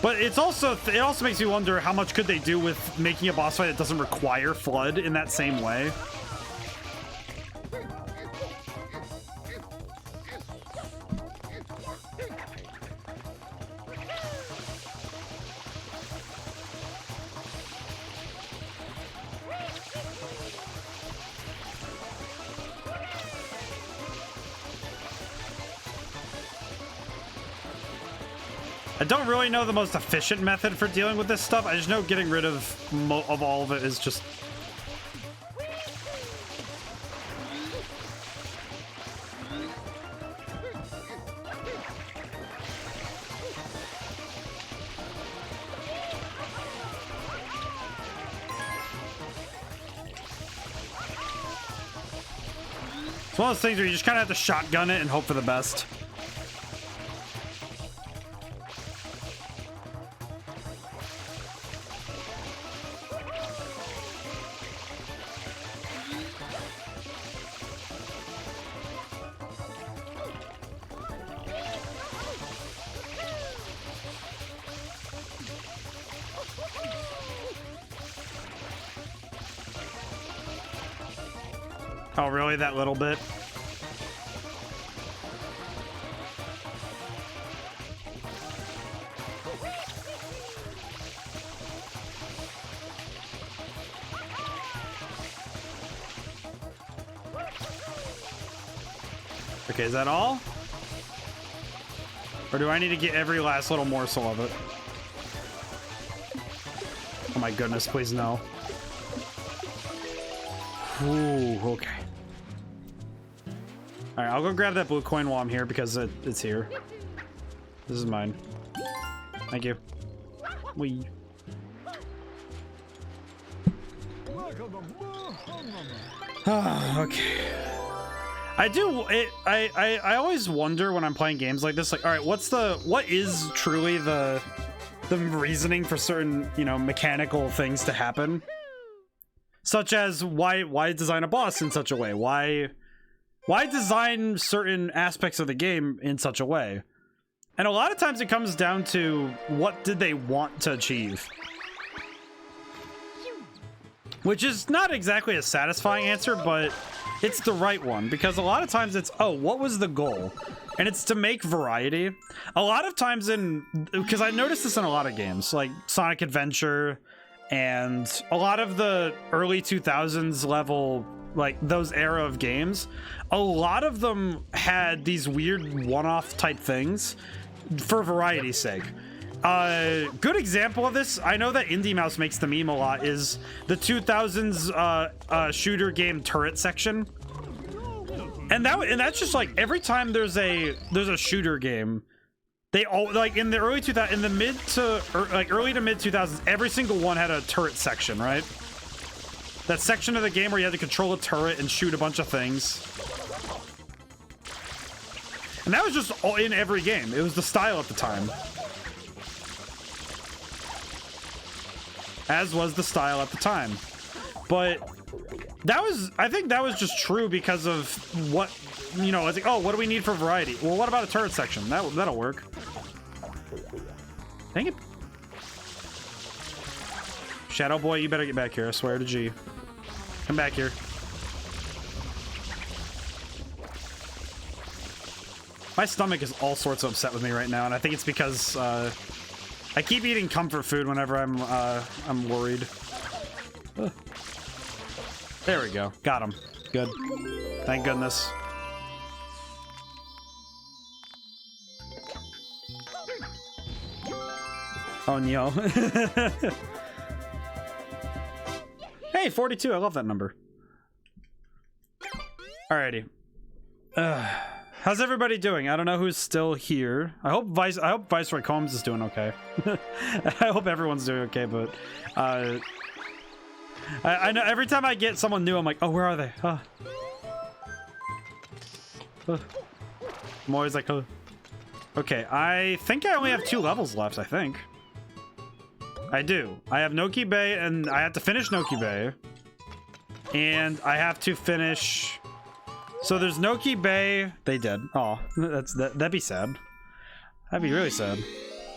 Speaker 1: But it also makes me wonder how much could they do with making a boss fight that doesn't require FLUDD in that same way. I don't really know the most efficient method for dealing with this stuff. I just know getting rid of all of it is just... It's one of those things where you just kind of have to shotgun it and hope for the best. Oh, really? That little bit? Okay, is that all? Or do I need to get every last little morsel of it? Oh my goodness, please no. Ooh, okay. All right, I'll go grab that blue coin while I'm here because it's here. This is mine. Thank you. Wee. Okay. I always wonder when I'm playing games like this, like, all right, what is truly the reasoning for certain, you know, mechanical things to happen? Such as why design a boss in such a way? Why design certain aspects of the game in such a way? And a lot of times it comes down to what did they want to achieve? Which is not exactly a satisfying answer, but it's the right one, because a lot of times it's, oh, what was the goal? And it's to make variety. A lot of times because I noticed this in a lot of games, like Sonic Adventure and a lot of the early 2000s level, like those era of games, a lot of them had these weird one-off type things for variety's sake. Good example of this, I know that Indie Mouse makes the meme a lot, is the 2000s shooter game turret section. And that's just like every time there's a shooter game, they all, like in the early 2000s, in the early to mid 2000s, every single one had a turret section, right? That section of the game where you had to control a turret and shoot a bunch of things. And that was just all in every game. It was the style at the time. As was the style at the time. But I think that was just true because of what, you know, it's like, oh, what do we need for variety? Well, what about a turret section? That'll work. Dang it. Shadow Boy, you better get back here, I swear to G. Come back here. My stomach is all sorts of upset with me right now, and I think it's because I keep eating comfort food whenever I'm worried. Ugh. There we go. Got him. Good. Thank goodness. Oh no. Hey, 42. I love that number. Alrighty. How's everybody doing? I don't know who's still here. I hope Viceroy Combs is doing okay. I hope everyone's doing okay, but I know every time I get someone new, I'm like, oh, where are they? I'm always like, oh. Okay, I think I only have 2 levels left, I think. I do. I have Noki Bay, and I have to finish Noki Bay. And I have to finish... So there's Noki Bay. They did. Oh, that'd be sad. That'd be really sad.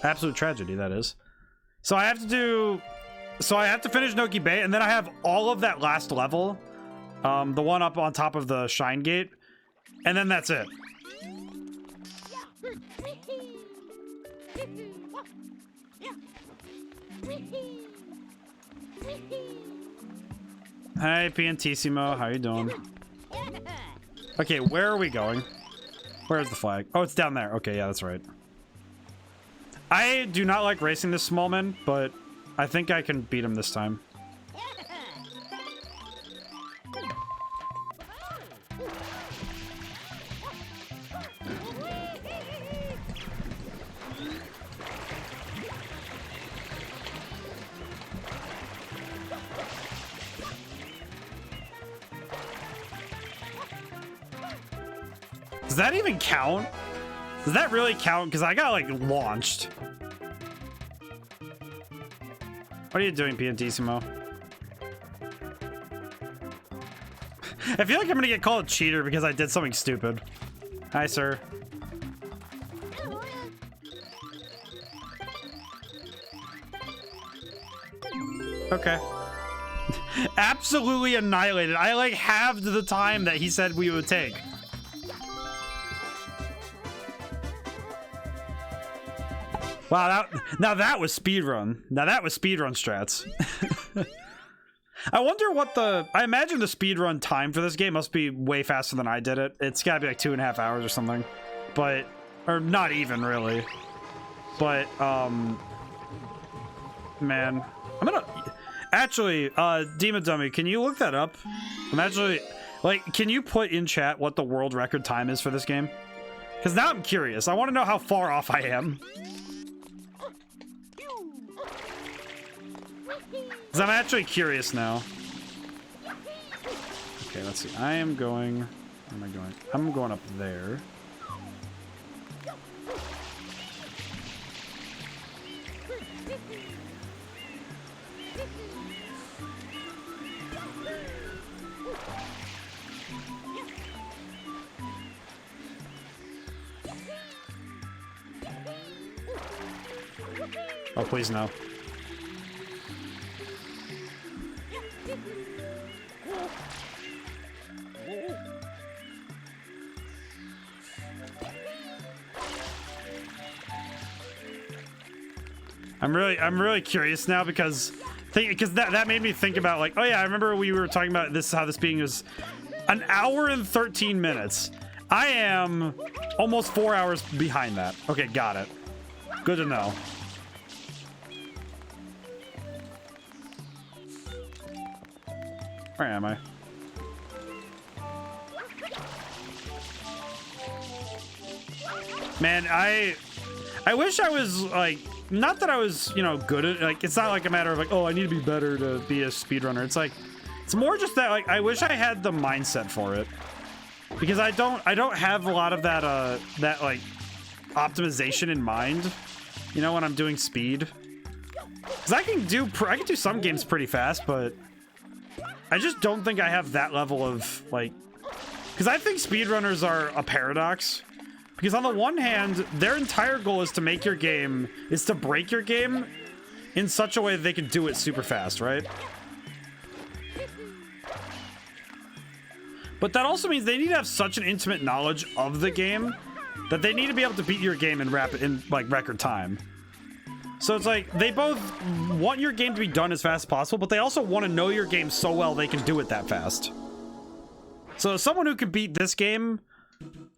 Speaker 1: Absolute tragedy, that is. So I have to finish Noki Bay, and then I have all of that last level. The one up on top of the Shine Gate. And then that's it. Hi, Piantissimo. How you doing? Okay, where are we going? Where's the flag? Oh, it's down there. Okay, yeah, that's right. I do not like racing this small man, but I think I can beat him this time. Does that even count? Does that really count? Because I got, like, launched. What are you doing, Piantissimo? I feel like I'm gonna get called a cheater because I did something stupid. Hi, sir. Okay. Absolutely annihilated. I, like, halved the time that he said we would take. Wow, now that was speedrun. Now that was speedrun strats. I wonder what I imagine the speedrun time for this game must be way faster than I did it. It's gotta be like 2.5 hours or something. But, or not even really. But, man. I'm gonna, actually, Demon Dummy, can you look that up? Like, can you put in chat what the world record time is for this game? Because now I'm curious. I want to know how far off I am. Because I'm actually curious now. Okay, let's see. I am going... Where am I going? I'm going up there. Oh, please no. I'm really curious now because that made me think about, like, oh yeah, I remember we were talking about this, how this being was an hour and 13 minutes. I am almost 4 hours behind that. Okay, got it. Good to know. Where am I? Man, I wish I was, like, not that I was, you know, good at, like, it's not like a matter of like, oh, I need to be better to be a speedrunner. It's like, it's more just that, like, I wish I had the mindset for it. Because I don't have a lot of that, that, like, optimization in mind, you know, when I'm doing speed. Because I can do some games pretty fast, but I just don't think I have that level of, like, because I think speedrunners are a paradox. Because on the one hand, their entire goal is to make your game, is to break your game in such a way that they can do it super fast, right? But that also means they need to have such an intimate knowledge of the game that they need to be able to beat your game in like record time. So it's like they both want your game to be done as fast as possible, but they also want to know your game so well they can do it that fast. So someone who could beat this game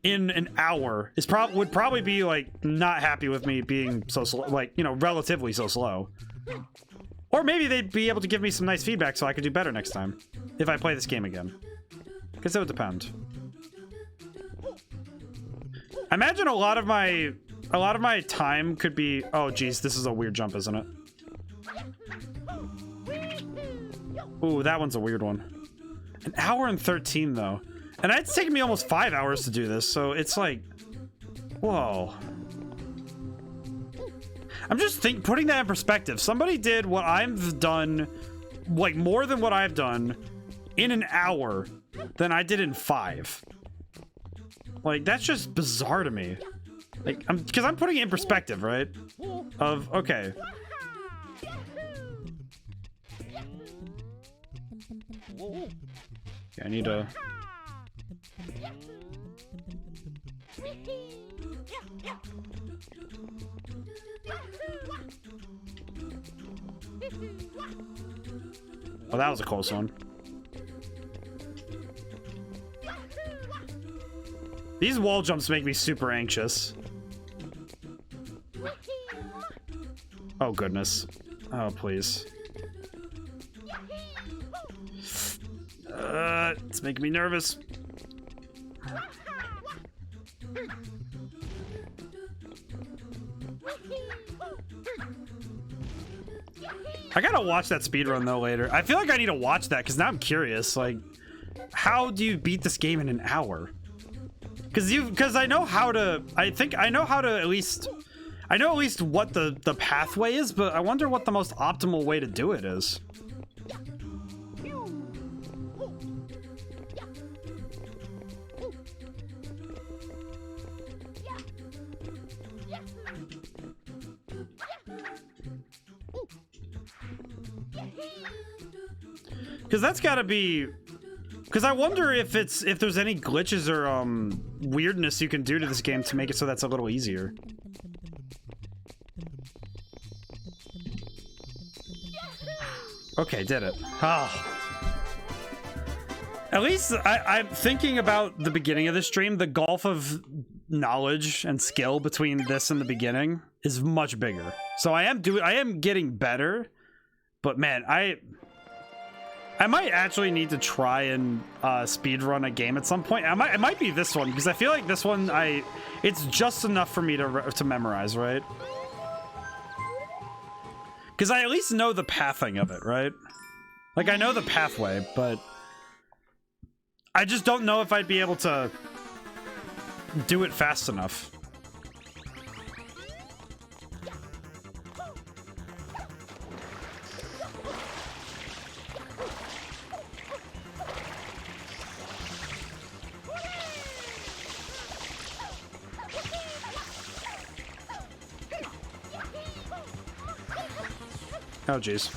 Speaker 1: in an hour would probably be like not happy with me being so slow, like, you know, relatively so slow. Or maybe they'd be able to give me some nice feedback so I could do better next time if I play this game again. Because it would depend. I imagine a lot of my time could be, oh geez, this is a weird jump, isn't it? Ooh, that one's a weird one. An hour and 13 though. And it's taken me almost 5 hours to do this, so it's like, whoa. I'm just putting that in perspective. Somebody did what I've done, like more than what I've done, in an hour than I did in 5. Like, that's just bizarre to me. Like, because I'm putting it in perspective, right? Of, okay. Yeah, I need to... Oh, that was a close one. These wall jumps make me super anxious. Oh, goodness. Oh, please. It's making me nervous. I gotta watch that speedrun though later. I feel like I need to watch that because now I'm curious. Like, how do you beat this game in an hour? Because I know how to. I think I know how to at least. I know at least what the pathway is, but I wonder what the most optimal way to do it is. Because that's got to be... Because I wonder if there's any glitches or weirdness you can do to this game to make it so that's a little easier. Okay, did it. Oh. At least I'm thinking about the beginning of the stream. The gulf of knowledge and skill between this and the beginning is much bigger. So I am getting better, but man, I I might actually need to try and speed run a game at some point. It might be this one, because I feel like this one it's just enough for me to memorize, right? Because I at least know the pathing of it, right? Like, I know the pathway, but I just don't know if I'd be able to do it fast enough. Oh, jeez.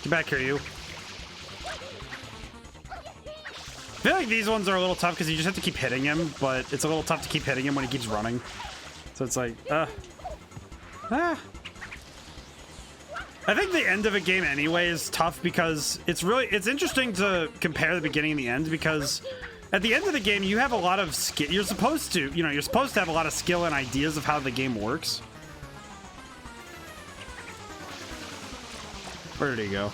Speaker 1: Get back here, you. I feel like these ones are a little tough because you just have to keep hitting him, but it's a little tough to keep hitting him when he keeps running. So it's like, I think the end of a game anyway is tough because it's interesting to compare the beginning and the end, because at the end of the game you have a lot of skill. You're supposed to have a lot of skill and ideas of how the game works. Where did he go?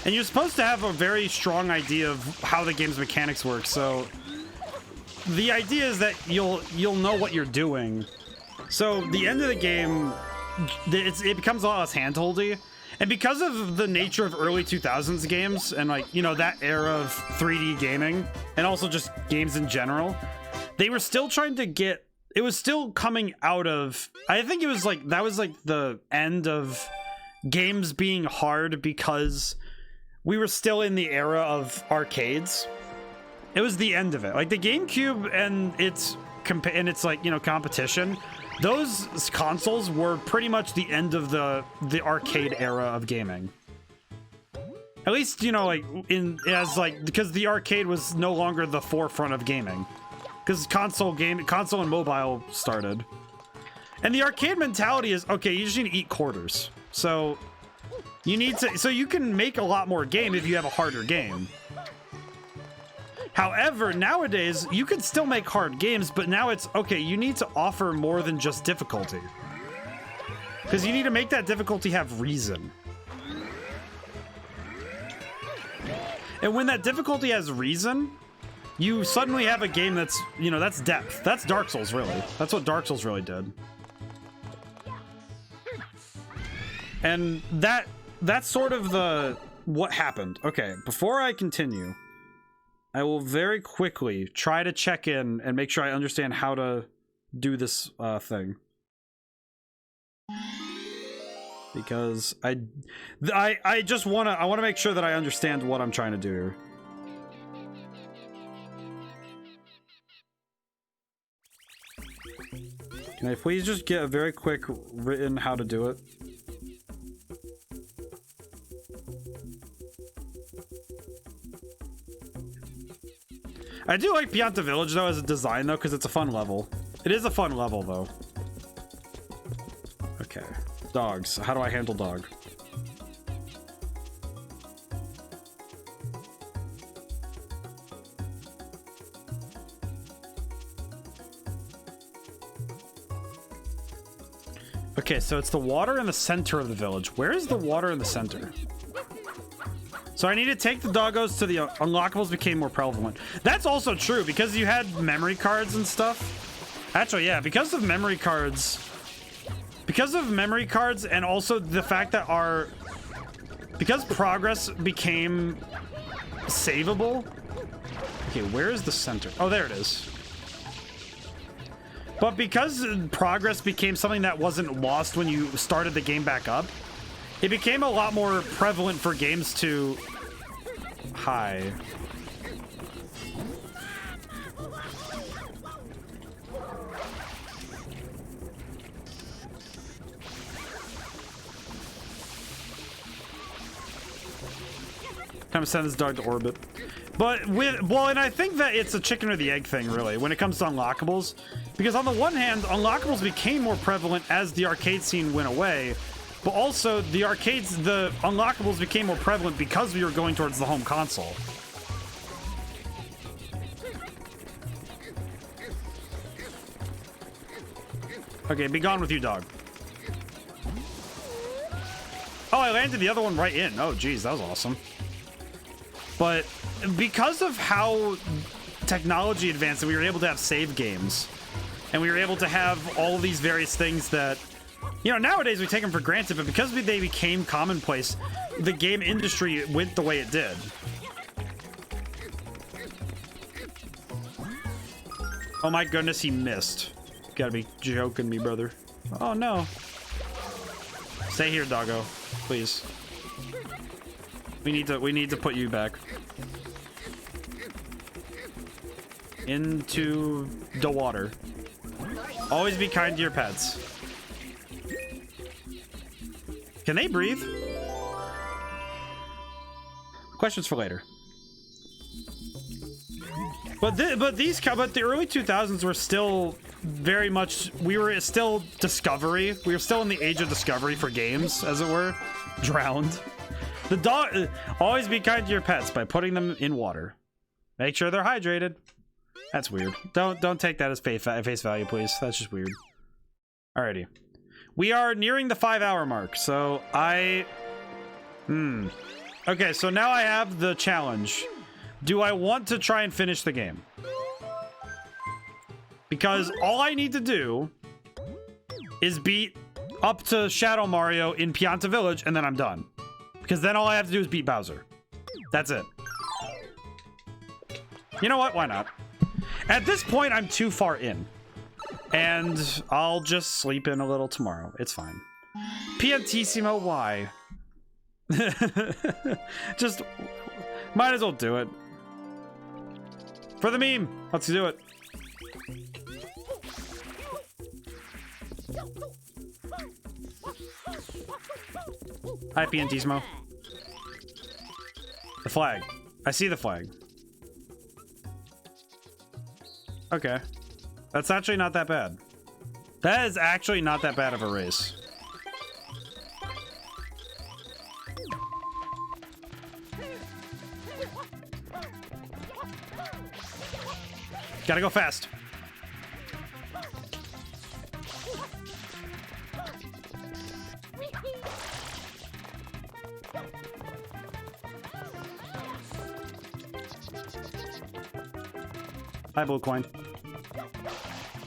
Speaker 1: And you're supposed to have a very strong idea of how the game's mechanics work, so the idea is that you'll know what you're doing. So the end of the game, it becomes a lot less handholdy, and because of the nature of early 2000s games and, like, you know, that era of 3D gaming and also just games in general, they were still trying to get. It was still coming out of. I think it was like that was like the end of games being hard because we were still in the era of arcades. It was the end of it. Like the GameCube and its like, you know, competition, those consoles were pretty much the end of the arcade era of gaming. At least, you know, like because the arcade was no longer the forefront of gaming. Because console and mobile started. And the arcade mentality is, okay, you just need to eat quarters. So you can make a lot more game if you have a harder game. However, nowadays, you can still make hard games, but now it's, okay, you need to offer more than just difficulty. Because you need to make that difficulty have reason. And when that difficulty has reason, you suddenly have a game that's, you know, that's depth. That's Dark Souls, really. That's what Dark Souls really did. And that's sort of what happened. Okay, before I continue, I will very quickly try to check in and make sure I understand how to do this thing. Because I just want to make sure that I understand what I'm trying to do here. Can I please just get a very quick written how to do it? I do like Pianta Village, though, as a design, though, because it's a fun level. It is a fun level, though. Okay. Dogs. How do I handle dog? Okay, so it's the water in the center of the village. Where is the water in the center? So I need to take the doggos to the unlockables became more prevalent. That's also true because you had memory cards and stuff. Actually, yeah, because of memory cards and also the fact that because progress became savable. Okay, where is the center? Oh, there it is. But because progress became something that wasn't lost when you started the game back up, it became a lot more prevalent for games to... Hi. Time to send this dog to orbit. But well, and I think that it's a chicken or the egg thing, really, when it comes to unlockables. Because on the one hand, unlockables became more prevalent as the arcade scene went away. But also, the unlockables became more prevalent because we were going towards the home console. Okay, be gone with you, dog. Oh, I landed the other one right in. Oh, geez, that was awesome. But because of how technology advanced, we were able to have save games. And we were able to have all of these various things that, you know, nowadays we take them for granted, but because they became commonplace, the game industry went the way it did. Oh my goodness, he missed. You gotta be joking me, brother. Oh no. Stay here, doggo. Please. We need to put you back. Into the water. Always be kind to your pets. Can they breathe? Questions for later. But the early 2000s were still very much, we were still discovery. We were still in the age of discovery for games, as it were. Drowned. The dog, always be kind to your pets by putting them in water. Make sure they're hydrated. That's weird. Don't take that as face value, please. That's just weird. Alrighty. We are nearing the 5-hour mark, so okay, so now I have the challenge. Do I want to try and finish the game? Because all I need to do is beat up to Shadow Mario in Pianta Village, and then I'm done. Because then all I have to do is beat Bowser. That's it. You know what? Why not? At this point, I'm too far in. And I'll just sleep in a little tomorrow. It's fine. Piantissimo, why? Just might as well do it. For the meme. Let's do it. Hi, Piantismo. The flag. I see the flag. Okay. That's actually not that bad. That is actually not that bad of a race. Gotta go fast. Hi, Blue Coin.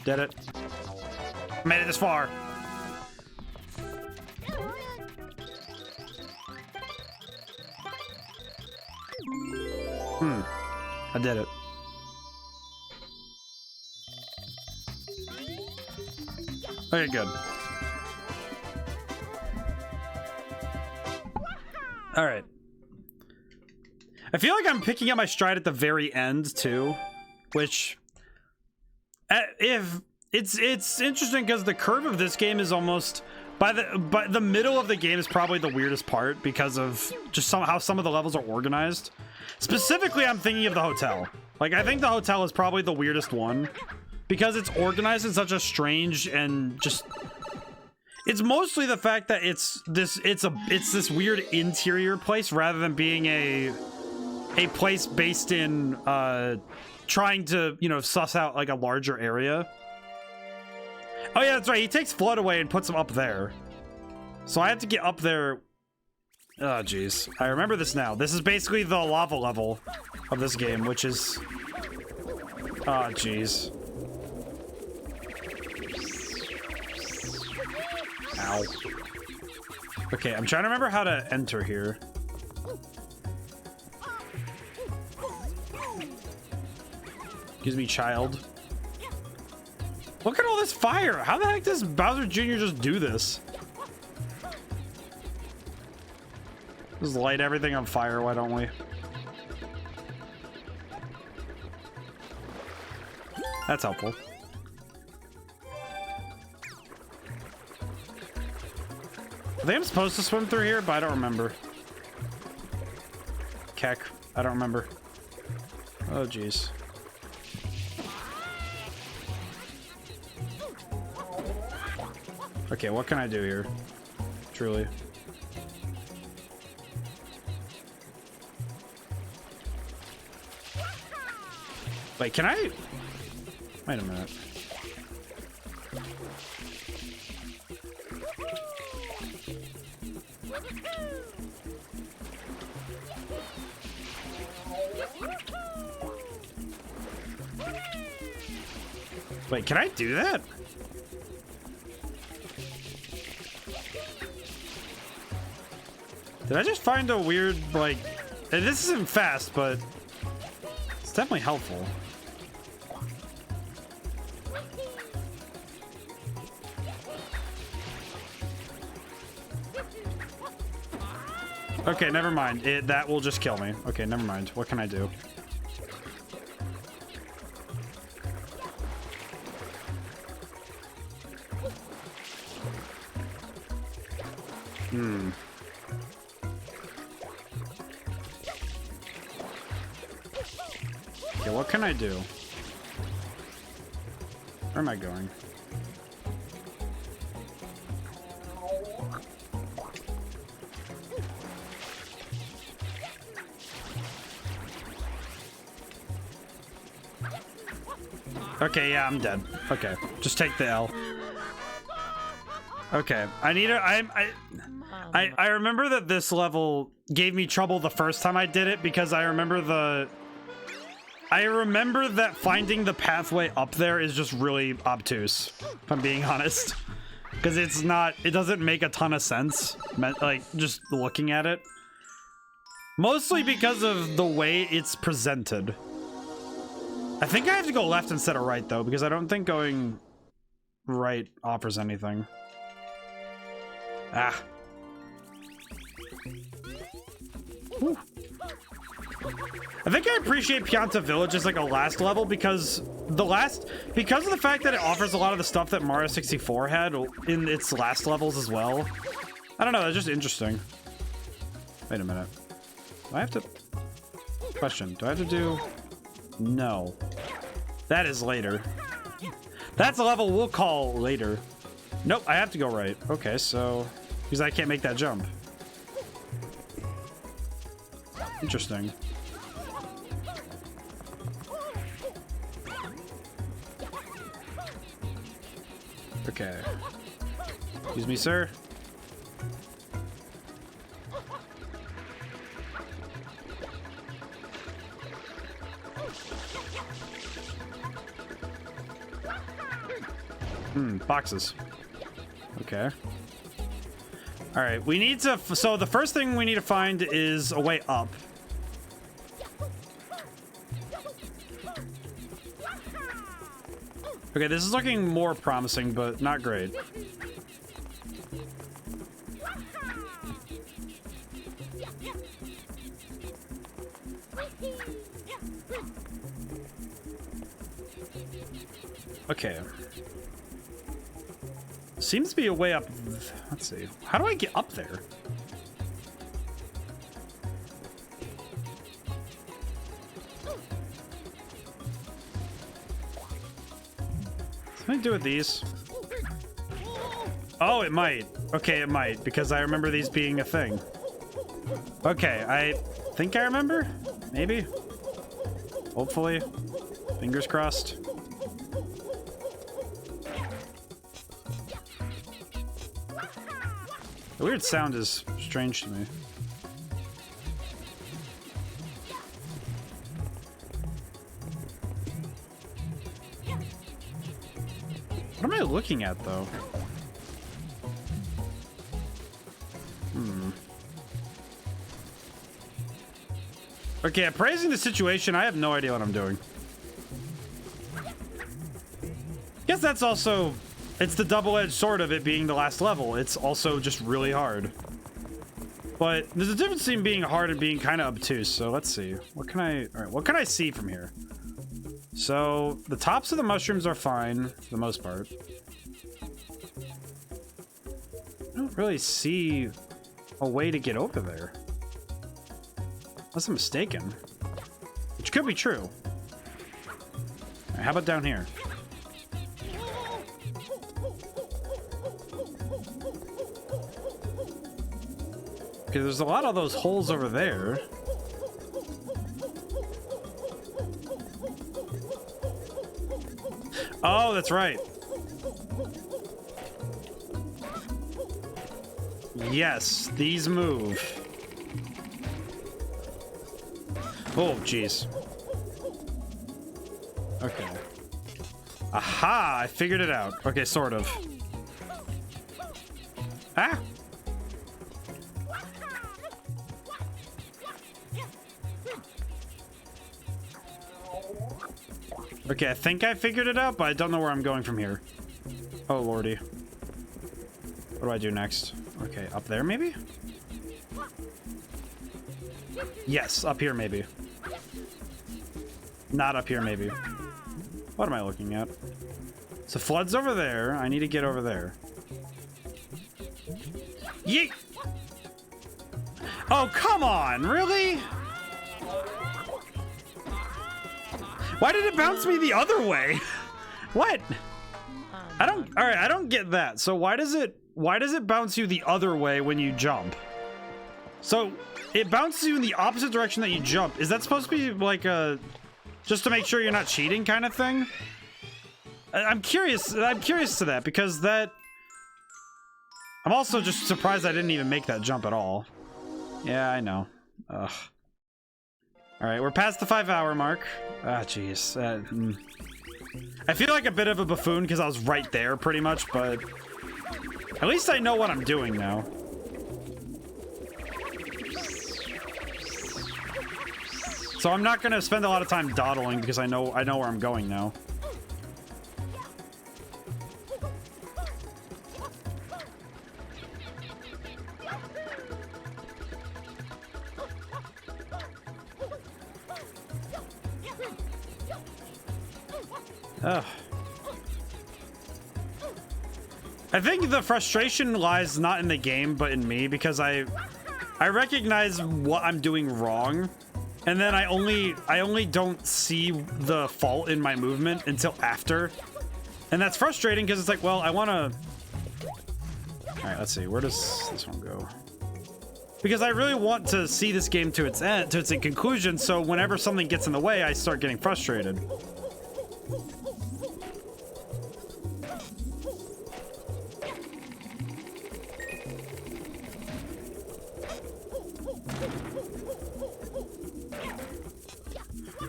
Speaker 1: Did it. Made it this far. I did it. Okay, good. All right. I feel like I'm picking up my stride at the very end too, which if it's interesting because the curve of this game is almost by the middle of the game is probably the weirdest part because of just how some of the levels are organized. Specifically, I'm thinking of the hotel. Like, I think the hotel is probably the weirdest one because it's organized in such a strange and just. It's mostly the fact that it's this weird interior place rather than being a place based in trying to, you know, suss out like a larger area. Oh yeah, that's right. He takes Flood away and puts him up there. So I have to get up there. Oh jeez, I remember this now. This is basically the lava level of this game, which is. Oh jeez. Ow. Okay, I'm trying to remember how to enter here. Gives me child. Look at all this fire! How the heck does Bowser Jr. just do this? Just light everything on fire, why don't we? That's helpful. I think I'm supposed to swim through here, but I don't remember. heck? I don't remember. Oh, jeez. Okay, what can I do here? Truly. Wait, can I? Wait a minute. Wait, can I do that? Did I just find a weird, like... This isn't fast, but... It's definitely helpful. Okay, never mind. That will just kill me. Okay, never mind. What can I do? Okay, what can I do? Where am I going? Okay, yeah, I'm dead. Okay, just take the L. Okay, I need a... I remember that this level gave me trouble the first time I did it because I remember that finding the pathway up there is just really obtuse, if I'm being honest. Because it doesn't make a ton of sense, like, just looking at it. Mostly because of the way it's presented. I think I have to go left instead of right, though, because I don't think going right offers anything. Ah. Whew. I think I appreciate Pianta Village as like a last level because of the fact that it offers a lot of the stuff that Mario 64 had in its last levels as well. I don't know, that's just interesting. Wait a minute. Do I have to... Question, do I have to do... No. That is later. That's a level we'll call later. Nope, I have to go right. Okay, so... Because I can't make that jump. Interesting. Okay. Excuse me, sir. Boxes. Okay. All right, we need to... So the first thing we need to find is a way up. Okay, this is looking more promising, but not great. Okay. Seems to be a way up. Let's see. How do I get up there? Something to do with these. Oh, it might. Okay, it might, because I remember these being a thing. Okay, I think I remember? Maybe? Hopefully. Fingers crossed. The weird sound is strange to me. What am I looking at, though? Okay, appraising the situation, I have no idea what I'm doing. Guess that's also... It's the double-edged sword of it being the last level. It's also just really hard. But there's a difference between being hard and being kind of obtuse, so let's see. What can I... Alright, what can I see from here? So, the tops of the mushrooms are fine, for the most part. I don't really see a way to get over there. Unless I'm mistaken. Which could be true. All right, how about down here? Okay, there's a lot of those holes over there. Oh, that's right. Yes, these move. Oh, jeez. Okay. Aha! I figured it out. Okay, sort of. Ah! Okay, I think I figured it out, but I don't know where I'm going from here. Oh, lordy. What do I do next? Okay, up there, maybe? Yes, up here, maybe. Not up here, maybe. What am I looking at? So flood's over there. I need to get over there. Yeet! Oh, come on! Really? Why did it bounce me the other way? What? I don't... Alright, I don't get that. So why does it bounce you the other way when you jump? So it bounces you in the opposite direction that you jump. Is that supposed to be like a... just to make sure you're not cheating kind of thing? I'm curious to that, because that... I'm also just surprised I didn't even make that jump at all. Yeah, I know. Ugh. Alright, we're past the 5-hour mark. Ah, jeez. I feel like a bit of a buffoon because I was right there pretty much, but at least I know what I'm doing now. So I'm not gonna spend a lot of time dawdling because I know where I'm going now. Ugh. I think the frustration lies not in the game, but in me, because I recognize what I'm doing wrong, and then I only don't see the fault in my movement until after, and that's frustrating because it's like, well, I want to. All right, let's see. Where does this one go? Because I really want to see this game to its end, to its conclusion. So whenever something gets in the way, I start getting frustrated.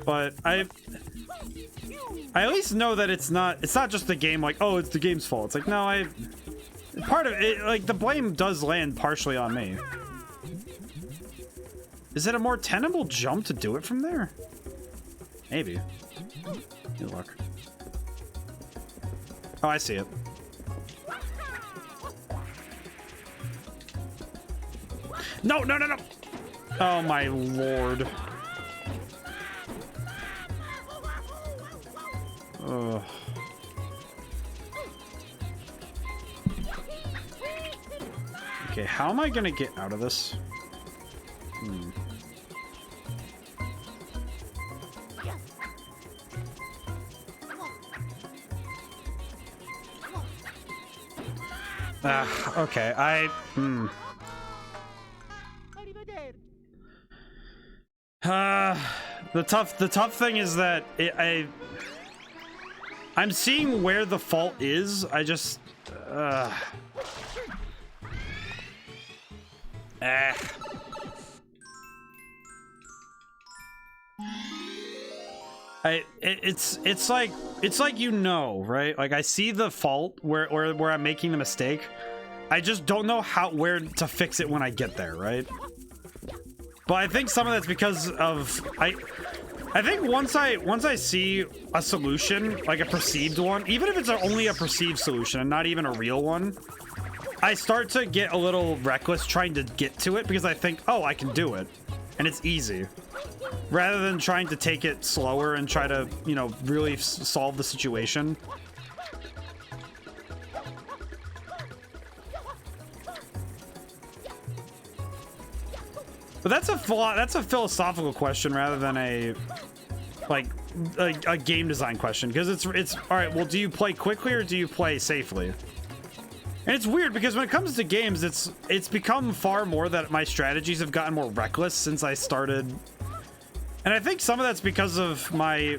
Speaker 1: But I at least know that it's not just the game, like, oh, it's the game's fault. It's like, no, part of it, like, the blame does land partially on me. Is it a more tenable jump to do it from there? Maybe. Good luck. Oh, I see it. No, no, no, no! Oh my lord. Ugh. Okay, how am I gonna get out of this? Okay, the tough thing is that I'm seeing where the fault is. I just it's like, you know, right? Like, I see the fault where I'm making the mistake. I just don't know where to fix it when I get there, right? But I think some of that's because of I think once I see a solution, like a perceived one, even if it's only a perceived solution and not even a real one, I start to get a little reckless trying to get to it because I think, oh, I can do it. And it's easy. Rather than trying to take it slower and try to, you know, really solve the situation. But that's a philosophical question rather than a game design question, because it's all right. Well, do you play quickly or do you play safely? And it's weird because when it comes to games, it's become far more that my strategies have gotten more reckless since I started. And I think some of that's because of my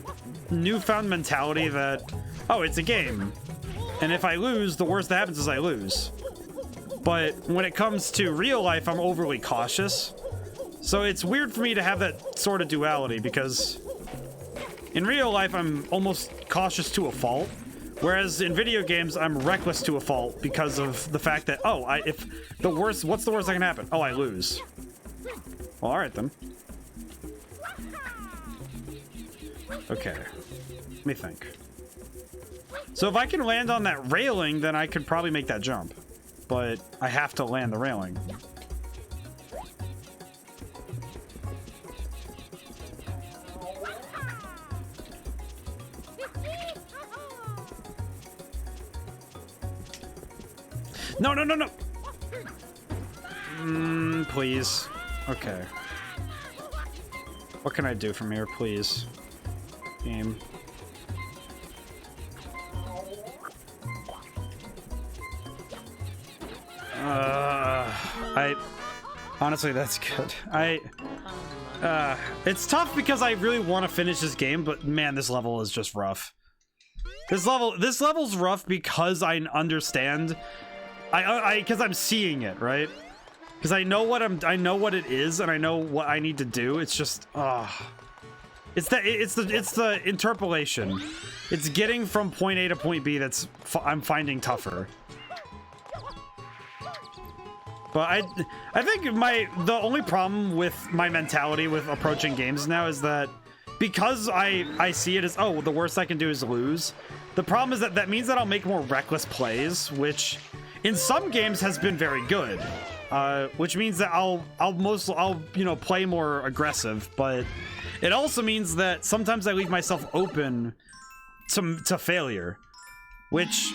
Speaker 1: newfound mentality that, oh, it's a game. And if I lose, the worst that happens is I lose. But when it comes to real life, I'm overly cautious. So it's weird for me to have that sort of duality, because in real life, I'm almost cautious to a fault. Whereas in video games, I'm reckless to a fault because of the fact that, oh, what's the worst that can happen? Oh, I lose. Well, all right then. Okay, let me think. So if I can land on that railing, then I could probably make that jump. But I have to land the railing. No, no, no, no! Please. Okay. What can I do from here, please? Game. Honestly, that's good. It's tough because I really want to finish this game, but man, this level is just rough. This level's rough because I understand. Because I'm seeing it, right? Because I know what it is, and I know what I need to do. It's just, it's the interpolation. It's getting from point A to point B I'm finding tougher. But I think the only problem with my mentality with approaching games now is that because I see it as, oh, the worst I can do is lose. The problem is that means that I'll make more reckless plays, which in some games has been very good. Which means that I'll play more aggressive, but it also means that sometimes I leave myself open to failure, which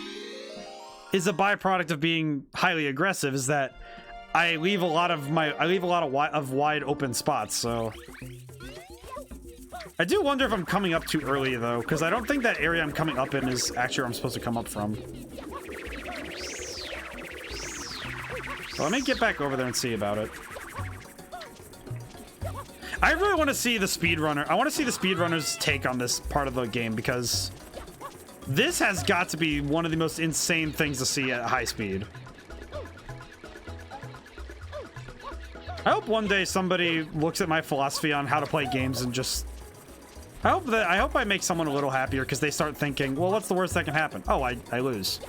Speaker 1: is a byproduct of being highly aggressive, is that I leave a lot of wide open spots. So I do wonder if I'm coming up too early though, because I don't think that area I'm coming up in is actually where I'm supposed to come up from. So let me get back over there and see about it. I really want to see the speedrunner. I want to see the speedrunner's take on this part of the game, because this has got to be one of the most insane things to see at high speed. I hope one day somebody looks at my philosophy on how to play games and just... I hope I make someone a little happier, because they start thinking, well, what's the worst that can happen? Oh, I lose.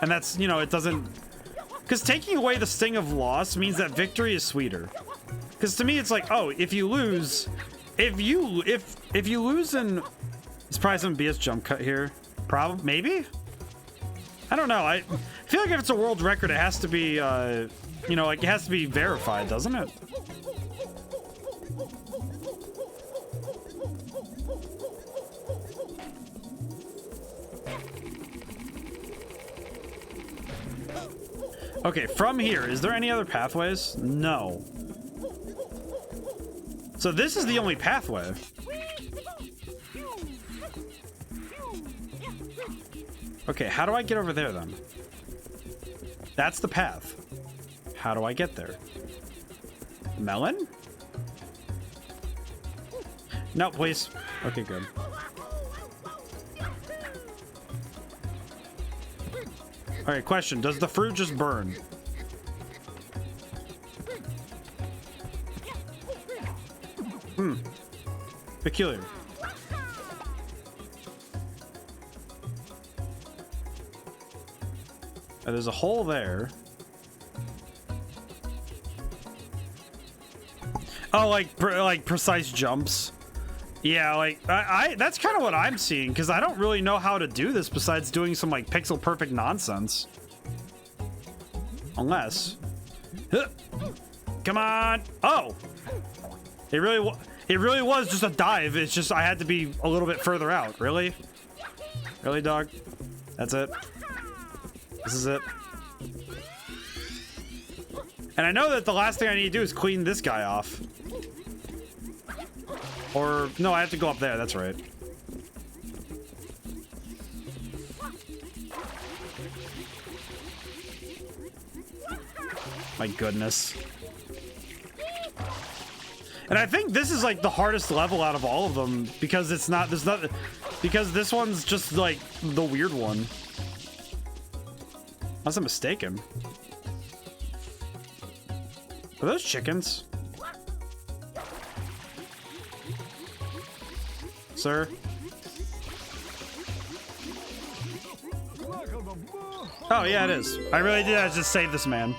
Speaker 1: And that's, it doesn't... Because taking away the sting of loss means that victory is sweeter. Because to me, it's like, oh, if you lose... If you lose in... It's probably some BS jump cut here. Probably, maybe? I don't know. I feel like if it's a world record, it has to be, it has to be verified, doesn't it? Okay, from here, is there any other pathways? No. So this is the only pathway. Okay, how do I get over there then? That's the path. How do I get there? Melon? No, please. Okay, good. Alright, question. Does the fruit just burn? Peculiar. There's a hole there. Oh, like precise jumps. Yeah, like that's kind of what I'm seeing, because I don't really know how to do this besides doing some like pixel perfect nonsense. Unless, come on! Oh, it really was just a dive. It's just I had to be a little bit further out. Really, really, dog. That's it. This is it. And I know that the last thing I need to do is clean this guy off. Or, no, I have to go up there, that's right. My goodness. And I think this is like the hardest level out of all of them because it's not, because this one's just like the weird one. Unless I'm mistaken. Are those chickens? Sir? Oh yeah, it is. I really did just save this man.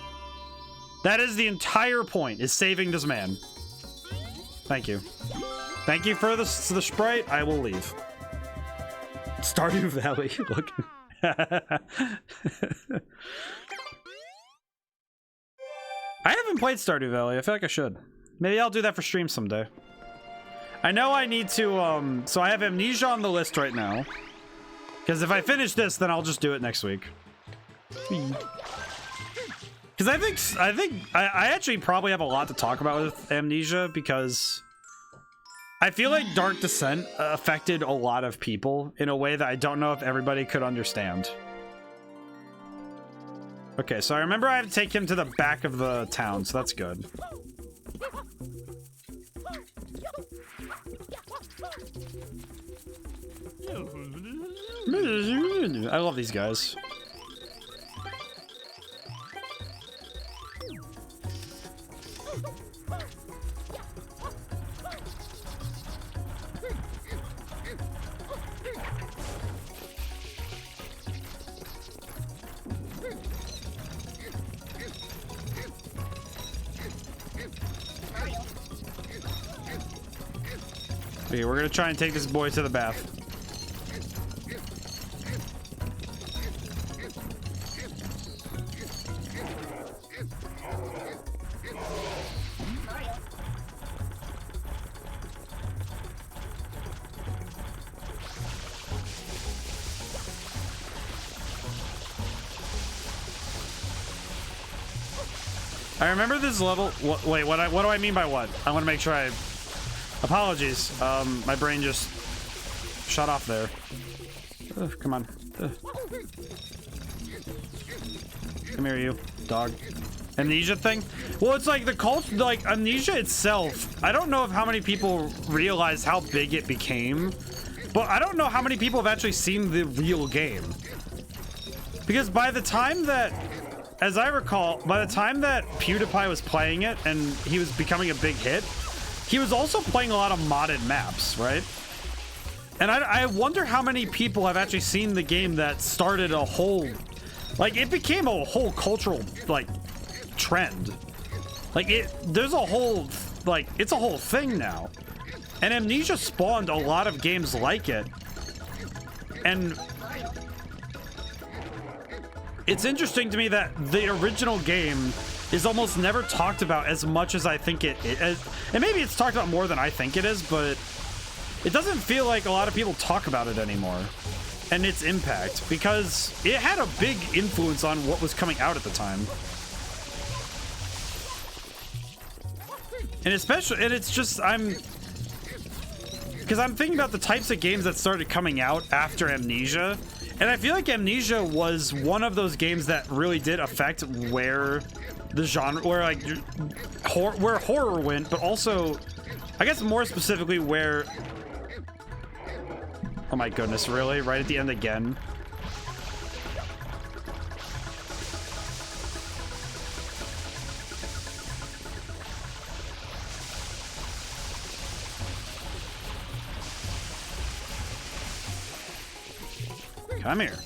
Speaker 1: That is the entire point, is saving this man. Thank you. Thank you for the Sprite. I will leave. Stardew Valley. Look. I haven't played Stardew Valley. I feel like I should. Maybe I'll do that for stream someday. I know I need to, so I have Amnesia on the list right now. Because if I finish this, then I'll just do it next week. Because I actually probably have a lot to talk about with Amnesia, because I feel like Dark Descent affected a lot of people in a way that I don't know if everybody could understand. Okay, so I remember I have to take him to the back of the town, so that's good. I love these guys. Okay, we're gonna try and take this boy to the bath. I remember this level. Wait, what do I mean by what? I want to make sure I. Apologies. My brain just shut off there. Ugh, come on. Ugh. Come here, you dog. Amnesia thing? Well, it's like the culture, like Amnesia itself. I don't know if how many people realize how big it became, but I don't know how many people have actually seen the real game. Because by the time that, as I recall, by the time that PewDiePie was playing it and he was becoming a big hit, he was also playing a lot of modded maps, right? And I wonder how many people have actually seen the game that started a whole, like, it became a whole cultural, like, trend. Like, there's a whole, like, it's a whole thing now. And Amnesia spawned a lot of games like it. And it's interesting to me that the original game is almost never talked about as much as I think it is. And maybe it's talked about more than I think it is, but it doesn't feel like a lot of people talk about it anymore and its impact, because it had a big influence on what was coming out at the time. And especially, and it's just, because I'm thinking about the types of games that started coming out after Amnesia, and I feel like Amnesia was one of those games that really did affect where the genre, where like where horror went, but also, I guess more specifically where, oh my goodness, really? Right at the end again? Come here.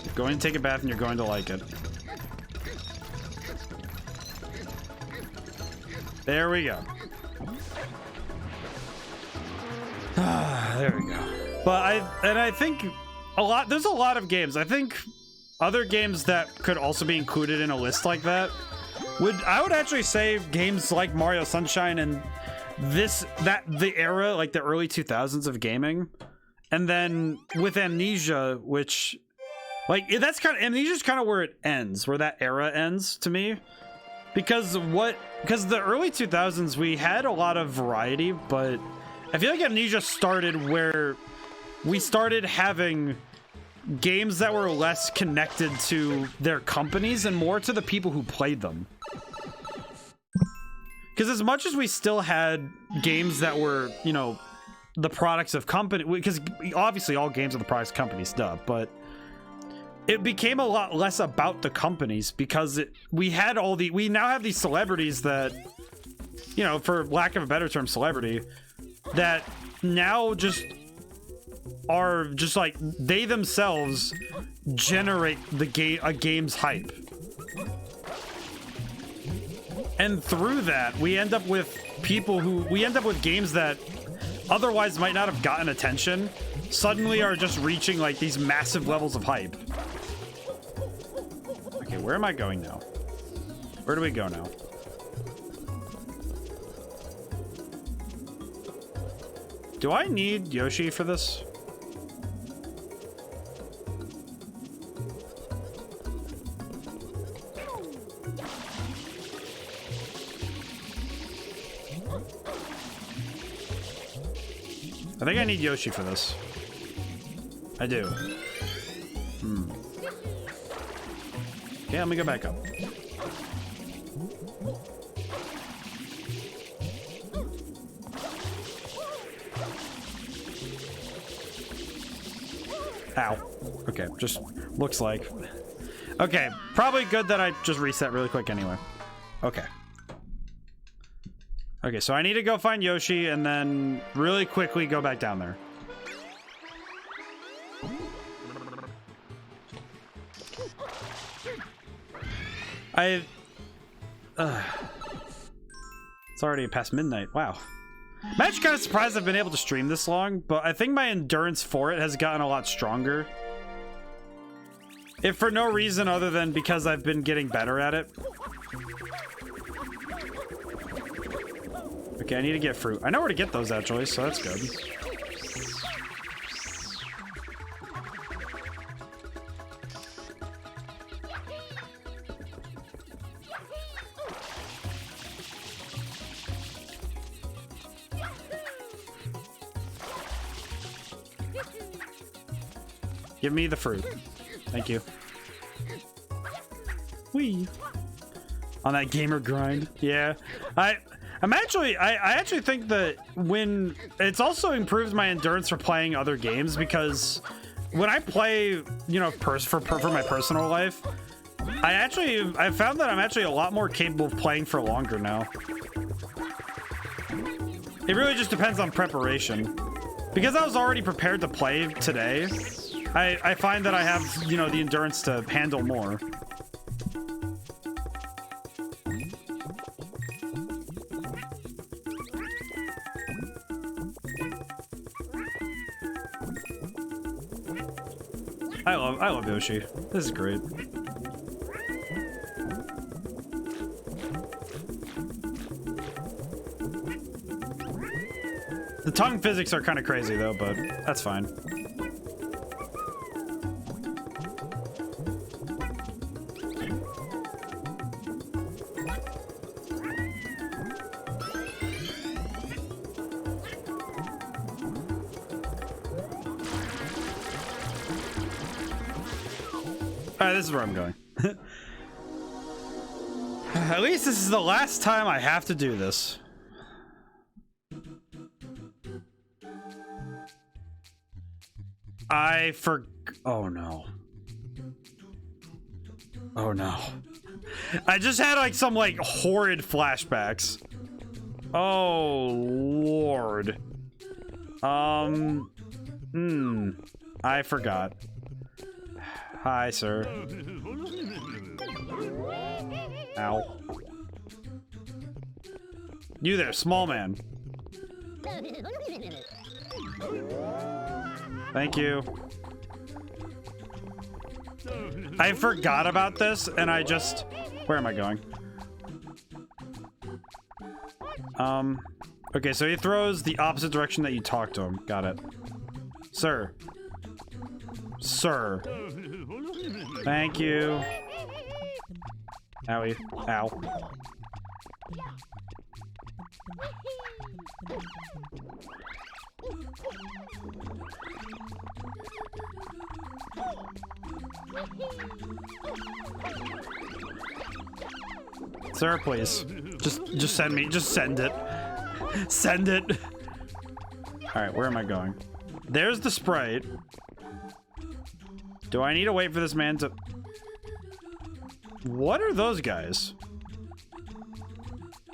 Speaker 1: You're going to take a bath and you're going to like it. There we go. There we go. But I think there's a lot of games. I think other games that could also be included in a list like that I would actually say games like Mario Sunshine and the era, like the early 2000s of gaming. And then with Amnesia, which, like, that's kind of, Amnesia's kind of where it ends, where that era ends to me. Because the early 2000s, we had a lot of variety, but I feel like Amnesia started where we started having games that were less connected to their companies and more to the people who played them. Because as much as we still had games that were, you know, the products of company, because obviously all games are the products of companies, duh, but it became a lot less about the companies because we now have these celebrities that, you know, for lack of a better term, celebrity, that now just are just like, they themselves generate a game's hype. And through that, we end up with games that otherwise might not have gotten attention, suddenly are just reaching like these massive levels of hype. Okay, where am I going now? Where do we go now? Do I need Yoshi for this? I think I need Yoshi for this. I do. Okay, let me go back up. Ow. Okay, just looks like. Okay, probably good that I just reset really quick anyway. Okay. Okay, so I need to go find Yoshi and then really quickly go back down there. It's already past midnight. Wow. I'm actually kind of surprised I've been able to stream this long, but I think my endurance for it has gotten a lot stronger. If for no reason other than because I've been getting better at it. Okay, I need to get fruit. I know where to get those actually, so that's good. Give me the fruit. Thank you. Whee! On that gamer grind. Yeah. I actually think that when it's also improves my endurance for playing other games, because when I play, you know, for my personal life, I found that I'm actually a lot more capable of playing for longer now. It really just depends on preparation. Because I was already prepared to play today, I find that I have, you know, the endurance to handle more. I love Yoshi. This is great. The tongue physics are kind of crazy though, but that's fine. Alright, this is where I'm going. At least this is the last time I have to do this. Oh no. Oh no. I just had like some like horrid flashbacks. Oh Lord. I forgot. Hi, sir. Ow. You there, small man. Thank you. I forgot about this, and I just... Where am I going? Okay, so he throws the opposite direction that you talk to him. Got it. Sir. Sir. Thank you. Owie. Ow. Sir, please. Just send me. Just send it. Send it. Alright, where am I going? There's the Sprite. Do I need to wait for this man to... What are those guys?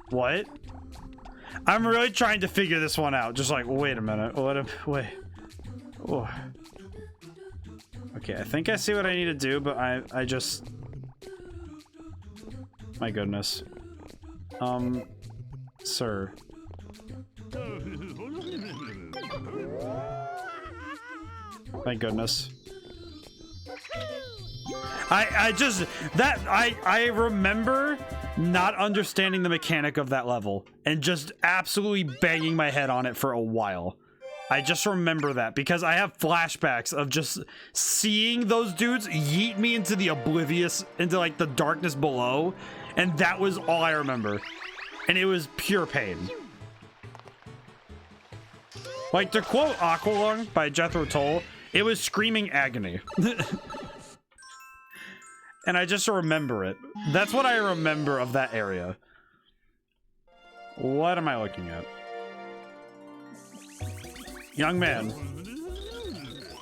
Speaker 1: What? I'm really trying to figure this one out. Just like, wait a minute. Wait. Oh. Okay, I think I see what I need to do, but I just... My goodness. Sir. Thank goodness. I remember not understanding the mechanic of that level and just absolutely banging my head on it for a while. I just remember that because I have flashbacks of just seeing those dudes yeet me into the oblivious, into like the darkness below, and that was all I remember. And it was pure pain. Like, to quote Aqualung by Jethro Tull, it was screaming agony. And I just remember it. That's what I remember of that area. What am I looking at? Young man.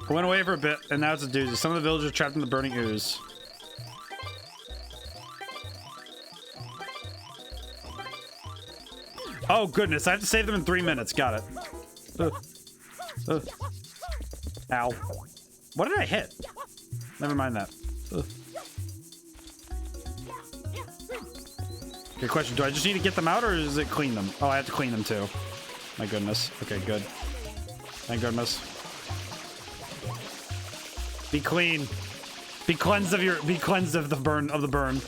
Speaker 1: I went away for a bit, and now it's a doozy. Some of the villagers are trapped in the burning ooze. Oh, goodness. I have to save them in 3 minutes. Got it. Ow. What did I hit? Never mind that. Good question. Do I just need to get them out, or is it clean them? Oh, I have to clean them too. My goodness. Okay, good. Thank goodness. Be clean. Be cleansed of your. Be cleansed of the burn. Of the burn.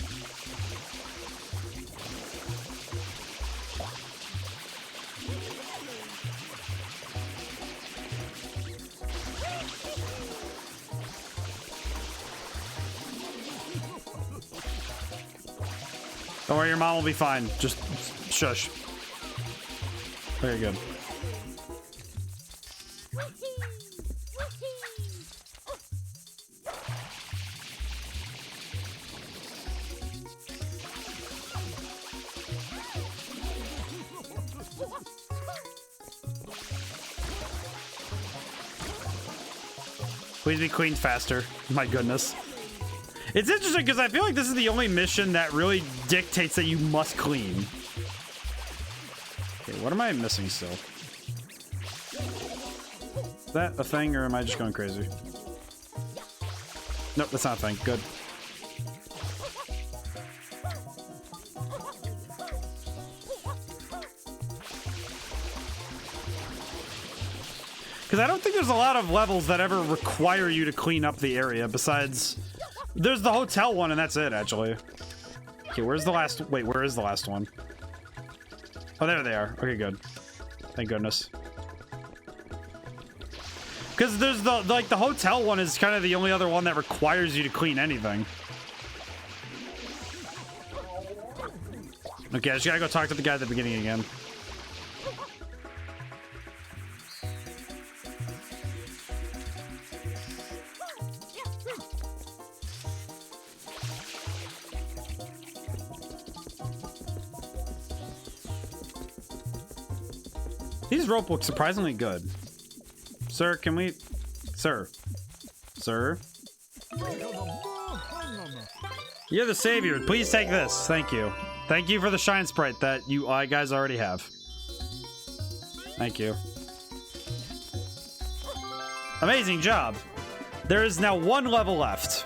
Speaker 1: Don't worry, your mom will be fine. Just shush. Very good. Please be cleaned faster. My goodness. It's interesting because I feel like this is the only mission that really dictates that you must clean. Okay, what am I missing still? Is that a thing, or am I just going crazy? Nope, that's not a thing. Good. Because I don't think there's a lot of levels that ever require you to clean up the area besides... There's the hotel one, and that's it, actually. Okay, where's the last... Wait, where is the last one? Oh, there they are. Okay, good. Thank goodness. Because there's the... Like, the hotel one is kind of the only other one that requires you to clean anything. Okay, I just gotta go talk to the guy at the beginning again. These rope look surprisingly good. Sir, can we... Sir. Sir? You're the savior. Please take this. Thank you. Thank you for the shine sprite that you guys already have. Thank you. Amazing job. There is now one level left.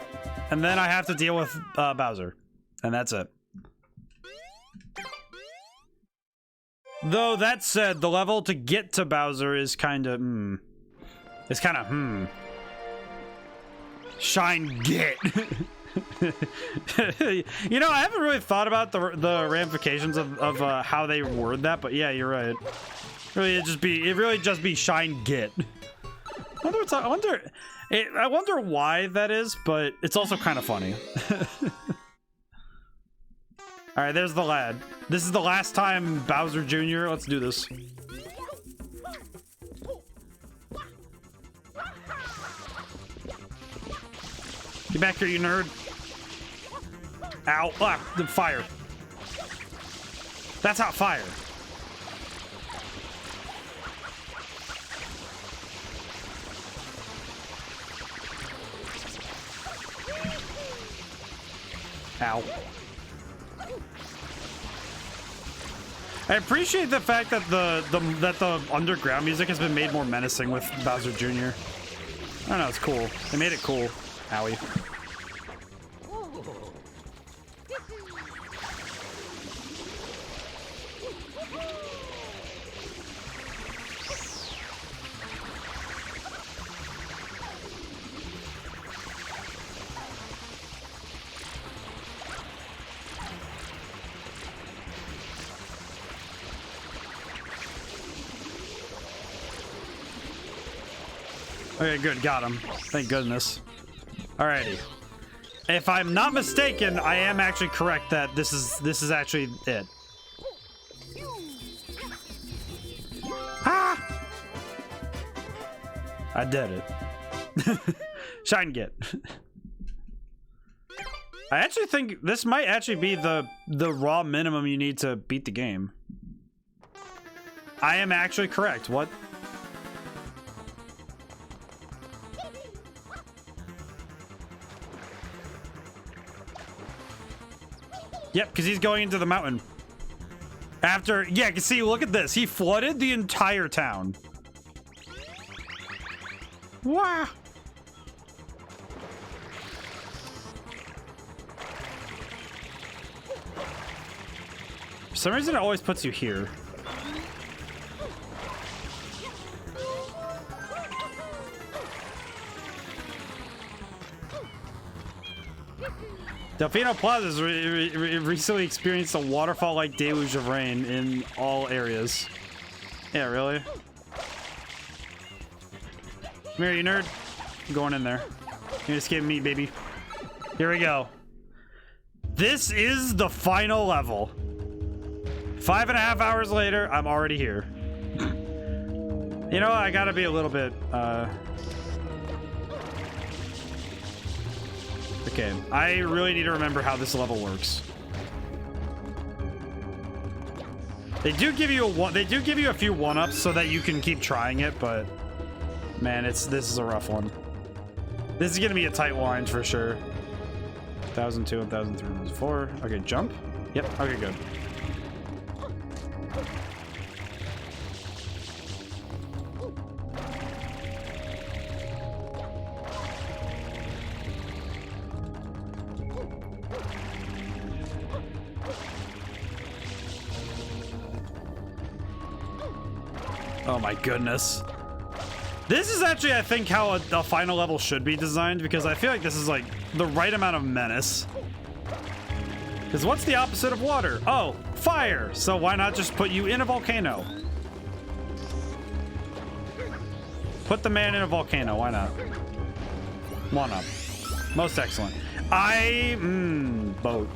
Speaker 1: And then I have to deal with Bowser. And that's it. Though, that said, the level to get to Bowser is kind of, It's kind of, Shine get. You know, I haven't really thought about the ramifications of how they word that, but yeah, you're right. Really, it really just be shine get. I wonder why that is, but it's also kind of funny. All right, there's the lad. This is the last time Bowser Jr. Let's do this. Get back here, you nerd. Ow. Ah, the fire. That's hot fire. Ow. I appreciate the fact that the underground music has been made more menacing with Bowser Jr. I don't know, it's cool. They made it cool. Owie. Okay, good, got him. Thank goodness. Alrighty. If I'm not mistaken, I am actually correct that this is actually it. Ah! I did it. Shine get. I actually think this might actually be the raw minimum you need to beat the game. I am actually correct. What? Yep, because he's going into the mountain. After, yeah, you see, look at this. He flooded the entire town. Wow. For some reason, it always puts you here. Delfino Plaza has recently experienced a waterfall-like deluge of rain in all areas. Yeah, really? Come here, you nerd. I'm going in there. You're escaping me, baby. Here we go. This is the final level. 5.5 hours later, I'm already here. You know, I gotta be a little bit, okay, I really need to remember how this level works. They do give you a few one-ups so that you can keep trying it, but man, this is a rough one. This is gonna be a tight wind for sure. 1,002, 1,003, 1,004. Okay, jump. Yep. Okay, good. Oh my goodness. This is actually, I think, how a final level should be designed, because I feel like this is like the right amount of menace. Because what's the opposite of water? Oh, fire. So why not just put you in a volcano? Put the man in a volcano. Why not? One up. Most excellent. Boat.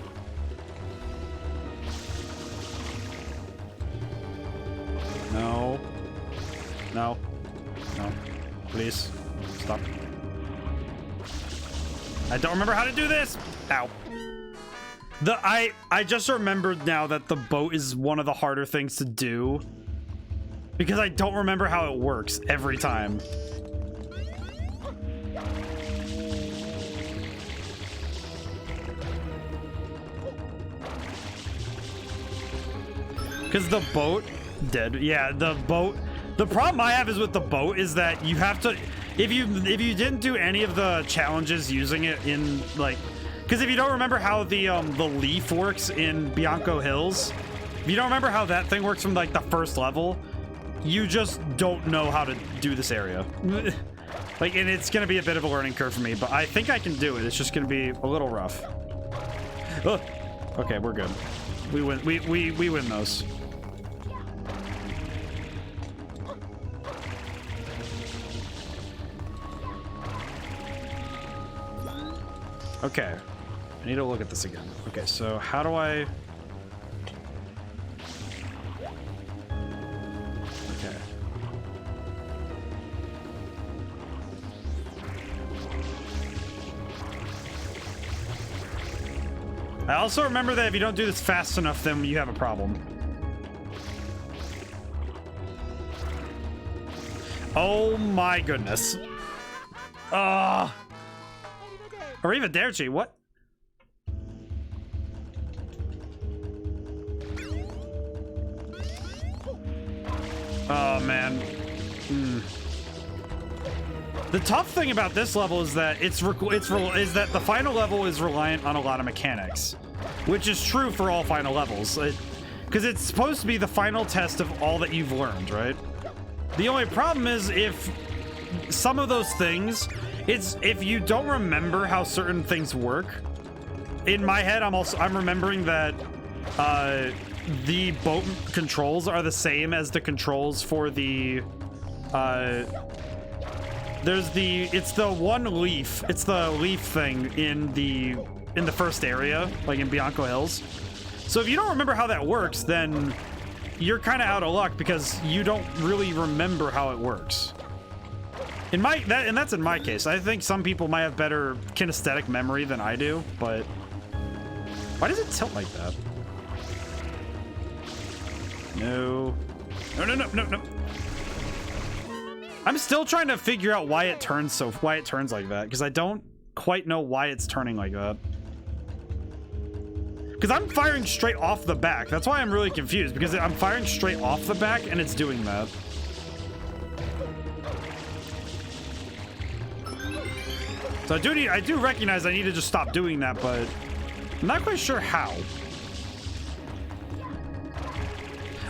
Speaker 1: No. No. No. Please. Stop. I don't remember how to do this! Ow. I just remembered now that the boat is one of the harder things to do. Because I don't remember how it works every time. Because the boat... Dead. Yeah, the boat... The problem I have is with the boat is that you have to... If you didn't do any of the challenges using it in, like... Because if you don't remember how the leaf works in Bianco Hills, if you don't remember how that thing works from, like, the first level, you just don't know how to do this area. Like, and it's going to be a bit of a learning curve for me, but I think I can do it. It's just going to be a little rough. Ugh. Okay, we're good. We win. We win those. Okay. I need to look at this again. Okay, so how do I... Okay. I also remember that if you don't do this fast enough, then you have a problem. Oh my goodness. Arrivederci, what? Oh man. The tough thing about this level is that is that the final level is reliant on a lot of mechanics, which is true for all final levels, because it's supposed to be the final test of all that you've learned, right? The only problem is if some of those things, if you don't remember how certain things work. In my head, I'm remembering that the boat controls are the same as the controls for the it's the leaf thing in the first area, like in Bianco Hills. So if you don't remember how that works, then you're kind of out of luck because you don't really remember how it works. And that's in my case. I think some people might have better kinesthetic memory than I do, but why does it tilt like that? No. No. I'm still trying to figure out why it turns like that, because I don't quite know why it's turning like that. Because I'm firing straight off the back. That's why I'm really confused, because I'm firing straight off the back and it's doing that. So I do recognize I need to just stop doing that, but I'm not quite sure how.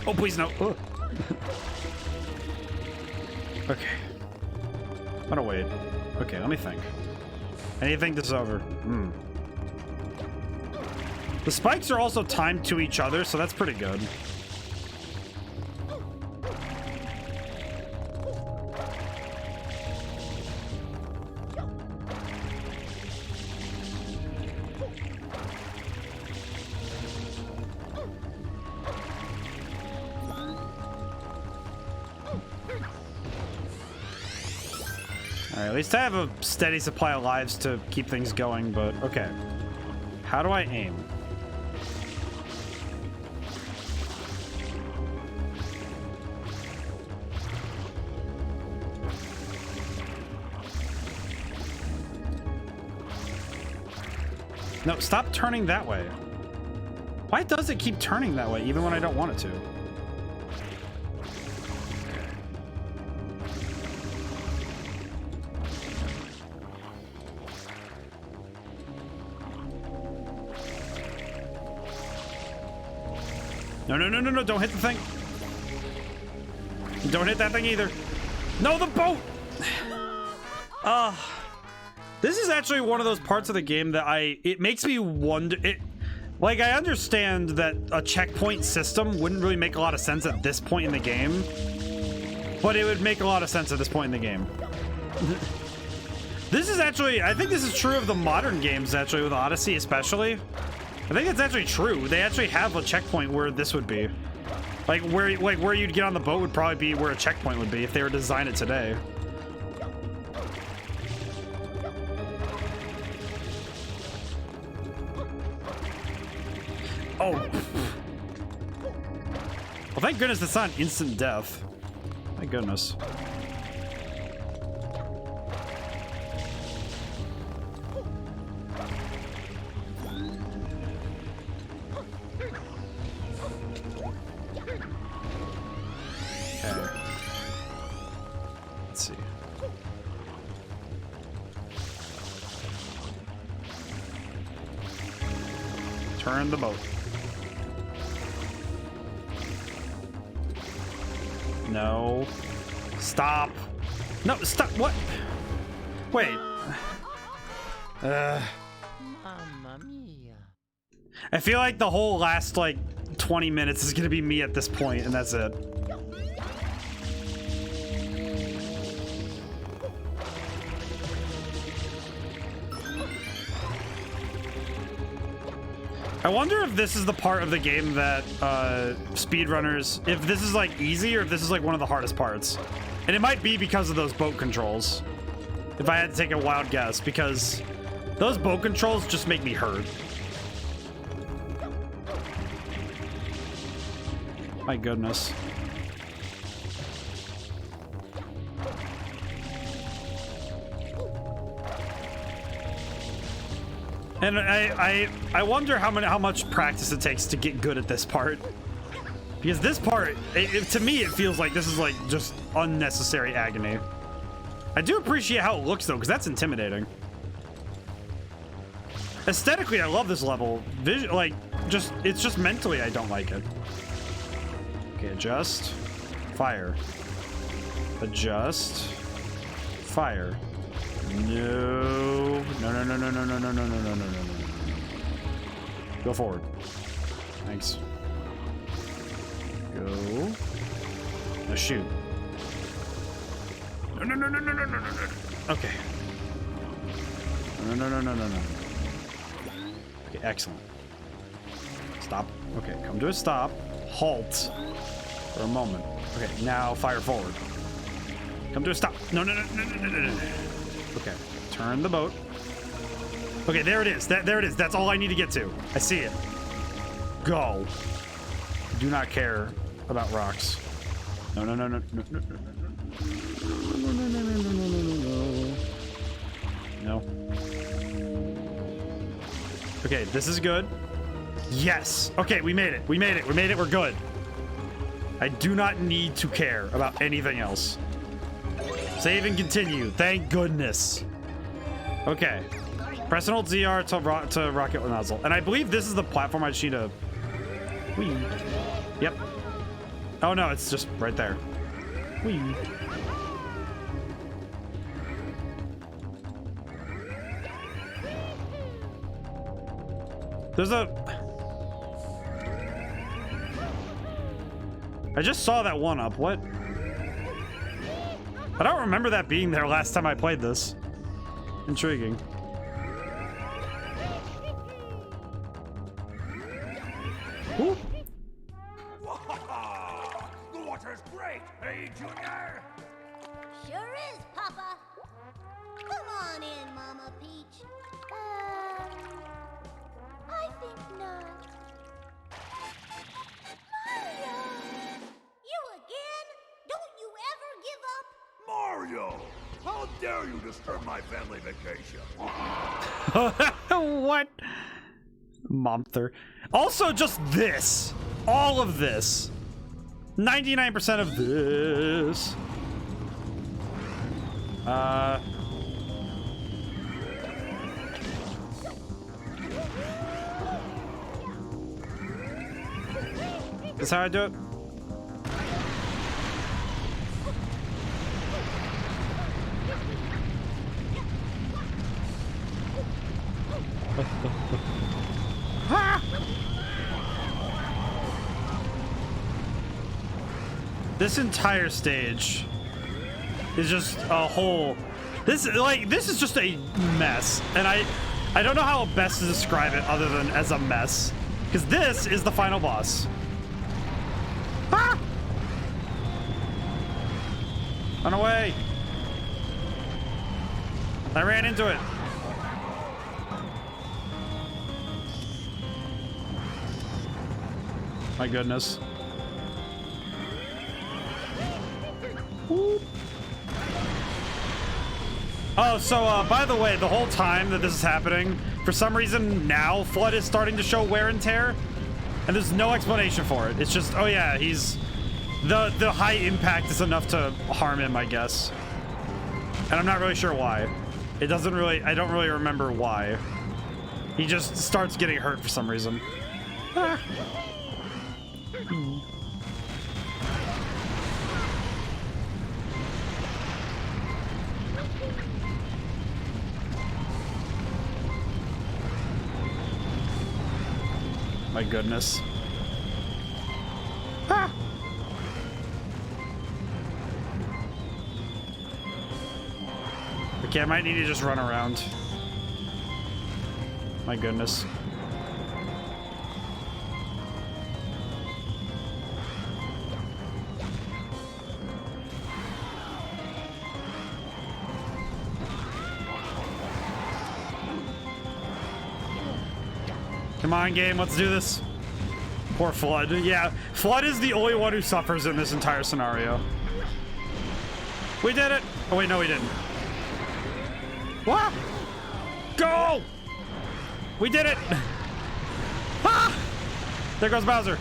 Speaker 1: Oh, please no. Oh. Okay. I'm gonna wait. Okay, let me think. I need to think this over. The spikes are also timed to each other, so that's pretty good. Alright, at least I have a steady supply of lives to keep things going, but okay. How do I aim? No, stop turning that way. Why does it keep turning that way, even when I don't want it to? No, don't hit the thing. Don't hit that thing either. No, the boat! This is actually one of those parts of the game that it makes me wonder, like, I understand that a checkpoint system wouldn't really make a lot of sense at this point in the game, but it would make a lot of sense at this point in the game. This is actually, I think this is true of the modern games, actually, with Odyssey especially. I think it's actually true. They actually have a checkpoint where this would be. Like where you'd get on the boat would probably be where a checkpoint would be if they were to design it today. Oh. Well, thank goodness it's not instant death. Thank goodness. Turn the boat. No. Stop. No, stop. What? Wait. Mamma mia. I feel like the whole last, like, 20 minutes is gonna be me at this point, and that's it. I wonder if this is the part of the game that speedrunners, if this is like easy or if this is like one of the hardest parts. And it might be because of those boat controls. If I had to take a wild guess, because those boat controls just make me hurt. My goodness. And I wonder how much practice it takes to get good at this part. Because this part, to me, it feels like this is like just unnecessary agony. I do appreciate how it looks though, because that's intimidating. Aesthetically, I love this level. Like, it's just mentally I don't like it. Okay, adjust, fire, adjust, fire. No. No. Go forward. Thanks. Go. Now shoot. No. Okay. No. Okay, excellent. Stop. Okay, come to a stop. Halt for a moment. Okay, now fire forward. Come to a stop. No. Okay, turn the boat. Okay, there it is. There it is. That's all I need to get to. I see it. Go. Do not care about rocks. No. No. Okay, this is good. Yes. Okay, we made it. We're good. I do not need to care about anything else. Save and continue. Thank goodness. Okay. Press and hold ZR to rocket nozzle. And I believe this is the platform I just need to... Whee. Yep. Oh no, it's just right there. Whee. There's a... I just saw that one up. What? I don't remember that being there last time I played this. Intriguing. Ooh.
Speaker 8: The water's great, hey, Junior?
Speaker 2: Sure is, Papa. Come on in, Mama Peach. I think not. Mario! You again? Don't you ever give up?
Speaker 8: Mario! How dare you disturb my family vacation?
Speaker 1: What? Momther. Also, just this. All of this. 99% of this. That's how I do it. This entire stage is just a whole... This is just a mess. And I don't know how best to describe it other than as a mess. Because this is the final boss. Ah! Run away. I ran into it. My goodness. Whoop. Oh, so by the way, the whole time that this is happening, for some reason now Flood is starting to show wear and tear, and there's no explanation for it. It's just, oh yeah, he's the high impact is enough to harm him, I guess. And I'm not really sure why. It doesn't really, I don't really remember why. He just starts getting hurt for some reason. Ah. My goodness. Ah. Okay, I might need to just run around. My goodness. Come on, game, let's do this. Poor Flood. Yeah, Flood is the only one who suffers in this entire scenario. We did it! Oh wait, no we didn't. What? Go! We did it! Ah! There goes Bowser.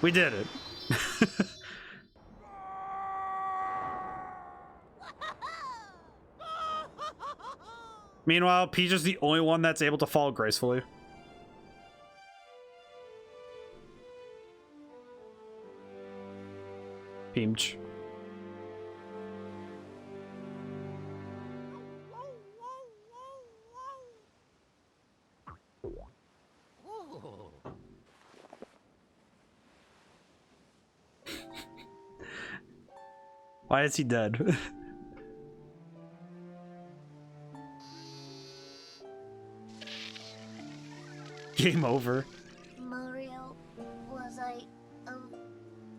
Speaker 1: We did it. Meanwhile, Peach is the only one that's able to fall gracefully. Peach. Why is he dead? Game over.
Speaker 2: Mario, was I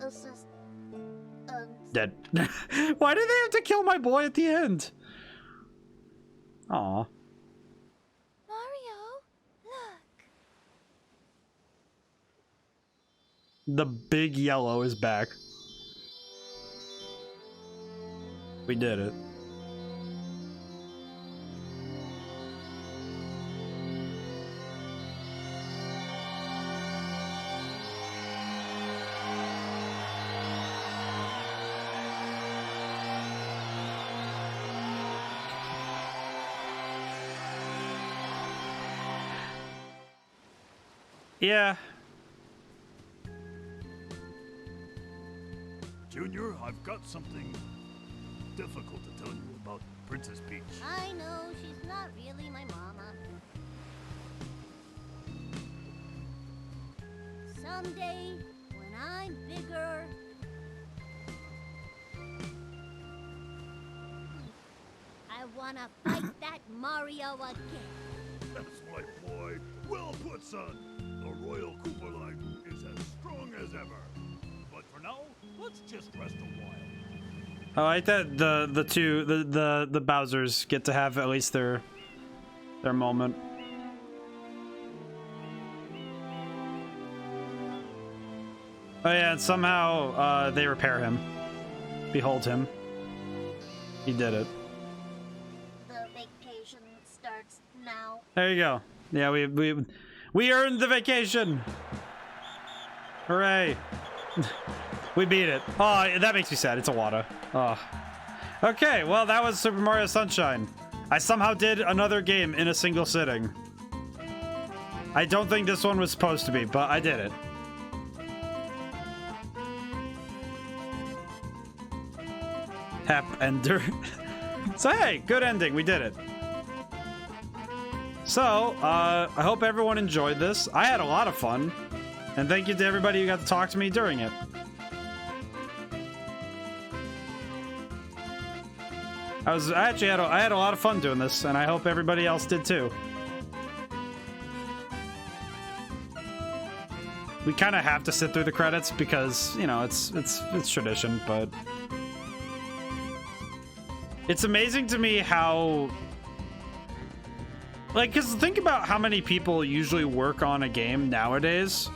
Speaker 2: assist
Speaker 1: Dead. Why did they have to kill my boy at the end? Aw.
Speaker 2: Mario, look.
Speaker 1: The big yellow is back. We did it. Yeah.
Speaker 8: Junior, I've got something difficult to tell you about Princess Peach.
Speaker 2: I know, she's not really my mama. Someday, when I'm bigger, I wanna fight that Mario again.
Speaker 8: That's my boy. Well put, son. The Royal Koopa line is as strong as ever. But for now, let's just rest a while.
Speaker 1: I like that the Bowsers get to have at least their moment. Oh yeah, and somehow they repair him. Behold him. He did it.
Speaker 2: The vacation starts now.
Speaker 1: There you go. Yeah, we earned the vacation. Hooray. We beat it. Oh, that makes me sad. It's Iwata. Oh. Okay, well, that was Super Mario Sunshine. I somehow did another game in a single sitting. I don't think this one was supposed to be, but I did it. Hap Ender. So, hey, good ending. We did it. So, I hope everyone enjoyed this. I had a lot of fun. And thank you to everybody who got to talk to me during it. I actually had a lot of fun doing this, and I hope everybody else did too. We kind of have to sit through the credits because, you know, it's tradition, but it's amazing to me how, like, because think about how many people usually work on a game nowadays.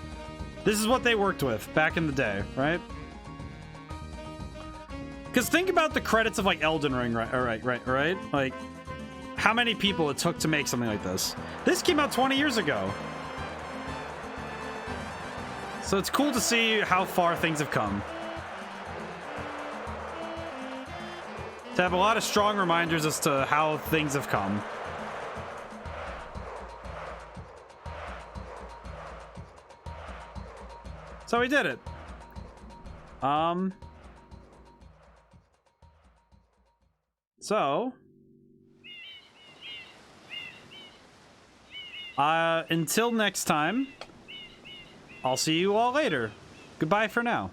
Speaker 1: This is what they worked with back in the day, right? Because think about the credits of, like, Elden Ring, right? Like, how many people it took to make something like this. This came out 20 years ago. So it's cool to see how far things have come. To have a lot of strong reminders as to how things have come. So we did it. So, until next time, I'll see you all later. Goodbye for now.